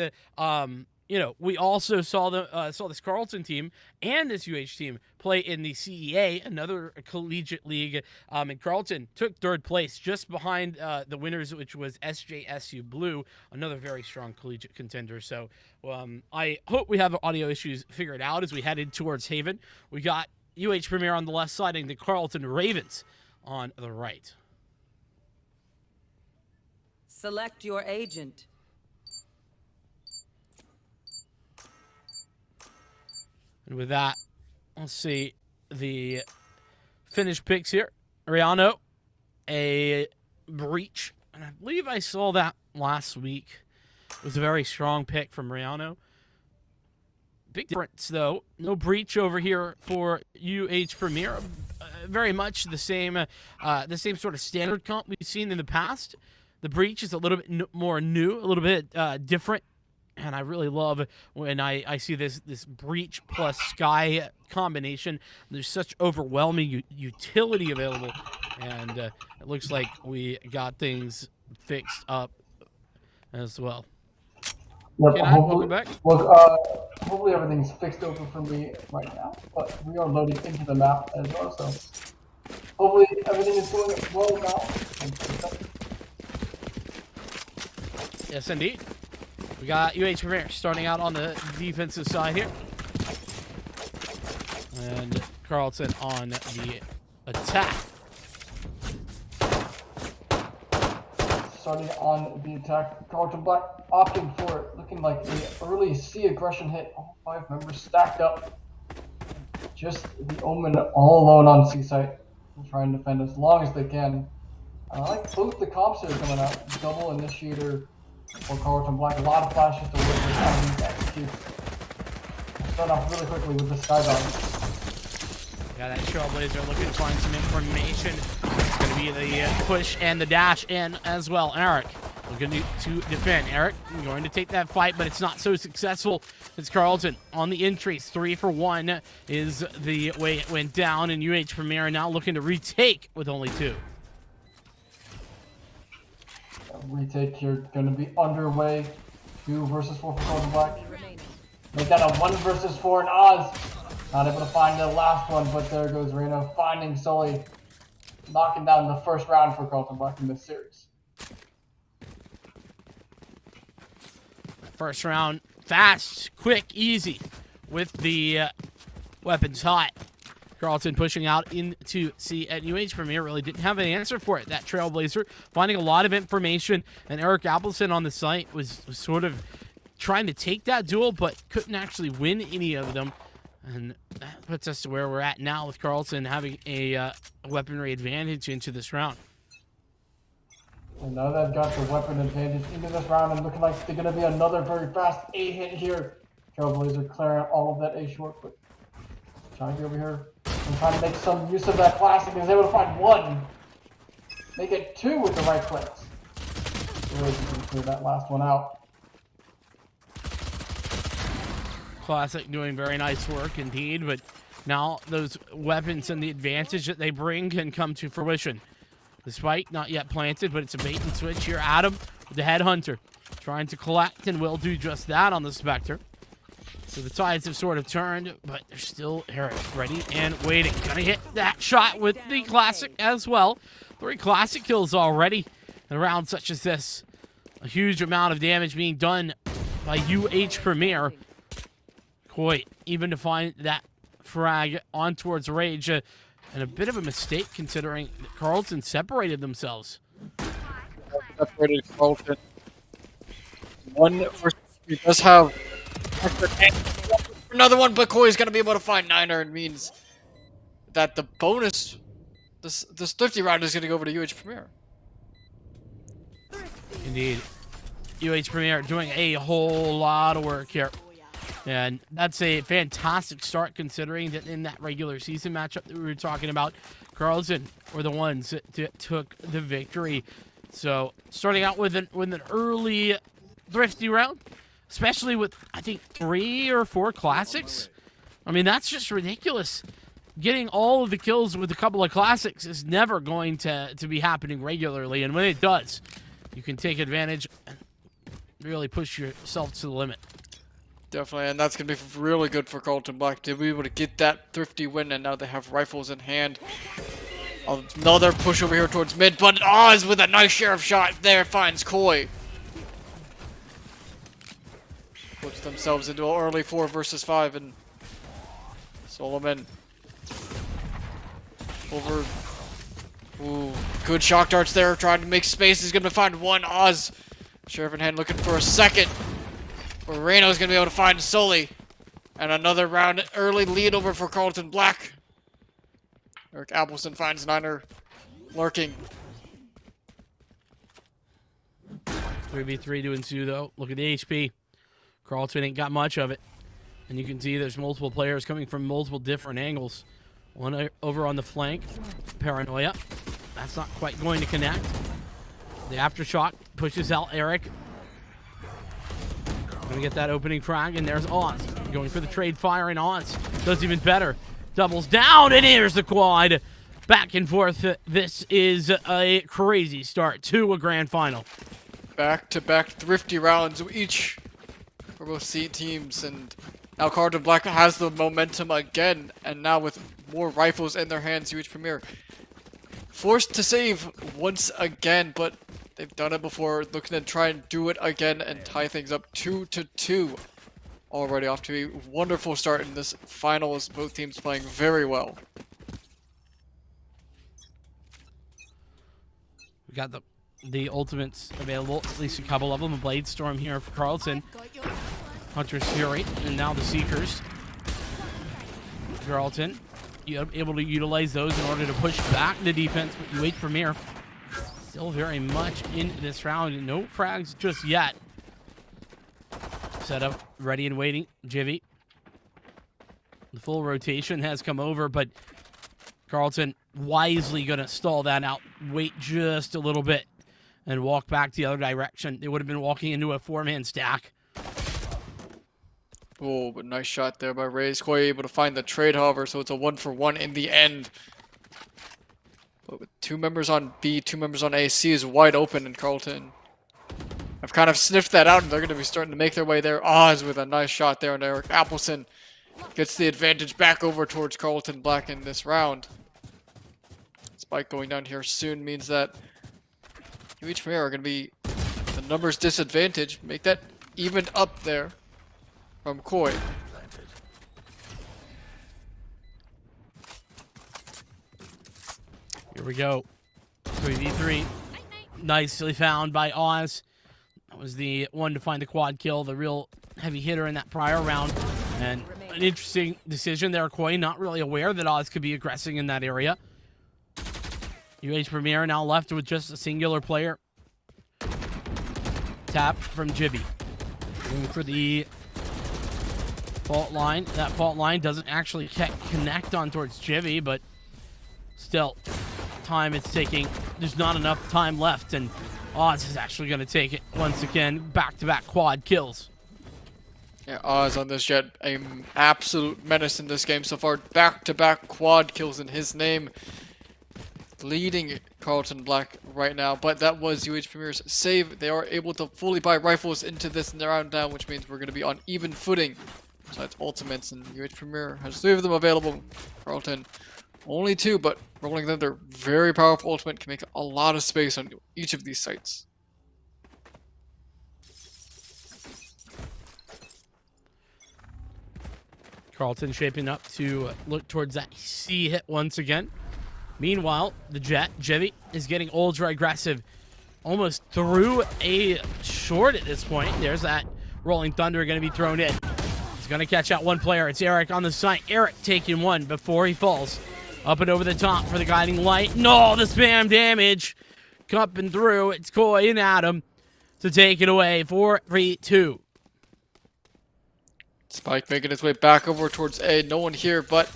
Speaker 4: we also saw this Carlton team and this UH team play in the CEA, another collegiate league, and Carlton took 3rd place just behind the winners, which was SJSU Blue, another very strong collegiate contender. So I hope we have audio issues figured out as we headed towards Haven. We got UH Premier on the left side and the Carlton Ravens on the right.
Speaker 6: Select your agent.
Speaker 4: And with that, let's see the finished picks here. Riano, a breach. And I believe I saw that last week. It was a very strong pick from Riano. Big difference, though. No breach over here for UH Premier. Very much the same sort of standard comp we've seen in the past. The breach is a little bit more new, a little bit different, and I really love when I see this breach plus sky combination. There's such overwhelming utility available, and it looks like we got things fixed up as well.
Speaker 5: Yep,
Speaker 4: Good night, welcome back.
Speaker 5: Well, hopefully everything's fixed over for me right now, but we are loading into the map as well, so hopefully everything is going well now.
Speaker 4: Yes, indeed. We got UH Premier starting out on the defensive side here. And Carlton on the attack.
Speaker 5: Starting on the attack, Carlton Black opting for it, looking like an early C aggression hit. All 5 members stacked up. Just the Omen all alone on C site. Try and defend as long as they can. I like both the comps that are coming out. Double initiator for Carlton Black. A lot of flashes to work with how he executes. We'll start off really quickly with the Skydog.
Speaker 4: Got that Trailblazer looking to find some information. It's going to be the push and the dash in as well. Eric looking to defend. Eric going to take that fight, but it's not so successful. It's Carlton on the entries. 3 for 1 is the way it went down, and UH Premier now looking to retake with only 2.
Speaker 5: Retake here going to be underway. 2 versus 4 for Carlton Black. Make that a 1 versus 4 in Oz. Not able to find the last one, but there goes Reno finding Sully, knocking down the first round for Carlton Black in this series.
Speaker 4: First round, fast, quick, easy, with the weapons hot. Carlton pushing out into C, and UH Premier really didn't have an answer for it. That Trailblazer finding a lot of information, and Eric Appleton on the site was sort of trying to take that duel, but couldn't actually win any of them. And that puts us to where we're at now with Carlton having a weaponry advantage into this round.
Speaker 5: And now they've got the weapon advantage into this round, and looking like they're going to be another very fast A hit here. Trailblazer clearing all of that A short, but trying to get over here and trying to make some use of that classic. He's able to find 1. Make it 2 with the right clicks. Really can clear that last one out.
Speaker 4: Classic doing very nice work indeed, but now those weapons and the advantage that they bring can come to fruition. The spike not yet planted, but it's a bait and switch here. Adam, the Headhunter, trying to collect and will do just that on the Spectre. So the tides have sort of turned, but they're still here, ready and waiting. Gonna hit that shot with the Classic as well. 3 Classic kills already in a round such as this. A huge amount of damage being done by UH Premier. Coit, even to find that frag on towards Rage, and a bit of a mistake considering that Carlton separated themselves.
Speaker 7: Separated Carlton. 1 versus 3 does have another one, but Coy's gonna be able to find Niner, and means that the bonus, this thrifty round is gonna go over to UH Premier.
Speaker 4: Indeed, UH Premier doing a whole lot of work here. And that's a fantastic start considering that in that regular season matchup that we were talking about, Carlton were the ones that took the victory. So starting out with an early thrifty round, especially with, I think, 3 or 4 classics. I mean, that's just ridiculous. Getting all of the kills with a couple of classics is never going to be happening regularly. And when it does, you can take advantage and really push yourself to the limit.
Speaker 7: Definitely, and that's going to be really good for Carlton Black to be able to get that thrifty win, and now they have rifles in hand. Another push over here towards mid, but Oz with a nice sheriff shot there finds Coy. Puts themselves into an early 4 versus 5, and Solomon over. Ooh, good shock darts there, trying to make space. He's going to find 1. Oz, sheriff in hand, looking for a second. Reno's going to be able to find Sully. And another round early lead over for Carlton Black. Eric Appleton finds Niner lurking.
Speaker 4: 3v3 doing 2 though. Look at the HP. Carlton ain't got much of it. And you can see there's multiple players coming from multiple different angles. One over on the flank. Paranoia. That's not quite going to connect. The aftershock pushes out Eric. Gonna get that opening frag, and there's Oz going for the trade fire, and Oz does even better. Doubles down, and here's the quad. Back and forth. This is a crazy start to a grand final.
Speaker 7: Back-to-back thrifty rounds each for both teams, and now Carlton Black has the momentum again, and now with more rifles in their hands, UH Premier forced to save once again, but they've done it before, looking to try and do it again and tie things up 2-2. Already off to a wonderful start in this finals, both teams playing very well.
Speaker 4: We got the ultimates available, at least a couple of them. A Blade Storm here for Carlton. Hunter's Fury, and now the Seekers. Carlton able to utilize those in order to push back the defense, but UH Premier still very much in this round. No frags just yet. Set up, ready and waiting. Jivvy. The full rotation has come over, but Carlton wisely going to stall that out, wait just a little bit, and walk back the other direction. They would have been walking into a four-man stack.
Speaker 7: Oh, but nice shot there by Raze. Koi able to find the trade, however, so it's a 1-for-1 in the end. But with 2 members on B, 2 members on A, C is wide open in Carlton. I've kind of sniffed that out, and they're going to be starting to make their way there. Oz with a nice shot there, and Eric Appleson gets the advantage back over towards Carlton Black in this round. Spike going down here soon means that UH Premier are going to be the numbers disadvantage. Make that even up there from Koi.
Speaker 4: Here we go. 3v3. Nicely found by Oz. That was the one to find the quad kill, the real heavy hitter in that prior round. And an interesting decision there, Koi, not really aware that Oz could be aggressing in that area. UH Premier now left with just a singular player. Tap from Jibby. Going for the fault line. That fault line doesn't actually connect on towards Jivy, but still, time it's taking. There's not enough time left, and Oz is actually going to take it once again. Back-to-back quad kills.
Speaker 7: Yeah, Oz on this Jet, an absolute menace in this game so far. Back-to-back quad kills in his name. Leading Carlton Black right now, but that was UH Premier's save. They are able to fully buy rifles into this round now, which means we're going to be on even footing. Besides ultimates, and UH Premier has 3 of them available. Carlton only 2, but Rolling Thunder, very powerful ultimate, can make a lot of space on each of these sites.
Speaker 4: Carlton shaping up to look towards that C hit once again. Meanwhile, the Jet, Jivy, is getting ultra aggressive. Almost through a short at this point. There's that Rolling Thunder going to be thrown in. He's going to catch out one player. It's Eric on the site. Eric taking one before he falls. Up and over the top for the guiding light. No, the spam damage. Coming through. It's Koi and Adam to take it away. 4-3-2.
Speaker 7: Spike making his way back over towards A. No one here, but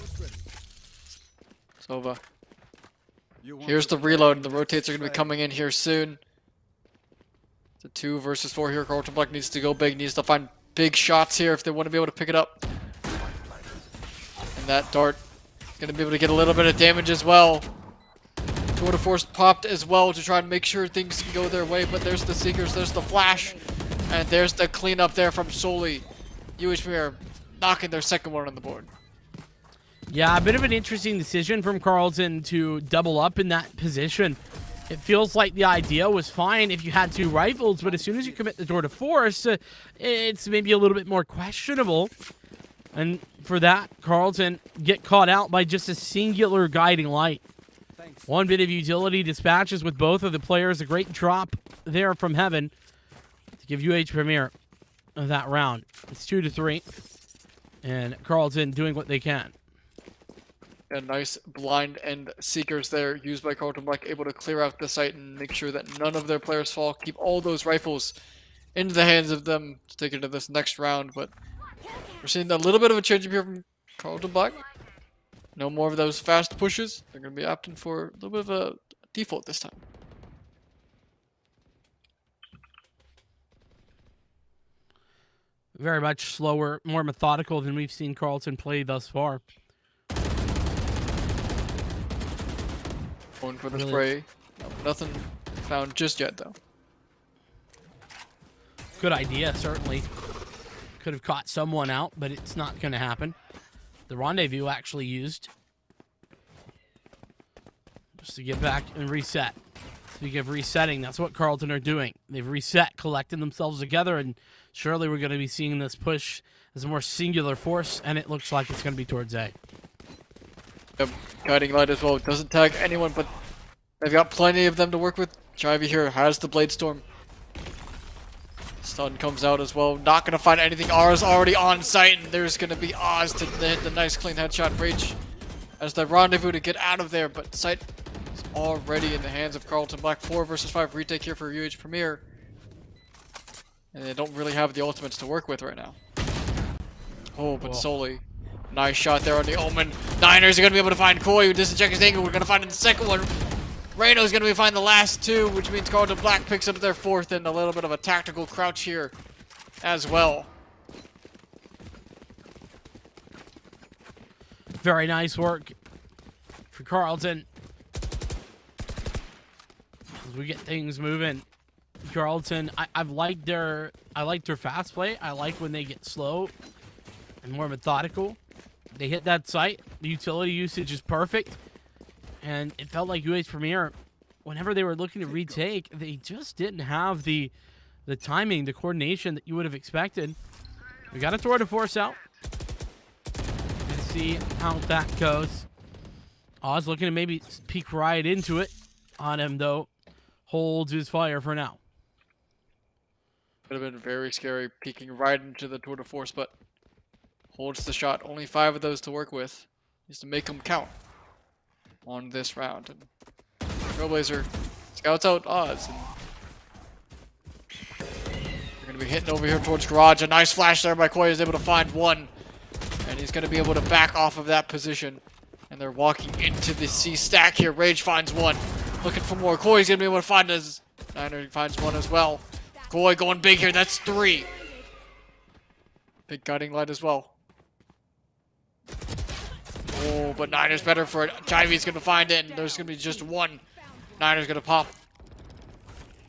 Speaker 7: Sova. Here's the reload, and the rotates are going to be coming in here soon. It's a 2 versus 4 here. Carlton Black needs to go big, needs to find big shots here if they want to be able to pick it up. And that dart going to be able to get a little bit of damage as well. Tour de Force popped as well to try and make sure things can go their way, but there's the Seekers, there's the Flash, and there's the cleanup there from Soli. UH Premier knocking their second one on the board.
Speaker 4: Yeah, a bit of an interesting decision from Carlton to double up in that position. It feels like the idea was fine if you had 2 rifles, but as soon as you commit the Tour de Force, it's maybe a little bit more questionable. And for that, Carlton get caught out by just a singular guiding light. One bit of utility dispatches with both of the players. A great drop there from Heaven to give UH Premier that round. It's 2-3, and Carlton doing what they can.
Speaker 7: A nice blind end Seekers there used by Carlton Black, able to clear out the site and make sure that none of their players fall. Keep all those rifles into the hands of them to take it to this next round, but we're seeing a little bit of a change up here from Carlton Black. No more of those fast pushes. They're going to be opting for a little bit of a default this time.
Speaker 4: Very much slower, more methodical than we've seen Carlton play thus far.
Speaker 7: Going for the
Speaker 4: Really?
Speaker 7: spray. No, nothing found just yet, though.
Speaker 4: Good idea, certainly. Could have caught someone out, but it's not going to happen. The rendezvous actually used. Just to get back and reset. Speaking of resetting, that's what Carlton are doing. They've reset, collected themselves together, and surely we're going to be seeing this push as a more singular force, and it looks like it's going to be towards A.
Speaker 7: Yep, guiding light as well. Doesn't tag anyone, but they've got plenty of them to work with. Chivy here has the Blade Storm. Stun comes out as well. Not going to find anything. R's already on site, and there's going to be Oz to hit the nice clean headshot. Rage as the rendezvous to get out of there, but sight is already in the hands of Carlton Black. 4 versus 5 retake here for UH Premier. And they don't really have the ultimates to work with right now. Oh, but Soli. Nice shot there on the Omen. Niners are going to be able to find Koi, who doesn't check his angle. We're going to find in the second one. Reno's going to be finding the last 2, which means Carlton Black picks up their 4th and a little bit of a tactical crouch here as well.
Speaker 4: Very nice work for Carlton. As we get things moving. Carlton, I like their fast play. I like when they get slow and more methodical. They hit that site. The utility usage is perfect. And it felt like UH Premier, whenever they were looking to retake, they just didn't have the timing, the coordination that you would have expected. We got a tour de force out. And see how that goes. Oz looking to maybe peek right into it on him, though. Holds his fire for now.
Speaker 7: Would have been very scary peeking right into the tour de force, but holds the shot. Only 5 of those to work with. Needs to make them count on this round. And Trailblazer scouts out Oz. And they're going to be hitting over here towards Garage. A nice flash there by Koi is able to find one. And he's going to be able to back off of that position. And they're walking into the C stack here. Rage finds one. Looking for more. Koi's going to be able to find his. Niner finds one as well. Koi going big here. That's 3. Big guiding light as well. Oh, but Niner's better for it. Chivy's going to find it, and there's going to be just 1. Niner's going to pop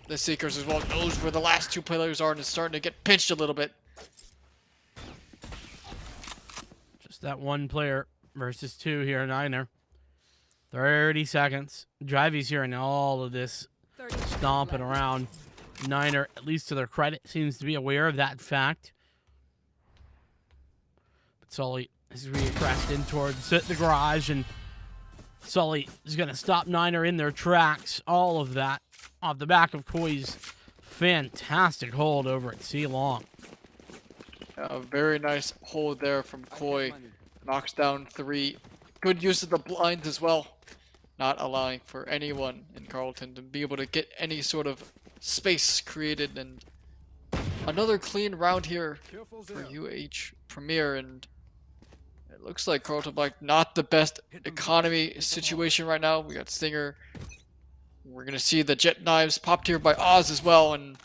Speaker 7: the Seekers as well. Knows where the last 2 players are, and is starting to get pinched a little bit.
Speaker 4: Just that 1 player versus 2 here, Niner. 30 seconds. Chivy's hearing all of this stomping around. Niner, at least to their credit, seems to be aware of that fact. But Sully is really pressed in towards the garage, and Sully is going to stop Niner in their tracks. All of that off the back of Koi's fantastic hold over at C Long.
Speaker 7: A very nice hold there from Koi. Knocks down 3. Good use of the blinds as well. Not allowing for anyone in Carlton to be able to get any sort of space created. And another clean round here for UH Premier. And it looks like Carlton Black not the best economy situation right now. We got Stinger. We're going to see the jet knives popped here by Oz as well. And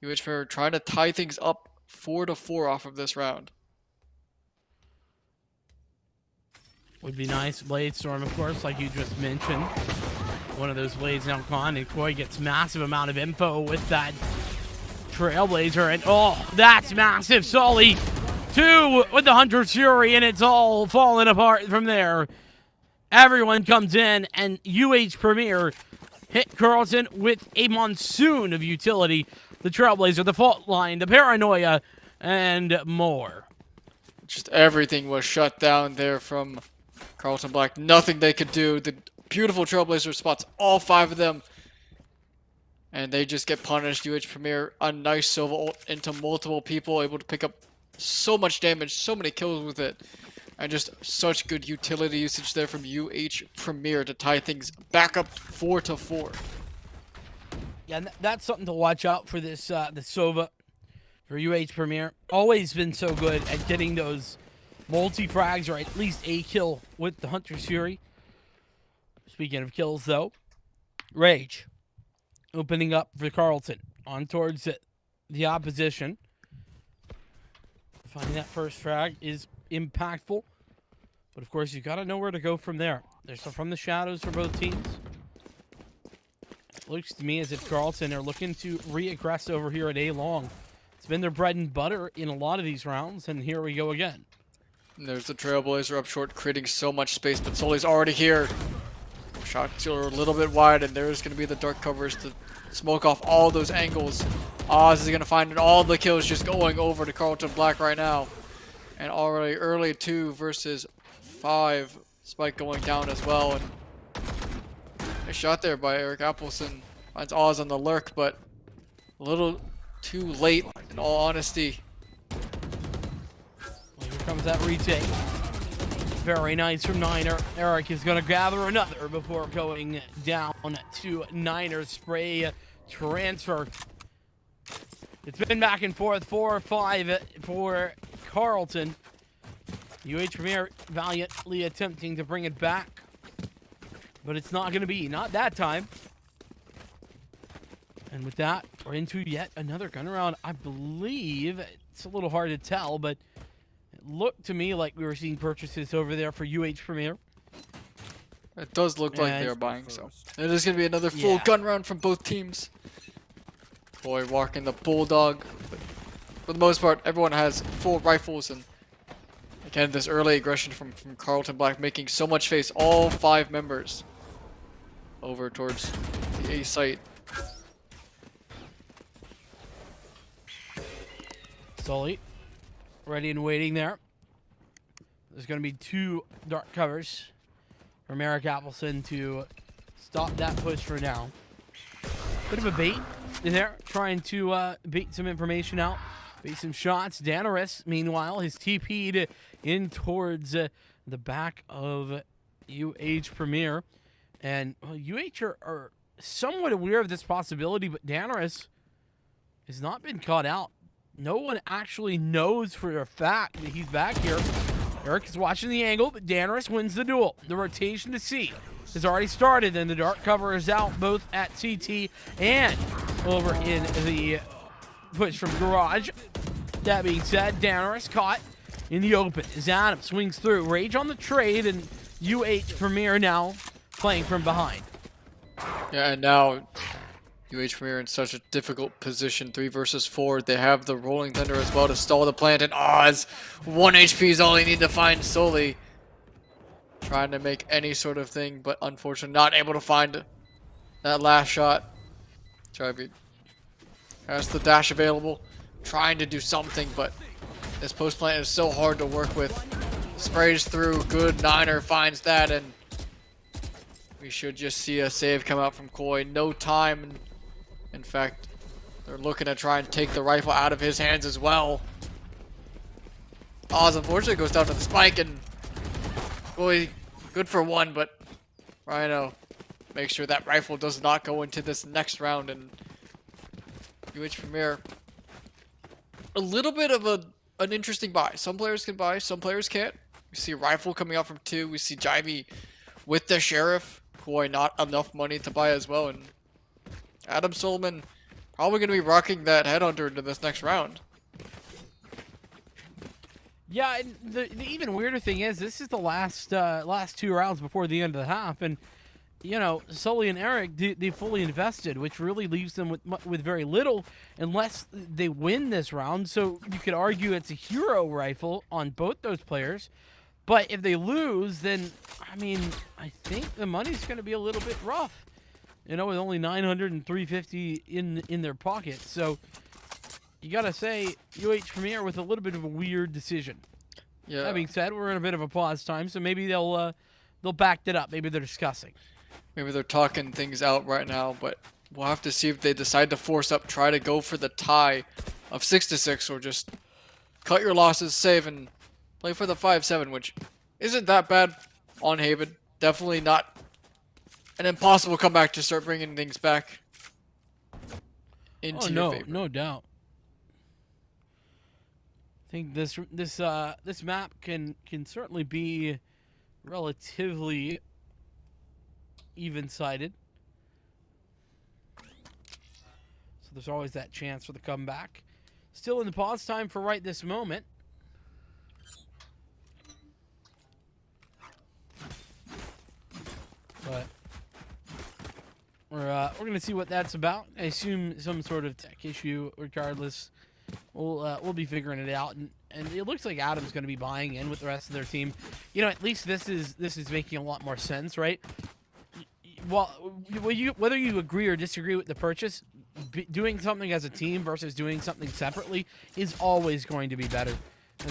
Speaker 7: UH Premier trying to tie things up 4-4 off of this round.
Speaker 4: Would be nice. Blade Storm, of course, like you just mentioned. One of those blades now gone, and Koi gets massive amount of info with that Trailblazer. And oh, that's massive. Sully, 2 with the Hunter's Fury, and it's all falling apart from there. Everyone comes in, and UH Premier hit Carlton with a monsoon of utility. The Trailblazer, the fault line, the paranoia, and more.
Speaker 7: Just everything was shut down there from Carlton Black. Nothing they could do. The beautiful Trailblazer spots all 5 of them. And they just get punished. UH Premier, a nice Silva ult into multiple people. Able to pick up so much damage. So many kills with it. And just such good utility usage there from UH Premier to tie things back up 4-4.
Speaker 4: Yeah, and that's something to watch out for this the Sova for UH Premier. Always been so good at getting those multi-frags or at least a kill with the Hunter's Fury. Speaking of kills, though, Rage opening up for Carlton on towards the opposition. Finding that first frag is impactful. But of course, you got to know where to go from there. There's some from the shadows for both teams. It looks to me as if Carlton are looking to re-aggress over here at A-Long. It's been their bread and butter in a lot of these rounds, and here we go again.
Speaker 7: And there's the Trailblazer up short, creating so much space, but Sully's already here. Shots are a little bit wide, and there's going to be the dark covers to smoke off all those angles. Oz is going to find all the kills just going over to Carlton Black right now. And already early 2 versus 5. Spike going down as well. And a shot there by Eric Appleson. Finds Oz on the lurk, but a little too late in all honesty.
Speaker 4: Well, here comes that retake. Very nice from Niner. Eric is going to gather another before going down to Niner's spray transfer. It's been back and forth, 4 or 5 for Carlton. UH Premier valiantly attempting to bring it back, but it's not going to be, not that time. And with that, we're into yet another gun round. I believe it's a little hard to tell, but it looked to me like we were seeing purchases over there for UH Premier.
Speaker 7: It does look like they are buying, so it is going to be another full gun round from both teams. Boy walking the Bulldog, but for the most part, everyone has full rifles, and again, this early aggression from Carlton Black making so much space. All 5 members over towards the A site.
Speaker 4: Sully, ready and waiting there. There's going to be 2 dark covers from Eric Appleson to stop that push for now. Bit of a bait in there, trying to bait some information out, bait some shots. Danaris, meanwhile, has TP'd in towards the back of UH Premier. And UH are somewhat aware of this possibility, but Danaris has not been caught out. No one actually knows for a fact that he's back here. Eric is watching the angle, but Danaris wins the duel. The rotation to C has already started, and the dark cover is out both at CT and over in the push from Garage. That being said, Danaris caught in the open as Adam swings through. Rage on the trade, and UH Premier now playing from behind.
Speaker 7: Yeah, and now UH Premier in such a difficult position, 3 versus 4. They have the Rolling Thunder as well to stall the plant, and Oz, 1 HP is all they need to find solely. Trying to make any sort of thing, but unfortunately not able to find that last shot. Jarvie has the dash available, trying to do something, but this post plant is so hard to work with. Sprays through, good. Niner finds that, and we should just see a save come out from Koi. No time. In fact, they're looking to try and take the rifle out of his hands as well. Oz unfortunately goes down to the spike, and Koi good for 1, but Rhino make sure that rifle does not go into this next round. And UH Premier, a little bit of an interesting buy. Some players can buy, some players can't. We see rifle coming out from 2. We see Jivey with the Sheriff. Koi not enough money to buy as well. And Adam Solomon probably going to be rocking that Headhunter into this next round.
Speaker 4: Yeah, and the even weirder thing is this is the last 2 rounds before the end of the half, and you know, Sully and Eric, they fully invested, which really leaves them with very little unless they win this round. So you could argue it's a hero rifle on both those players, but if they lose, then I mean, I think the money's going to be a little bit rough. You know, with only 900 and 350 in their pockets. So you gotta say, UH Premier with a little bit of a weird decision.
Speaker 7: Yeah.
Speaker 4: That being said, we're in a bit of a pause time, so maybe they'll back it up. Maybe they're discussing.
Speaker 7: Maybe they're talking things out right now, but we'll have to see if they decide to force up, try to go for the tie of 6-6, or just cut your losses, save, and play for the 5-7, which isn't that bad on Haven. Definitely not an impossible comeback to start bringing things back into your favor.
Speaker 4: No doubt. I think this map can certainly be relatively even-sided. So there's always that chance for the comeback. Still in the pause time for right this moment. We're gonna see what that's about. I assume some sort of tech issue. Regardless, we'll be figuring it out. And it looks like Adam's gonna be buying in with the rest of their team. You know, at least this is making a lot more sense, right? Well, whether you agree or disagree with the purchase, doing something as a team versus doing something separately is always going to be better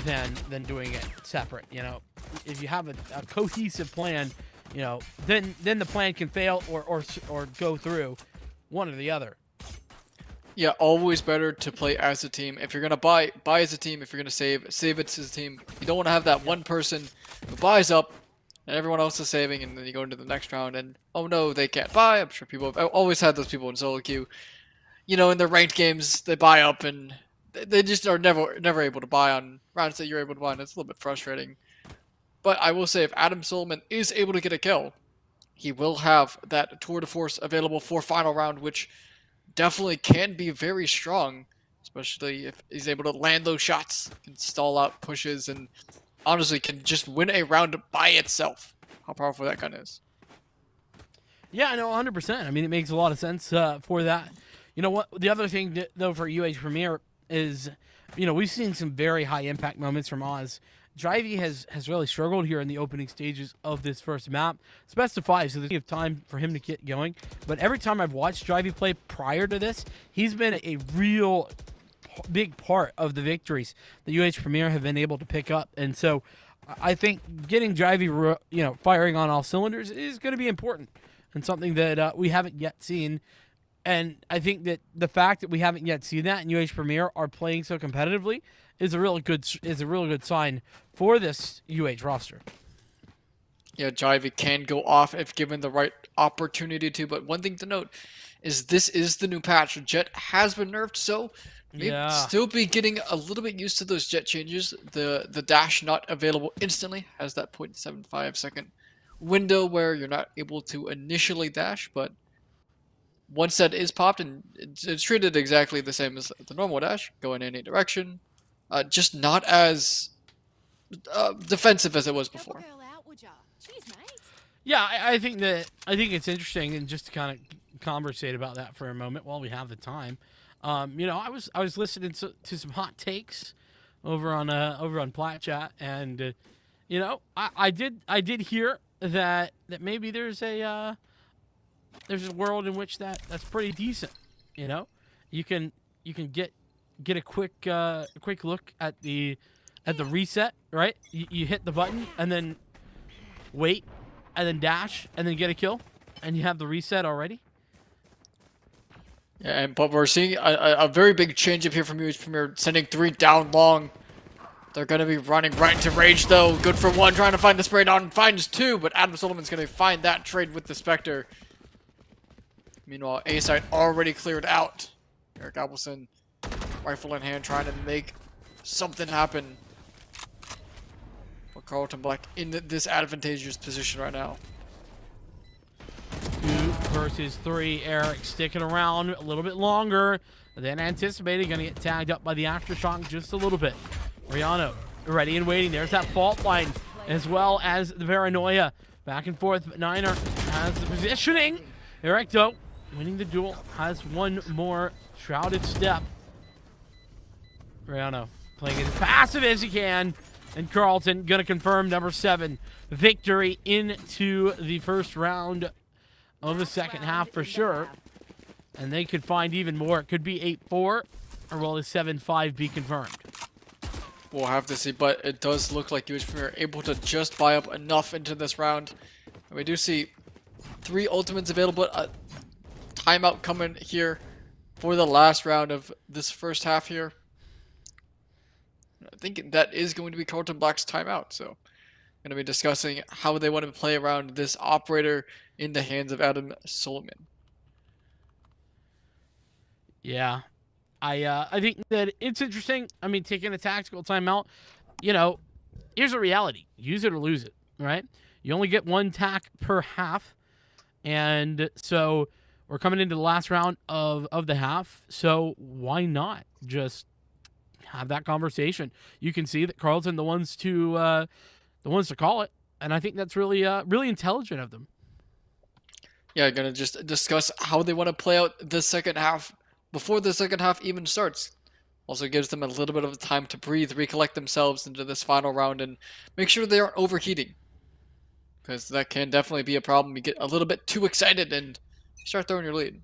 Speaker 4: than doing it separate. You know, if you have a cohesive plan, you know, then the plan can fail or go through, one or the other.
Speaker 7: Yeah, always better to play as a team. If you're gonna buy as a team. If you're gonna save it as a team. You don't want to have that one person who buys up and everyone else is saving, and then you go into the next round and oh no, they can't buy. I'm sure people have always had those people in solo queue. You know, in their ranked games, they buy up and they just are never able to buy on rounds that you're able to buy, and it's a little bit frustrating. But I will say, if Adam Solomon is able to get a kill, he will have that tour de force available for final round, which definitely can be very strong, especially if he's able to land those shots, can stall out pushes, and honestly can just win a round by itself. How powerful that gun is.
Speaker 4: Yeah, I know, 100%. I mean, it makes a lot of sense for that. You know what? The other thing, though, for UH Premier is, you know, we've seen some very high impact moments from Oz. Drivey has really struggled here in the opening stages of this first map. It's best of 5, so there's plenty of time for him to get going. But every time I've watched Drivey play prior to this, he's been a real big part of the victories the UH Premier have been able to pick up. And so I think getting Drivey, you know, firing on all cylinders is going to be important and something that we haven't yet seen. And I think that the fact that we haven't yet seen that and UH Premier are playing so competitively is a really good sign for this UH roster.
Speaker 7: Yeah, Drivey can go off if given the right opportunity to. But one thing to note is this is the new patch. Jet has been nerfed, so maybe still be getting a little bit used to those jet changes. The dash not available instantly has that 0.75 second window where you're not able to initially dash, but once that is popped, and it's treated exactly the same as the normal dash, go in any direction, just not as defensive as it was before.
Speaker 4: Yeah, I think it's interesting, and just to kind of conversate about that for a moment while we have the time. You know, I was listening to some hot takes over on Plat Chat, and you know, I did hear that maybe there's a world in which that's pretty decent. You know, you can get a quick look at the reset, right? You hit the button and then wait and then dash and then get a kill, and you have the reset already.
Speaker 7: Yeah, but we're seeing a very big change up here from UH Premier, sending 3 down long. They're going to be running right into rage, though. Good for 1, trying to find the spray down, and finds 2, but Adam Solomon's going to find that trade with the Spectre. Meanwhile, A-side already cleared out. Eric Appleson, rifle in hand, trying to make something happen. But Carlton Black in this advantageous position right now.
Speaker 4: 2 versus 3. Eric sticking around a little bit longer than anticipated. Going to get tagged up by the Aftershock just a little bit. Rihanna ready and waiting. There's that fault line as well as the paranoia. Back and forth, but Niner has the positioning. Eric, though, winning the duel, has one more shrouded step. Rihanna playing as passive as he can. And Carlton going to confirm number 7 victory into the first round of the second half for sure. And they could find even more. It could be 8-4, or will the 7-5 be confirmed?
Speaker 7: We'll have to see, but it does look like UH Premier are able to just buy up enough into this round. And we do see 3 ultimates available. A timeout coming here for the last round of this first half here. I think that is going to be Carlton Black's timeout, so going to be discussing how they want to play around this operator in the hands of Adam Solomon.
Speaker 4: Yeah, I think that it's interesting. I mean, taking a tactical timeout, you know, here's a reality. Use it or lose it, right? You only get 1 tack per half, and so we're coming into the last round of the half, so why not just have that conversation? You can see that Carlton the ones to call it, and I think that's really really intelligent of them.
Speaker 7: yeah, gonna just discuss how they want to play out the second half before the second half even starts. Also gives them a little bit of time to breathe, recollect themselves into this final round, and make sure they aren't overheating. Because that can definitely be a problem. You get a little bit too excited and start throwing your lead.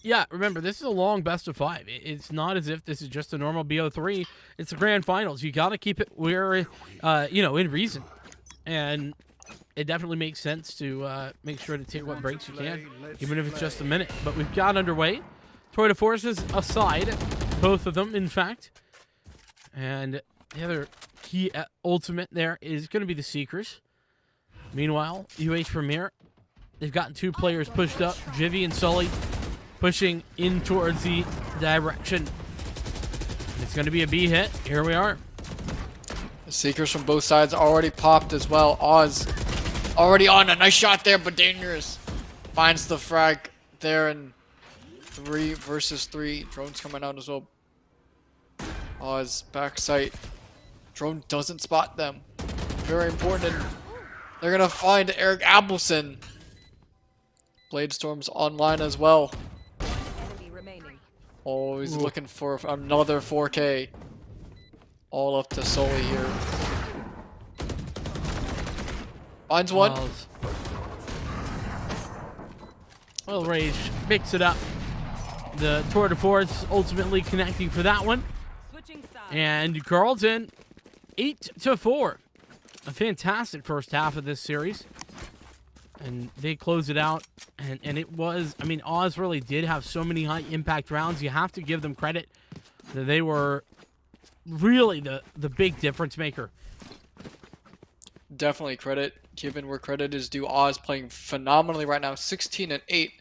Speaker 4: Yeah, remember, this is a long best of 5. It's not as if this is just a normal BO3. It's the grand finals. You got to keep it where, in reason. And it definitely makes sense to make sure to take what breaks you can, even if it's just a minute. But we've got underway. Tour de Forces aside, both of them, in fact. And the other key ultimate there is going to be the Seekers. Meanwhile, UH Premier, they've gotten 2 players pushed up, Jivy and Sully, pushing in towards the direction. It's going to be a B hit. Here we are.
Speaker 7: The Seekers from both sides already popped as well. Oz already on. A nice shot there, but dangerous. Finds the frag there in 3 versus 3. Drone's coming out as well. Oz back sight. Drone doesn't spot them. Very important. And they're going to find Eric Appleson. Bladestorm's online as well.
Speaker 6: Enemy remaining.
Speaker 7: Oh, he's looking for another 4K. All up to Sully here. Finds one.
Speaker 4: Well, Rage picks it up. The Tour de Force ultimately connecting for that one.
Speaker 6: Switching sides.
Speaker 4: And Carlton, 8-4. A fantastic first half of this series. And they close it out. And it was, I mean, Oz really did have so many high impact rounds. You have to give them credit that they were really the big difference maker.
Speaker 7: Definitely credit, given where credit is due. Oz playing phenomenally right now, 16-8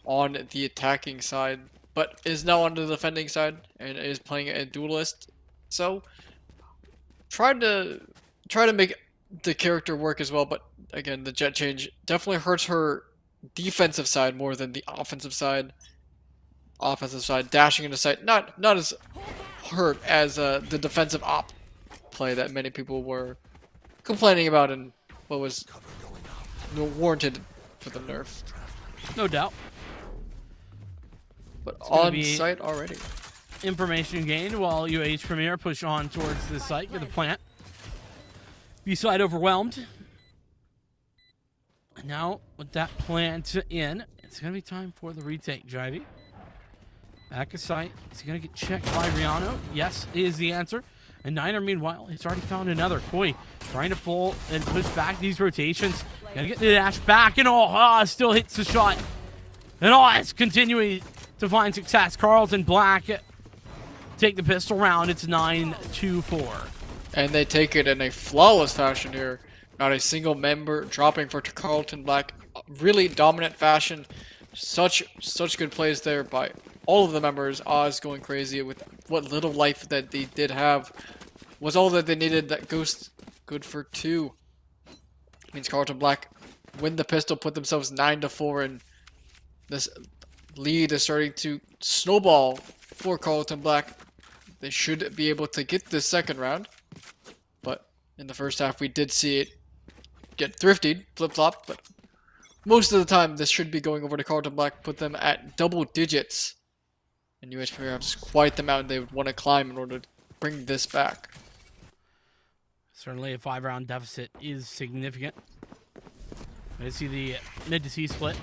Speaker 7: on the attacking side, but is now on the defending side and is playing a duelist. So try to make the character work as well, but again, the jet change definitely hurts her defensive side more than the offensive side. Offensive side dashing into sight, not as hurt as the defensive op play that many people were complaining about and what was warranted for the nerf.
Speaker 4: No doubt.
Speaker 7: But
Speaker 4: gonna
Speaker 7: on
Speaker 4: be
Speaker 7: site already.
Speaker 4: Information gained while UH Premier push on towards the site with the plant. B side overwhelmed. Now, with that plant in, it's going to be time for the retake, Jivy. Back of sight. Is he going to get checked by Rihanna? Yes, is the answer. And Niner, meanwhile, he's already found another. Koi trying to pull and push back these rotations. Gonna get the dash back, and Oz still hits the shot. And Oz continuing to find success. Carlton Black take the pistol round. It's 9-4.
Speaker 7: And they take it in a flawless fashion here. Not a single member dropping for Carlton Black. Really dominant fashion. Such good plays there by all of the members. Oz going crazy with what little life that they did have. Was all that they needed. That Ghost good for 2. Means Carlton Black win the pistol, put themselves 9-4, and this lead is starting to snowball for Carlton Black. They should be able to get this second round, but in the first half we did see it get thrifted, flip-flop, but most of the time this should be going over to Carlton Black, put them at double digits. And UH Premier has quite the mountain they would want to climb in order to bring this back.
Speaker 4: Certainly a 5-round deficit is significant. I see the mid to C split.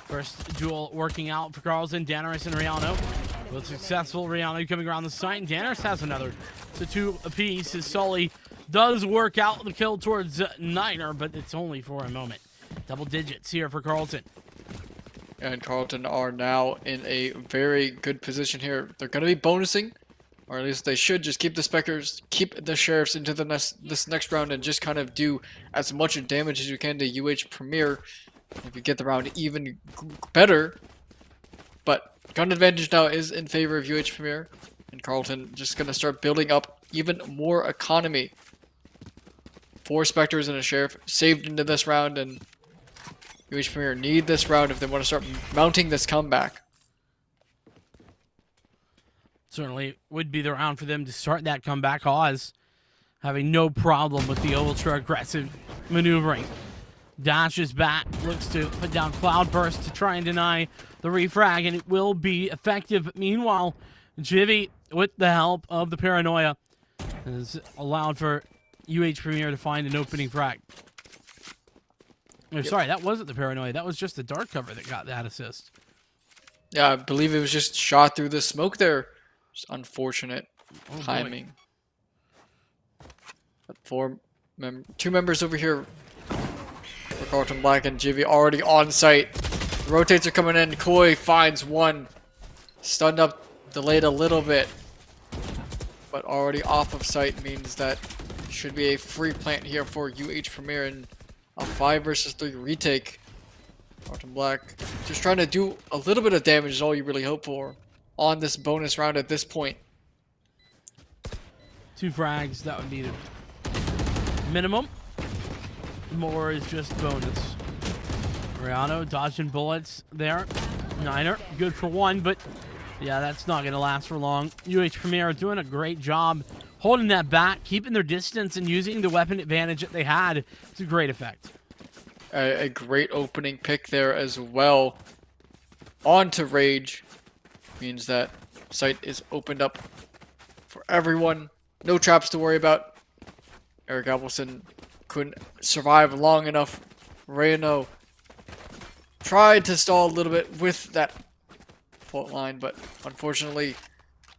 Speaker 4: First duel working out for Carlson, Danaris and Rihanna. Both successful. Rihanna coming around the site, and Danaris has another. So 2 apiece as Sully does work out the kill towards Niner, but it's only for a moment. Double digits here for Carlton.
Speaker 7: And Carlton are now in a very good position here. They're going to be bonusing, or at least they should just keep the Spectres, keep the Sheriffs into this next round and just kind of do as much damage as you can to UH Premier. If you get the round even better. But gun advantage now is in favor of UH Premier. And Carlton just going to start building up even more economy. 4 Spectres and a Sheriff saved into this round, and UH Premier need this round if they want to start mounting this comeback.
Speaker 4: Certainly would be the round for them to start that comeback. Oz having no problem with the ultra aggressive maneuvering. Dashes back, looks to put down Cloudburst to try and deny the refrag, and it will be effective. But meanwhile, Jivy, with the help of the Paranoia, has allowed for UH Premier to find an opening frag. Oh, sorry, that wasn't the Paranoia. That was just the dark cover that got that assist.
Speaker 7: Yeah, I believe it was just shot through the smoke there. Just unfortunate
Speaker 4: Oh,
Speaker 7: timing. But two members over here for Carlton Black and Jivy already on site. The rotates are coming in. Koi finds one. Stunned up, delayed a little bit. But already off of site means that should be a free plant here for UH Premier and a 5 versus 3 retake. Carlton Black just trying to do a little bit of damage is all you really hope for on this bonus round at this point.
Speaker 4: 2 frags, that would be the minimum. More is just bonus. Rihanna dodging bullets there. Niner, good for 1, but yeah, that's not going to last for long. UH Premier doing a great job holding that back, keeping their distance, and using the weapon advantage that they had to great effect.
Speaker 7: A great opening pick there as well. On to Rage. Means that site is opened up for everyone. No traps to worry about. Eric Appleson couldn't survive long enough. Reno tried to stall a little bit with that fault line, but unfortunately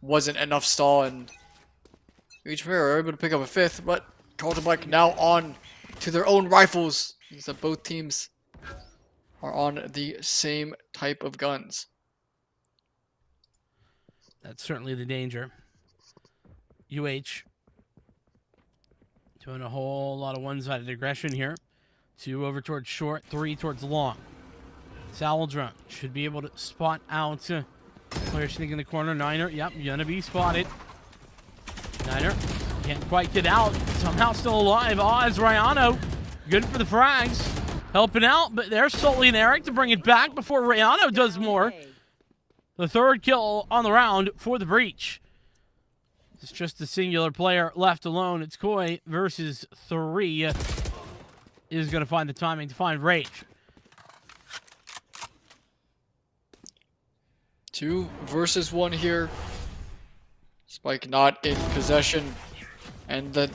Speaker 7: wasn't enough stall, and each player were able to pick up a 5th, but Carlton Black now on to their own rifles. Means that both teams are on the same type of guns.
Speaker 4: That's certainly the danger. UH doing a whole lot of one-sided aggression here. 2 over towards short, 3 towards long. Saldra should be able to spot out player sneaking in the corner. Niner, yep, gonna be spotted. Niner can't quite get out. Somehow still alive. Oz Rayano, good for the frags. Helping out, but there's Sully and Eric to bring it back before Rayano does more. The 3rd kill on the round for the breach. It's just a singular player left alone. It's Koi versus 3. Is going to find the timing to find Rage.
Speaker 7: 2 versus 1 here. Spike not in possession. And the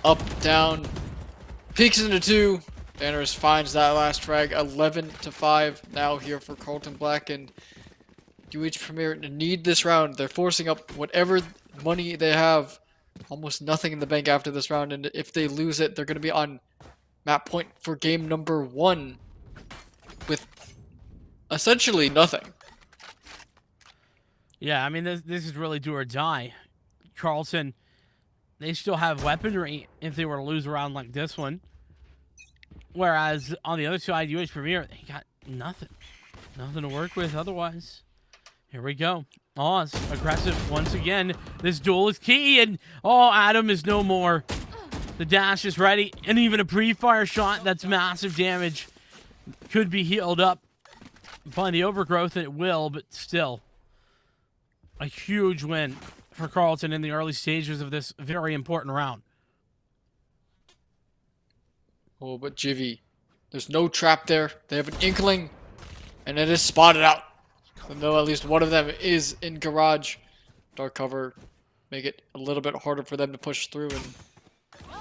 Speaker 7: up, down, peeks into 2. Banners finds that last frag. 11-5 now here for Carlton Black, and UH Premier need this round. They're forcing up whatever money they have. Almost nothing in the bank after this round, and if they lose it, they're going to be on map point for game number 1 with essentially nothing.
Speaker 4: Yeah, I mean, this is really do or die. Carlton, they still have weaponry if they were to lose a round like this one. Whereas on the other side, UH Premier, they got nothing. Nothing to work with otherwise. Here we go. Oz, aggressive once again. This duel is key, and Adam is no more. The dash is ready, and even a pre-fire shot that's massive damage could be healed up by the overgrowth, and it will, but still. A huge win for Carlton in the early stages of this very important round.
Speaker 7: Oh, but Jivy, there's no trap there. They have an inkling, and it is spotted out. Though at least one of them is in garage. Dark cover, make it a little bit harder for them to push through, and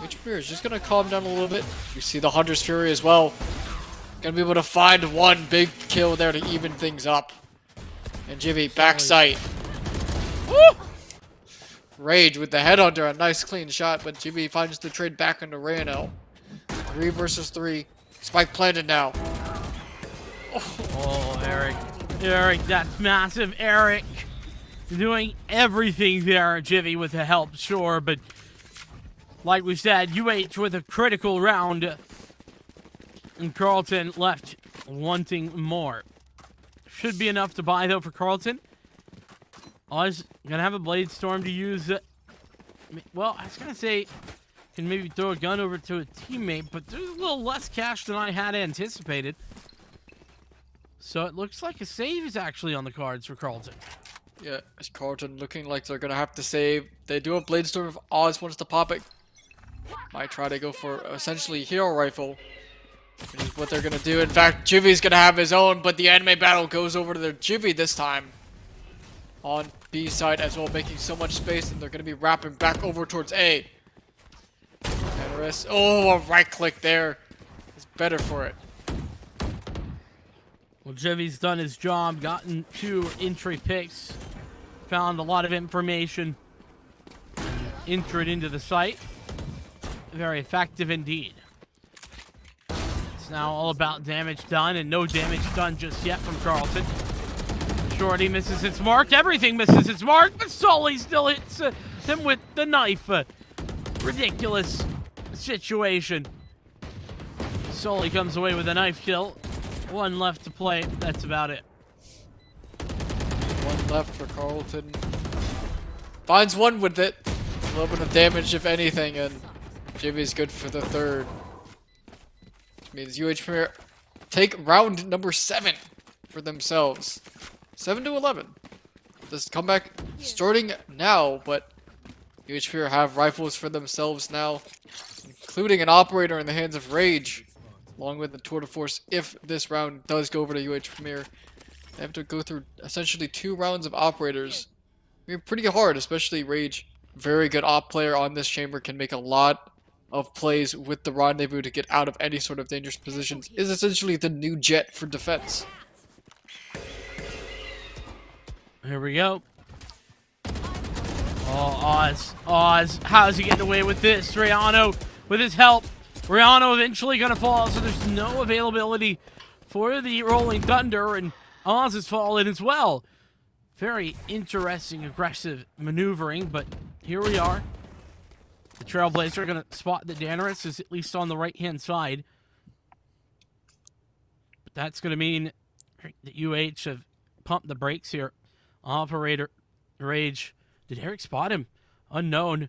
Speaker 7: H Fury is just going to calm down a little bit. We see the Hunter's Fury as well. Going to be able to find one big kill there to even things up. And Jivy, back sight. Woo! Rage with the headhunter, a nice clean shot, but Jivy finds the trade back into Rayano. 3 versus 3. Spike planted now.
Speaker 4: Oh, Eric. Eric, that's massive. Eric doing everything there, Jivy, with the help, sure, but like we said, UH with a critical round, and Carlton left wanting more. Should be enough to buy, though, for Carlton. Oz gonna have a Blade Storm to use. Well, I was gonna say, can maybe throw a gun over to a teammate, but there's a little less cash than I had anticipated. So it looks like a save is actually on the cards for Carlton.
Speaker 7: Yeah, it's Carlton looking like they're gonna have to save. They do have Blade Storm if Oz wants to pop it. Might try to go for essentially Hero Rifle. Which is what they're gonna do. In fact, Jivy's gonna have his own, but the anime battle goes over to their Jivy this time. On B side as well, making so much space, and they're gonna be wrapping back over towards A. Oh, a right click there is better for it.
Speaker 4: Well, Jivy's done his job, gotten 2 entry picks, found a lot of information, entered into the site. Very effective indeed. It's now all about damage done, and no damage done just yet from Carlton. Shorty misses its mark. Everything misses its mark, but Sully still hits him with the knife. Ridiculous situation. Sully comes away with a knife kill. 1 left to play. That's about it.
Speaker 7: 1 left for Carlton. Finds 1 with it. A little bit of damage, if anything, and Jivy's good for the 3rd. Which means UH Premier take round number 7 for themselves. 7-11. This comeback starting now, but UH Premier have rifles for themselves now, including an operator in the hands of Rage, along with the tour de force. If this round does go over to UH Premier, they have to go through essentially 2 rounds of operators. I mean, pretty hard, especially Rage. Very good op player on this chamber, can make a lot of plays with the rendezvous to get out of any sort of dangerous positions. Is essentially the new jet for defense.
Speaker 4: Here we go. Oh, Oz. How's he getting away with this? Rihanna with his help. Rihanna eventually gonna fall, so there's no availability for the Rolling Thunder, and Oz has fallen as well. Very interesting, aggressive maneuvering, but here we are. The Trailblazer gonna spot that Daenerys is at least on the right-hand side. But that's gonna mean that UH have pumped the brakes here. Operator Rage. Did Eric spot him? Unknown.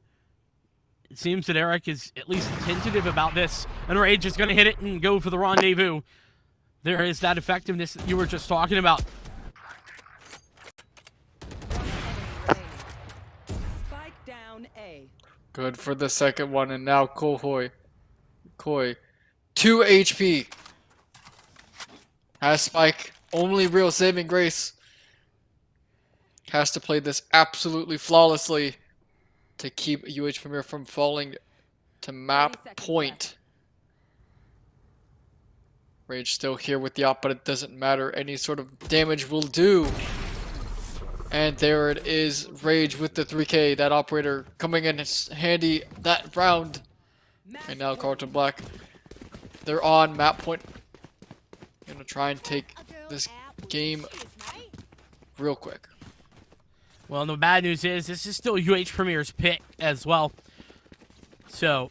Speaker 4: It seems that Eric is at least tentative about this, and Rage is going to hit it and go for the rendezvous. There is that effectiveness that you were just talking about.
Speaker 6: Spike down A.
Speaker 7: Good for the 2nd one, and now Koi. 2 HP. Has Spike. Only real saving grace. Has to play this absolutely flawlessly to keep UH Premier from falling to map point. Rage still here with the op, but it doesn't matter. Any sort of damage will do. And there it is. Rage with the 3K. That operator coming in handy that round. And now Carlton Black. They're on map point. Gonna try and take this game real quick.
Speaker 4: Well, the bad news is this is still UH Premier's pick as well. So,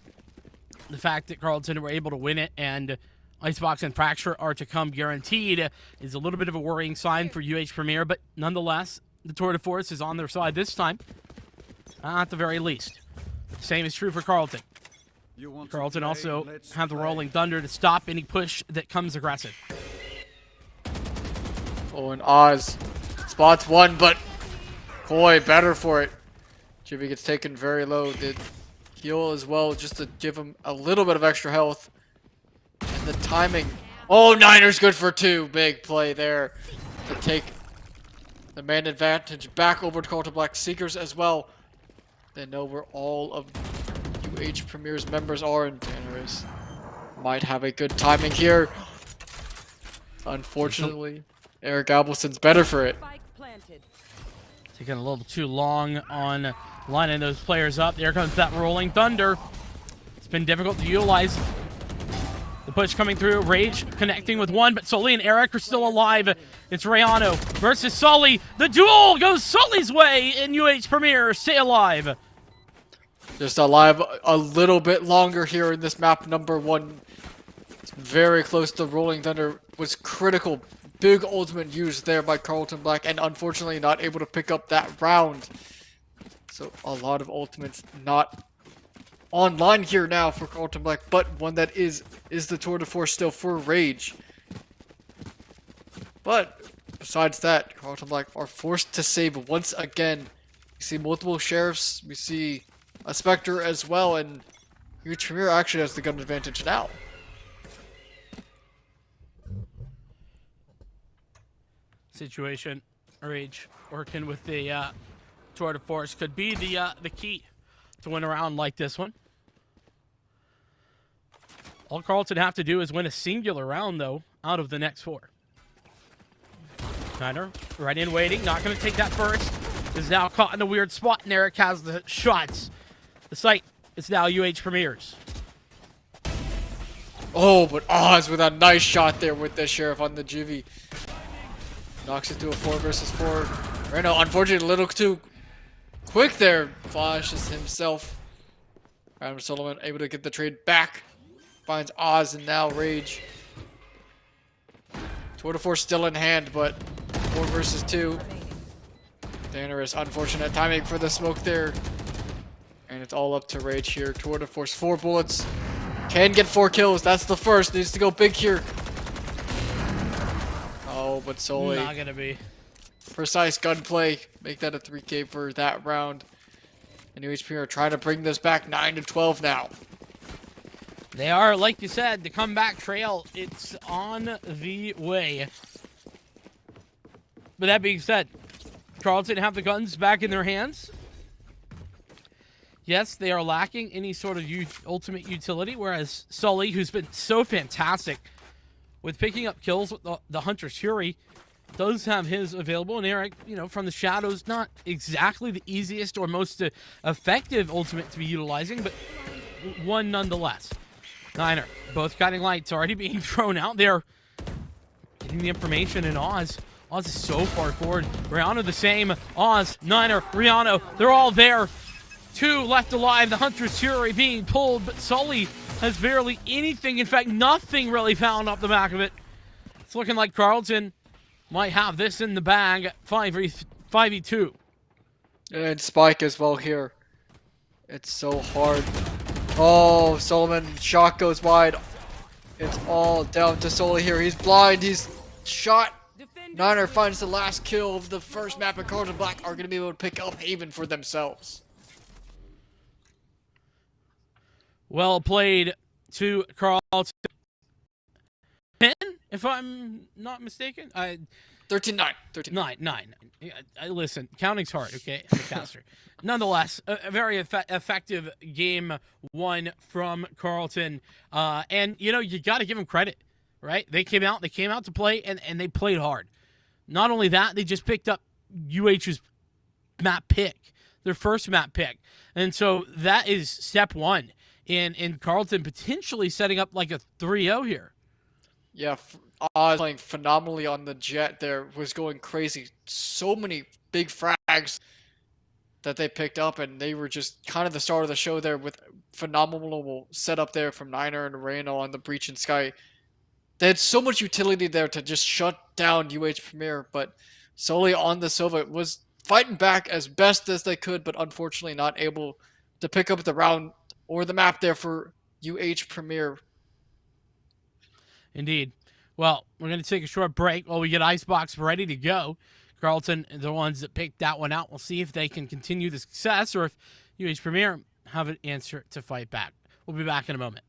Speaker 4: the fact that Carlton were able to win it and Icebox and Fracture are to come guaranteed is a little bit of a worrying sign for UH Premier, but nonetheless, the Tour de Force is on their side this time, at the very least. Same is true for Carlton. Carlton also have the Rolling Thunder to stop any push that comes aggressive.
Speaker 7: Oh, and Oz spots 1, but Koi better for it. Jivy gets taken very low. Did heal as well just to give him a little bit of extra health. And the timing. Oh, Niners good for 2. Big play there to take the man advantage back over to Carlton Black. Seekers as well. They know where all of UH Premier's members are, and Daenerys might have a good timing here. Unfortunately, Eric Abelson's better for it.
Speaker 6: Spike planted.
Speaker 4: Taking a little too long on lining those players up. There comes that Rolling Thunder. It's been difficult to utilize. The push coming through. Rage connecting with 1, but Sully and Eric are still alive. It's Rayano versus Sully. The duel goes Sully's way, and UH Premier stay alive.
Speaker 7: Just alive a little bit longer here in this map number 1. It's very close. The Rolling Thunder was critical. Big ultimate used there by Carlton Black, and unfortunately not able to pick up that round. So a lot of ultimates not online here now for Carlton Black, but one that is the tour de force still for Rage. But besides that, Carlton Black are forced to save once again. We see multiple sheriffs, we see a Spectre as well, and UH Premier actually has the gun advantage now.
Speaker 4: situation. Rage working with the tour de force could be the key to win a round like this one. All Carlton have to do is win a singular round, though, out of the next 4. Snyder, right in waiting, not going to take that first. Is now caught in a weird spot, and Eric has the shots. The site is now UH Premier's.
Speaker 7: Oh, but Oz with a nice shot there with the Sheriff on the juvie. Knocks it to a 4 versus 4. Reno, unfortunately, a little too quick there. Flashes himself. Adam Solomon able to get the trade back. Finds Oz and now Rage. Tour de Force still in hand, but 4 versus 2. Dangerous, unfortunate timing for the smoke there. And it's all up to Rage here. Tour de Force, 4 bullets. Can get 4 kills. That's the first. Needs to go big here. Oh, but Soli.
Speaker 4: Not gonna be.
Speaker 7: Precise gunplay. Make that a 3K for that round. And UHP are trying to bring this back 9-12 now.
Speaker 4: They are, like you said, the comeback trail. It's on the way. But that being said, Carlton have the guns back in their hands. Yes, they are lacking any sort of ultimate utility, whereas Sully, who's been so fantastic with picking up kills with the Hunter's Fury, does have his available. And Eric, you know, from the shadows, not exactly the easiest or most effective ultimate to be utilizing, but one nonetheless. Niner, both guiding lights already being thrown out there. Getting the information in Oz. Oz is so far forward. Rihanna the same. Oz, Niner, Rihanna, they're all there. 2 left alive. The Hunter's Fury being pulled, but Sully has barely anything. In fact, nothing really found up the back of it. It's looking like Carlton might have this in the bag. 5v2.
Speaker 7: And Spike as well here. It's so hard. Oh, Solomon, shot goes wide. It's all down to Soli here. He's blind. He's shot. Niner finds the last kill of the first map, and Carlton Black are going to be able to pick up Haven for themselves.
Speaker 4: Well played to Carlton. 10, if I'm not mistaken.
Speaker 7: 13-9. 13-9.
Speaker 4: 9. Listen, counting's hard, okay? I'm a caster. Nonetheless, a very effective game 1 from Carlton. And, you know, you got to give them credit, right? They came out to play, and they played hard. Not only that, they just picked up UH's map pick, their first map pick. And so that is step 1 in Carlton potentially setting up like a 3-0 here.
Speaker 7: Yeah, Oz playing phenomenally on the jet there, was going crazy. So many big frags that they picked up, and they were just kind of the start of the show there with phenomenal setup there from Niner and Reyno on the Breach and Sky. They had so much utility there to just shut down UH Premier, but solely on the Sova was fighting back as best as they could, but unfortunately not able to pick up the round or the map there for UH Premier.
Speaker 4: Indeed. Well, we're going to take a short break while we get Icebox ready to go. Carlton, the ones that picked that one out, we'll see if they can continue the success or if UH Premier have an answer to fight back. We'll be back in a moment.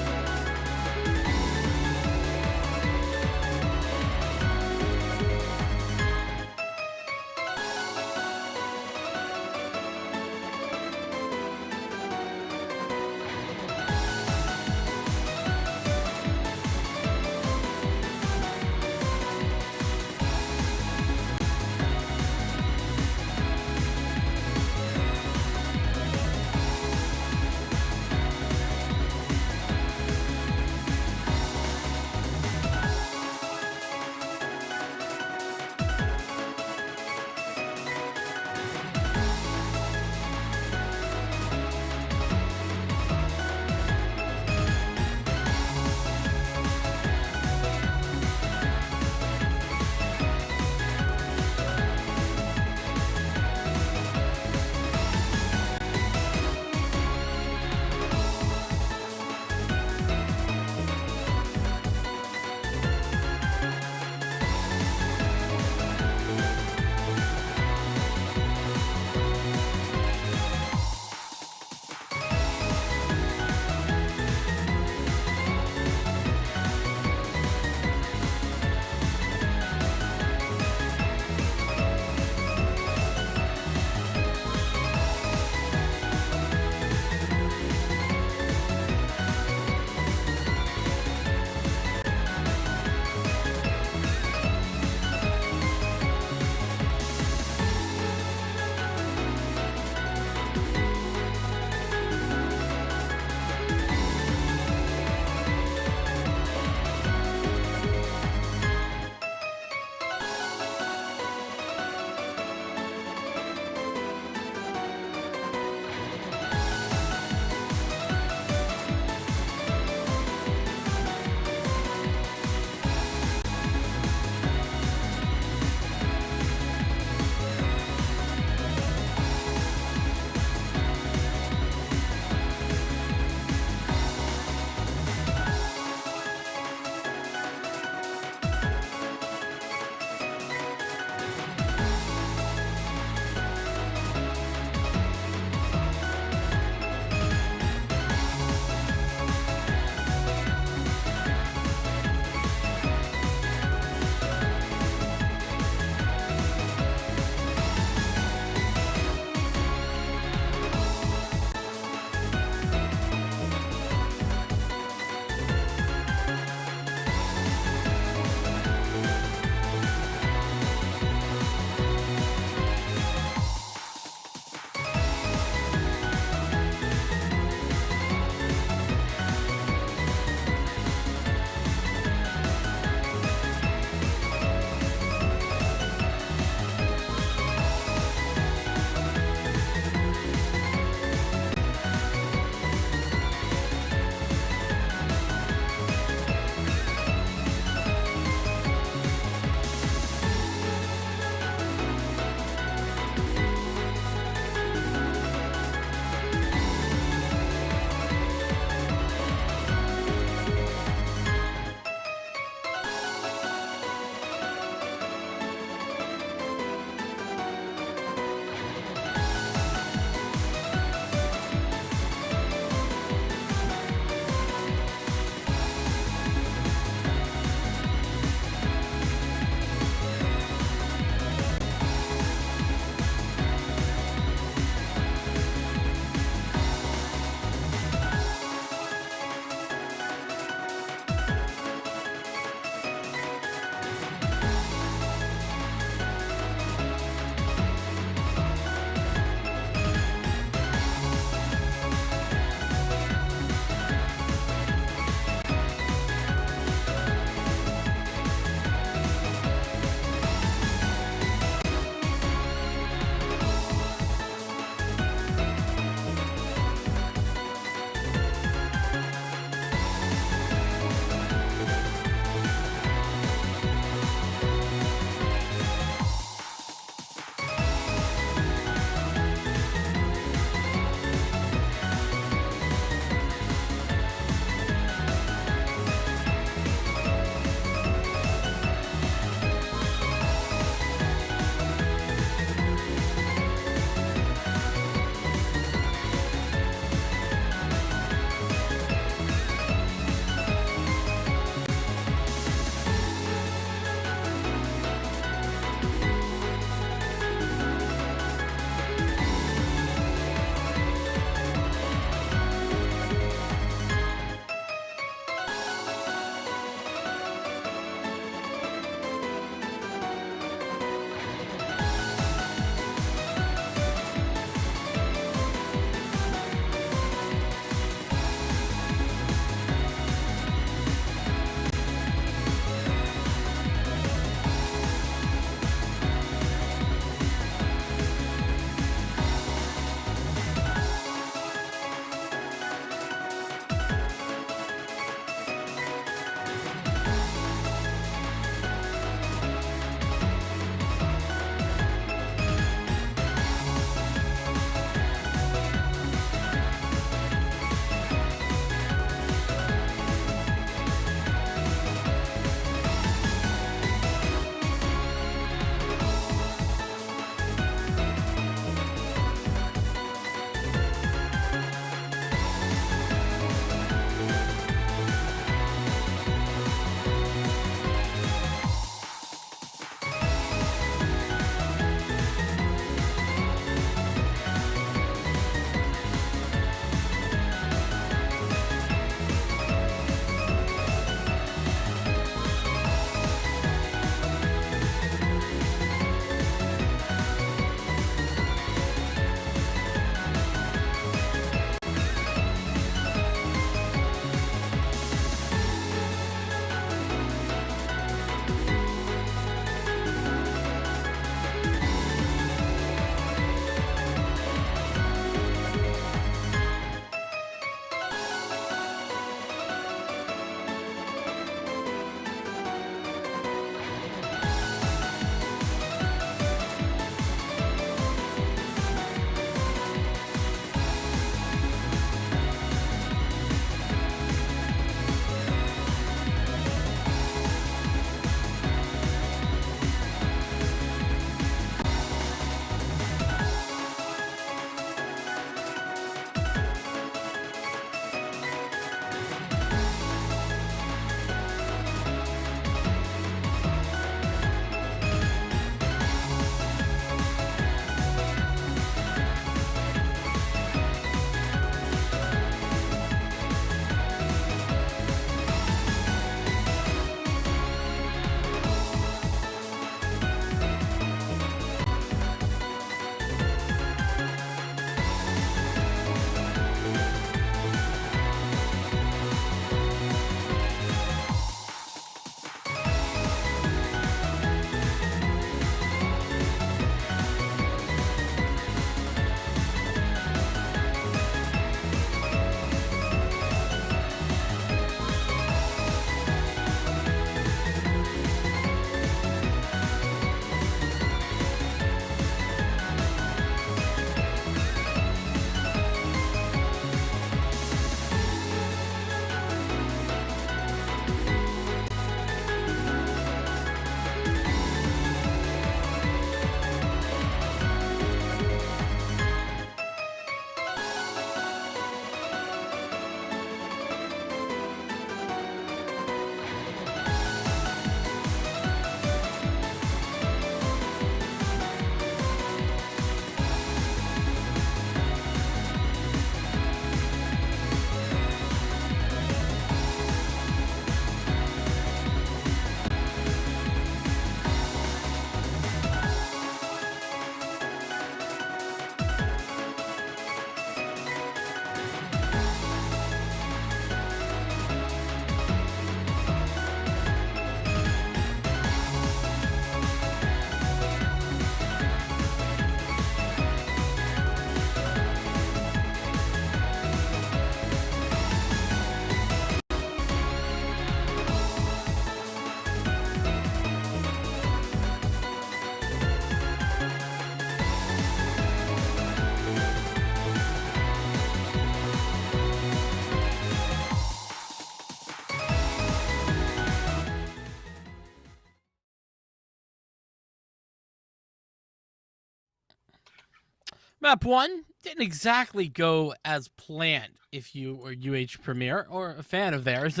Speaker 4: Map 1 didn't exactly go as planned if you were UH Premier or a fan of theirs.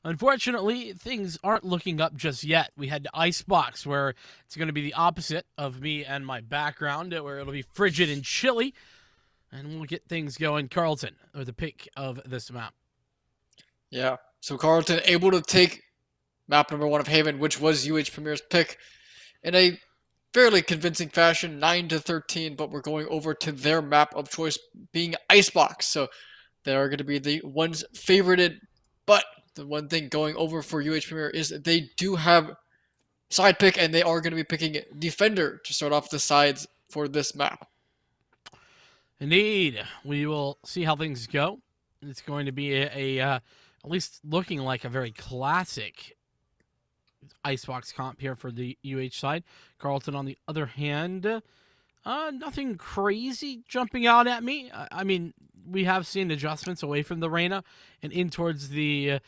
Speaker 4: Unfortunately, things aren't looking up just yet. We had Icebox, where it's going to be the opposite of me and my background, where it'll be frigid and chilly, and we'll get things going. Carlton, or the pick of this map.
Speaker 7: Yeah, so Carlton able to take map number 1 of Haven, which was UH Premier's pick, in a fairly convincing fashion, 9-13, but we're going over to their map of choice being Icebox. So they are going to be the ones favorited, but the one thing going over for UH Premier is they do have side pick, and they are going to be picking Defender to start off the sides for this map.
Speaker 4: Indeed, we will see how things go. It's going to be a at least looking like a very classic Icebox comp here for the UH side. Carlton, on the other hand, nothing crazy jumping out at me. I mean, we have seen adjustments away from the Reyna and in towards the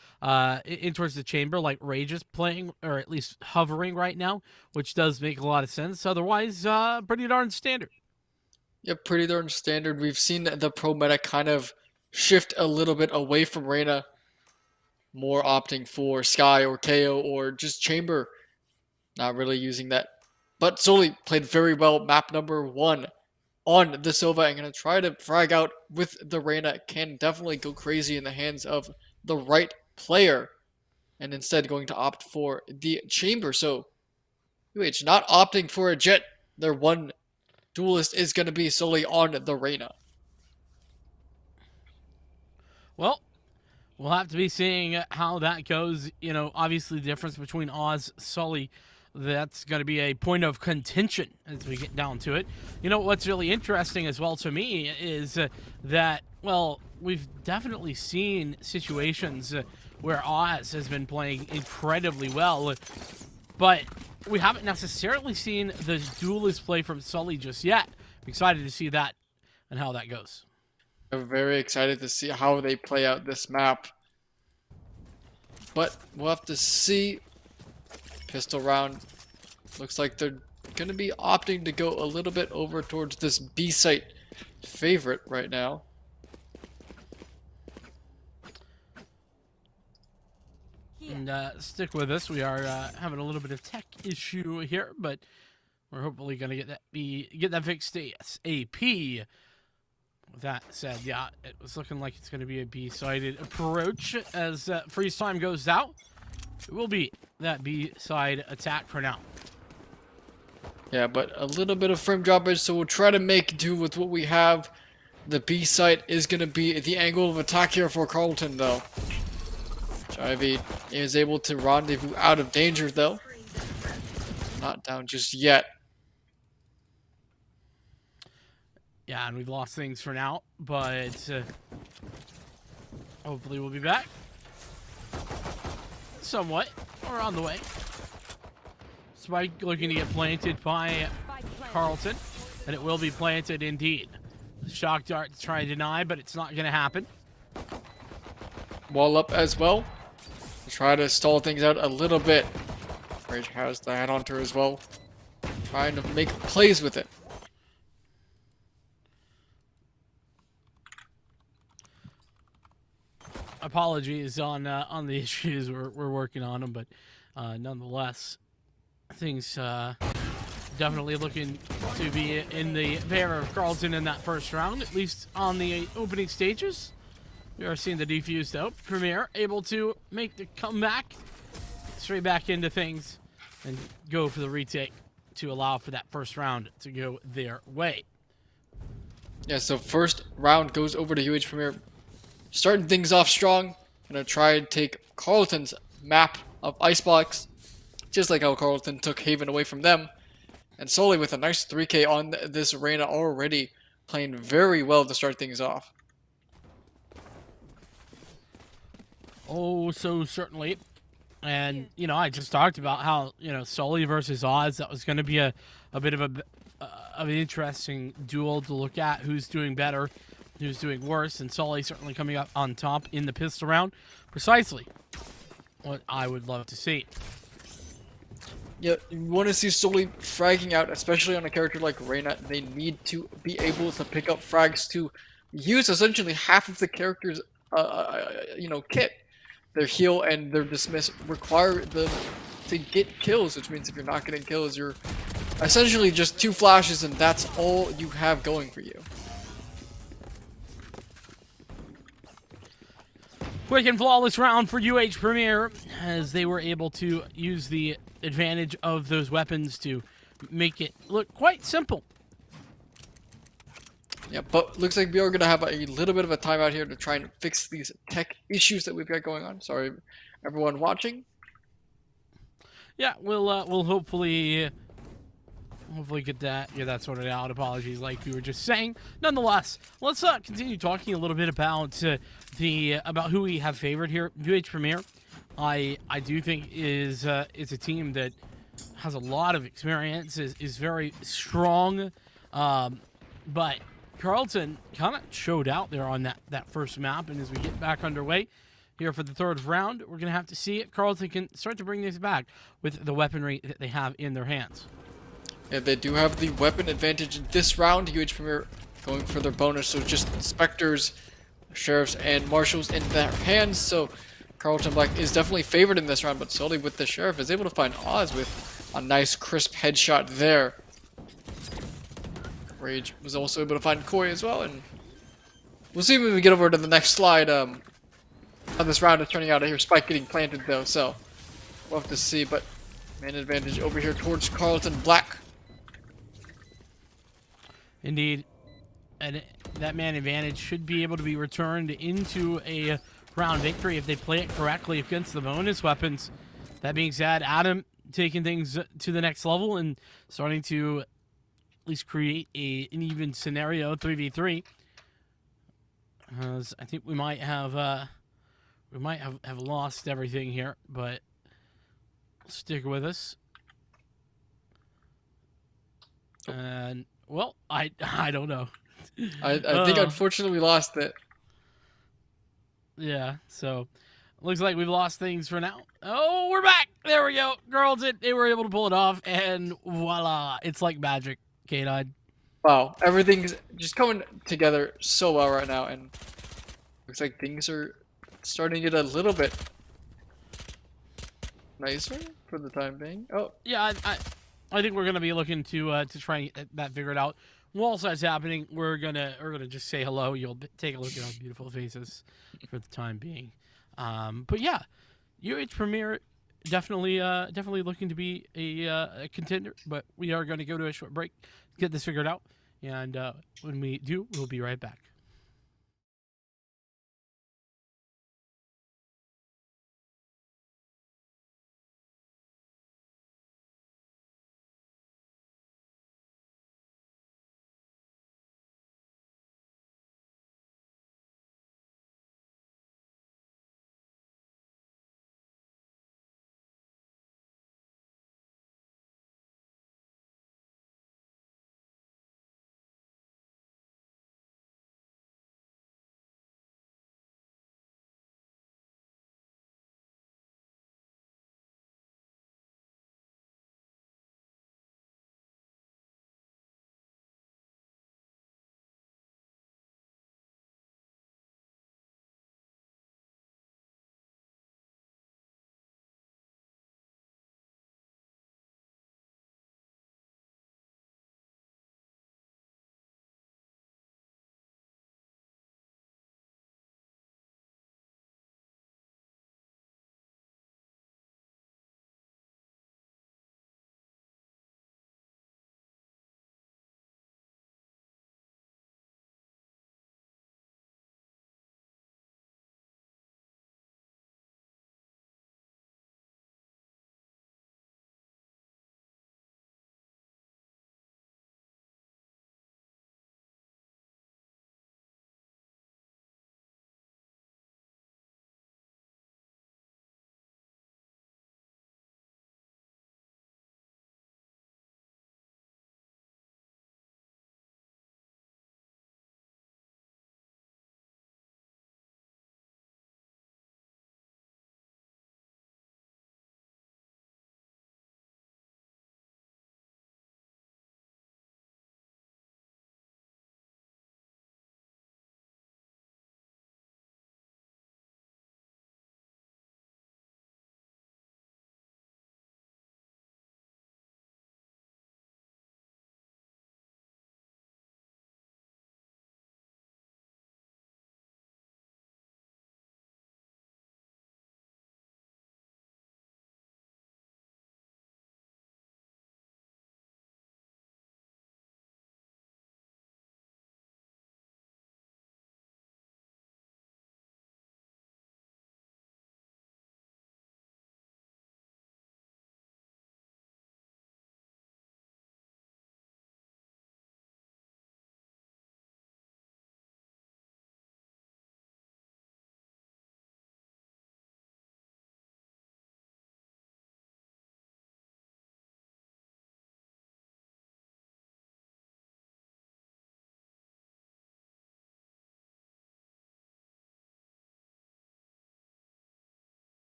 Speaker 4: chamber, like Rage is playing, or at least hovering right now, which does make a lot of sense. Otherwise, pretty darn standard.
Speaker 7: Yeah, pretty darn standard. We've seen the pro meta kind of shift a little bit away from Reyna, more opting for Sky or KO or just Chamber, not really using that. But Soli played very well map number 1 on the Sova, and going to try to frag out with the Reyna. Can definitely go crazy in the hands of the right player, and instead going to opt for the Chamber. So UH not opting for a Jet. Their one duelist is going to be solely on the Reyna.
Speaker 4: Well, we'll have to be seeing how that goes. You know, obviously the difference between Oz, Sully, that's going to be a point of contention as we get down to it. You know, what's really interesting as well to me is that, well, we've definitely seen situations where Oz has been playing incredibly well, but we haven't necessarily seen the duelist play from Sully just yet. I'm excited to see that and how that goes.
Speaker 7: I'm very excited to see how they play out this map. But we'll have to see. Pistol round. Looks like they're going to be opting to go a little bit over towards this B site favorite right now.
Speaker 4: And stick with us. We are having a little bit of tech issue here, but we're hopefully going to get that fixed ASAP. With that said, yeah, it was looking like it's going to be a B-sided approach as freeze time goes out. It will be that B-side attack for now.
Speaker 7: Yeah, but a little bit of frame droppage, so we'll try to make do with what we have. The B site is going to be the angle of attack here for Carlton, though. Ivy is able to rendezvous out of danger, though. Not down just yet.
Speaker 4: Yeah, and we've lost things for now, but hopefully we'll be back. Somewhat. We're on the way. Spike looking to get planted by Carlton, and it will be planted indeed. Shock dart to try and deny, but it's not going to happen.
Speaker 7: Wall up as well. Try to stall things out a little bit. Rage has the headhunter as well. Trying to make plays with it.
Speaker 4: Apologies on the issues. We're working on them, but nonetheless, things definitely looking to be in the favor of Carlton in that first round, at least on the opening stages. We are seeing the defuse though. Premier able to make the comeback straight back into things and go for the retake to allow for that first round to go their way.
Speaker 7: Yeah, so first round goes over to UH Premier. Starting things off strong. Gonna try and take Carlton's map of Icebox, just like how Carlton took Haven away from them. And Sully with a nice 3K on this Reyna already, playing very well to start things off.
Speaker 4: Oh, so certainly. And, you know, I just talked about how, you know, Sully versus Oz, that was going to be a bit of an interesting duel to look at. Who's doing better, who's doing worse, and Sully certainly coming up on top in the pistol round. Precisely what I would love to see.
Speaker 7: Yeah, you want to see Sully fragging out, especially on a character like Reyna. They need to be able to pick up frags to use essentially half of the character's, kit. Their heal and their dismiss require them to get kills, which means if you're not getting kills, you're essentially just 2 flashes, and that's all you have going for you.
Speaker 4: Quick and flawless round for UH Premier as they were able to use the advantage of those weapons to make it look quite simple.
Speaker 7: Yeah, but looks like we are going to have a little bit of a timeout here to try and fix these tech issues that we've got going on. Sorry, everyone watching.
Speaker 4: Yeah, we'll hopefully get that sorted out. Apologies, like we were just saying. Nonetheless, let's continue talking a little bit about about who we have favored here. UH Premier, I do think is a team that has a lot of experience, is very strong, but Carlton kind of showed out there on that first map, and as we get back underway here for the third round, we're going to have to see if Carlton can start to bring this back with the weaponry that they have in their hands.
Speaker 7: Yeah, they do have the weapon advantage in this round. UH Premier going for their bonus, so just Spectres, Sheriffs, and Marshals in their hands. So Carlton Black is definitely favored in this round, but solely with the Sheriff is able to find Oz with a nice crisp headshot there. Rage was also able to find Koi as well, and we'll see when we get over to the next slide. How this round is turning out. I hear Spike getting planted though, so we'll have to see. But man advantage over here towards Carlton Black.
Speaker 4: Indeed, and that man advantage should be able to be returned into a round victory if they play it correctly against the bonus weapons. That being said, Adam taking things to the next level and starting to at least create an even scenario 3v3. I think we might have lost everything here, but stick with us. And well, I don't know.
Speaker 7: I think unfortunately we lost it.
Speaker 4: Yeah, so looks like we've lost things for now. Oh, we're back. There we go. Girls, they were able to pull it off, and voila, it's like magic. K9.
Speaker 7: Wow, everything's just coming together so well right now, and looks like things are starting to get a little bit nicer for the time being. Oh,
Speaker 4: Yeah, I think we're gonna be looking to try and get that figured out. Whilst that's happening, we're gonna just say hello. You'll take a look at our beautiful faces for the time being. But yeah, UH Premier definitely looking to be a contender. But we are going to go to a short break, get this figured out, and when we do, we'll be right back.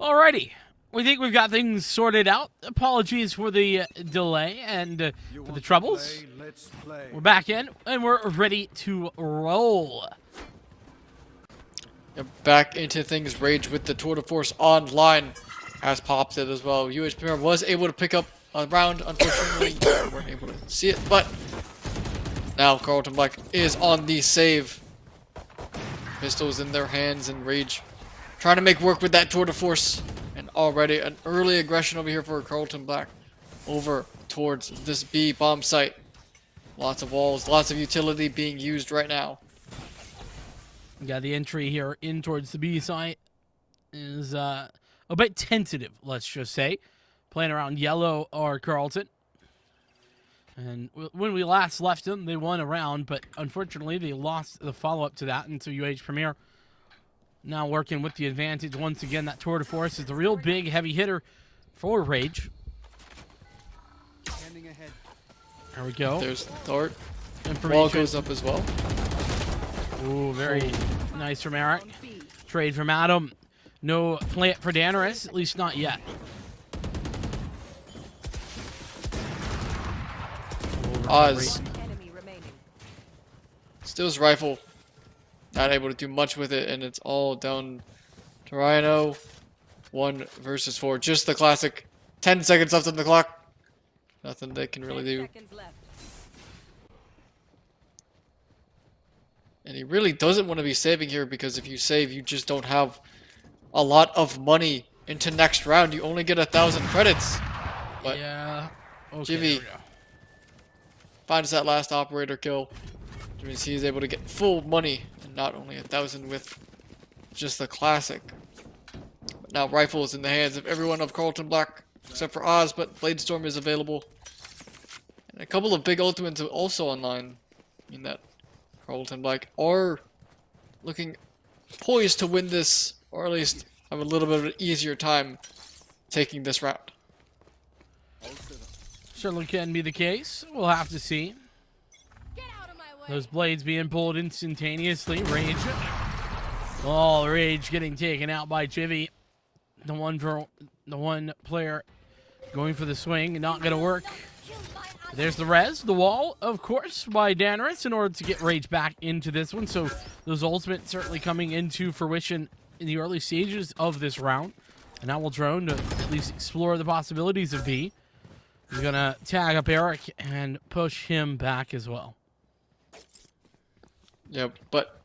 Speaker 4: Alrighty. We think we've got things sorted out. Apologies for the delay and for the troubles. We're back in, and we're ready to roll.
Speaker 7: Back into things. Rage with the Tour de Force online has popped it as well. UH Premier was able to pick up a round. Unfortunately, weren't able to see it, but now Carlton Black is on the save. Pistols in their hands, and Rage trying to make work with that Tour de Force. And already an early aggression over here for Carlton Black over towards this B bomb site. Lots of walls, lots of utility being used right now.
Speaker 4: Got the entry here in towards the B site is a bit tentative, let's just say. Playing around yellow or Carlton. And when we last left them, they won a round, but unfortunately they lost the follow-up to that. And so UH Premier now working with the advantage once again. That Tour de Force is the real big heavy hitter for Rage. There we go.
Speaker 7: There's the dart.
Speaker 4: Information.
Speaker 7: Wall goes up as well.
Speaker 4: Ooh, very nice from Eric. Trade from Adam. No plant for Daenerys, at least not yet.
Speaker 7: Oz. Still his rifle. Not able to do much with it, and it's all down to Rhino. 1 versus 4. Just the classic 10 seconds left on the clock. Nothing they can really do. And he really doesn't want to be saving here, because if you save, you just don't have a lot of money into next round. You only get 1,000 credits. But
Speaker 4: yeah. Okay,
Speaker 7: Jimmy finds that last operator kill, which means he's able to get full money and not only 1,000 with just the classic. But now rifle is in the hands of everyone of Carlton Black except for Oz, but Bladestorm is available. And a couple of big ultimates are also online. I mean that Carlton Black are looking poised to win this, or at least have a little bit of an easier time taking this round.
Speaker 4: Certainly can be the case. We'll have to see. Those blades being pulled instantaneously. Rage. Oh, Rage getting taken out by Jivy. The one player going for the swing. Not going to work. There's the res. The wall, of course, by Daenerys in order to get Rage back into this one. So those ultimates certainly coming into fruition in the early stages of this round. And now we'll drone to at least explore the possibilities of B. He's going to tag up Eric and push him back as well.
Speaker 7: Yep, but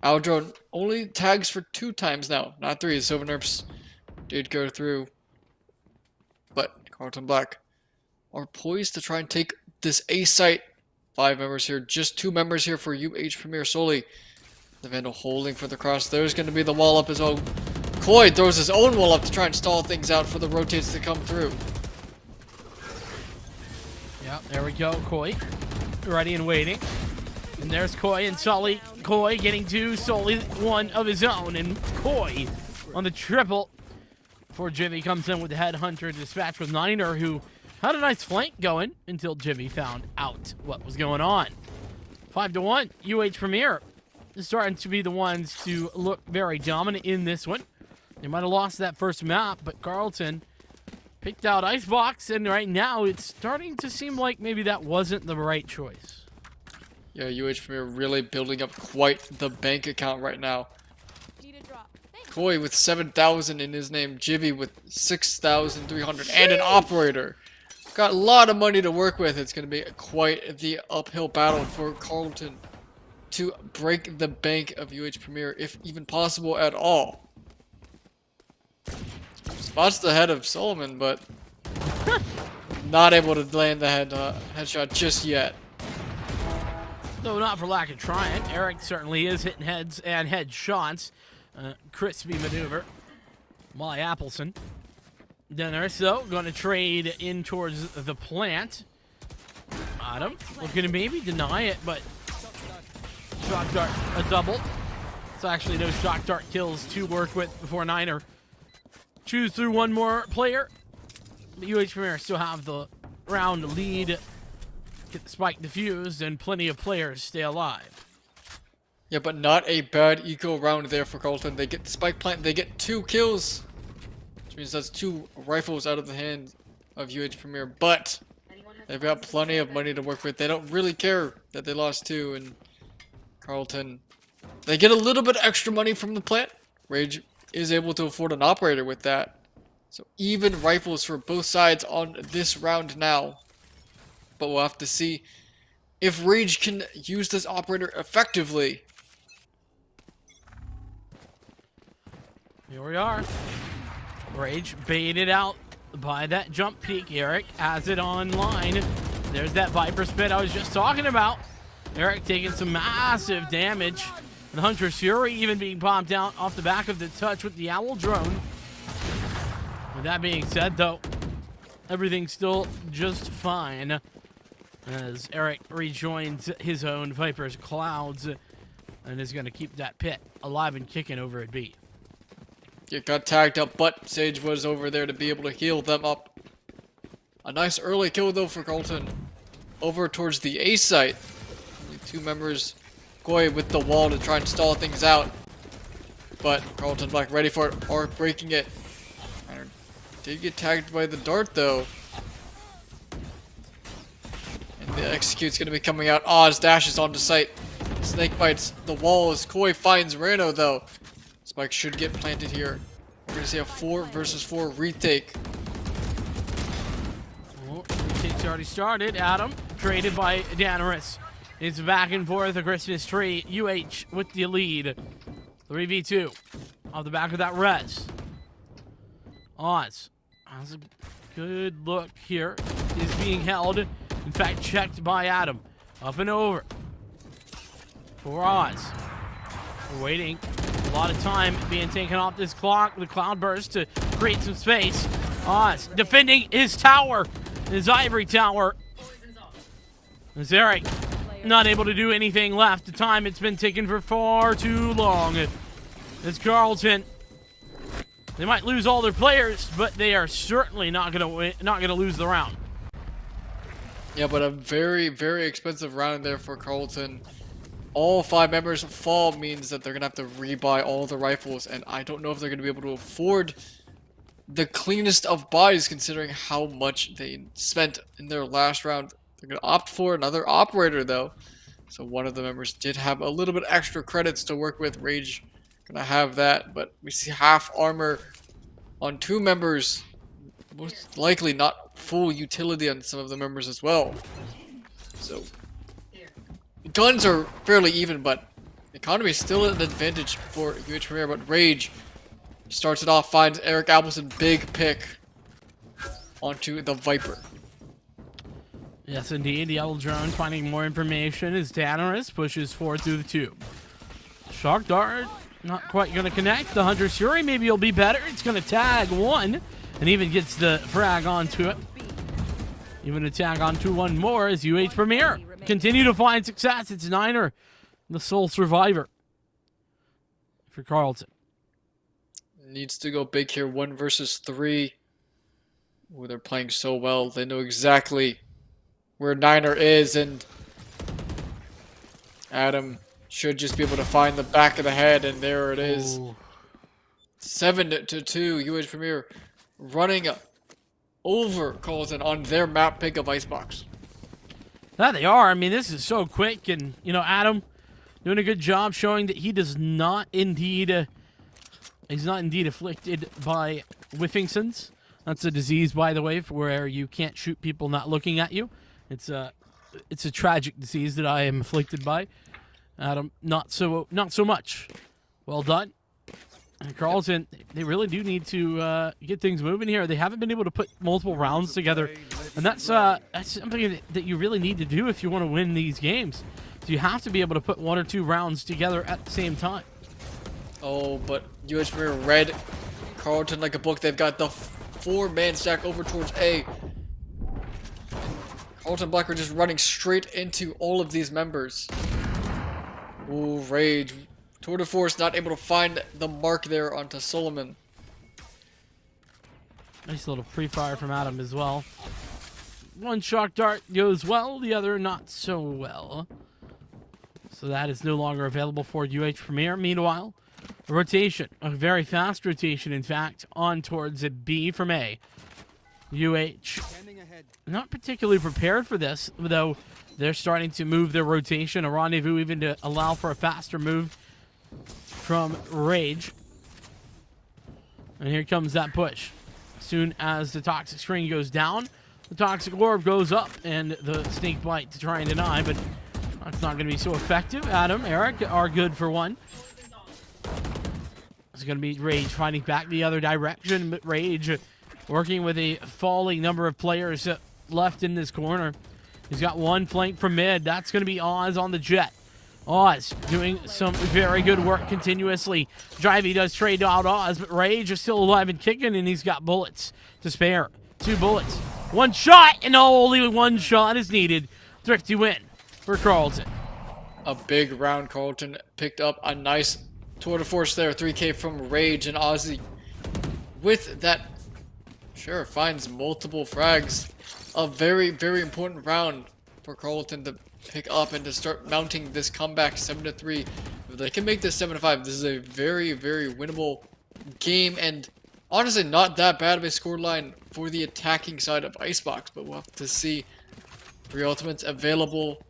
Speaker 7: Aldrone only tags for 2 times now, not 3. Silver Nerfs did go through. But Carlton Black are poised to try and take this A site. 5 members here, just 2 members here for UH Premier solely. The Vandal holding for the cross. There's going to be the wall up as well. Koi throws his own wall up to try and stall things out for the rotates to come through.
Speaker 4: Yep, there we go. Koi ready and waiting. And there's Koi and Sully. Koi getting 2, Sully 1 of his own. And Koi on the triple before Jivy comes in with the headhunter dispatch with Niner, who had a nice flank going until Jivy found out what was going on. 5-1. UH Premier is starting to be the ones to look very dominant in this one. They might have lost that first map, but Carlton picked out Icebox, and right now it's starting to seem like maybe that wasn't the right choice.
Speaker 7: Yeah, UH Premier really building up quite the bank account right now. Koi with 7,000 in his name, Jivy with 6,300, and an operator. Got a lot of money to work with. It's going to be quite the uphill battle for Carlton to break the bank of UH Premier, if even possible at all. Spots the head of Solomon, but not able to land the headshot just yet.
Speaker 4: Though not for lack of trying. Eric certainly is hitting heads and headshots. Crispy maneuver. Molly Appleson. Daenerys, though, going to trade in towards the plant. Adam looking to maybe deny it, but shock dart a double. It's actually no shock dart kills to work with before Niner chews through one more player. The UH Premier still have the round lead. Get the spike defused, and plenty of players stay alive.
Speaker 7: Yeah, but not a bad eco round there for Carlton. They get the spike plant, they get 2 kills. which means that's 2 rifles out of the hands of UH Premier, but they've got plenty of money to work with. They don't really care that they lost 2, and Carlton, they get a little bit extra money from the plant. Rage is able to afford an operator with that. So even rifles for both sides on this round now. But we'll have to see if Rage can use this operator effectively.
Speaker 4: Here we are. Rage baited out by that jump peek. Eric has it online. There's that Viper spit I was just talking about. Eric taking some massive damage. The Hunter's Fury even being bombed out off the back of the touch with the Owl drone. With that being said, though, everything's still just fine as Eric rejoins his own Viper's clouds and is going to keep that pit alive and kicking over at B.
Speaker 7: It got tagged up, but Sage was over there to be able to heal them up. A nice early kill, though, for Carlton. Over towards the A site. Only 2 members Koi with the wall to try and stall things out. But Carlton Black ready for it, or breaking it. Did get tagged by the dart, though. And the execute's going to be coming out. Oz dashes onto site. Snake bites the wall as Koi finds Reno, though. Spike should get planted here. We're going to see a 4 versus 4 retake.
Speaker 4: Oh, retake's already started. Adam, traded by Danaris. It's back and forth, a Christmas tree. UH with the lead. 3v2. Off the back of that res. Oz has a good look here. Is being held. In fact, checked by Adam. Up and over. For Oz. We're waiting. A lot of time being taken off this clock. The cloud burst to create some space. Oz defending his tower. His ivory tower. As Eric not able to do anything left. The time it's been taken for far too long. It's Carlton. They might lose all their players, but they are certainly not gonna lose the round.
Speaker 7: Yeah, but a very, very expensive round there for Carlton. All 5 members fall means that they're gonna have to rebuy all the rifles, and I don't know if they're gonna be able to afford the cleanest of buys considering how much they spent in their last round. They're gonna opt for another operator though. So one of the members did have a little bit extra credits to work with. Rage gonna have that, but we see half armor on 2 members. Most likely not full utility on some of the members as well. So guns are fairly even, but economy is still an advantage for UH Premier. But Rage starts it off, finds Eric Appleson, big pick onto the Viper.
Speaker 4: Yes, indeed. The Yellow Drone finding more information as Danaris pushes forward through the tube. Shock Dart not quite going to connect. The Hunter's Fury maybe will be better. It's going to tag 1 and even gets the frag onto it. Even a tag onto 1 more as UH Premier continue to find success. It's Niner, the sole survivor for Carlton.
Speaker 7: Needs to go big here. 1 versus 3. Ooh, they're playing so well. They know exactly where Niner is, and Adam should just be able to find the back of the head, and there it is.
Speaker 4: Ooh.
Speaker 7: 7-2. UH Premier running over Carlton on their map pick of Icebox.
Speaker 4: Yeah, they are. I mean, this is so quick, and Adam doing a good job showing that he does not indeed, he's not indeed afflicted by Whiffingtons. That's a disease, by the way, where you can't shoot people not looking at you. It's a tragic disease that I am afflicted by. Adam, not so much. Well done. And Carlton, they really do need to get things moving here. They haven't been able to put multiple rounds together, and that's something that you really need to do if you want to win these games. So you have to be able to put 1 or 2 rounds together at the same time.
Speaker 7: Oh, but UH Premier read Carlton like a book. They've got the 4-man stack over towards A. Carlton Black are just running straight into all of these members. Ooh, Rage. Tour de Force not able to find the mark there onto Solomon.
Speaker 4: Nice little pre-fire from Adam as well. 1 shock dart goes well, the other not so well. So that is no longer available for UH Premier. Meanwhile, rotation, a very fast rotation, in fact, on towards a B from A. UH not particularly prepared for this, though they're starting to move their rotation, a rendezvous even to allow for a faster move from Rage. And here comes that push. As soon as the toxic screen goes down, the toxic orb goes up, and the snake bite to try and deny, but that's not going to be so effective. Adam, Eric are good for one. It's going to be Rage fighting back the other direction, but Rage working with a falling number of players left in this corner. He's got one flank from mid. That's going to be Oz on the Jet. Oz doing some very good work continuously. Drivey does trade out Oz, but Rage is still alive and kicking, and he's got bullets to spare. 2 bullets. 1 shot, and only 1 shot is needed. Thrifty win for Carlton.
Speaker 7: A big round. Carlton picked up a nice tour de force there. 3K from Rage, and Ozzy with that, sure, finds multiple frags. A very, very important round for Carlton to pick up and to start mounting this comeback 7-3. If they can make this 7-5, this is a very, very winnable game, and honestly not that bad of a scoreline for the attacking side of Icebox, but we'll have to see. 3 ultimates available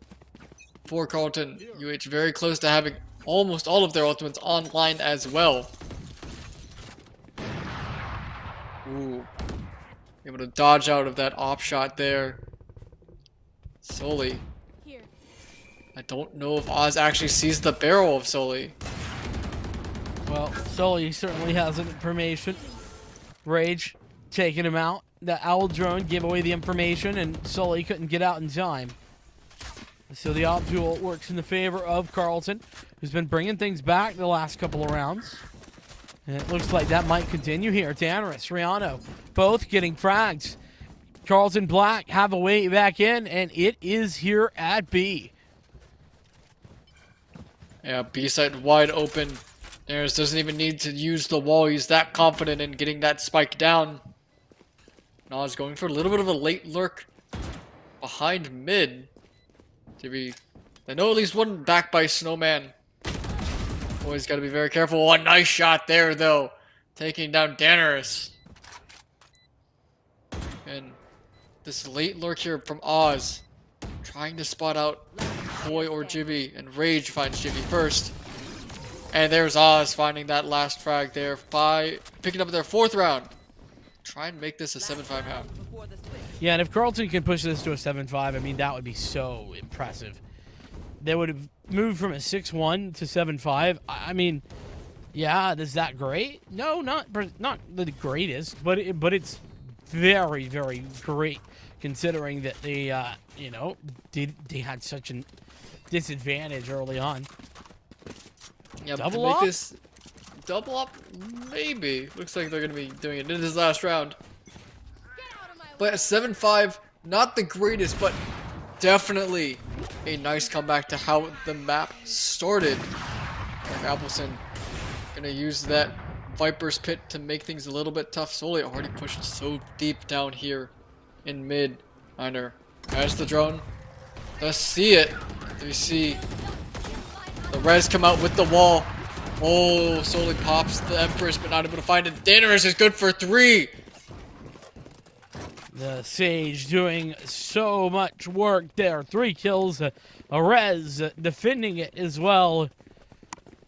Speaker 7: for Carlton. UH very close to having almost all of their ultimates online as well. Ooh. Able to dodge out of that op shot there. Sully. I don't know if Oz actually sees the barrel of Sully.
Speaker 4: Well, Sully certainly has information. Rage taking him out. The owl drone gave away the information, and Sully couldn't get out in time. So the op duel works in the favor of Carlton, who's been bringing things back the last couple of rounds. And it looks like that might continue here. Danaris, Rihanna, both getting frags. Carlton Black have a way back in, and it is here at B.
Speaker 7: Yeah, B side wide open. Danaris doesn't even need to use the wall. He's that confident in getting that spike down. Nas going for a little bit of a late lurk behind mid. I know at least one back by Snowman. Always got to be very careful. One nice shot there, though. Taking down Danaris. And this late lurk here from Oz. Trying to spot out Boy or Jibby. And Rage finds Jibby first. And there's Oz finding that last frag there by picking up their 4th round. Try and make this a 7-5 round.
Speaker 4: Yeah, and if Carlton can push this to a 7-5, I mean, that would be so impressive. They would have moved from a 6-1 to 7-5. I mean, yeah, is that great? No, not the greatest, but it's very, very great considering that they, they had such a disadvantage early on.
Speaker 7: Yeah,
Speaker 4: double
Speaker 7: to make
Speaker 4: up?
Speaker 7: this double up, maybe. Looks like they're going to be doing it in this last round. But a 7-5, not the greatest, but definitely a nice comeback to how the map started. Appleson gonna use that Viper's Pit to make things a little bit tough. Sully already pushed so deep down here in mid. Miner has the drone. Let's see it. We see the res come out with the wall. Oh, Sully pops the Empress, but not able to find it. Danaris is good for 3.
Speaker 4: The Sage doing so much work there. 3 kills, a res, defending it as well.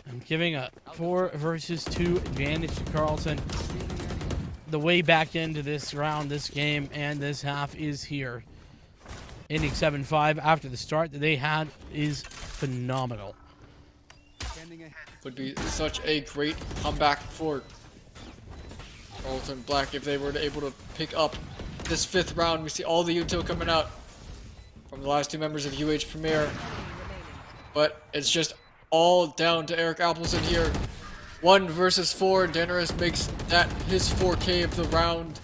Speaker 4: And giving a 4 versus 2 advantage to Carlton. The way back into this round, this game, and this half is here. Ending 7-5 after the start that they had is phenomenal.
Speaker 7: Would be such a great comeback for Carlton Black if they were able to pick up this 5th round. We see all the util coming out from the last 2 members of UH Premier. But it's just all down to Eric Appleson here. 1 versus 4. Danaris makes that his 4K of the round.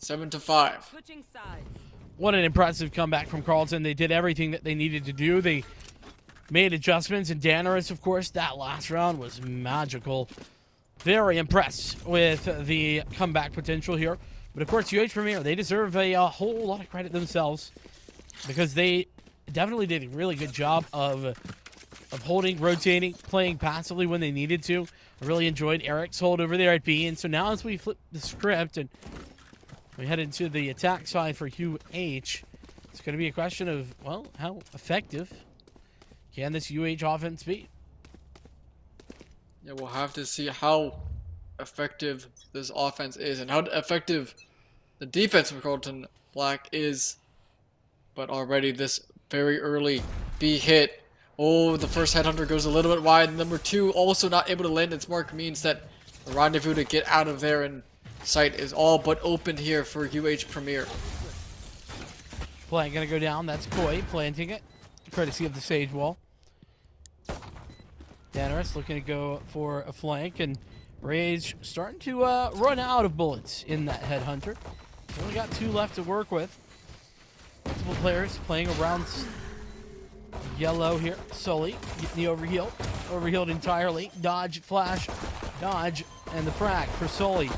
Speaker 7: 7-5.
Speaker 6: Switching sides.
Speaker 4: What an impressive comeback from Carlton. They did everything that they needed to do. They made adjustments, and Danaris, of course, that last round was magical. Very impressed with the comeback potential here. But of course, UH Premier, they deserve a whole lot of credit themselves because they definitely did a really good job of of holding, rotating, playing passively when they needed to. I really enjoyed Eric's hold over there at B. And so now as we flip the script and we head into the attack side for UH, it's going to be a question of, well, how effective can this UH offense be?
Speaker 7: Yeah, we'll have to see how effective this offense is and how effective the defense of Carlton Black is. But already this very early B hit. Oh, the first headhunter goes a little bit wide. Number 2 also not able to land its mark, means that the rendezvous to get out of there in sight is all but open here for UH Premier.
Speaker 4: Plant gonna go down. That's Koi planting it, courtesy of the Sage Wall. Danaris looking to go for a flank, and Rage starting to run out of bullets in that headhunter. Only got 2 left to work with. Multiple players playing around yellow here. Sully getting the overhealed entirely. Dodge, flash, dodge, and the frag for Sully.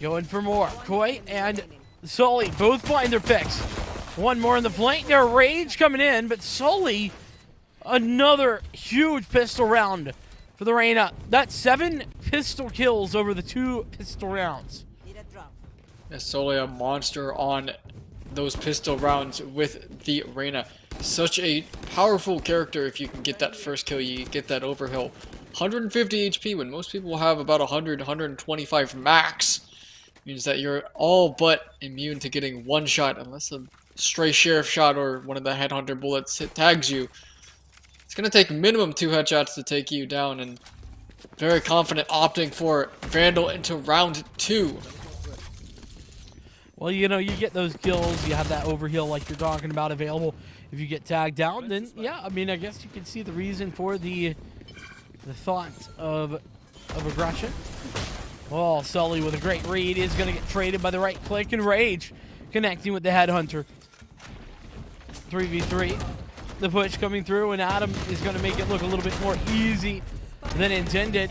Speaker 4: Going for more. Koi and Sully both find their picks. One more in the flank there. Rage coming in, but Sully, another huge pistol round for the Reyna. That's 7 pistol kills over the 2 pistol rounds.
Speaker 7: It's solely a monster on those pistol rounds with the Reyna. Such a powerful character. If you can get that first kill, you get that overhill. 150 HP when most people have about 100, 125 max. Means that you're all but immune to getting one shot unless a stray sheriff shot or one of the headhunter bullets tags you. It's going to take minimum 2 headshots to take you down, and very confident opting for Vandal into round 2.
Speaker 4: Well, you know, you get those kills, you have that overheal like you're talking about available. If you get tagged down, then yeah, I mean, I guess you can see the reason for the thought of aggression. Oh, Sully with a great read is going to get traded by the right click, and Rage connecting with the headhunter. 3v3. The push coming through, and Adam is going to make it look a little bit more easy than intended.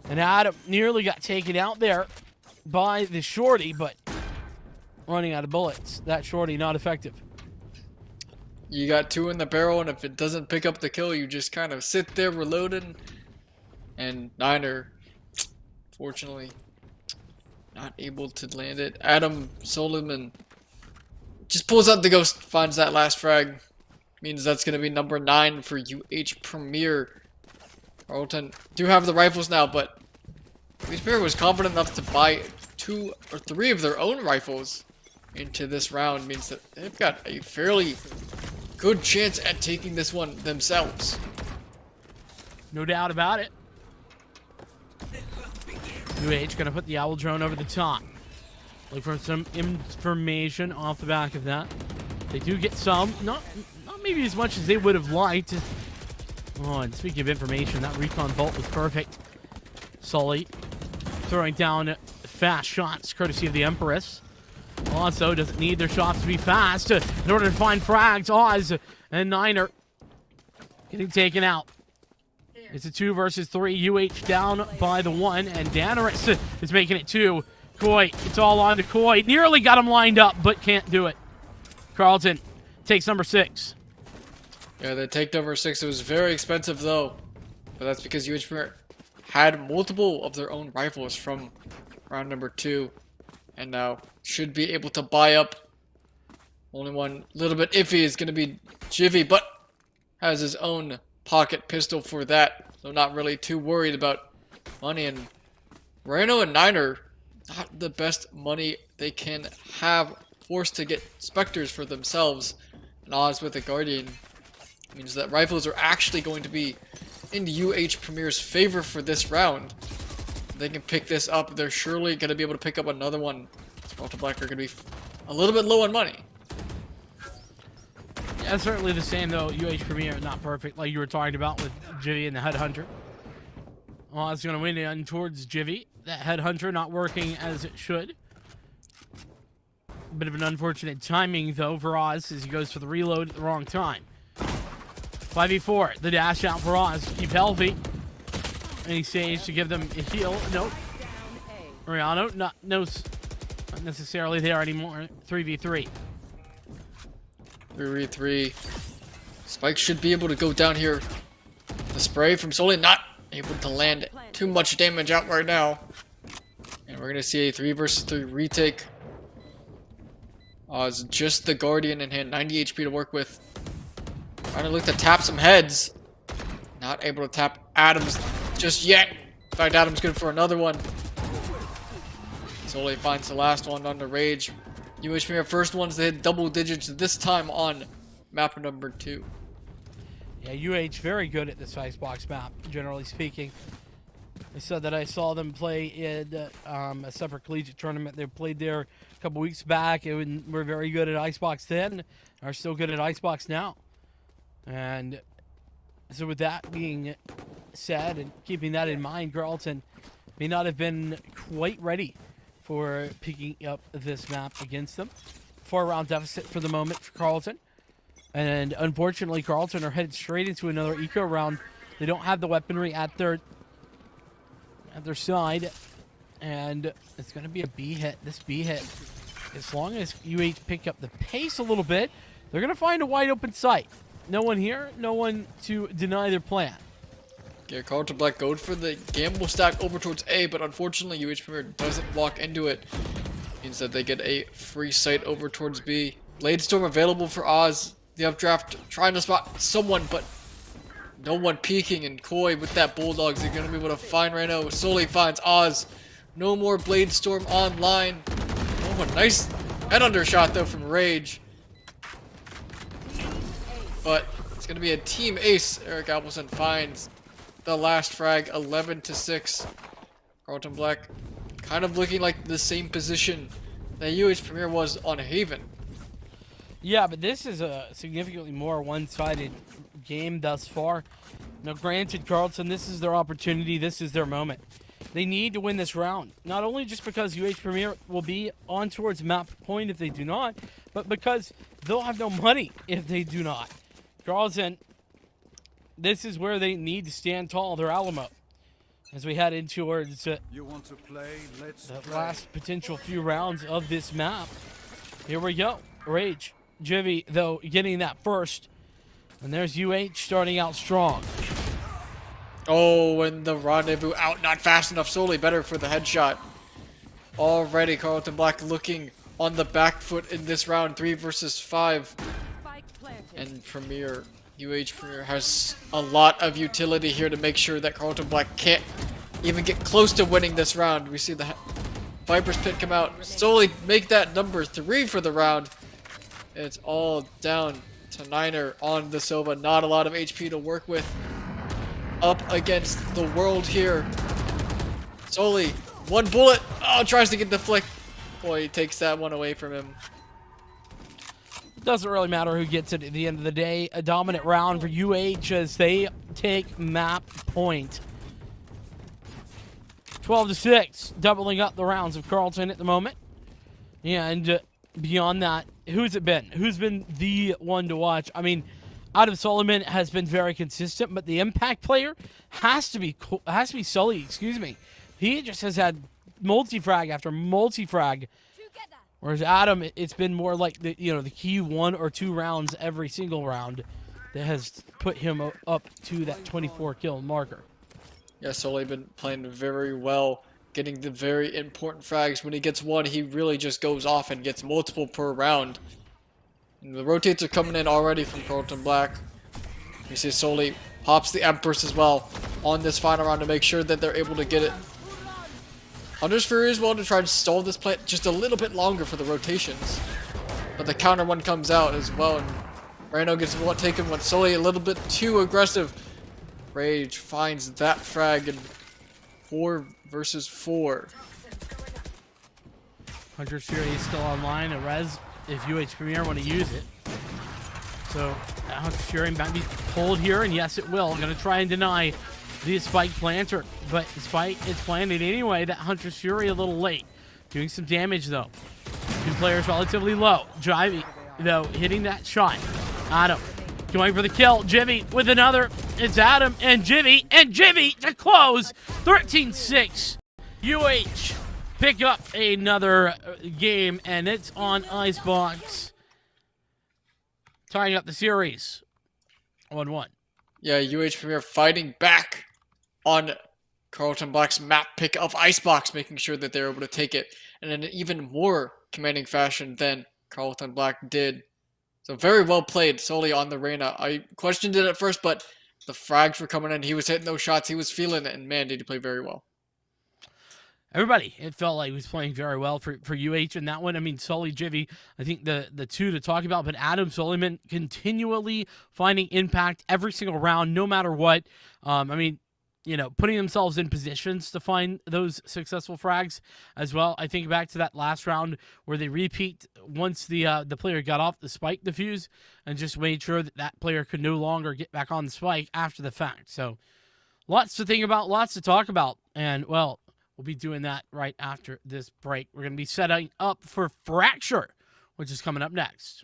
Speaker 4: And Adam nearly got taken out there by the shorty, but running out of bullets. That shorty not effective.
Speaker 7: You got 2 in the barrel, and if it doesn't pick up the kill, you just kind of sit there reloading. And Niner, fortunately, not able to land it. Adam Solomon just pulls out the ghost, finds that last frag. Means that's going to be number 9 for UH Premier. Carlton do have the rifles now, but UH Premier was confident enough to buy 2 or 3 of their own rifles into this round. Means that they've got a fairly good chance at taking this one themselves.
Speaker 4: No doubt about it. UH gonna put the owl drone over the top. Look for some information off the back of that. They do get some, not maybe as much as they would have liked. Oh, and speaking of information, that recon bolt was perfect. Sully throwing down fast shots courtesy of the Empress. Also doesn't need their shots to be fast in order to find frags. Oz and Niner getting taken out. It's a 2 versus 3. UH down by the 1, and Danaris is making it 2. Koi, it's all on to Koi. Nearly got him lined up, but can't do it. Carlton takes number 6.
Speaker 7: Yeah, they take number 6. It was very expensive though, but that's because UH Premier had multiple of their own rifles from round number 2, and now should be able to buy up. Only one little bit iffy is going to be Jivy, but has his own pocket pistol for that, so not really too worried about money. And Reno and Niner, not the best money they can have, forced to get Spectres for themselves. And Oz with a Guardian means that rifles are actually going to be in UH Premier's favor for this round. They can pick this up. They're surely going to be able to pick up another one. Carlton Black are going to be a little bit low on money.
Speaker 4: Yeah, certainly the same though. UH Premier not perfect like you were talking about with Jivy and the Headhunter. Oz going to win in towards Jivy. That Headhunter not working as it should. Bit of an unfortunate timing though for Oz as he goes for the reload at the wrong time. 5v4, the dash out for Oz. Keep healthy. Any Sage to give them a heal. Nope. Mariano, not necessarily there anymore. 3v3.
Speaker 7: 3v3. Spike should be able to go down here. The spray from Soli not able to land too much damage out right now. And we're going to see a 3 versus 3 retake. It's just the Guardian in hand, 90 HP to work with. Trying to look to tap some heads. Not able to tap Adams just yet. In fact, Adams good for another one. Soli finds the last one under Rage. UH Premier first ones to hit double digits this time on map number 2.
Speaker 4: Yeah, UH very good at this Icebox map, generally speaking. I said that I saw them play in a separate collegiate tournament. They played there a couple weeks back and were very good at Icebox then, are still good at Icebox now. And so with that being said and keeping that in mind, Carlton may not have been quite ready for picking up this map against them. 4-round deficit for the moment for Carlton. And unfortunately, Carlton are headed straight into another eco round. They don't have the weaponry at their side. And it's going to be a B hit. This B hit, as long as UH pick up the pace a little bit, they're going to find a wide open site. No one here, no one to deny their plan.
Speaker 7: Yeah, Carlton Black going for the gamble stack over towards A, but unfortunately UH Premier doesn't walk into it. Means that they get a free site over towards B. Blade Storm available for Oz. The updraft trying to spot someone, but no one peeking, and Koi with that Bulldogs are going to be able to find Reno. Soli finds Oz. No more Blade Storm online. Oh, a nice head under shot though from Rage. But it's going to be a team ace. Eric Appleson finds the last frag, 11-6. Carlton Black kind of looking like the same position that UH Premier was on Haven.
Speaker 4: Yeah, but this is a significantly more one-sided game thus far. Now, granted, Carlton, this is their opportunity. This is their moment. They need to win this round. Not only just because UH Premier will be on towards map point if they do not, but because they'll have no money if they do not. Carlton, this is where they need to stand tall. They're Alamo. As we head into towards the last potential few rounds of this map. Here we go. Rage. Jivy, though, getting that first. And there's UH starting out strong.
Speaker 7: Oh, and the rendezvous out, not fast enough. Solely better for the headshot. Already, Carlton Black looking on the back foot in this round, 3 versus 5. And Premier, UH Premier has a lot of utility here to make sure that Carlton Black can't even get close to winning this round. We see the Viper's Pit come out. Solely make that number 3 for the round. It's all down to Niner on the Silva. Not a lot of HP to work with. Up against the world here. Solely, 1 bullet. Oh, tries to get the flick. Boy, he takes that one away from him.
Speaker 4: It doesn't really matter who gets it at the end of the day. A dominant round for UH as they take map point. 12-6, doubling up the rounds of Carlton at the moment. And beyond that, who's it been? Who's been the one to watch? I mean, Adam Solomon has been very consistent, but the impact player has to be Sully. Excuse me. He just has had multi-frag after multi-frag. Whereas Adam, it's been more like the key 1 or 2 rounds every single round that has put him up to that 24 kill marker.
Speaker 7: Yeah, Sully been playing very well, getting the very important frags. When he gets one, he really just goes off and gets multiple per round. And the rotates are coming in already from Carlton Black. You see Sully pops the Empress as well on this final round to make sure that they're able to get it. Hunter's Fury as well to try to stall this plant just a little bit longer for the rotations. But the counter one comes out as well, and Reno gets one taken when Sully a little bit too aggressive. Rage finds that frag in 4 versus 4.
Speaker 4: Hunter's Fury is still online. A res if UH Premier want to use it. So Hunter's Fury might be pulled here, and yes, it will. I'm going to try and deny the Spike planter, but Spike is planted anyway. That Hunter's Fury a little late. Doing some damage, though. 2 players relatively low. Jivy, though, hitting that shot. Adam going for the kill. Jivy with another. It's Adam and Jivy to close. 13-6. UH pick up another game, and it's on Icebox. Tying up the series. 1-1.
Speaker 7: Yeah, UH Premier fighting back on Carlton Black's map pick of Icebox, making sure that they're able to take it in an even more commanding fashion than Carlton Black did. So very well played solely on the Reyna. I questioned it at first, but the frags were coming in. He was hitting those shots. He was feeling it, and man, did he play very well.
Speaker 4: Everybody, it felt like he was playing very well for UH in that one. I mean, Sully, Jivy, I think the two to talk about, but Adam Suleiman continually finding impact every single round, no matter what. I mean, you know, putting themselves in positions to find those successful frags as well. I think back to that last round where they repeat once the player got off the spike defuse and just made sure that that player could no longer get back on the spike after the fact. So lots to think about, lots to talk about, and well, we'll be doing that right after this break. We're going to be setting up for Fracture, which is coming up next.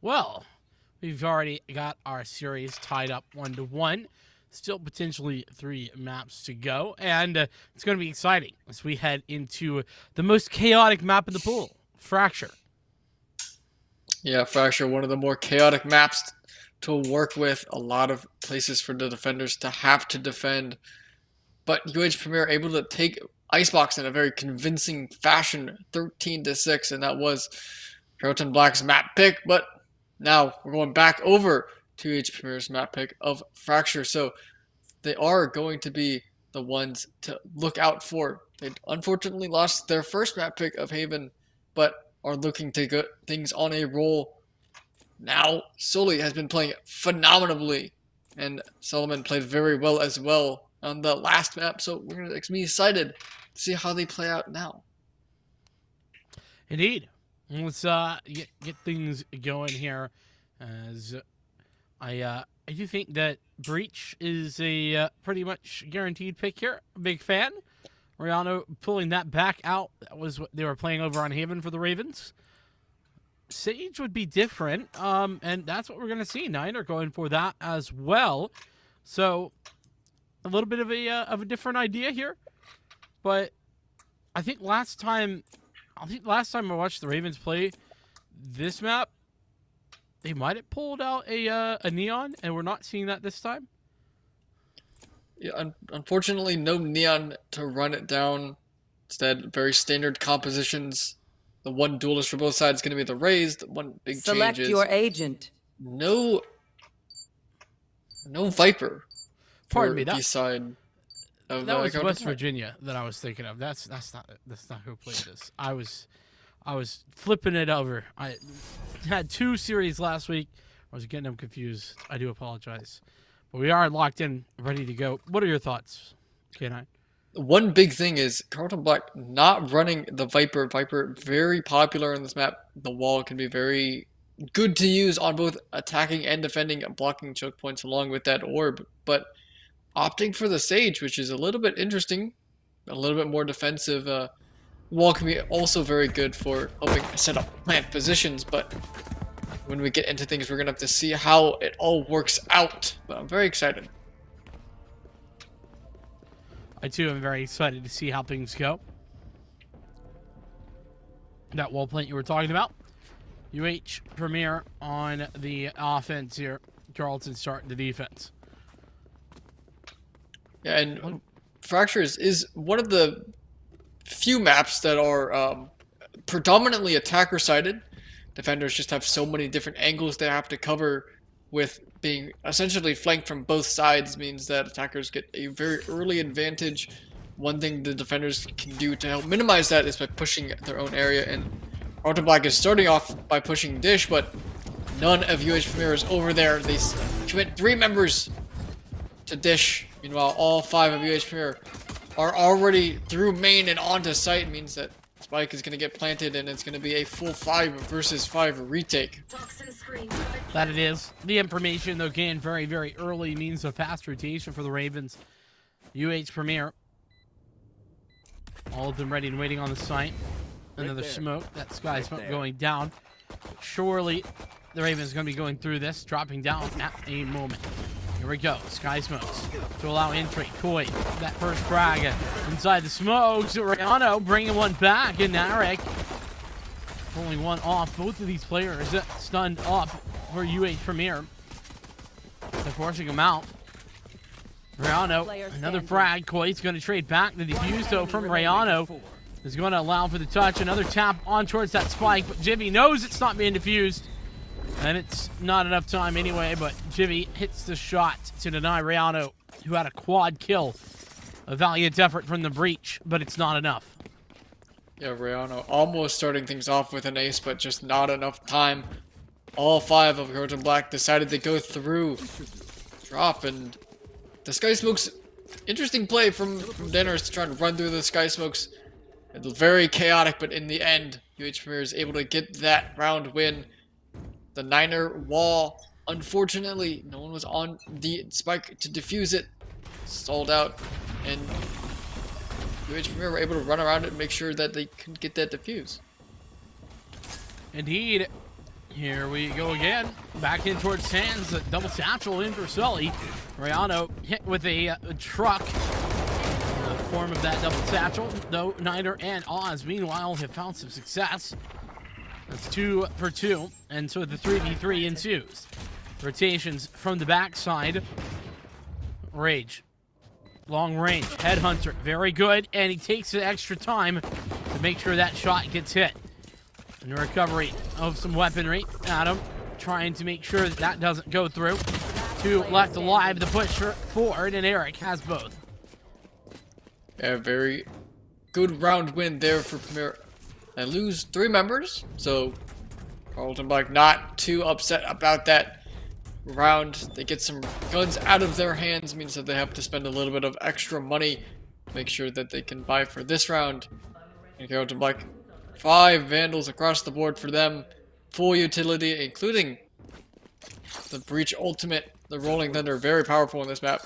Speaker 4: Well, we've already got our series tied up 1-1. Still potentially 3 maps to go, and it's going to be exciting as we head into the most chaotic map in the pool, Fracture.
Speaker 7: Yeah, Fracture, one of the more chaotic maps to work with. A lot of places for the defenders to have to defend. But UH Premier able to take Icebox in a very convincing fashion, 13-6, and that was Carlton Black's map pick. But now we're going back over to UH Premier's map pick of Fracture. So they are going to be the ones to look out for. They unfortunately lost their first map pick of Haven, but are looking to get things on a roll. Now, Sully has been playing phenomenally, and Solomon played very well as well on the last map, so we're going to be excited to see how they play out now.
Speaker 4: Indeed. Let's get things going here, as I do think that Breach is a pretty much guaranteed pick here. A big fan. Rihanna pulling that back out. That was what they were playing over on Haven for the Ravens. Sage would be different, and that's what we're going to see. Niner going for that as well. So a little bit of a different idea here, but I think last time I watched the Ravens play this map, they might have pulled out a Neon, and we're not seeing that this time.
Speaker 7: Yeah, unfortunately, no Neon to run it down. Instead, very standard compositions. The one duelist for both sides is going to be the Raised. One big
Speaker 6: Select
Speaker 7: change is
Speaker 6: your agent.
Speaker 7: no Viper.
Speaker 4: Pardon me,
Speaker 7: the side of
Speaker 4: that was
Speaker 7: Carlton
Speaker 4: West
Speaker 7: Black.
Speaker 4: Virginia that I was thinking of. That's not who played this. I was flipping it over. I had 2 series last week. I was getting them confused. I do apologize. But we are locked in, ready to go. What are your thoughts, K9?
Speaker 7: One big thing is Carlton Black not running the Viper. Viper, very popular in this map. The wall can be very good to use on both attacking and defending, blocking choke points along with that orb. But opting for the Sage, which is a little bit interesting, a little bit more defensive. Wall can be also very good for helping set up plant positions, but when we get into things, we're going to have to see how it all works out. But I'm very excited.
Speaker 4: I too am very excited to see how things go. That wall plant you were talking about. UH Premier on the offense here. Carlton starting the defense.
Speaker 7: Yeah, and Fractures is one of the few maps that are predominantly attacker-sided. Defenders just have so many different angles they have to cover, with being essentially flanked from both sides means that attackers get a very early advantage. One thing the defenders can do to help minimize that is by pushing their own area, and Carlton Black is starting off by pushing Dish, but none of UH Premier is over there. They commit 3 members to Dish. Meanwhile, all 5 of UH Premier are already through main and onto site. Means that Spike is going to get planted, and it's going to be a full 5 versus 5 retake.
Speaker 4: That it is. The information, though, gained very, very early means a fast rotation for the Ravens. UH Premier. All of them ready and waiting on the site. Another smoke. That sky smoke going down. Surely the Ravens going to be going through this, dropping down at a moment. Here we go. Sky smokes to allow entry. Koi, that first frag inside the smokes. Rihanna bringing one back, and Narek pulling one off. Both of these players stunned up for UH Premier. They're forcing him out. Rihanna, another frag. Koi's going to trade back. The defuse, though, from Rihanna is going to allow for the touch. Another tap on towards that spike, but Jivvy knows it's not being defused. And it's not enough time anyway, but Jivvy hits the shot to deny Rihanna, who had a quad kill. A valiant effort from the breach, but it's not enough.
Speaker 7: Yeah, Rihanna almost starting things off with an ace, but just not enough time. All 5 of Carlton Black decided to go through drop, and the Sky Smokes, interesting play from Denners to try and run through the Sky Smokes. It was very chaotic, but in the end, UH Premier is able to get that round win. The Niner wall, unfortunately, no one was on the spike to defuse it. Stalled out, and UH Premier were able to run around it and make sure that they couldn't get that defuse.
Speaker 4: Indeed, Here we go again. Back in towards Sands. Double satchel in for Sully. Rihanna hit with a truck. The form of that double satchel, though Niner and Oz, meanwhile, have found some success. That's 2 for 2, and so the 3v3 ensues. Rotations from the backside. Rage. Long range. Headhunter. Very good, and he takes the extra time to make sure that shot gets hit. And recovery of some weaponry. Adam trying to make sure that that doesn't go through. 2 left alive. The push forward, and Eric has both.
Speaker 7: Yeah, very good round win there for Premier. They lose 3 members, so Carlton Black not too upset about that round. They get some guns out of their hands, means that they have to spend a little bit of extra money to make sure that they can buy for this round. And Carlton Black, 5 Vandals across the board for them. Full utility, including the Breach Ultimate, the Rolling Thunder, very powerful in this map.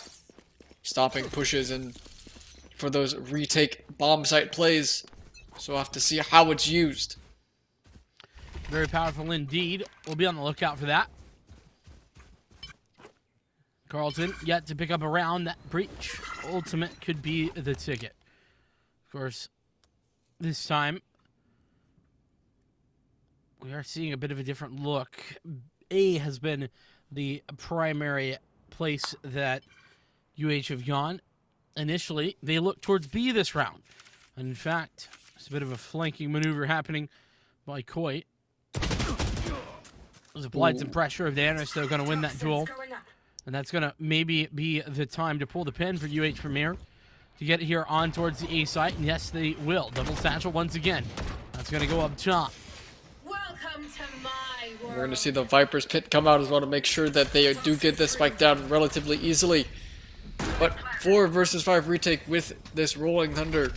Speaker 7: Stopping pushes and for those retake bomb site plays. So we'll have to see how it's used.
Speaker 4: Very powerful indeed. We'll be on the lookout for that. Carlton yet to pick up a round. That Breach Ultimate could be the ticket. Of course, this time we are seeing a bit of a different look. A has been the primary place that UH have gone. Initially, they looked towards B this round. And in fact, there's a bit of a flanking maneuver happening by Coit. There's applied some pressure. If Danis, they're going to win that duel. And that's going to maybe be the time to pull the pin for UH Premier to get here on towards the A site. And yes, they will. Double satchel once again. That's going to go up top.
Speaker 6: Welcome to my world.
Speaker 7: We're going to see the Viper's Pit come out as well to make sure that they do get this spike down relatively easily. But 4 versus 5 retake with this Rolling Thunder.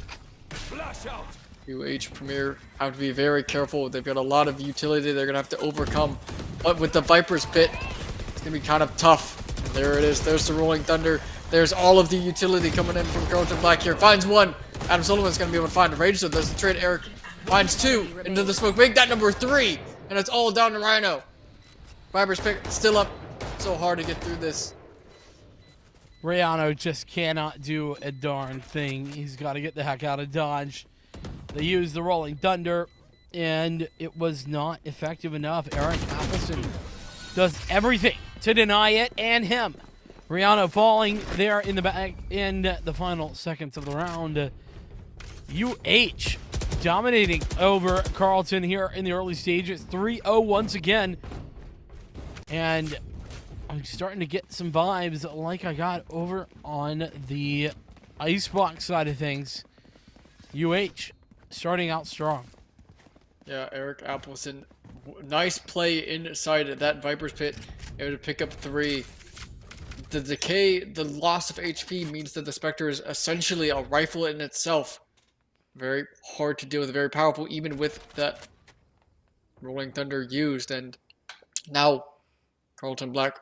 Speaker 7: UH Premier have to be very careful. They've got a lot of utility they're going to have to overcome. But with the Viper's Pit, it's going to be kind of tough. And there it is. There's the Rolling Thunder. There's all of the utility coming in from Carlton Black here. Finds 1. Adam Sullivan's going to be able to find a Rage, so doesn't trade. Eric finds 2 into the smoke. Make that number 3. And it's all down to Rhino. Viper's Pit still up. So hard to get through this.
Speaker 4: Rayano just cannot do a darn thing. He's got to get the heck out of Dodge. They used the Rolling Thunder, and it was not effective enough. Eric Appleson does everything to deny it, and him. Rihanna falling there in the back in the final seconds of the round. UH dominating over Carlton here in the early stages. 3-0 once again. And I'm starting to get some vibes like I got over on the Icebox side of things. UH starting out strong.
Speaker 7: Yeah, Eric Appleson, nice play inside of that Viper's Pit, able to pick up 3. The decay, the loss of HP means that the Spectre is essentially a rifle in itself. Very hard to deal with, very powerful even with that Rolling Thunder used. And now Carlton Black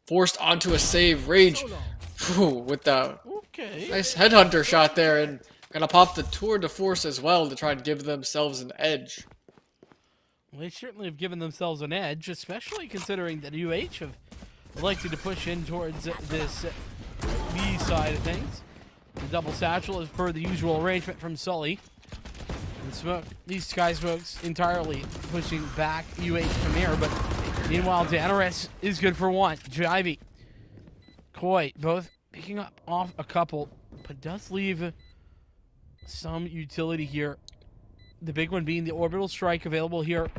Speaker 7: forced onto a save. Rage with the nice headhunter shot there, and gonna pop the tour de force as well to try and give themselves an edge.
Speaker 4: Well, they certainly have given themselves an edge, especially considering that UH have elected to push in towards this B side of things. The double satchel is per the usual arrangement from Sully. And Smoke, these Sky Smokes entirely pushing back UH Premier, but meanwhile Danaris is good for 1. Jivey, Coy, both picking up off a couple, but does leave some utility here. The big one being the orbital strike available here,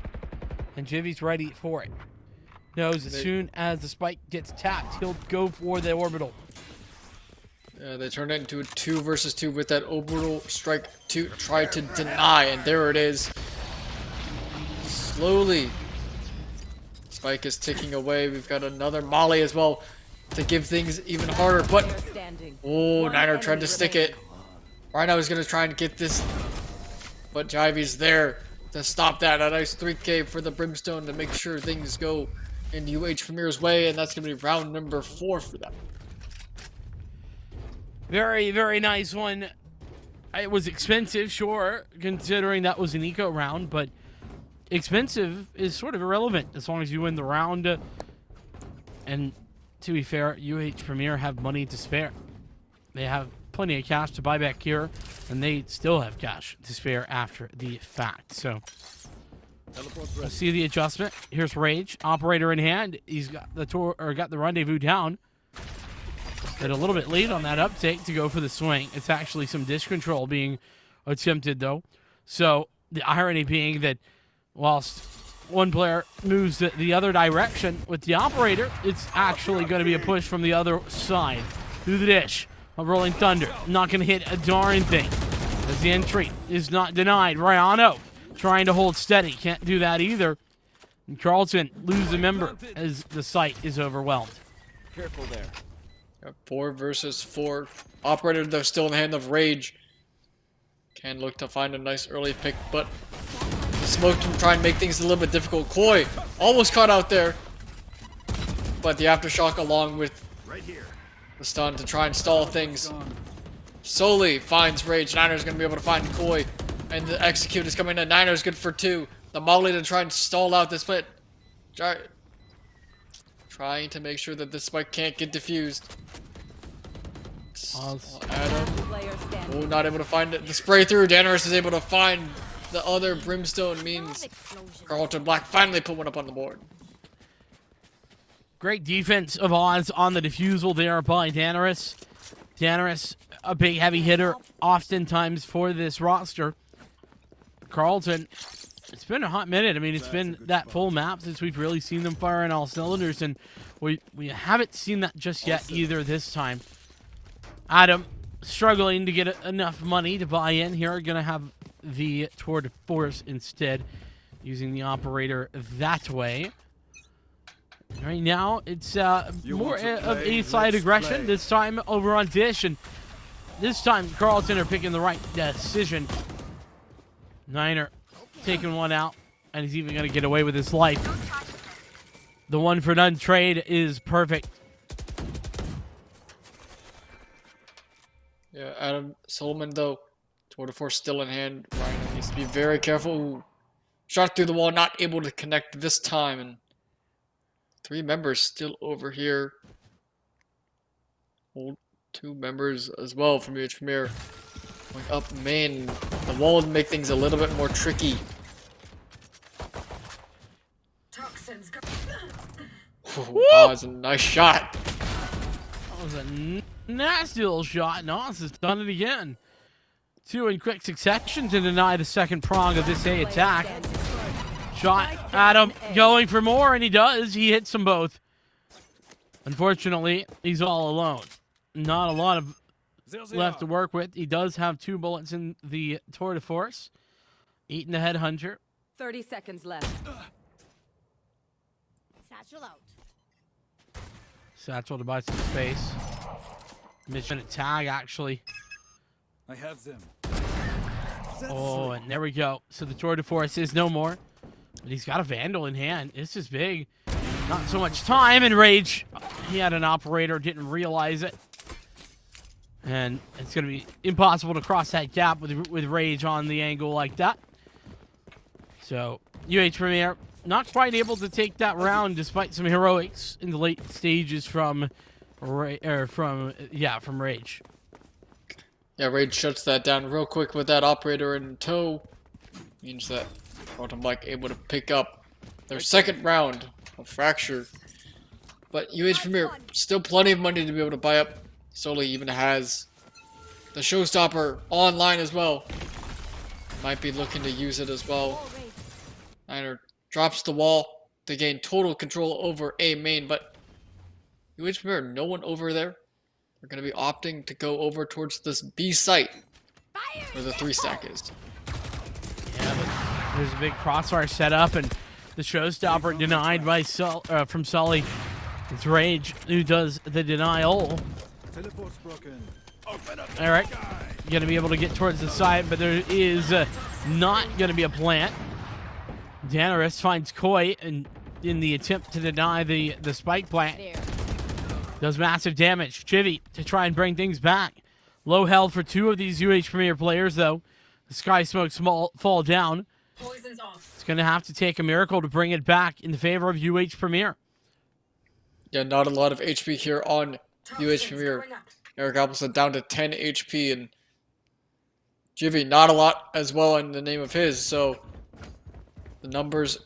Speaker 4: and Jivey's ready for it. Knows as soon as the spike gets tapped, he'll go for the orbital.
Speaker 7: They turned it into a 2 versus 2 with that orbital strike to try to deny, and there it is. Slowly, spike is ticking away. We've got another Molly as well to give things even harder, but oh, Niner tried to stick it. Rhino is going to try and get this, but Jivey's there to stop that. A nice 3K for the Brimstone to make sure things go in UH Premier's way, and that's going to be round number 4 for them.
Speaker 4: Very, very nice one. It was expensive, sure, considering that was an eco round, but expensive is sort of irrelevant as long as you win the round. And to be fair, UH Premier have money to spare. They have plenty of cash to buy back here, and they still have cash to spare after the fact. So we'll see the adjustment. Here's Rage, operator in hand. He's got the rendezvous down. But a little bit late on that uptake to go for the swing. It's actually some dish control being attempted though. So the irony being that whilst one player moves the other direction with the operator, it's actually going to be a push from the other side through the dish. A Rolling Thunder, not going to hit a darn thing as the entry is not denied. Rayano trying to hold steady, can't do that either. And Carlton loses a member as the site is overwhelmed.
Speaker 1: Careful there.
Speaker 7: 4 versus 4. Operator, though, still in the hand of Rage. Can look to find a nice early pick, but the smoke can try and make things a little bit difficult. Koi almost caught out there, but the aftershock along with the stun to try and stall things. Soli finds Rage. Niner's going to be able to find Koi, and the execute is coming in. Niner's good for 2. The Molly to try and stall out the split. Trying to make sure that the spike can't get diffused. Adam, not able to find it. The spray through. Daenerys is able to find the other Brimstone. Means Carlton Black finally put one up on the board.
Speaker 4: Great defense of Oz on the defusal there by Daenerys. Daenerys, a big heavy hitter oftentimes for this roster. Carlton, it's been a hot minute. I mean, it's been that full map since we've really seen them fire in all cylinders, and we haven't seen that just yet either this time. Adam struggling to get enough money to buy in here. Going to have the tour de force instead, using the operator that way. Right now, it's more of A-side aggression, this time over on Dish, and this time Carlton are picking the right decision. Niner taking one out, and he's even going to get away with his life. The 1-for-none trade is perfect.
Speaker 7: Yeah, Adam Solomon, though, tour de force still in hand. Ryan needs to be very careful. Ooh. Shot through the wall, not able to connect this time, and 3 members still over here. Hold 2 members as well from UH Premier. Going up main. The wall would make things a little bit more tricky. Ooh, that was a nice shot.
Speaker 4: That was a nasty little shot, and Oz has done it again. 2 in quick succession to deny the second prong of this A attack. Shot, Adam going for more, and he does. He hits them both. Unfortunately, he's all alone. Not a lot of left to work with. He does have 2 bullets in the tour de force. Eating the headhunter.
Speaker 6: 30 seconds left. Satchel out.
Speaker 4: Satchel to buy some space. Mission at tag, actually.
Speaker 8: I have them.
Speaker 4: Oh, and there we go. So the tour de force is no more. But he's got a Vandal in hand. This is big. Not so much time, and Rage. He had an operator, didn't realize it. And it's going to be impossible to cross that gap with Rage on the angle like that. So, UH Premier not quite able to take that round despite some heroics in the late stages from Rage.
Speaker 7: Yeah, Rage shuts that down real quick with that operator in tow. Means that Carlton Black able to pick up their second round of Fracture. But UH Premier still plenty of money to be able to buy up. Soli even has the Showstopper online as well. Might be looking to use it as well. Niner drops the wall to gain total control over A main, but UH Premier, no one over there. We're going to be opting to go over towards this B site where the 3-stack is.
Speaker 4: Yeah, but there's a big crossfire set up, and the Showstopper denied by from Sully. It's Rage who does the denial.
Speaker 8: Teleport's broken.
Speaker 4: All right, going to be able to get towards the side, but there is not going to be a plant. Daenerys finds Koi in the attempt to deny the spike plant. Does massive damage. Chivy to try and bring things back. Low health for 2 of these UH Premier players, though. The Sky Smokes fall down. It's going to have to take a miracle to bring it back in the favor of UH Premier.
Speaker 7: Yeah, not a lot of HP here on UH Premier. Eric Appleton down to 10 HP, and Jivy not a lot as well in the name of his, so the numbers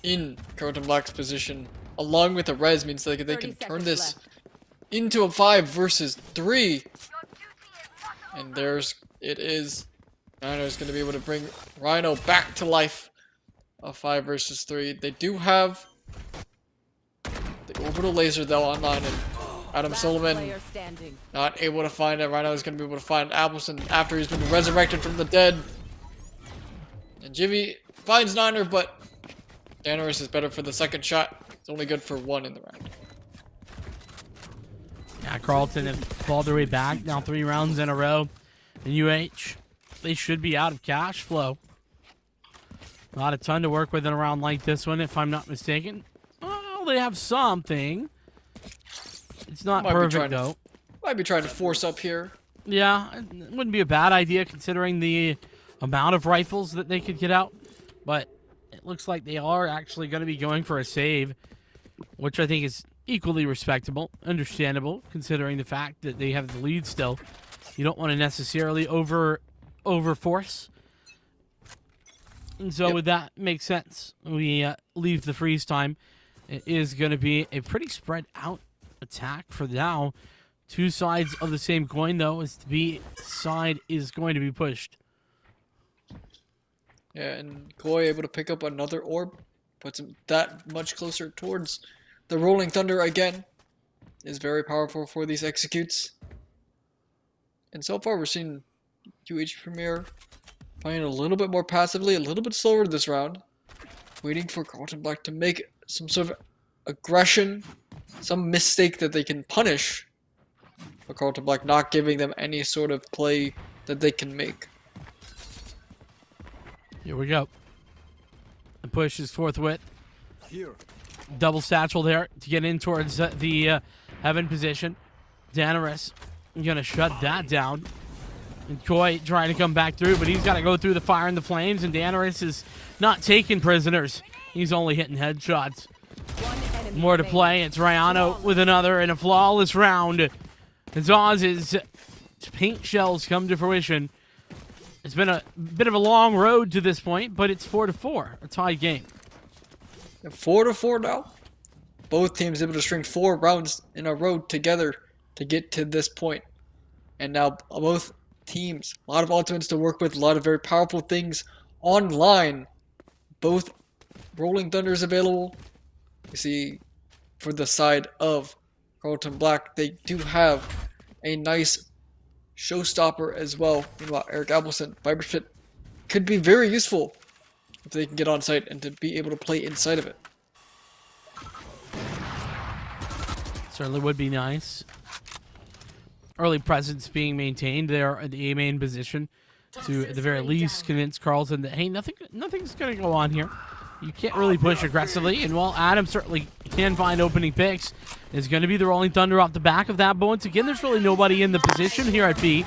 Speaker 7: in Carlton Black's position, along with the res, means they can turn this into a 5 versus 3. And there's it is. Niner's going to be able to bring Rhino back to life. A 5 versus 3. They do have the orbital laser though online, and Adam Solomon not able to find it. Rhino is going to be able to find Appleton after he's been resurrected from the dead. And Jivy finds Niner, but Daenerys is better for the second shot. It's only good for 1 in the round.
Speaker 4: Yeah, Carlton have clawed their way back now 3 rounds in a row. And UH, they should be out of cash flow. Not a ton to work with in a round like this one, if I'm not mistaken. Oh, they have something. It's not perfect, though.
Speaker 7: Might be trying to force up here.
Speaker 4: Yeah, it wouldn't be a bad idea considering the amount of rifles that they could get out. But it looks like they are actually going to be going for a save, which I think is equally respectable, understandable, considering the fact that they have the lead still. You don't want to necessarily overforce. And so with that, makes sense. We leave the freeze time. It is going to be a pretty spread out attack for now. 2 sides of the same coin, though, as the B side is going to be pushed.
Speaker 7: Yeah, and Koi able to pick up another orb. Puts him that much closer towards the Rolling Thunder again. Is very powerful for these executes. And so far we're seeing UH Premier playing a little bit more passively, a little bit slower this round. Waiting for Carlton Black to make some sort of aggression, some mistake that they can punish. But Carlton Black not giving them any sort of play that they can make.
Speaker 4: Here we go. The push is forthwith.
Speaker 8: Here.
Speaker 4: Double satchel there to get in towards the heaven position. Daenerys going to shut that down. And Koi trying to come back through, but he's got to go through the fire and the flames, and Daenerys is not taking prisoners. He's only hitting headshots. More to play. It's Ryano with another in a flawless round. As Oz's paint shells come to fruition. It's been a bit of a long road to this point, but it's 4-4, a tie game.
Speaker 7: 4-4 now. Both teams able to string 4 rounds in a row together to get to this point. And now both teams, a lot of ultimates to work with, a lot of very powerful things online. Both Rolling Thunders available. You see, for the side of Carlton Black, they do have a nice showstopper as well. Meanwhile, Eric Appleton, Viper Pit could be very useful if they can get on site and to be able to play inside of it.
Speaker 4: Certainly would be nice. Early presence being maintained there at the A main position to, at the very least, convince Carlton that, hey, nothing's going to go on here. You can't really push aggressively, and while Adam certainly can find opening picks, is going to be the Rolling Thunder off the back of that. But once again, there's really nobody in the position here at B.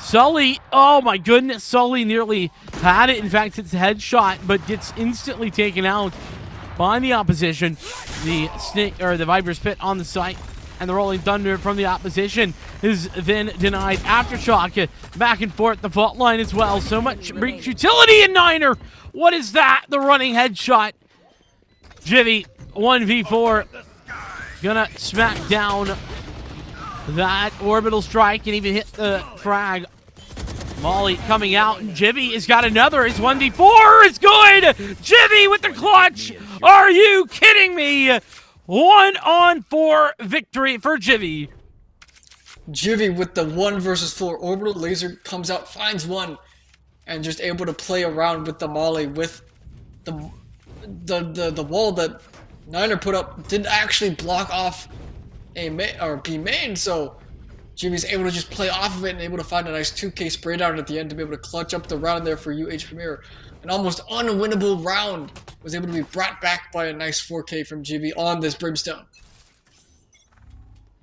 Speaker 4: Sully, oh my goodness, Sully nearly had it. In fact, it's a headshot, but gets instantly taken out by the opposition. The snake or the Viper's Pit on the site, and the Rolling Thunder from the opposition is then denied. Aftershock back and forth the fault line as well. So much breach utility in Niner. What is that? The running headshot. Jivy 1v4. Gonna smack down that orbital strike and even hit the frag. Molly coming out, and Jivy has got another. His 1v4 is good. Jivy with the clutch. Are you kidding me? 1-on-4 victory for Jivy.
Speaker 7: Jivy with the 1 versus 4 orbital laser comes out, finds one, and just able to play around with the Molly with the wall that Niner put up didn't actually block off a main or B main, so Jivy's able to just play off of it and able to find a nice 2K spray down at the end to be able to clutch up the round there for UH Premier. An almost unwinnable round was able to be brought back by a nice 4K from Jivy on this Brimstone.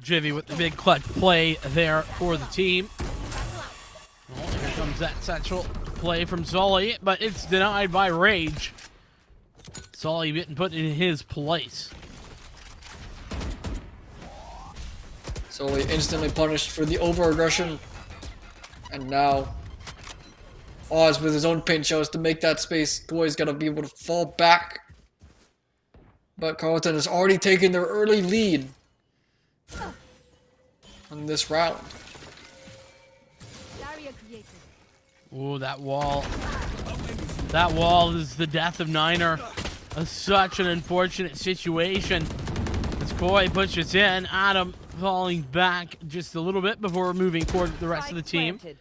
Speaker 4: Jivy with the big clutch play there for the team. Oh, here comes that satchel. play from Sully, but it's denied by Rage. Sully getting put in his place.
Speaker 7: Sully instantly punished for the over-aggression. And now, Oz with his own paint shows to make that space. Boy's got to be able to fall back. But Carlton has already taken their early lead on this round.
Speaker 4: Ooh, that wall. That wall is the death of Niner. Such an unfortunate situation. As Koi pushes in, Adam falling back just a little bit before moving toward the rest of the team. A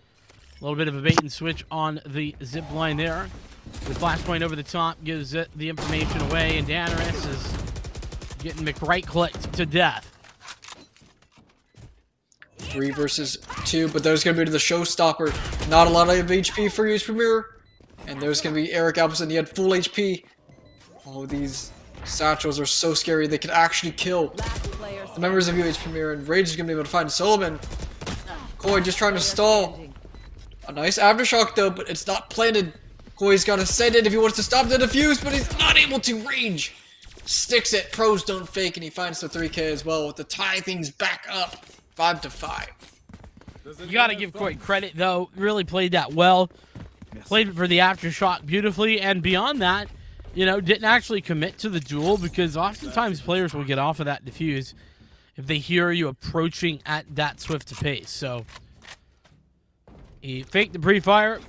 Speaker 4: little bit of a bait and switch on the zip line there. The flashpoint over the top gives it the information away, and Danaris is getting McRight clicked to death.
Speaker 7: 3 versus 2, but there's going to be the showstopper. Not a lot of HP for UH Premier. And there's going to be Eric Appleson. He had full HP. Oh, these satchels are so scary. They can actually kill the members of UH Premier. And Rage is going to be able to find Solomon. Koi just trying to stall. A nice aftershock though, but it's not planted. Koi's got to send it if he wants to stop the defuse, but he's not able to. Rage sticks it. Pros don't fake, and he finds the 3K as well to tie things back up. 5-5.
Speaker 4: You got to give Koi credit, though. Really played that well. Played for the aftershock beautifully, and beyond that, you know, didn't actually commit to the duel because oftentimes players will get off of that defuse if they hear you approaching at that swift a pace. So he faked the pre-fire,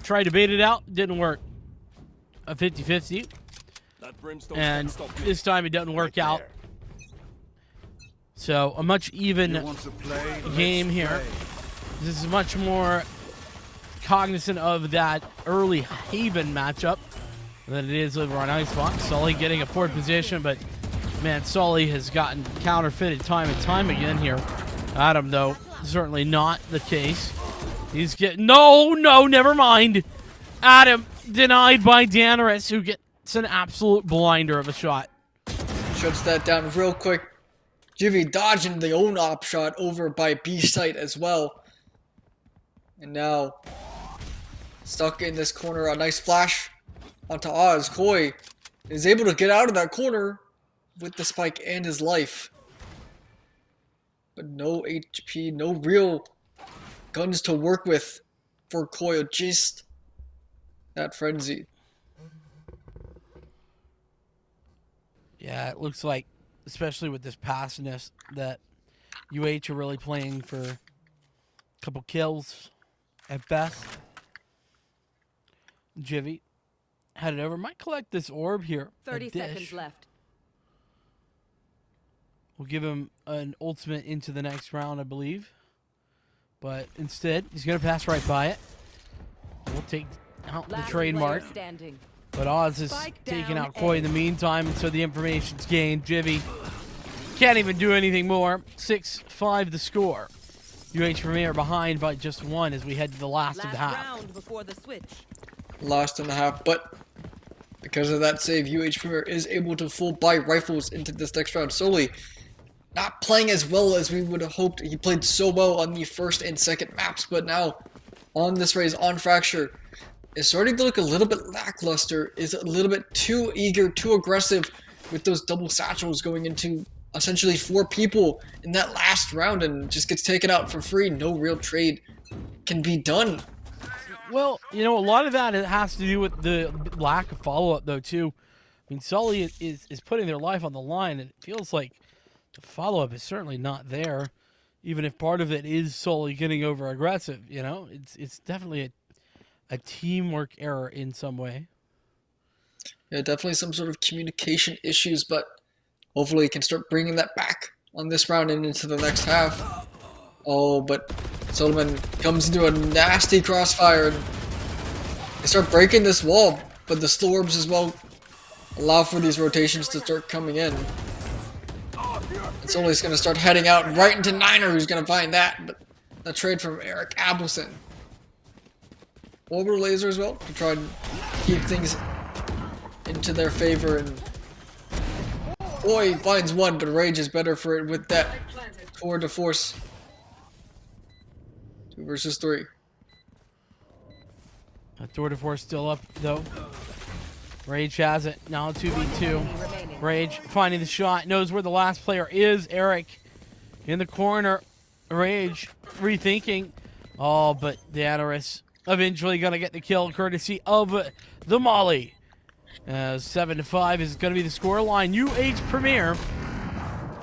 Speaker 4: tried to bait it out, didn't work. A 50-50, and this time it doesn't work out. So a much even game here. This is much more cognizant of that early Haven matchup than it is over on Icebox. Sully getting a forward position, but man, Sully has gotten counterfeited time and time again here. Adam, though, certainly not the case. He's getting no, never mind. Adam denied by Danaris, who gets an absolute blinder of a shot.
Speaker 7: Shuts that down real quick. Jivy dodging the own op shot over by B site as well. And now, stuck in this corner, a nice flash onto Oz. Koi is able to get out of that corner with the spike and his life. But no HP, no real guns to work with for Koi, just that frenzy.
Speaker 4: Yeah, it looks like, especially with this passiveness, that UH are really playing for a couple kills at best. Jivy had it over. Might collect this orb here.
Speaker 6: 30 seconds left.
Speaker 4: We'll give him an ultimate into the next round, I believe. But instead, he's going to pass right by it. We'll take out the trademark. But Oz is taking out Koi in the meantime, and so the information's gained. Jivy can't even do anything more. 6-5 the score. UH Premier behind by just 1 as we head to the last of the half.
Speaker 6: Round before the switch.
Speaker 7: Last and a half, but because of that save, UH Premier is able to full buy rifles into this next round. Solely not playing as well as we would have hoped. He played so well on the first and second maps, but now on this race, on Fracture, is starting to look a little bit lackluster, is a little bit too eager, too aggressive with those double satchels going into essentially 4 people in that last round and just gets taken out for free. No real trade can be done.
Speaker 4: Well, you know, a lot of that has to do with the lack of follow-up, though, too. I mean, Sully is putting their life on the line, and it feels like the follow-up is certainly not there, even if part of it is Sully getting over-aggressive, you know? It's definitely a teamwork error in some way.
Speaker 7: Yeah, definitely some sort of communication issues, but hopefully he can start bringing that back on this round and into the next half. Oh, but Solomon comes into a nasty crossfire, and they start breaking this wall, but the storms as well allow for these rotations to start coming in. And Sully's going to start heading out right into Niner, who's going to find that, but a trade from Eric Abelson. Orbital laser as well to try and keep things into their favor, and boy, finds one, but Rage is better for it with that core to force. 2 versus 3.
Speaker 4: Tour de Force still up, though. Rage has it. Now 2v2.
Speaker 6: Enemy remaining.
Speaker 4: Rage finding the shot. Knows where the last player is. Eric in the corner. Rage rethinking. Oh, but Danaris eventually going to get the kill courtesy of the Molly. 7-5 is going to be the scoreline. UH Premier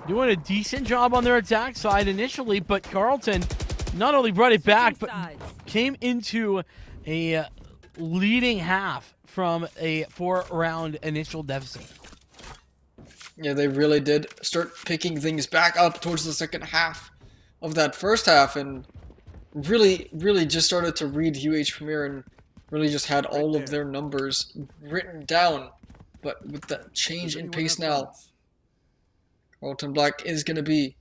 Speaker 4: doing a decent job on their attack side initially, but Carlton not only brought it back, but came into a leading half from a 4-round initial deficit.
Speaker 7: Yeah, they really did start picking things back up towards the second half of that first half, and really just started to read UH Premier and really just had all of their numbers written down. But with the change in pace now, Carlton Black is going to be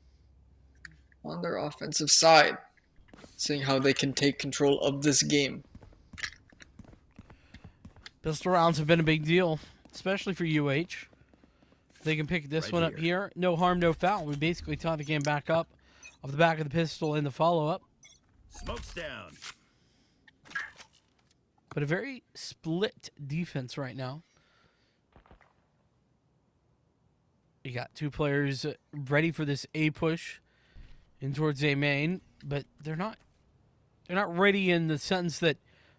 Speaker 7: on their offensive side, seeing how they can take control of this game.
Speaker 4: Pistol rounds have been a big deal, especially for UH. They can pick this one up here. No harm, no foul. We basically tie the game back up off the back of the pistol in the follow-up.
Speaker 8: Smoke's down.
Speaker 4: But a very split defense right now. You got two players ready for this A push in towards A main, but they're not ready in the sense that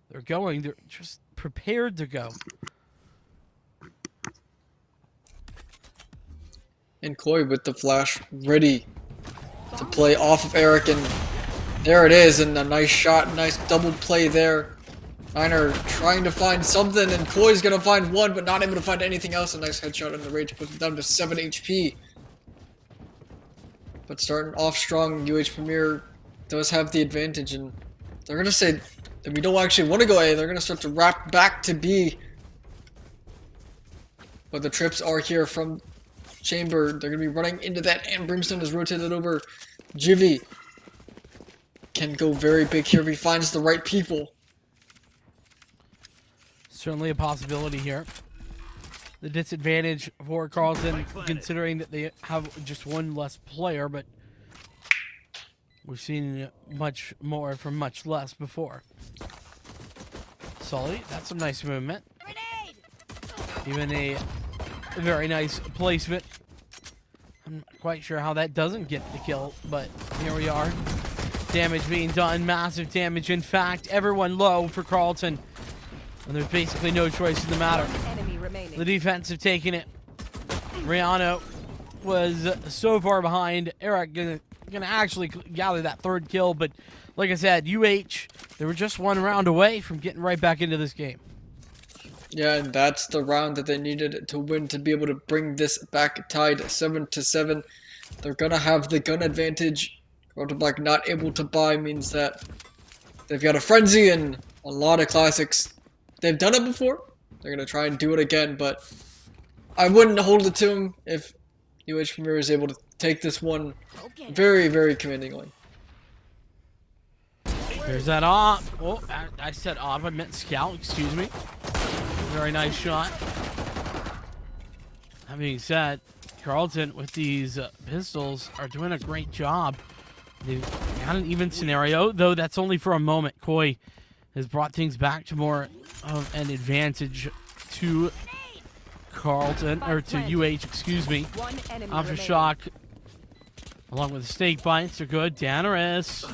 Speaker 4: they're going. They're just prepared to go.
Speaker 7: And Koi with the flash ready to play off of Eric, and there it is, and a nice shot, nice double play there. Niner trying to find something, and Koi's gonna find one, but not able to find anything else. A nice headshot on the Rage puts him down to 7 HP. But starting off strong, UH Premier does have the advantage, and they're gonna say that we don't actually want to go A. They're gonna start to wrap back to B. But the trips are here from Chamber. They're gonna be running into that, and Brimstone is rotated over. Jivy can go very big here if he finds the right people.
Speaker 4: Certainly a possibility here. The disadvantage for Carlton, considering that they have just one less player, but we've seen much more from much less before. Sully, that's some nice movement. Even a very nice placement. I'm not quite sure how that doesn't get the kill, but here we are. Damage being done, massive damage. In fact, everyone low for Carlton. And there's basically no choice in the matter. The defense have taken it. Rihanna was so far behind. Eric gonna actually gather that third kill, but like I said, UH, they were just one round away from getting right back into this game.
Speaker 7: Yeah, and that's the round that they needed to win to be able to bring this back tied 7-7. They're gonna have the gun advantage. Carlton Black not able to buy means that they've got a frenzy and a lot of classics. They've done it before. They're going to try and do it again, but I wouldn't hold it to them if UH Premier is able to take this one very, very commandingly.
Speaker 4: There's that op. Oh, I said op. I meant scout. Excuse me. Very nice shot. That being said, Carlton with these pistols are doing a great job. They've got an even scenario, though that's only for a moment. Koi has brought things back to more of an advantage to Carlton, or to UH, excuse me. Aftershock, along with the snake bites, are good. Danaris,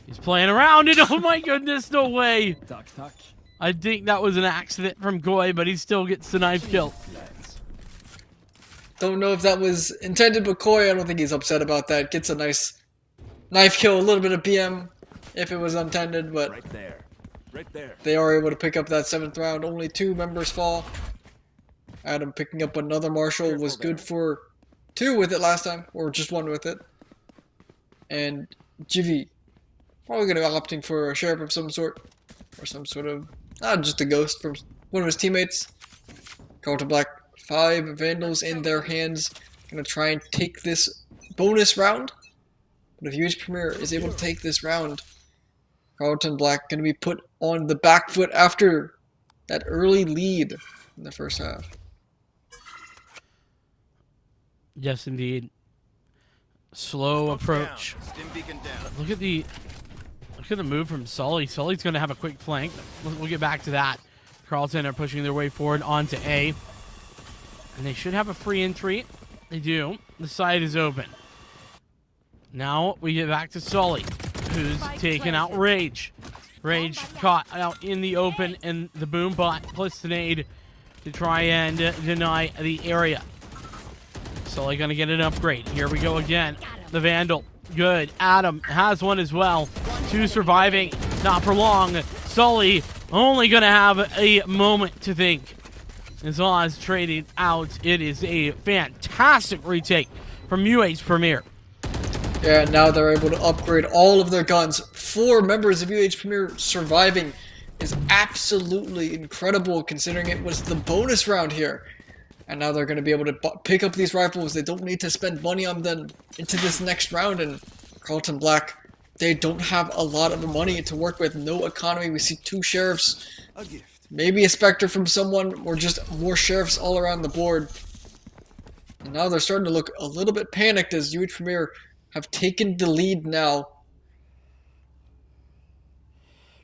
Speaker 4: he's playing around it. Oh my goodness, no way. I think that was an accident from Koi, but he still gets the knife kill.
Speaker 7: Don't know if that was intended, but Koi, I don't think he's upset about that. Gets a nice knife kill, a little bit of BM if it was intended, but
Speaker 8: Right there.
Speaker 7: they are able to pick up that 7th round. Only 2 members fall. Adam picking up another Marshall was good for 2 with it last time, or just 1 with it. And Jivy probably going to be opting for a sheriff of some sort, or some sort of, just a ghost from one of his teammates. Carlton Black, 5 Vandals in their hands. Going to try and take this bonus round. But if UH Premier is able to take this round, Carlton Black going to be put on the back foot after that early lead in the first half.
Speaker 4: Yes, indeed. Slow approach. Look at the Look at the move from Sully. Sully's going to have a quick flank. We'll get back to that. Carlton are pushing their way forward onto A. And they should have a free entry. They do. The side is open. Now we get back to Sully, who's taking out Rage. Rage caught out in the open, and the boom bot plus the nade to try and deny the area. Sully gonna get an upgrade. Here we go again. The Vandal. Good. Adam has one as well. 2 surviving. Not for long. Sully only gonna have a moment to think. As Oz traded out. It is a fantastic retake from UH Premier.
Speaker 9: Yeah, now they're able to upgrade all of their guns. 4 members of UH Premier surviving is absolutely incredible considering it was the bonus round here. And now they're going to be able to pick up these rifles. They don't need to spend money on them into this next round. And Carlton Black, they don't have a lot of money to work with. No economy. We see 2 sheriffs. Maybe a Spectre from someone, or just more sheriffs all around the board. And now they're starting to look a little bit panicked as UH Premier have taken the lead now.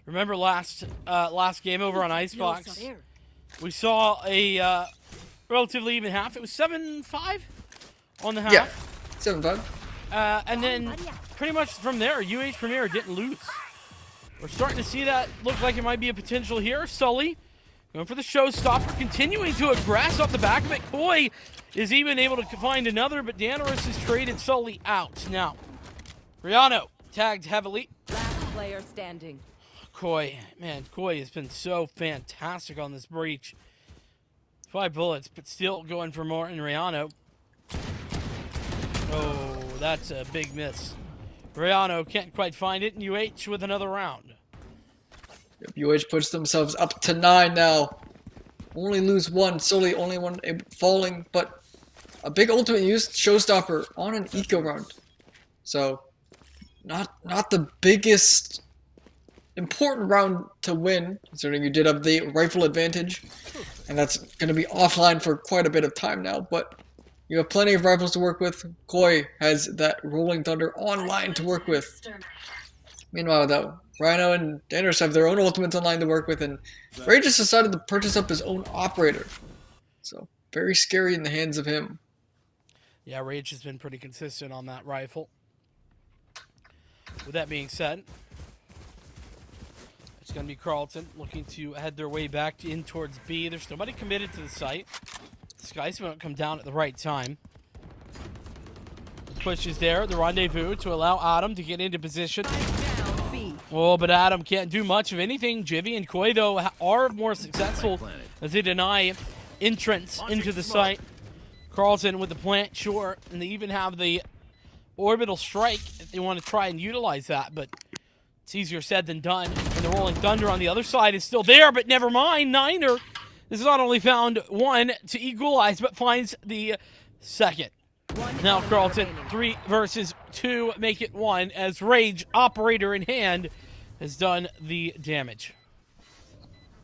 Speaker 4: Remember last game over on Icebox, we saw a relatively even half. It was 7-5 on the half.
Speaker 9: Yeah, 7-5.
Speaker 4: And then pretty much from there, UH Premier didn't lose. We're starting to see that look like it might be a potential here. Sully going for the showstopper, continuing to aggress off the back of it. Koi is even able to find another, but Danorus has traded Sully out. Now, Rihanna tagged heavily.
Speaker 6: Last player standing.
Speaker 4: Koi, man, Koi has been so fantastic on this breach. 5 bullets, but still going for more in Rihanna. Oh, that's a big miss. Rihanna can't quite find it, and UH with another round.
Speaker 9: UH puts themselves up to 9 now. Only lose 1. Sully only one falling, but a big ultimate used showstopper on an eco round. So, not the biggest important round to win, considering you did have the rifle advantage, and that's going to be offline for quite a bit of time now, but you have plenty of rifles to work with. Koi has that Rolling Thunder online to work with. Meanwhile, though, Rhino and Danorus have their own ultimates online to work with, and Ray just decided to purchase up his own operator. So, very scary in the hands of him.
Speaker 4: Yeah, Rage has been pretty consistent on that rifle. With that being said, it's going to be Carlton looking to head their way back in towards B. There's nobody committed to the site. Sky Smoke come down at the right time. Push is there, the rendezvous to allow Adam to get into position. Oh, but Adam can't do much of anything. Jivy and Koi, though, are more successful as they deny entrance into the site. Carlton with the plant, sure, and they even have the orbital strike if they want to try and utilize that, but it's easier said than done. And the Rolling Thunder on the other side is still there, but never mind. Niner has not only found 1 to equalize, but finds the second. Now Carlton, 3 versus 2, make it 1 as Rage, operator in hand, has done the damage.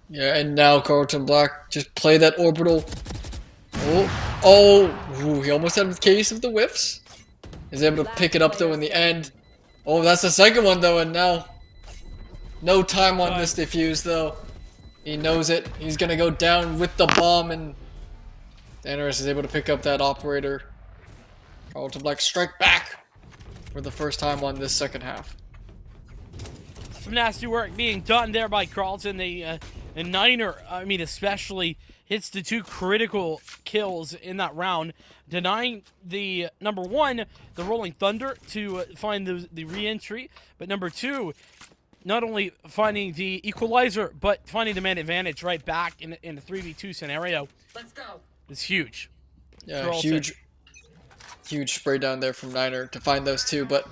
Speaker 9: Yeah, and now Carlton Black just play that orbital. Oh, he almost had a case of the whiffs. He's able to pick it up though in the end. Oh, that's the second one though, and now no time on this defuse though. He knows it. He's gonna go down with the bomb, and Danorus is able to pick up that operator. Carlton Black strike back for the first time on this second half.
Speaker 4: Some nasty work being done there by Carlton. And Niner, I mean especially, hits the 2 critical kills in that round, denying the number 1, the Rolling Thunder, to find the re-entry, but number 2, not only finding the equalizer, but finding the man advantage right back in a 3v2 scenario. Let's go. It's huge.
Speaker 9: Yeah, huge spray down there from Niner to find those 2, but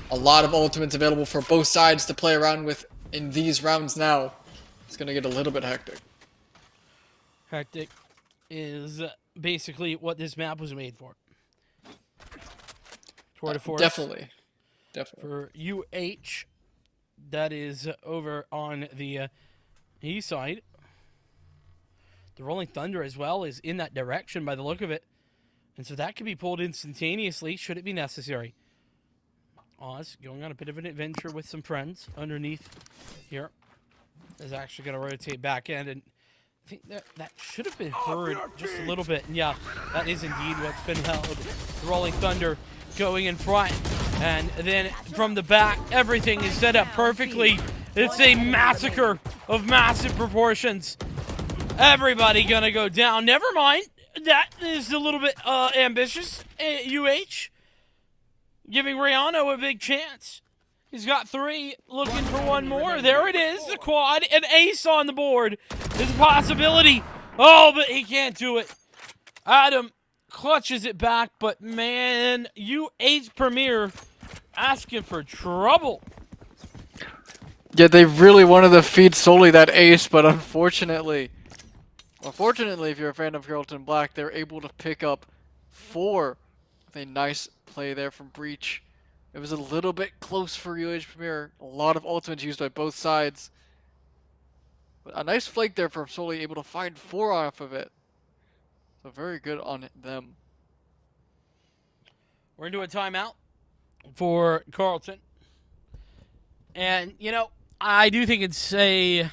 Speaker 9: a lot of ultimates available for both sides to play around with in these rounds now. It's going to get a little bit hectic.
Speaker 4: Hectic is basically what this map was made for. Tour de force.
Speaker 9: Definitely.
Speaker 4: For UH, that is over on the east side. The Rolling Thunder as well is in that direction by the look of it. And so that could be pulled instantaneously should it be necessary. Oz going on a bit of an adventure with some friends underneath here. Is actually going to rotate back in, and I think that should have been heard just a little bit. And yeah, that is indeed what's been held. The Rolling Thunder going in front, and then from the back, everything is set up perfectly. It's a massacre of massive proportions. Everybody gonna go down. Never mind. That is a little bit ambitious. UH giving Rihanna a big chance. He's got 3, looking for one more. There it is, the quad. An ace on the board is a possibility. Oh, but he can't do it. Adam clutches it back, but man, UH Premier asking for trouble.
Speaker 7: Yeah, they really wanted to feed solely that ace, but unfortunately, if you're a fan of Carlton Black, they're able to pick up 4 with a nice play there from Breach. It was a little bit close for UH Premier. A lot of ultimates used by both sides. But a nice flank there from Solly, able to find 4 off of it. So very good on them.
Speaker 4: We're into a timeout for Carlton. And, you know, I do think it's a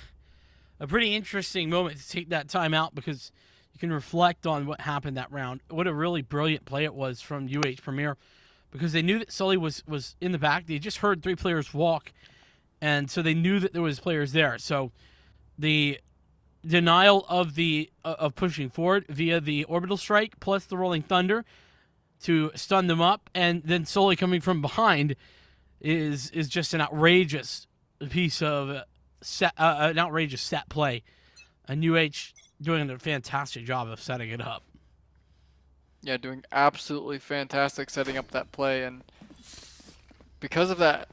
Speaker 4: pretty interesting moment to take that timeout because you can reflect on what happened that round. What a really brilliant play it was from UH Premier, because they knew that Sully was in the back. They just heard 3 players walk, and so they knew that there was players there. So the denial of of pushing forward via the orbital strike plus the rolling thunder to stun them up, and then Sully coming from behind is just an outrageous piece of an outrageous set play, and UH doing a fantastic job of setting it up.
Speaker 7: Yeah, doing absolutely fantastic setting up that play, and because of that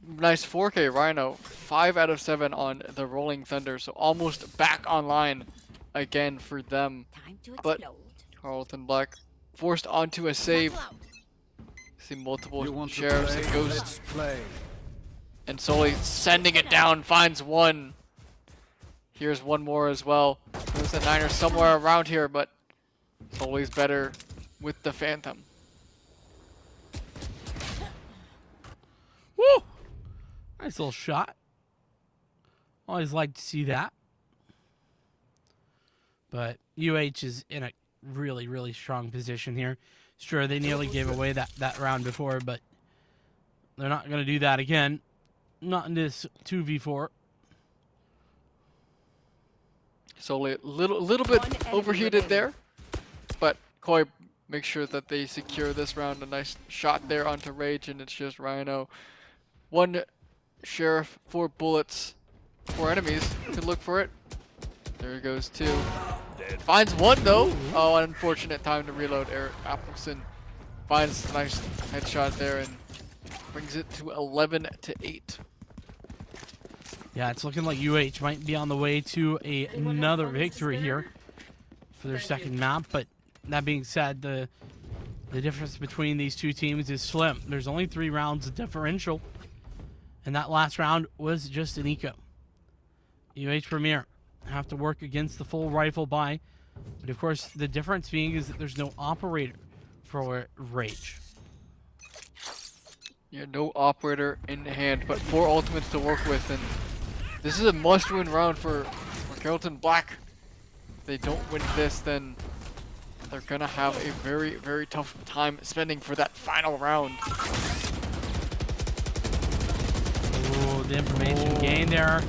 Speaker 7: nice 4K Rhino, 5 out of 7 on the Rolling Thunder, so almost back online again for them. But Carlton Black forced onto a save. See multiple sheriffs and ghosts. And Sully sending it down, finds 1. Here's 1 more as well. There's a 9er somewhere around here, but Sully's better with the Phantom.
Speaker 4: Woo! Nice little shot. Always like to see that. But UH is in a really, really strong position here. Sure, they nearly gave away that round before, but they're not going to do that again. Not in this 2v4.
Speaker 7: Sully a little bit overheated there, but Koi makes sure that they secure this round. A nice shot there onto Rage, and it's just Rhino. 1 sheriff, 4 bullets, 4 enemies. Could look for it. There he goes, 2. Finds 1 though. Oh, an unfortunate time to reload. Eric Appleson finds a nice headshot there and brings it to 11-8.
Speaker 4: Yeah, it's looking like UH might be on the way to another victory here for their second map. But that being said, the difference between these 2 teams is slim. There's only 3 rounds of differential, and that last round was just an eco. UH Premier have to work against the full rifle buy, but of course the difference being is that there's no operator for Rage.
Speaker 7: Yeah, no operator in hand, but 4 ultimates to work with, and this is a must-win round for Carlton Black. If they don't win this, then they're gonna have a very, very tough time spending for that final round.
Speaker 4: Ooh, the information gained there.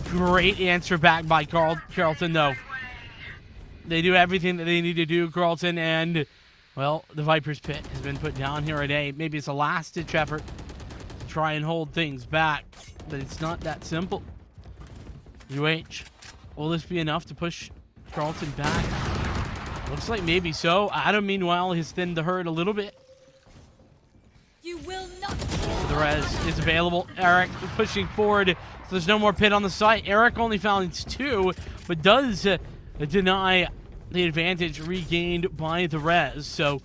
Speaker 4: Great answer back by Carlton, though. They do everything that they need to do, Carlton, and, well, the Viper's Pit has been put down here today. Maybe it's a last-ditch effort to try and hold things back, but it's not that simple. UH, will this be enough to push Carlton back? Looks like maybe so. Adam, meanwhile, has thinned the herd a little bit.
Speaker 6: You will not.
Speaker 4: The res is available. Eric pushing forward. So there's no more pit on the site. Eric only found 2, but does deny the advantage regained by the res. So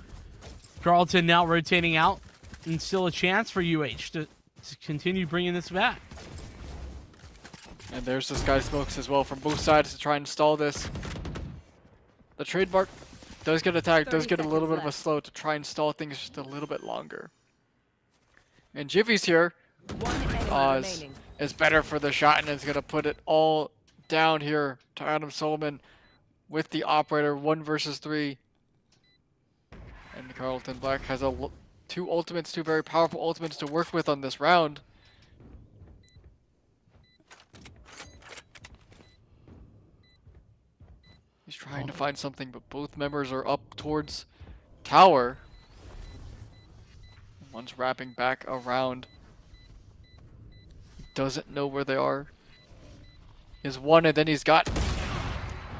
Speaker 4: Carlton now rotating out, and still a chance for UH to continue bringing this back.
Speaker 7: And there's the Sky Smokes as well from both sides to try and stall this. The trademark does get attacked, does get a little bit of a slow to try and stall things just a little bit longer. And Jiffy's here.
Speaker 6: One enemy
Speaker 7: Oz
Speaker 6: remaining.
Speaker 7: is better for the shot and is going to put it all down here to Adam Solomon with the operator 1 versus 3. And Carlton Black has two ultimates, two very powerful ultimates to work with on this round. He's trying to find something, but both members are up towards tower. One's wrapping back around. Doesn't know where they are. He's one, and then he's got...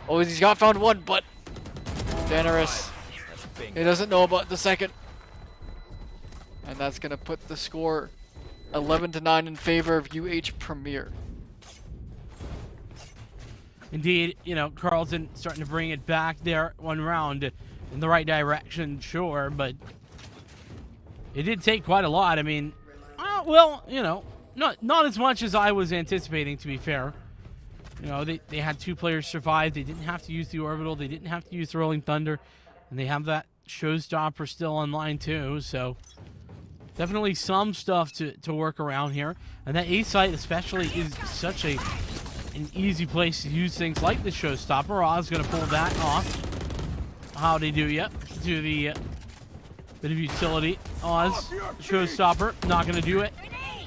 Speaker 7: Oh, he's got found one, but... Generous. He doesn't know about the second. And that's going to put the score 11-9 in favor of UH Premier.
Speaker 4: Indeed, you know, Carlton starting to bring it back there one round in the right direction, sure, but it did take quite a lot. I mean, well, you know, not as much as I was anticipating, to be fair. You know, they had 2 players survive. They didn't have to use the orbital. They didn't have to use the Rolling Thunder. And they have that showstopper still online too, so definitely some stuff to work around here. And that A site especially is such an easy place to use things like the showstopper. Oz going to pull that off. How'd he do? Yep, do the bit of utility. Oz, showstopper, not going to do it.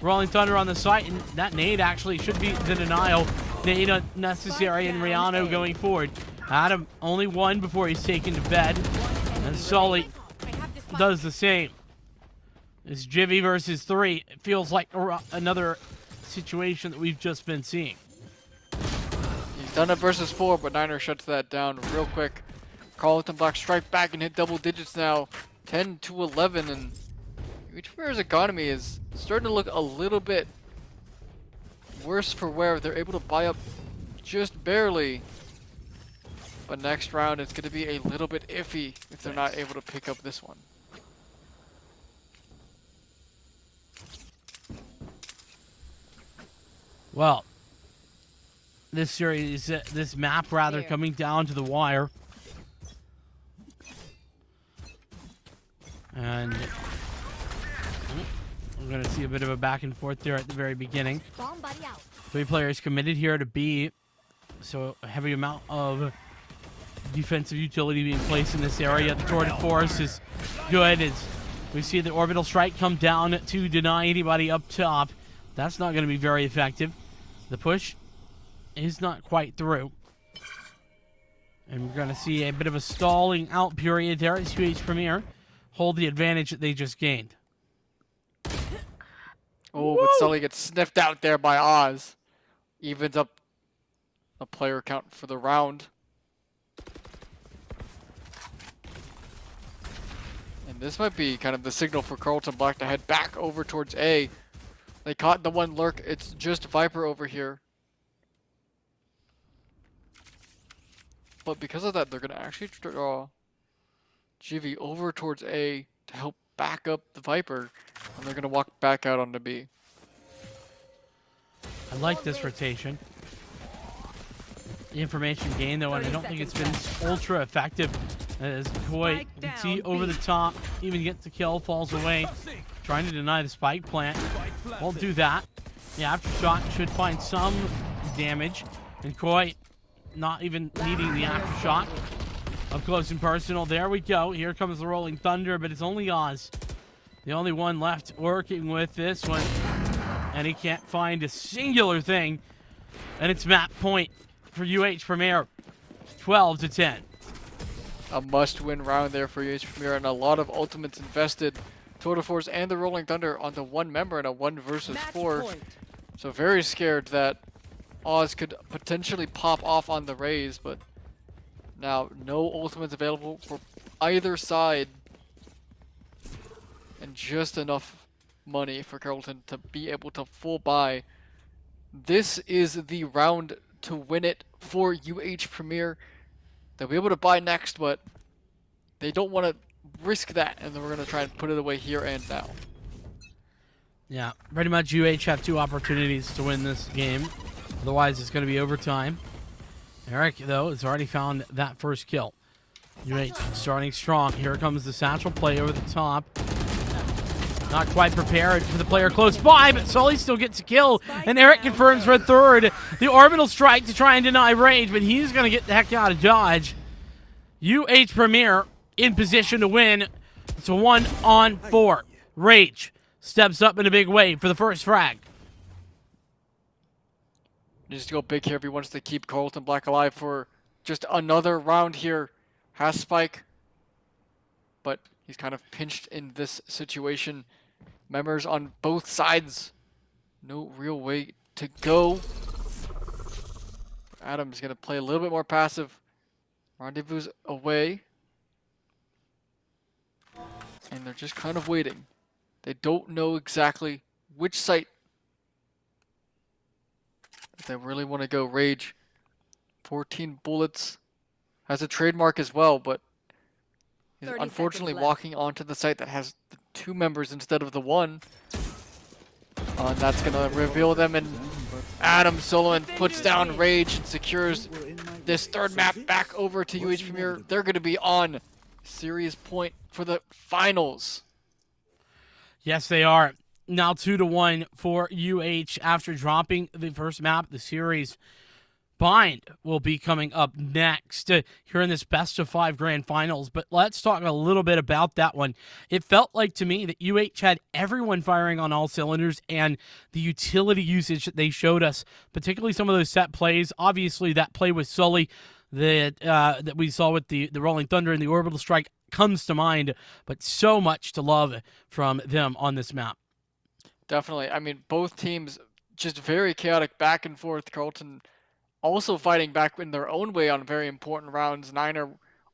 Speaker 4: Rolling Thunder on the site, and that nade actually should be the denial. Nade unnecessary, and Rihanna going forward. Adam only 1 before he's taken to bed, and Sully does the same. It's Jivvy versus 3. It feels like another situation that we've just been seeing.
Speaker 7: He's done it versus 4, but Niner shuts that down real quick. Carlton Black strike back and hit double digits now, 10-11, and each player's economy is starting to look a little bit worse for wear. They're able to buy up just barely. But next round it's going to be a little bit iffy if they're not able to pick up this one.
Speaker 4: Well, this series, this map rather, coming down to the wire. And we're going to see a bit of a back and forth there at the very beginning. 3 players committed here to B, so a heavy amount of defensive utility being placed in this area. The Tour de Force is good as we see the orbital strike come down to deny anybody up top. That's not going to be very effective. The push is not quite through. And we're going to see a bit of a stalling out period there as UH Premier hold the advantage that they just gained.
Speaker 7: Oh, but Sully gets sniffed out there by Oz. Evens up the player count for the round. And this might be kind of the signal for Carlton Black to head back over towards A. They caught the one lurk. It's just Viper over here. But because of that, they're going to actually draw Jivvy over towards A to help back up the Viper. And they're going to walk back out onto B.
Speaker 4: I like this rotation. The information gain, though, and I don't think it's been ultra effective. As Koi, you can see over the top, even gets the kill, falls away. Trying to deny the spike plant. Won't do that. The aftershock should find some damage. And Koi not even needing the aftershock. Up close and personal. There we go. Here comes the Rolling Thunder, but it's only Oz. The only one left working with this one. And he can't find a singular thing. And it's map point for UH Premier. 12-10.
Speaker 7: A must-win round there for UH Premier, and a lot of ultimates invested. Tour de Force and the Rolling Thunder onto one member in a 1 versus 4. So very scared that Oz could potentially pop off on the Rays, but now no ultimates available for either side. And just enough money for Carlton to be able to full buy. This is the round to win it for UH Premier. They'll be able to buy next, but they don't want to risk that, and then we're going to try and put it away here and now.
Speaker 4: Yeah, pretty much UH have 2 opportunities to win this game. Otherwise, it's going to be overtime. Eric, though, has already found that first kill. UH starting strong. Here comes the satchel play over the top. Not quite prepared for the player close by, but Sully still gets a kill, and Eric confirms for a third. The orbital strike to try and deny Rage, but he's going to get the heck out of dodge. UH Premier in position to win. It's a 1-on-4. Rage steps up in a big way for the first frag.
Speaker 7: Needs to go big here if he wants to keep Carlton Black alive for just another round here. Has Spike, but he's kind of pinched in this situation. Members on both sides. No real way to go. Adam's going to play a little bit more passive. Rendezvous away. And they're just kind of waiting. They don't know exactly which site that they really want to go. Rage, 14 bullets. Has a trademark as well, but he's
Speaker 6: 30
Speaker 7: unfortunately
Speaker 6: seconds left.
Speaker 7: walking onto the site that has the 2 members instead of the 1. And that's going to reveal them, and Adam Solomon puts down Rage and secures this third map back over to UH Premier. They're going to be on series point for the finals.
Speaker 4: Yes, they are. Now 2-1 for UH after dropping the first map of the series. Bind will be coming up next here in this best of 5 grand finals, but let's talk a little bit about that one. It felt like to me that UH had everyone firing on all cylinders, and the utility usage that they showed us, particularly some of those set plays. Obviously, that play with Sully that we saw with the Rolling Thunder and the Orbital Strike comes to mind, but so much to love from them on this map.
Speaker 7: Definitely. I mean, both teams just very chaotic back and forth. Carlton also fighting back in their own way on very important rounds. Niner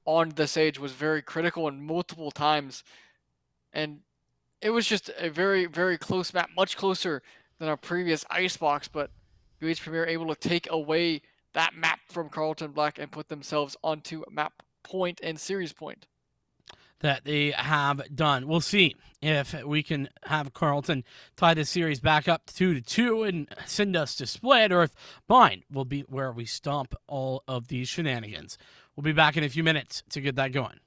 Speaker 7: on the Sage was very critical in multiple times. And it was just a very, very close map, much closer than our previous Icebox, but UH Premier able to take away that map from Carlton Black and put themselves onto map point and series point.
Speaker 4: That they have done. We'll see if we can have Carlton tie this series back up to 2-2 and send us to split, or if Bind will be where we stomp all of these shenanigans. We'll be back in a few minutes to get that going.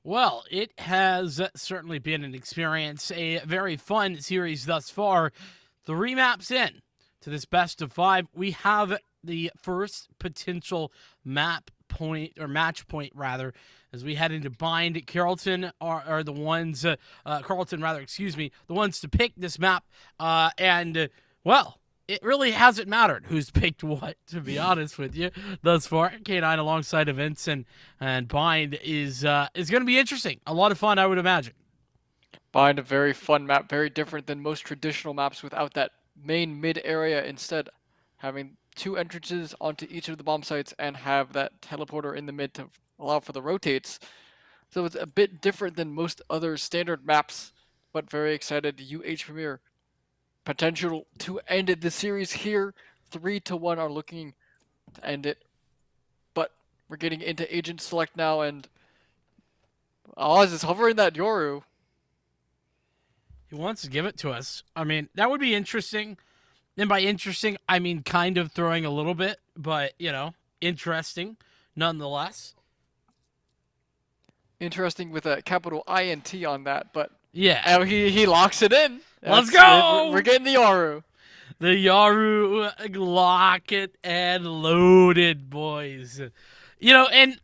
Speaker 4: Well, it has certainly been an experience, a very fun series thus far. 3 maps in to this best of 5. We have the first potential map point, or match point rather, as we head into Bind. Carlton are the ones, Carlton rather, excuse me, the ones to pick this map. Well, it really hasn't mattered who's picked what, to be honest with you, thus far. K9 alongside events and Bind is going to be interesting. A lot of fun, I would imagine.
Speaker 7: Bind, a very fun map, very different than most traditional maps without that main mid area. Instead, having 2 entrances onto each of the bomb sites and have that teleporter in the mid to allow for the rotates. So it's a bit different than most other standard maps, but very excited. UH Premier potential to end the series here. 3-1 are looking to end it. But we're getting into agent select now, and Oz is hovering that Yoru.
Speaker 4: He wants to give it to us. I mean, that would be interesting. And by interesting, I mean kind of throwing a little bit, but, interesting nonetheless.
Speaker 7: Interesting with a capital INT on that, but
Speaker 4: yeah,
Speaker 7: he locks it in.
Speaker 4: Let's go!
Speaker 7: We're getting the Yoru.
Speaker 4: The Yoru, lock it and loaded, boys. And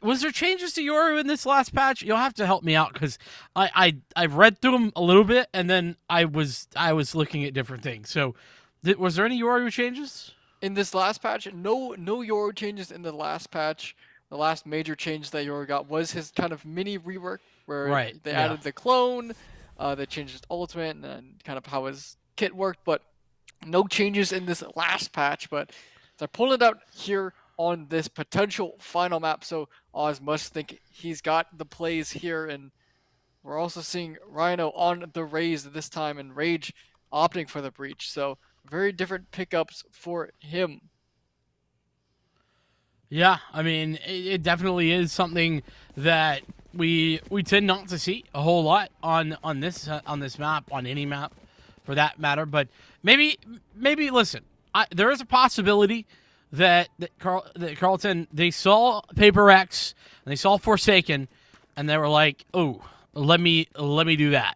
Speaker 4: was there changes to Yoru in this last patch? You'll have to help me out because I've read through them a little bit and then I was looking at different things. So, was there any Yoru changes
Speaker 7: in this last patch? No Yoru changes in the last patch. The last major change that Yoru got was his kind of mini rework where they added the clone, they changed his ultimate and kind of how his kit worked, but no changes in this last patch. But they're pulling it out here on this potential final map, so Oz must think he's got the plays here, and we're also seeing Rhino on the Raze this time, and Rage opting for the breach, so very different pickups for him.
Speaker 4: Yeah, I mean, it definitely is something that we tend not to see a whole lot on this map, on any map for that matter, but maybe listen, there is a possibility that Carlton, they saw Paper X and they saw Forsaken and they were like, oh, let me do that.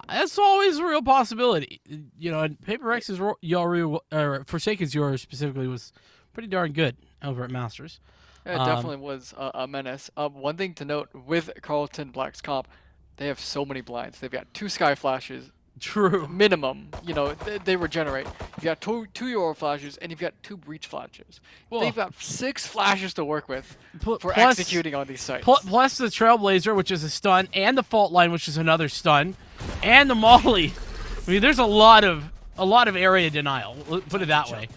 Speaker 4: That's always a real possibility. And Paper X's Yoru, or Forsaken's Yoru specifically, was pretty darn good over at Masters.
Speaker 7: Yeah, it definitely was a menace. One thing to note with Carlton Black's comp, they have so many blinds. They've got 2 Sky Flashes.
Speaker 4: True.
Speaker 7: Minimum, they regenerate. You've got two Yoru flashes, and you've got 2 breach flashes. Well, they've got 6 flashes to work with for executing on these sites.
Speaker 4: Plus the Trailblazer, which is a stun, and the Fault Line, which is another stun, and the Molly. I mean, there's a lot of area denial. Put it that way.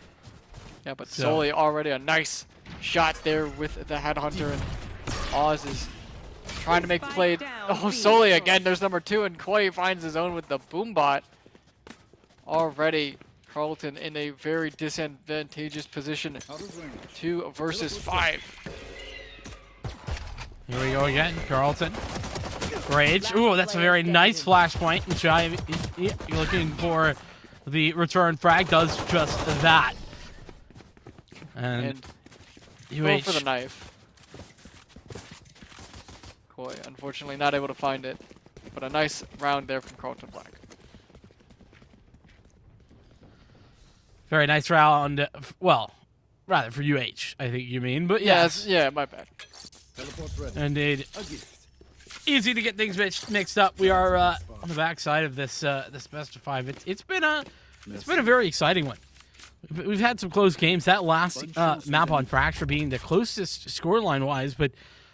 Speaker 7: Yeah, but Sully already a nice shot there with the Headhunter, and Oz is trying to make the play. Oh, Sully again, there's number 2, and Koi finds his own with the Boombot. Already, Carlton in a very disadvantageous position. 2 versus 5.
Speaker 4: Here we go again, Carlton. Rage. Ooh, that's a very nice flashpoint. You're looking for the return frag, does just that. And
Speaker 7: going for the knife. Koi, unfortunately, not able to find it, but a nice round there from Carlton Black.
Speaker 4: Very nice round. Well, rather for UH, I think you mean, but yes.
Speaker 7: Yeah, my bad.
Speaker 4: Indeed. Easy to get things mixed up. We are on the backside of this best of 5. It's been a very exciting one. We've had some close games. That last map on Fracture being the closest scoreline wise, but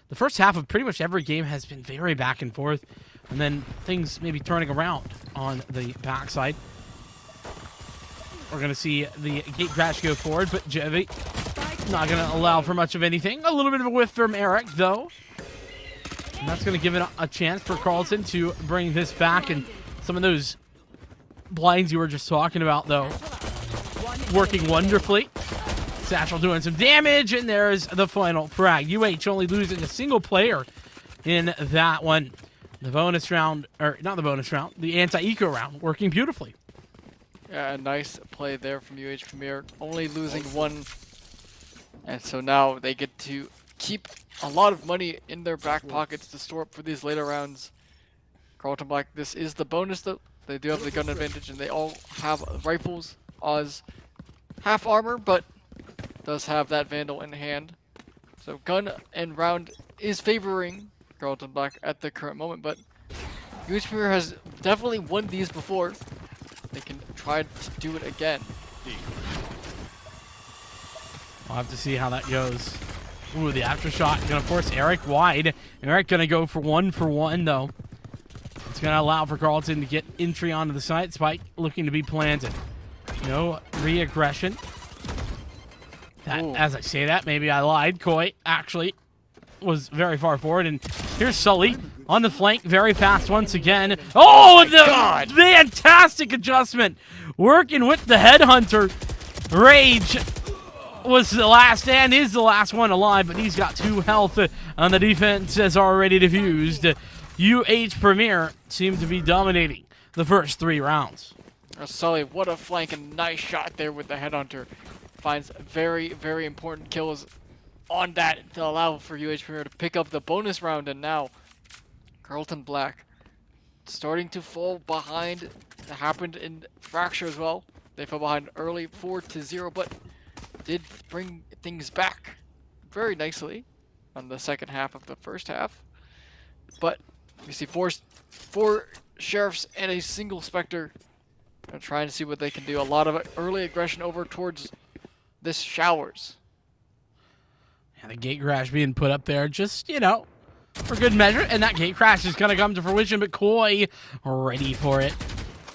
Speaker 4: the first half of pretty much every game has been very back and forth, and then things maybe turning around on the backside. We're going to see the gate crash go forward, but Jevy not going to allow for much of anything. A little bit of a whiff from Eric, though. And that's going to give it a chance for Carlton to bring this back, and some of those blinds you were just talking about, though, working wonderfully. Satchel doing some damage, and there's the final frag. UH only losing a single player in that one. The bonus round, or not the bonus round, the anti-eco round, working beautifully.
Speaker 7: Yeah, a nice play there from UH Premier, only losing 1. And so now they get to keep a lot of money in their back pockets to store up for these later rounds. Carlton Black, this is the bonus though. They do have the gun advantage and they all have rifles. Oz half armor, but does have that Vandal in hand. So gun and round is favoring Carlton Black at the current moment, but UHPR has definitely won these before. They can try to do it again.
Speaker 4: We'll have to see how that goes. Ooh, the aftershock gonna force Eric wide. Eric gonna go for one though. It's gonna allow for Carlton to get entry onto the site. Spike looking to be planted. No re-aggression. That, as I say that, maybe I lied. Koi actually was very far forward, and here's Sully on the flank, very fast once again. Oh, the fantastic adjustment, working with the headhunter. Rage was the last and is the last one alive, but he's got 2 health, and the defense is already diffused. Premier seem to be dominating the first 3 rounds.
Speaker 7: Sully, what a flank and nice shot there with the headhunter. Finds very, very important kills on that to allow for Premier to pick up the bonus round, and now Carlton Black starting to fall behind. That happened in Fracture as well. They fell behind early 4-0, but did bring things back very nicely on the second half of the first half. But we see four sheriffs and a single Spectre. They're trying to see what they can do. A lot of early aggression over towards this Showers.
Speaker 4: And the gate crash being put up there just, you know, for good measure. And that gate crash is going to come to fruition, but Koi ready for it.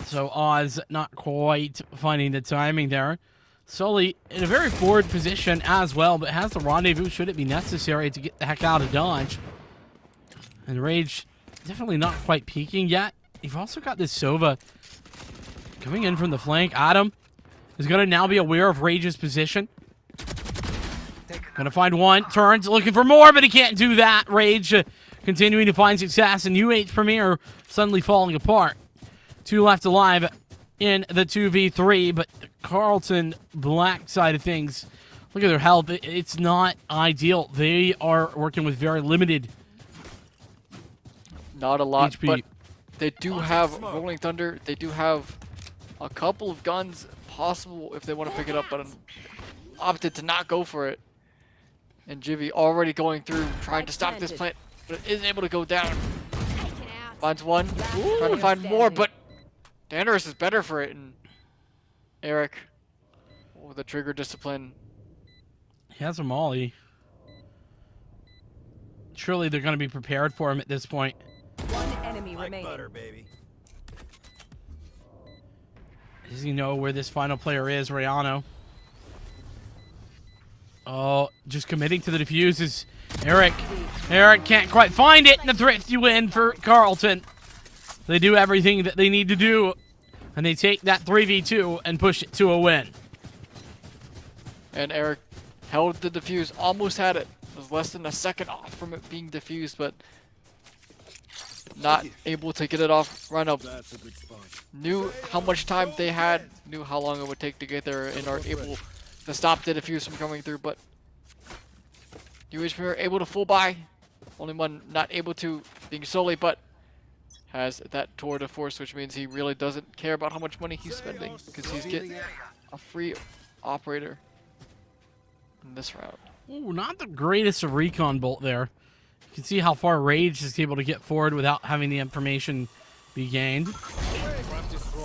Speaker 4: So Oz not quite finding the timing there. Sully in a very forward position as well, but has the rendezvous should it be necessary to get the heck out of dodge. And Rage definitely not quite peaking yet. You've also got this Sova coming in from the flank. Adam is going to now be aware of Rage's position. Going to find one. Turns, looking for more, but he can't do that. Rage continuing to find success, and Premier suddenly falling apart. 2 left alive in the 2v3, but the Carlton Black side of things, look at their health. It's not ideal. They are working with very limited
Speaker 7: Not a lot,
Speaker 4: HP.
Speaker 7: but they do have Rolling Thunder. They do have a couple of guns possible if they want to pick it up, but opted to not go for it. And Jivy already going through, trying to stop this plant, but it isn't able to go down. Finds one, trying to find more, but Danderous is better for it. And Eric, with the trigger discipline.
Speaker 4: He has a molly. Surely they're going to be prepared for him at this point.
Speaker 6: One enemy
Speaker 8: Like
Speaker 6: remaining.
Speaker 8: butter, baby.
Speaker 4: Does he know where this final player is, Rayano? Oh, just committing to the defuse is Eric. Eric can't quite find it, and a thrifty win for Carlton. They do everything that they need to do, and they take that 3v2 and push it to a win.
Speaker 7: And Eric held the defuse, almost had it. Was less than a second off from it being defused, but not able to get it off. Run up.
Speaker 8: That's a good spot.
Speaker 7: Knew how much time they had, knew how long it would take to get there, and are able to stop the defuse from coming through. But UHP able to full buy. Only one not able to, being Sully, but has that tour de force, which means he really doesn't care about how much money he's spending because he's getting a free operator in this round.
Speaker 4: Ooh, not the greatest of recon bolt there. You can see how far Rage is able to get forward without having the information be gained.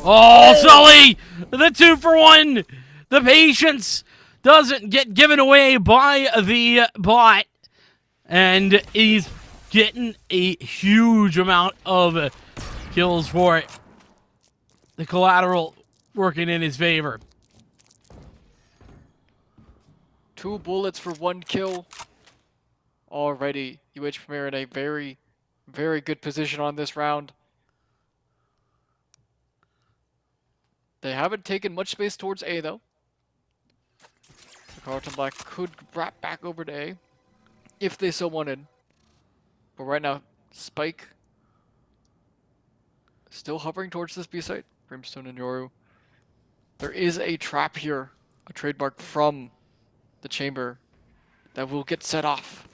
Speaker 4: Oh, Sully! The 2-for-1! The patience doesn't get given away by the bot. And he's getting a huge amount of kills for it. The collateral working in his favor.
Speaker 7: 2 bullets for 1 kill. Already, UH Premier in a very, very good position on this round. They haven't taken much space towards A, though. The Carlton Black could wrap back over to A if they so wanted. But right now, Spike still hovering towards this B site. Brimstone and Yoru. There is a trap here, a trademark from the chamber that will get set off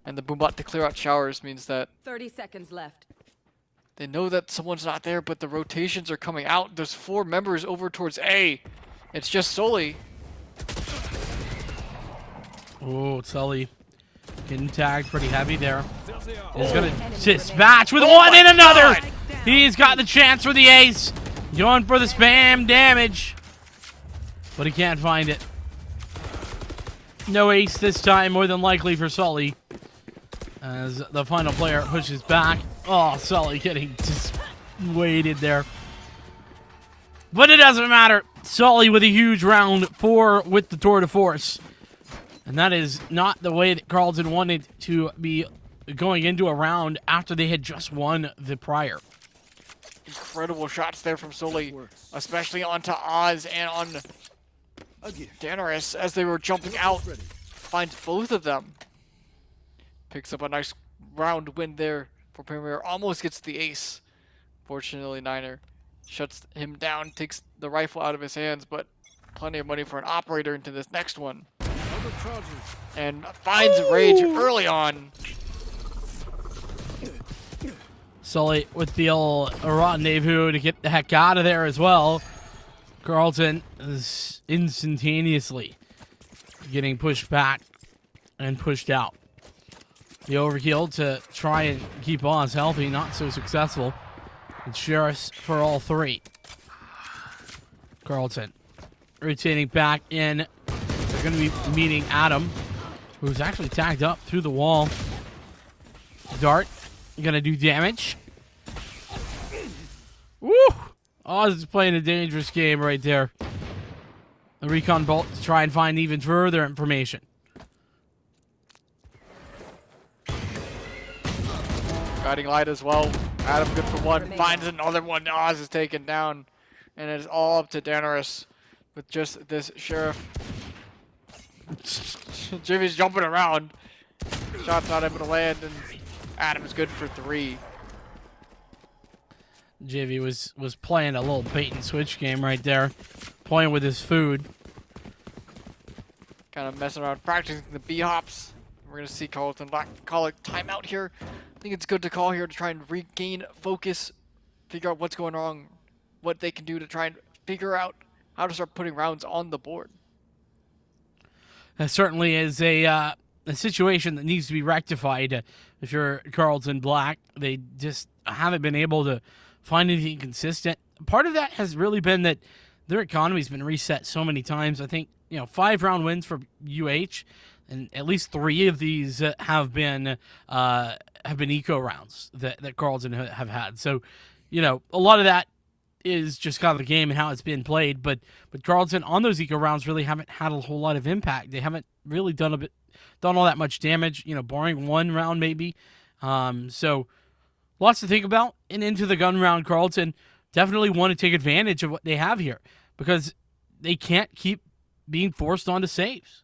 Speaker 7: And the Boombot to clear out showers means that
Speaker 6: 30 seconds left.
Speaker 7: they know that someone's not there, but the rotations are coming out. There's 4 members over towards A. It's just Sully.
Speaker 4: Oh, Sully getting tagged pretty heavy there. He's going to dispatch with one and another. He's got the chance for the ace. Going for the spam damage. But he can't find it. No ace this time, more than likely for Sully. As the final player pushes back. Oh, Sully getting just weighted there. But it doesn't matter. Sully with a huge round 4 with the tour de force. And that is not the way that Carlton wanted to be going into a round after they had just won the prior.
Speaker 7: Incredible shots there from Sully, especially onto Oz and on Daenerys as they were jumping out. Finds both of them. Picks up a nice round win there for Premier. Almost gets the ace. Fortunately, Niner shuts him down, takes the rifle out of his hands, but plenty of money for an operator into this next one. And finds Rage early on.
Speaker 4: Sully with the old rendezvous to get the heck out of there as well. Carlton is instantaneously getting pushed back and pushed out. The overkill to try and keep Oz healthy, not so successful. It's Sheriffs for all 3. Carlton rotating back in. They're going to be meeting Adam, who's actually tagged up through the wall. Dart going to do damage. Woo! Oz is playing a dangerous game right there. The recon bolt to try and find even further information.
Speaker 7: Guiding light as well. Adam good for 1. Finds another one. Oz is taken down. And it's all up to Daenerys with just this sheriff. Jimmy's jumping around. Shot's not able to land, and Adam's good for 3.
Speaker 4: Jivy was playing a little bait and switch game right there. Playing with his food.
Speaker 7: Kind of messing around, practicing the B-hops. We're going to see Carlton Black call a timeout here. I think it's good to call here to try and regain focus, figure out what's going wrong, what they can do to try and figure out how to start putting rounds on the board.
Speaker 4: That certainly is a situation that needs to be rectified. If you're Carlton Black, they just haven't been able to find anything consistent. Part of that has really been that their economy's been reset so many times. I think 5-round wins for UH, and at least 3 of these have been eco rounds that Carlton have had. So, a lot of that is just kind of the game and how it's been played. But Carlton on those eco rounds really haven't had a whole lot of impact. They haven't really done all that much damage. Barring 1 round maybe. So lots to think about. And into the gun round, Carlton definitely want to take advantage of what they have here because they can't keep being forced onto saves.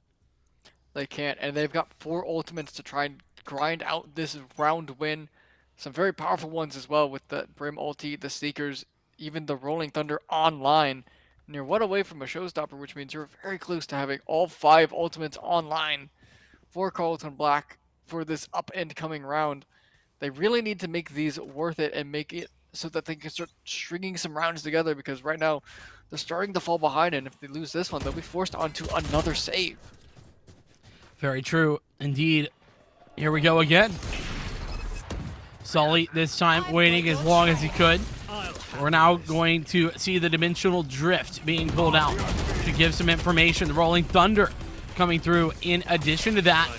Speaker 7: They can't, and they've got 4 ultimates to try and grind out this round win. Some very powerful ones as well with the Brim ulti, the Seekers, even the Rolling Thunder online. And you're 1 away from a showstopper, which means you're very close to having all 5 ultimates online for Carlton Black for this up-and-coming round. They really need to make these worth it and make it so that they can start stringing some rounds together because right now they're starting to fall behind, and if they lose this one, they'll be forced onto another save.
Speaker 4: Very true. Indeed. Here we go again. Sully this time waiting as long as he could. We're now going to see the dimensional drift being pulled out to give some information. The Rolling Thunder coming through in addition to that.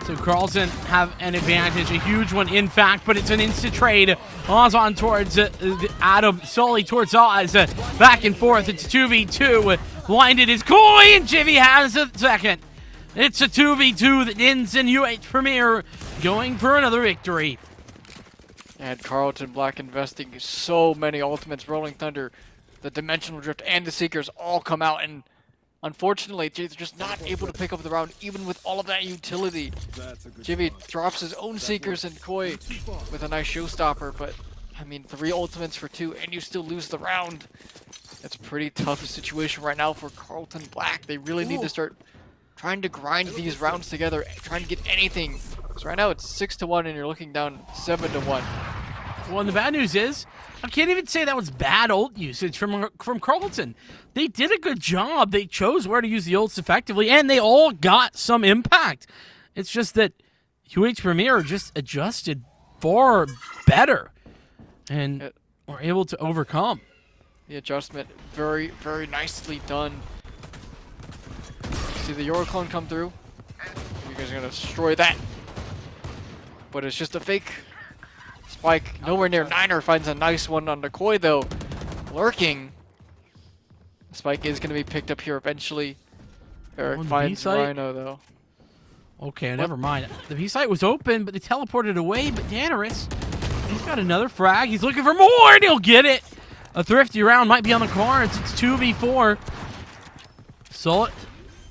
Speaker 4: So Carlton have an advantage, a huge one in fact, but it's an instant trade. Oz on towards Adam, Sully towards Oz. Back and forth, it's 2v2. Blinded is Coy, and Jivy has a second. It's a 2v2 that ends in UH Premier going for another victory.
Speaker 7: And Carlton Black investing so many ultimates. Rolling Thunder, the Dimensional Drift, and the Seekers all come out, and unfortunately, they're just not able to pick up the round, even with all of that utility. Jivy drops his own Seekers and Koi with a nice showstopper, but, 3 ultimates for 2, and you still lose the round. It's a pretty tough situation right now for Carlton Black. They really need to start trying to grind these rounds together, trying to get anything So right now it's 6-1, and you're looking down 7-1.
Speaker 4: Well, and the bad news is, I can't even say that was bad ult usage from Carlton. They did a good job. They chose where to use the ults effectively, and they all got some impact. It's just that UH Premier just adjusted far better and were able to overcome.
Speaker 7: The adjustment, very, very nicely done. See the Euro clone come through. You guys are gonna destroy that. But it's just a fake. Spike nowhere near. Niner finds a nice one on Decoy though. Lurking. Spike is gonna be picked up here eventually. Eric
Speaker 4: On the
Speaker 7: finds
Speaker 4: B-site?
Speaker 7: Rhino though.
Speaker 4: Okay, never mind. The B-site was open, but they teleported away. But Danaris, he's got another frag. He's looking for more, and he'll get it. A thrifty round might be on the cards. It's 2v4.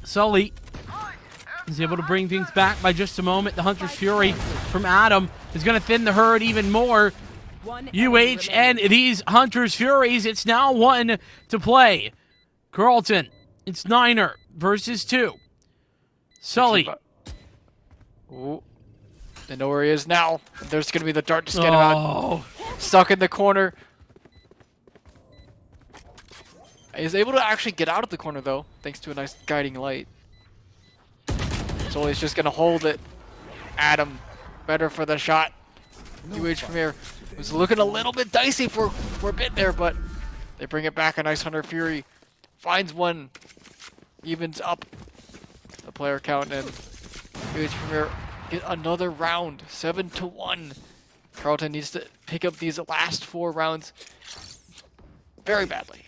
Speaker 4: Sully is able to bring things back by just a moment. The Hunter's Fury from Adam is going to thin the herd even more. UH and these Hunter's Furies, it's now 1 to play. Carlton, it's Niner versus 2. Sully.
Speaker 7: Ooh. They know where he is now. There's going to be the dart to get him out. Stuck in the corner. He's able to actually get out of the corner though, thanks to a nice guiding light. So he's just gonna hold it. Adam, better for the shot. UH Premier was looking a little bit dicey for a bit there, but they bring it back. A nice Hunter Fury finds one, evens up the player count, and UH Premier get another round, 7-1. Carlton needs to pick up these last 4 rounds very badly.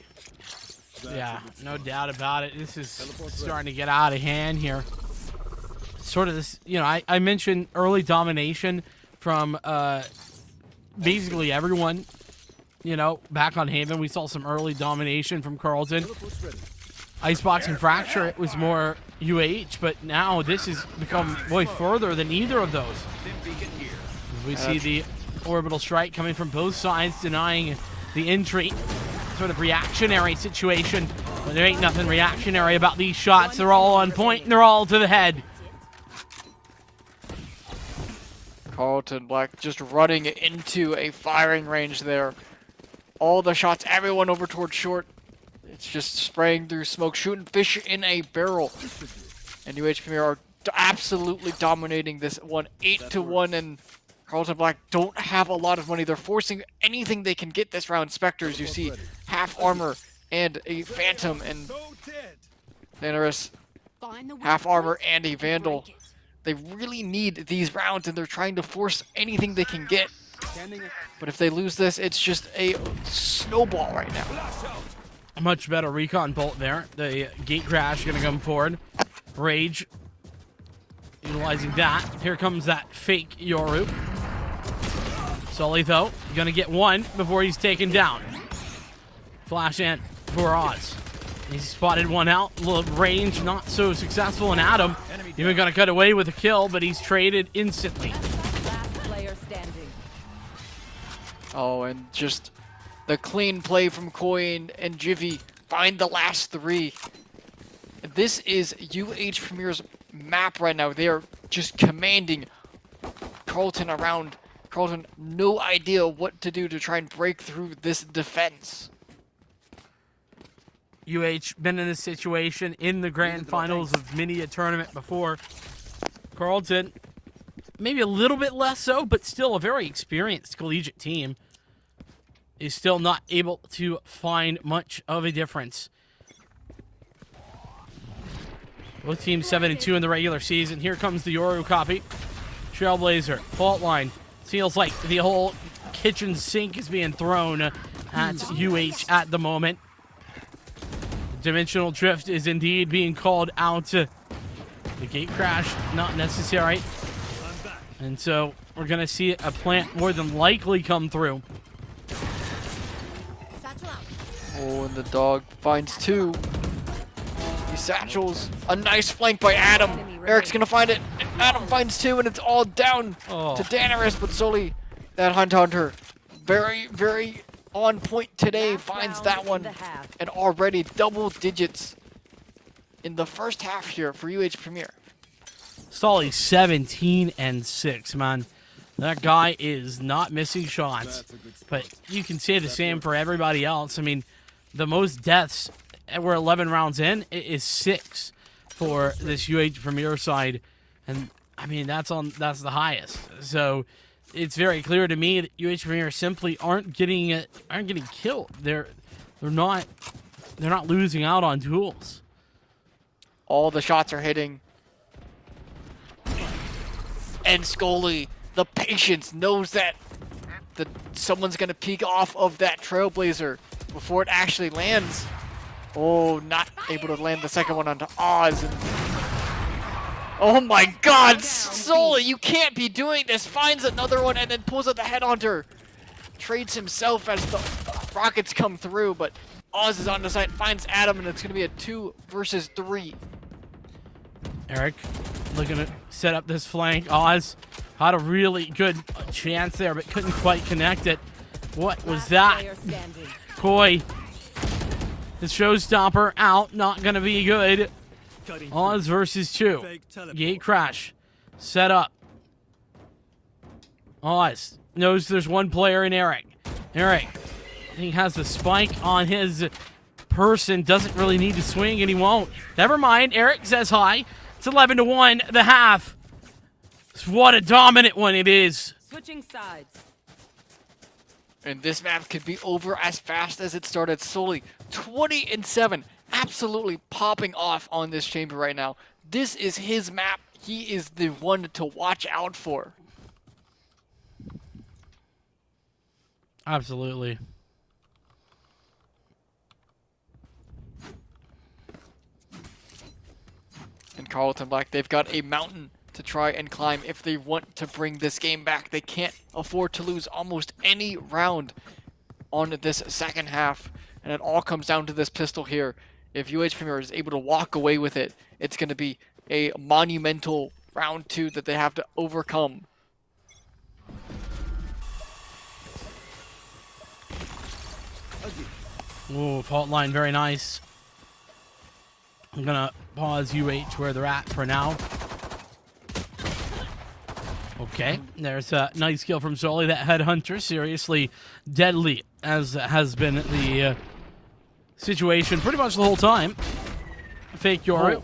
Speaker 4: Yeah, no doubt about it. This is starting to get out of hand here. Sort of this, you know, I mentioned early domination from basically everyone. You know, back on Haven, we saw some early domination from Carlton. Icebox and Fracture, it was more UH, but now this has become way further than either of those. As we see the orbital strike coming from both sides, denying the entry. Sort of reactionary situation, but there ain't nothing reactionary about these shots. They're all on point and they're all to the head.
Speaker 7: Carlton Black just running into a firing range there. All the shots, everyone over towards short. It's just spraying through smoke, shooting fish in a barrel. And UH Premier are absolutely dominating this one, 8-1, and Carlton Black don't have a lot of money. They're forcing anything they can get this round. Spectres, you see, half armor and a Phantom, and Thanaris, half armor and a Vandal. They really need these rounds, and they're trying to force anything they can get. But if they lose this, it's just a snowball right now.
Speaker 4: A much better recon bolt there. The gate crash going to come forward. Rage, utilizing that. Here comes that fake Yoru. Sully, though, going to get one before he's taken down. Flash in for Oz. He's spotted one out. Little range, not so successful. And Adam, even going to cut away with a kill, but he's traded instantly.
Speaker 6: Last player standing.
Speaker 7: Oh, and just the clean play from Coin and Jivy find the last 3. This is UH Premier's map right now. They are just commanding Carlton around. Carlton, no idea what to do to try and break through this defense.
Speaker 4: UH been in this situation in the grand finals of many a tournament before. Carlton, maybe a little bit less so, but still a very experienced collegiate team, is still not able to find much of a difference. Both teams 7-2 in the regular season. Here comes the Yoru copy. Trailblazer, fault line. Feels like the whole kitchen sink is being thrown at UH at the moment. Dimensional drift is indeed being called out. The gate crash, not necessary. And so we're going to see a plant more than likely come through.
Speaker 7: Oh, and the dog finds 2. These satchels, a nice flank by Adam. Eric's gonna find it. And Adam finds 2, and it's all down to Danaris, but solely that Hunter, very, very on point today, finds that one, and already double digits in the first half here for UH Premier.
Speaker 4: Sully 17-6, man. That guy is not missing shots. But you can say the same for everybody else. I mean, the most deaths, we're 11 rounds in, it is 6 for this UH Premier side. And I mean, that's the highest. So it's very clear to me that UH Premier simply aren't getting killed. They're not losing out on duels.
Speaker 7: All the shots are hitting. And Scully, the patience, knows that someone's gonna peek off of that Trailblazer before it actually lands. Oh, not able to land the second one onto Oz. And oh my God, Sully, you can't be doing this. Finds another one and then pulls out the headhunter. Trades himself as the rockets come through, but Oz is on the side, finds Adam, and it's gonna be a 2 versus 3.
Speaker 4: Eric looking to set up this flank. Oz had a really good chance there, but couldn't quite connect it. What was that? Koi, the showstopper out, not gonna be good. Oz versus 2. Gate crash. Set up. Oz knows there's one player in Eric. Eric, I think, has the spike on his person. Doesn't really need to swing, and he won't. Never mind. Eric says hi. It's 11-1, the half. What a dominant one it is.
Speaker 6: Switching sides.
Speaker 7: And this map could be over as fast as it started. Solely 20-7. Absolutely popping off on this chamber right now. This is his map. He is the one to watch out for.
Speaker 4: Absolutely.
Speaker 7: And Carlton Black, they've got a mountain to try and climb if they want to bring this game back. They can't afford to lose almost any round on this second half. And it all comes down to this pistol here. If UH Premier is able to walk away with it, it's going to be a monumental round 2 that they have to overcome.
Speaker 4: Ooh, fault line, very nice. I'm gonna pause UH where they're at for now. Okay, there's a nice kill from Sully. That headhunter, seriously deadly, as has been the situation pretty much the whole time. Fake Yoru.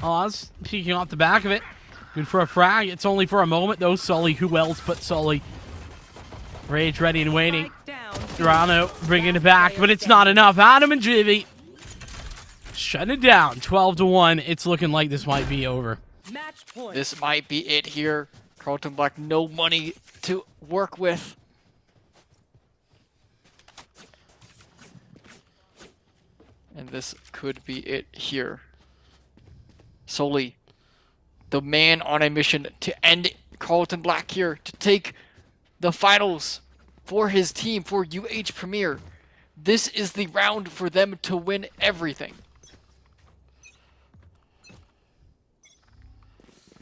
Speaker 4: Oz peeking off the back of it. Good for a frag. It's only for a moment though. Sully, who else but Sully? Rage ready and waiting. Rano bringing it back, but it's not enough. Adam and Jivy shutting it down. 12-1. It's looking like this might be over.
Speaker 6: Match point.
Speaker 7: This might be it here. Carlton Black, no money to work with. And this could be it here. Solely the man on a mission to end Carlton Black here, to take the finals for his team, for UH Premier. This is the round for them to win everything.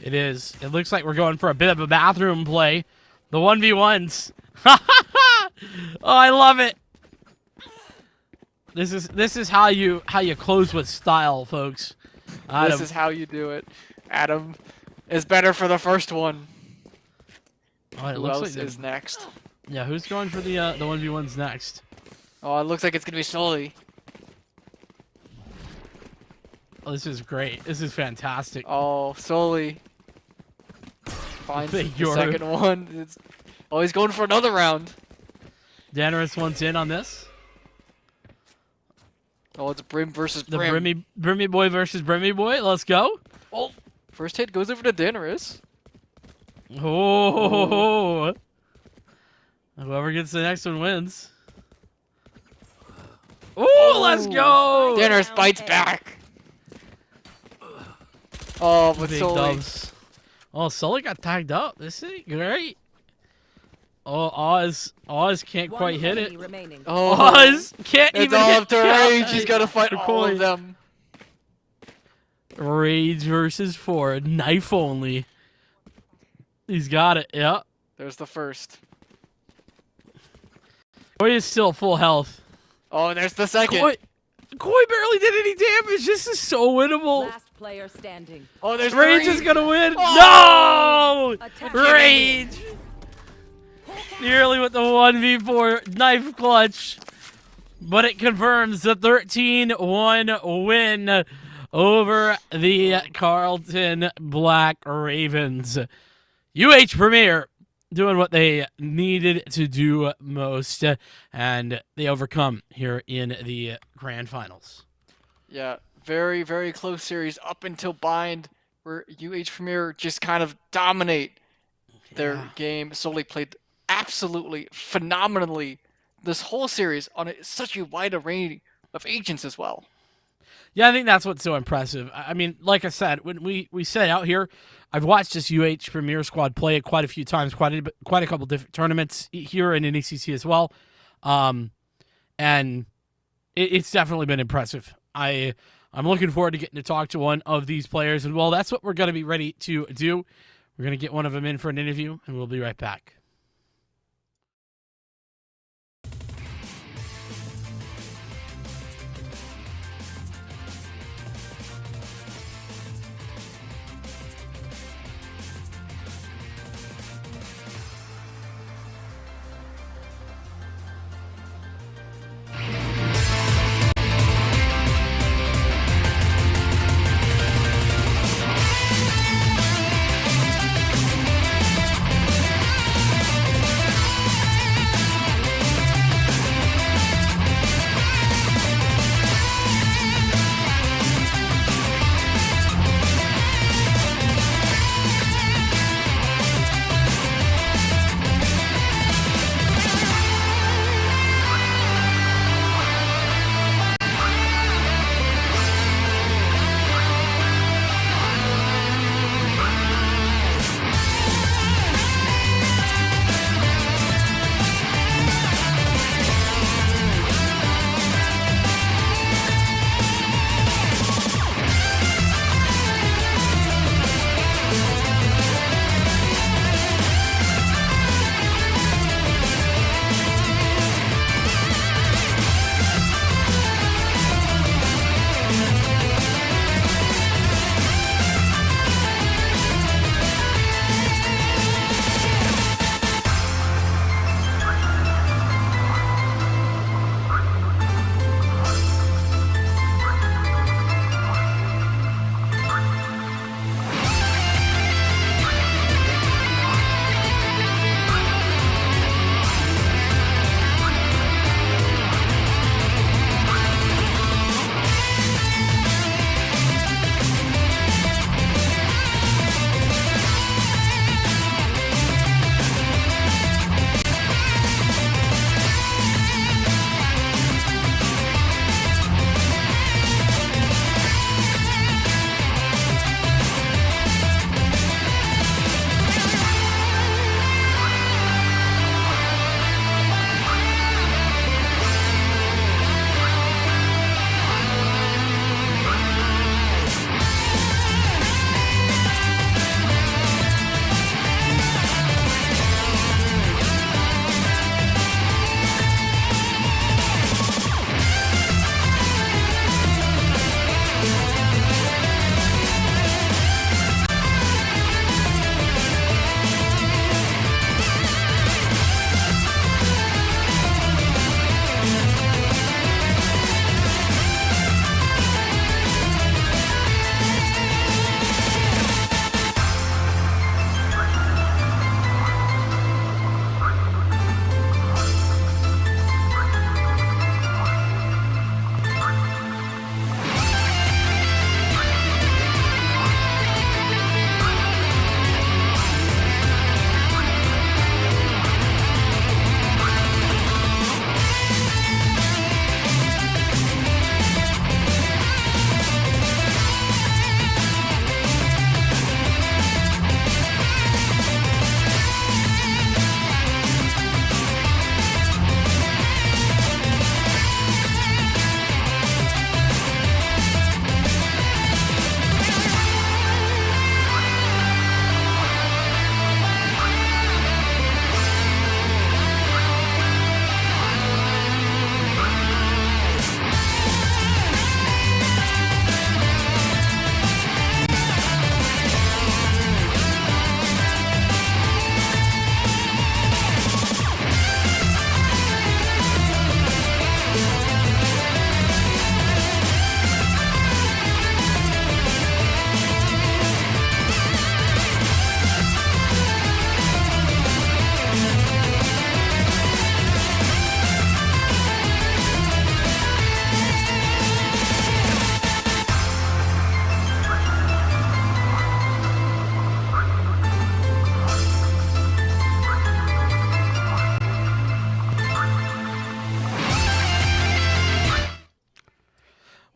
Speaker 4: It is. It looks like we're going for a bit of a bathroom play. The 1v1s. Oh, I love it. This is how you close with style, folks. Adam.
Speaker 7: This is how you do it. Adam is better for the first one.
Speaker 4: Oh, it
Speaker 7: Who
Speaker 4: looks
Speaker 7: else
Speaker 4: like
Speaker 7: is next?
Speaker 4: Yeah, who's going for the 1v1s next?
Speaker 7: Oh, it looks like it's gonna be Sully.
Speaker 4: Oh, this is great. This is fantastic.
Speaker 7: Oh, Sully finds the
Speaker 4: Fake Yoru.
Speaker 7: second one. Oh, he's going for another round.
Speaker 4: Daenerys wants in on this.
Speaker 7: Oh, it's Brim versus
Speaker 4: The
Speaker 7: Brim.
Speaker 4: Brimmy boy versus Brimmy boy. Let's go.
Speaker 7: Oh, first hit goes over to Daenerys.
Speaker 4: Oh. Whoever gets the next one wins. Oh, let's go.
Speaker 7: Daenerys bites back. Oh, but
Speaker 4: Big
Speaker 7: Sully.
Speaker 4: dubs. Oh, Sully got tagged up. This is great. Oh, Oz can't quite hit it.
Speaker 6: Remaining.
Speaker 7: Oh,
Speaker 4: Oz can't
Speaker 7: it's
Speaker 4: even
Speaker 7: all
Speaker 4: hit
Speaker 7: up to Rage. He's got to fight
Speaker 4: the
Speaker 7: all of
Speaker 4: coin.
Speaker 7: them.
Speaker 4: Rage versus 4. Knife only. He's got it. Yeah.
Speaker 7: There's the first.
Speaker 4: Koi is still full health.
Speaker 7: Oh, and there's the second.
Speaker 4: Koi barely did any damage. This is so winnable.
Speaker 6: Last player standing.
Speaker 7: Oh, there's
Speaker 4: Rage
Speaker 7: three.
Speaker 4: is gonna win.
Speaker 7: Oh!
Speaker 4: No!
Speaker 6: Attack.
Speaker 4: Rage! Nearly with the 1v4 knife clutch. But it confirms the 13-1 win over the Carlton Black Ravens. UH Premier doing what they needed to do most, and they overcome here in the grand finals.
Speaker 7: Yeah, very, very close series up until Bind, where UH Premier just kind of dominate their game. Solely played absolutely phenomenally this whole series on such a wide array of agents as well.
Speaker 4: Yeah, I think that's what's so impressive. I mean, like I said, when we set out here, I've watched this UH Premier squad play it quite a few times, quite a couple different tournaments here in NECC as well, and it's definitely been impressive. I'm looking forward to getting to talk to one of these players, and well, that's what we're going to be ready to do. We're going to get one of them in for an interview, and we'll be right back.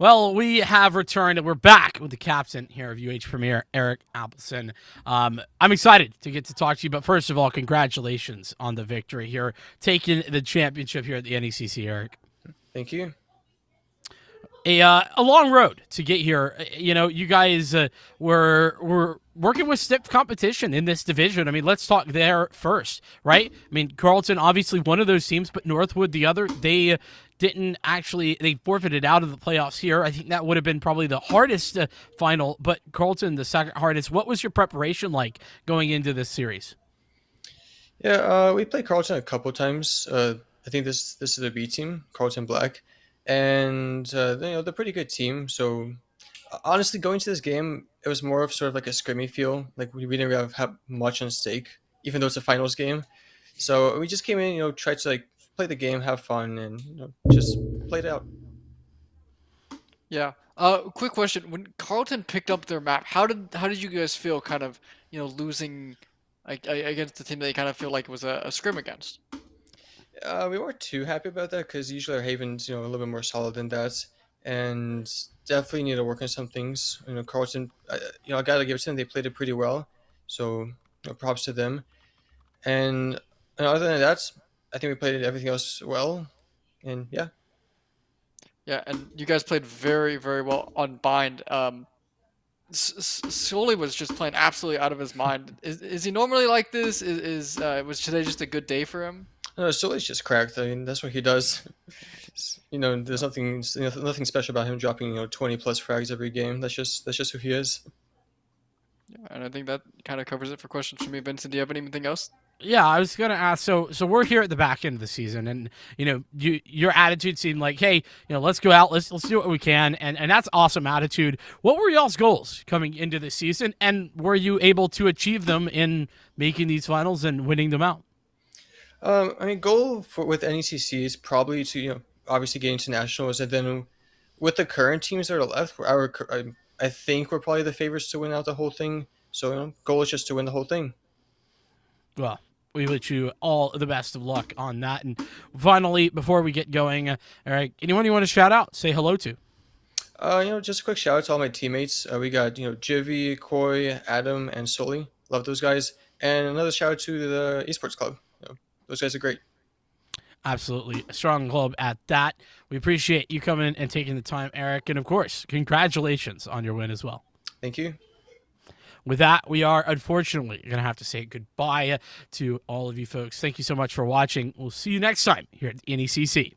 Speaker 4: Well, we have returned and we're back with the captain here of UH Premier, Eric Appleson. I'm excited to get to talk to you, but first of all, congratulations on the victory here, taking the championship here at the NECC, Eric.
Speaker 10: Thank you.
Speaker 4: A long road to get here. You know, you guys were working with stiff competition in this division. I mean, let's talk there first, right? I mean, Carleton, obviously one of those teams, but Northwood the other. They didn't actually, they forfeited out of the playoffs here. I think that would have been probably the hardest final, but Carleton the second hardest. What was your preparation like going into this series?
Speaker 10: Yeah, we played Carleton a couple times. I think this is the B team, Carleton Black, and they're a pretty good team. So honestly, going to this game, it was more of sort of like a scrimmy feel. Like we didn't really have much on stake, even though it's a finals game. So we just came in, tried to like play the game, have fun, and just played it out.
Speaker 7: Yeah. Quick question: when Carleton picked up their map, how did you guys feel, kind of losing against the team that you kind of feel like it was a scrim against?
Speaker 10: We weren't too happy about that because usually our Haven's a little bit more solid than that, and definitely need to work on some things. Carleton, I gotta give it to them. They played it pretty well, so props to them. And other than that, I think we played everything else well, and yeah.
Speaker 7: Yeah, and you guys played very, very well on Bind. Sully was just playing absolutely out of his mind. Is he normally like this? Was today just a good day for him?
Speaker 10: No, Sully's just cracked. I mean, that's what he does. There's nothing special about him dropping 20 plus frags every game. That's just who he is.
Speaker 7: Yeah, and I think that kind of covers it for questions from me. Vincent, do you have anything else?
Speaker 4: Yeah, I was gonna ask. So we're here at the back end of the season, and your attitude seemed like, hey, let's go out, let's do what we can, and that's awesome attitude. What were y'all's goals coming into the season, and were you able to achieve them in making these finals and winning them out?
Speaker 10: I mean, goal with NECC is probably to obviously get into nationals, and then with the current teams that are left, I think we're probably the favorites to win out the whole thing. So goal is just to win the whole thing.
Speaker 4: Well, we wish you all the best of luck on that. And finally, before we get going, Eric, anyone you want to shout out, say hello to?
Speaker 10: Just a quick shout out to all my teammates. We got Jivy, Koi, Adam, and Sully. Love those guys. And another shout out to the esports club. Those guys are great.
Speaker 4: Absolutely. A strong club at that. We appreciate you coming and taking the time, Eric. And of course, congratulations on your win as well.
Speaker 10: Thank you.
Speaker 4: With that, we are unfortunately going to have to say goodbye to all of you folks. Thank you so much for watching. We'll see you next time here at NECC.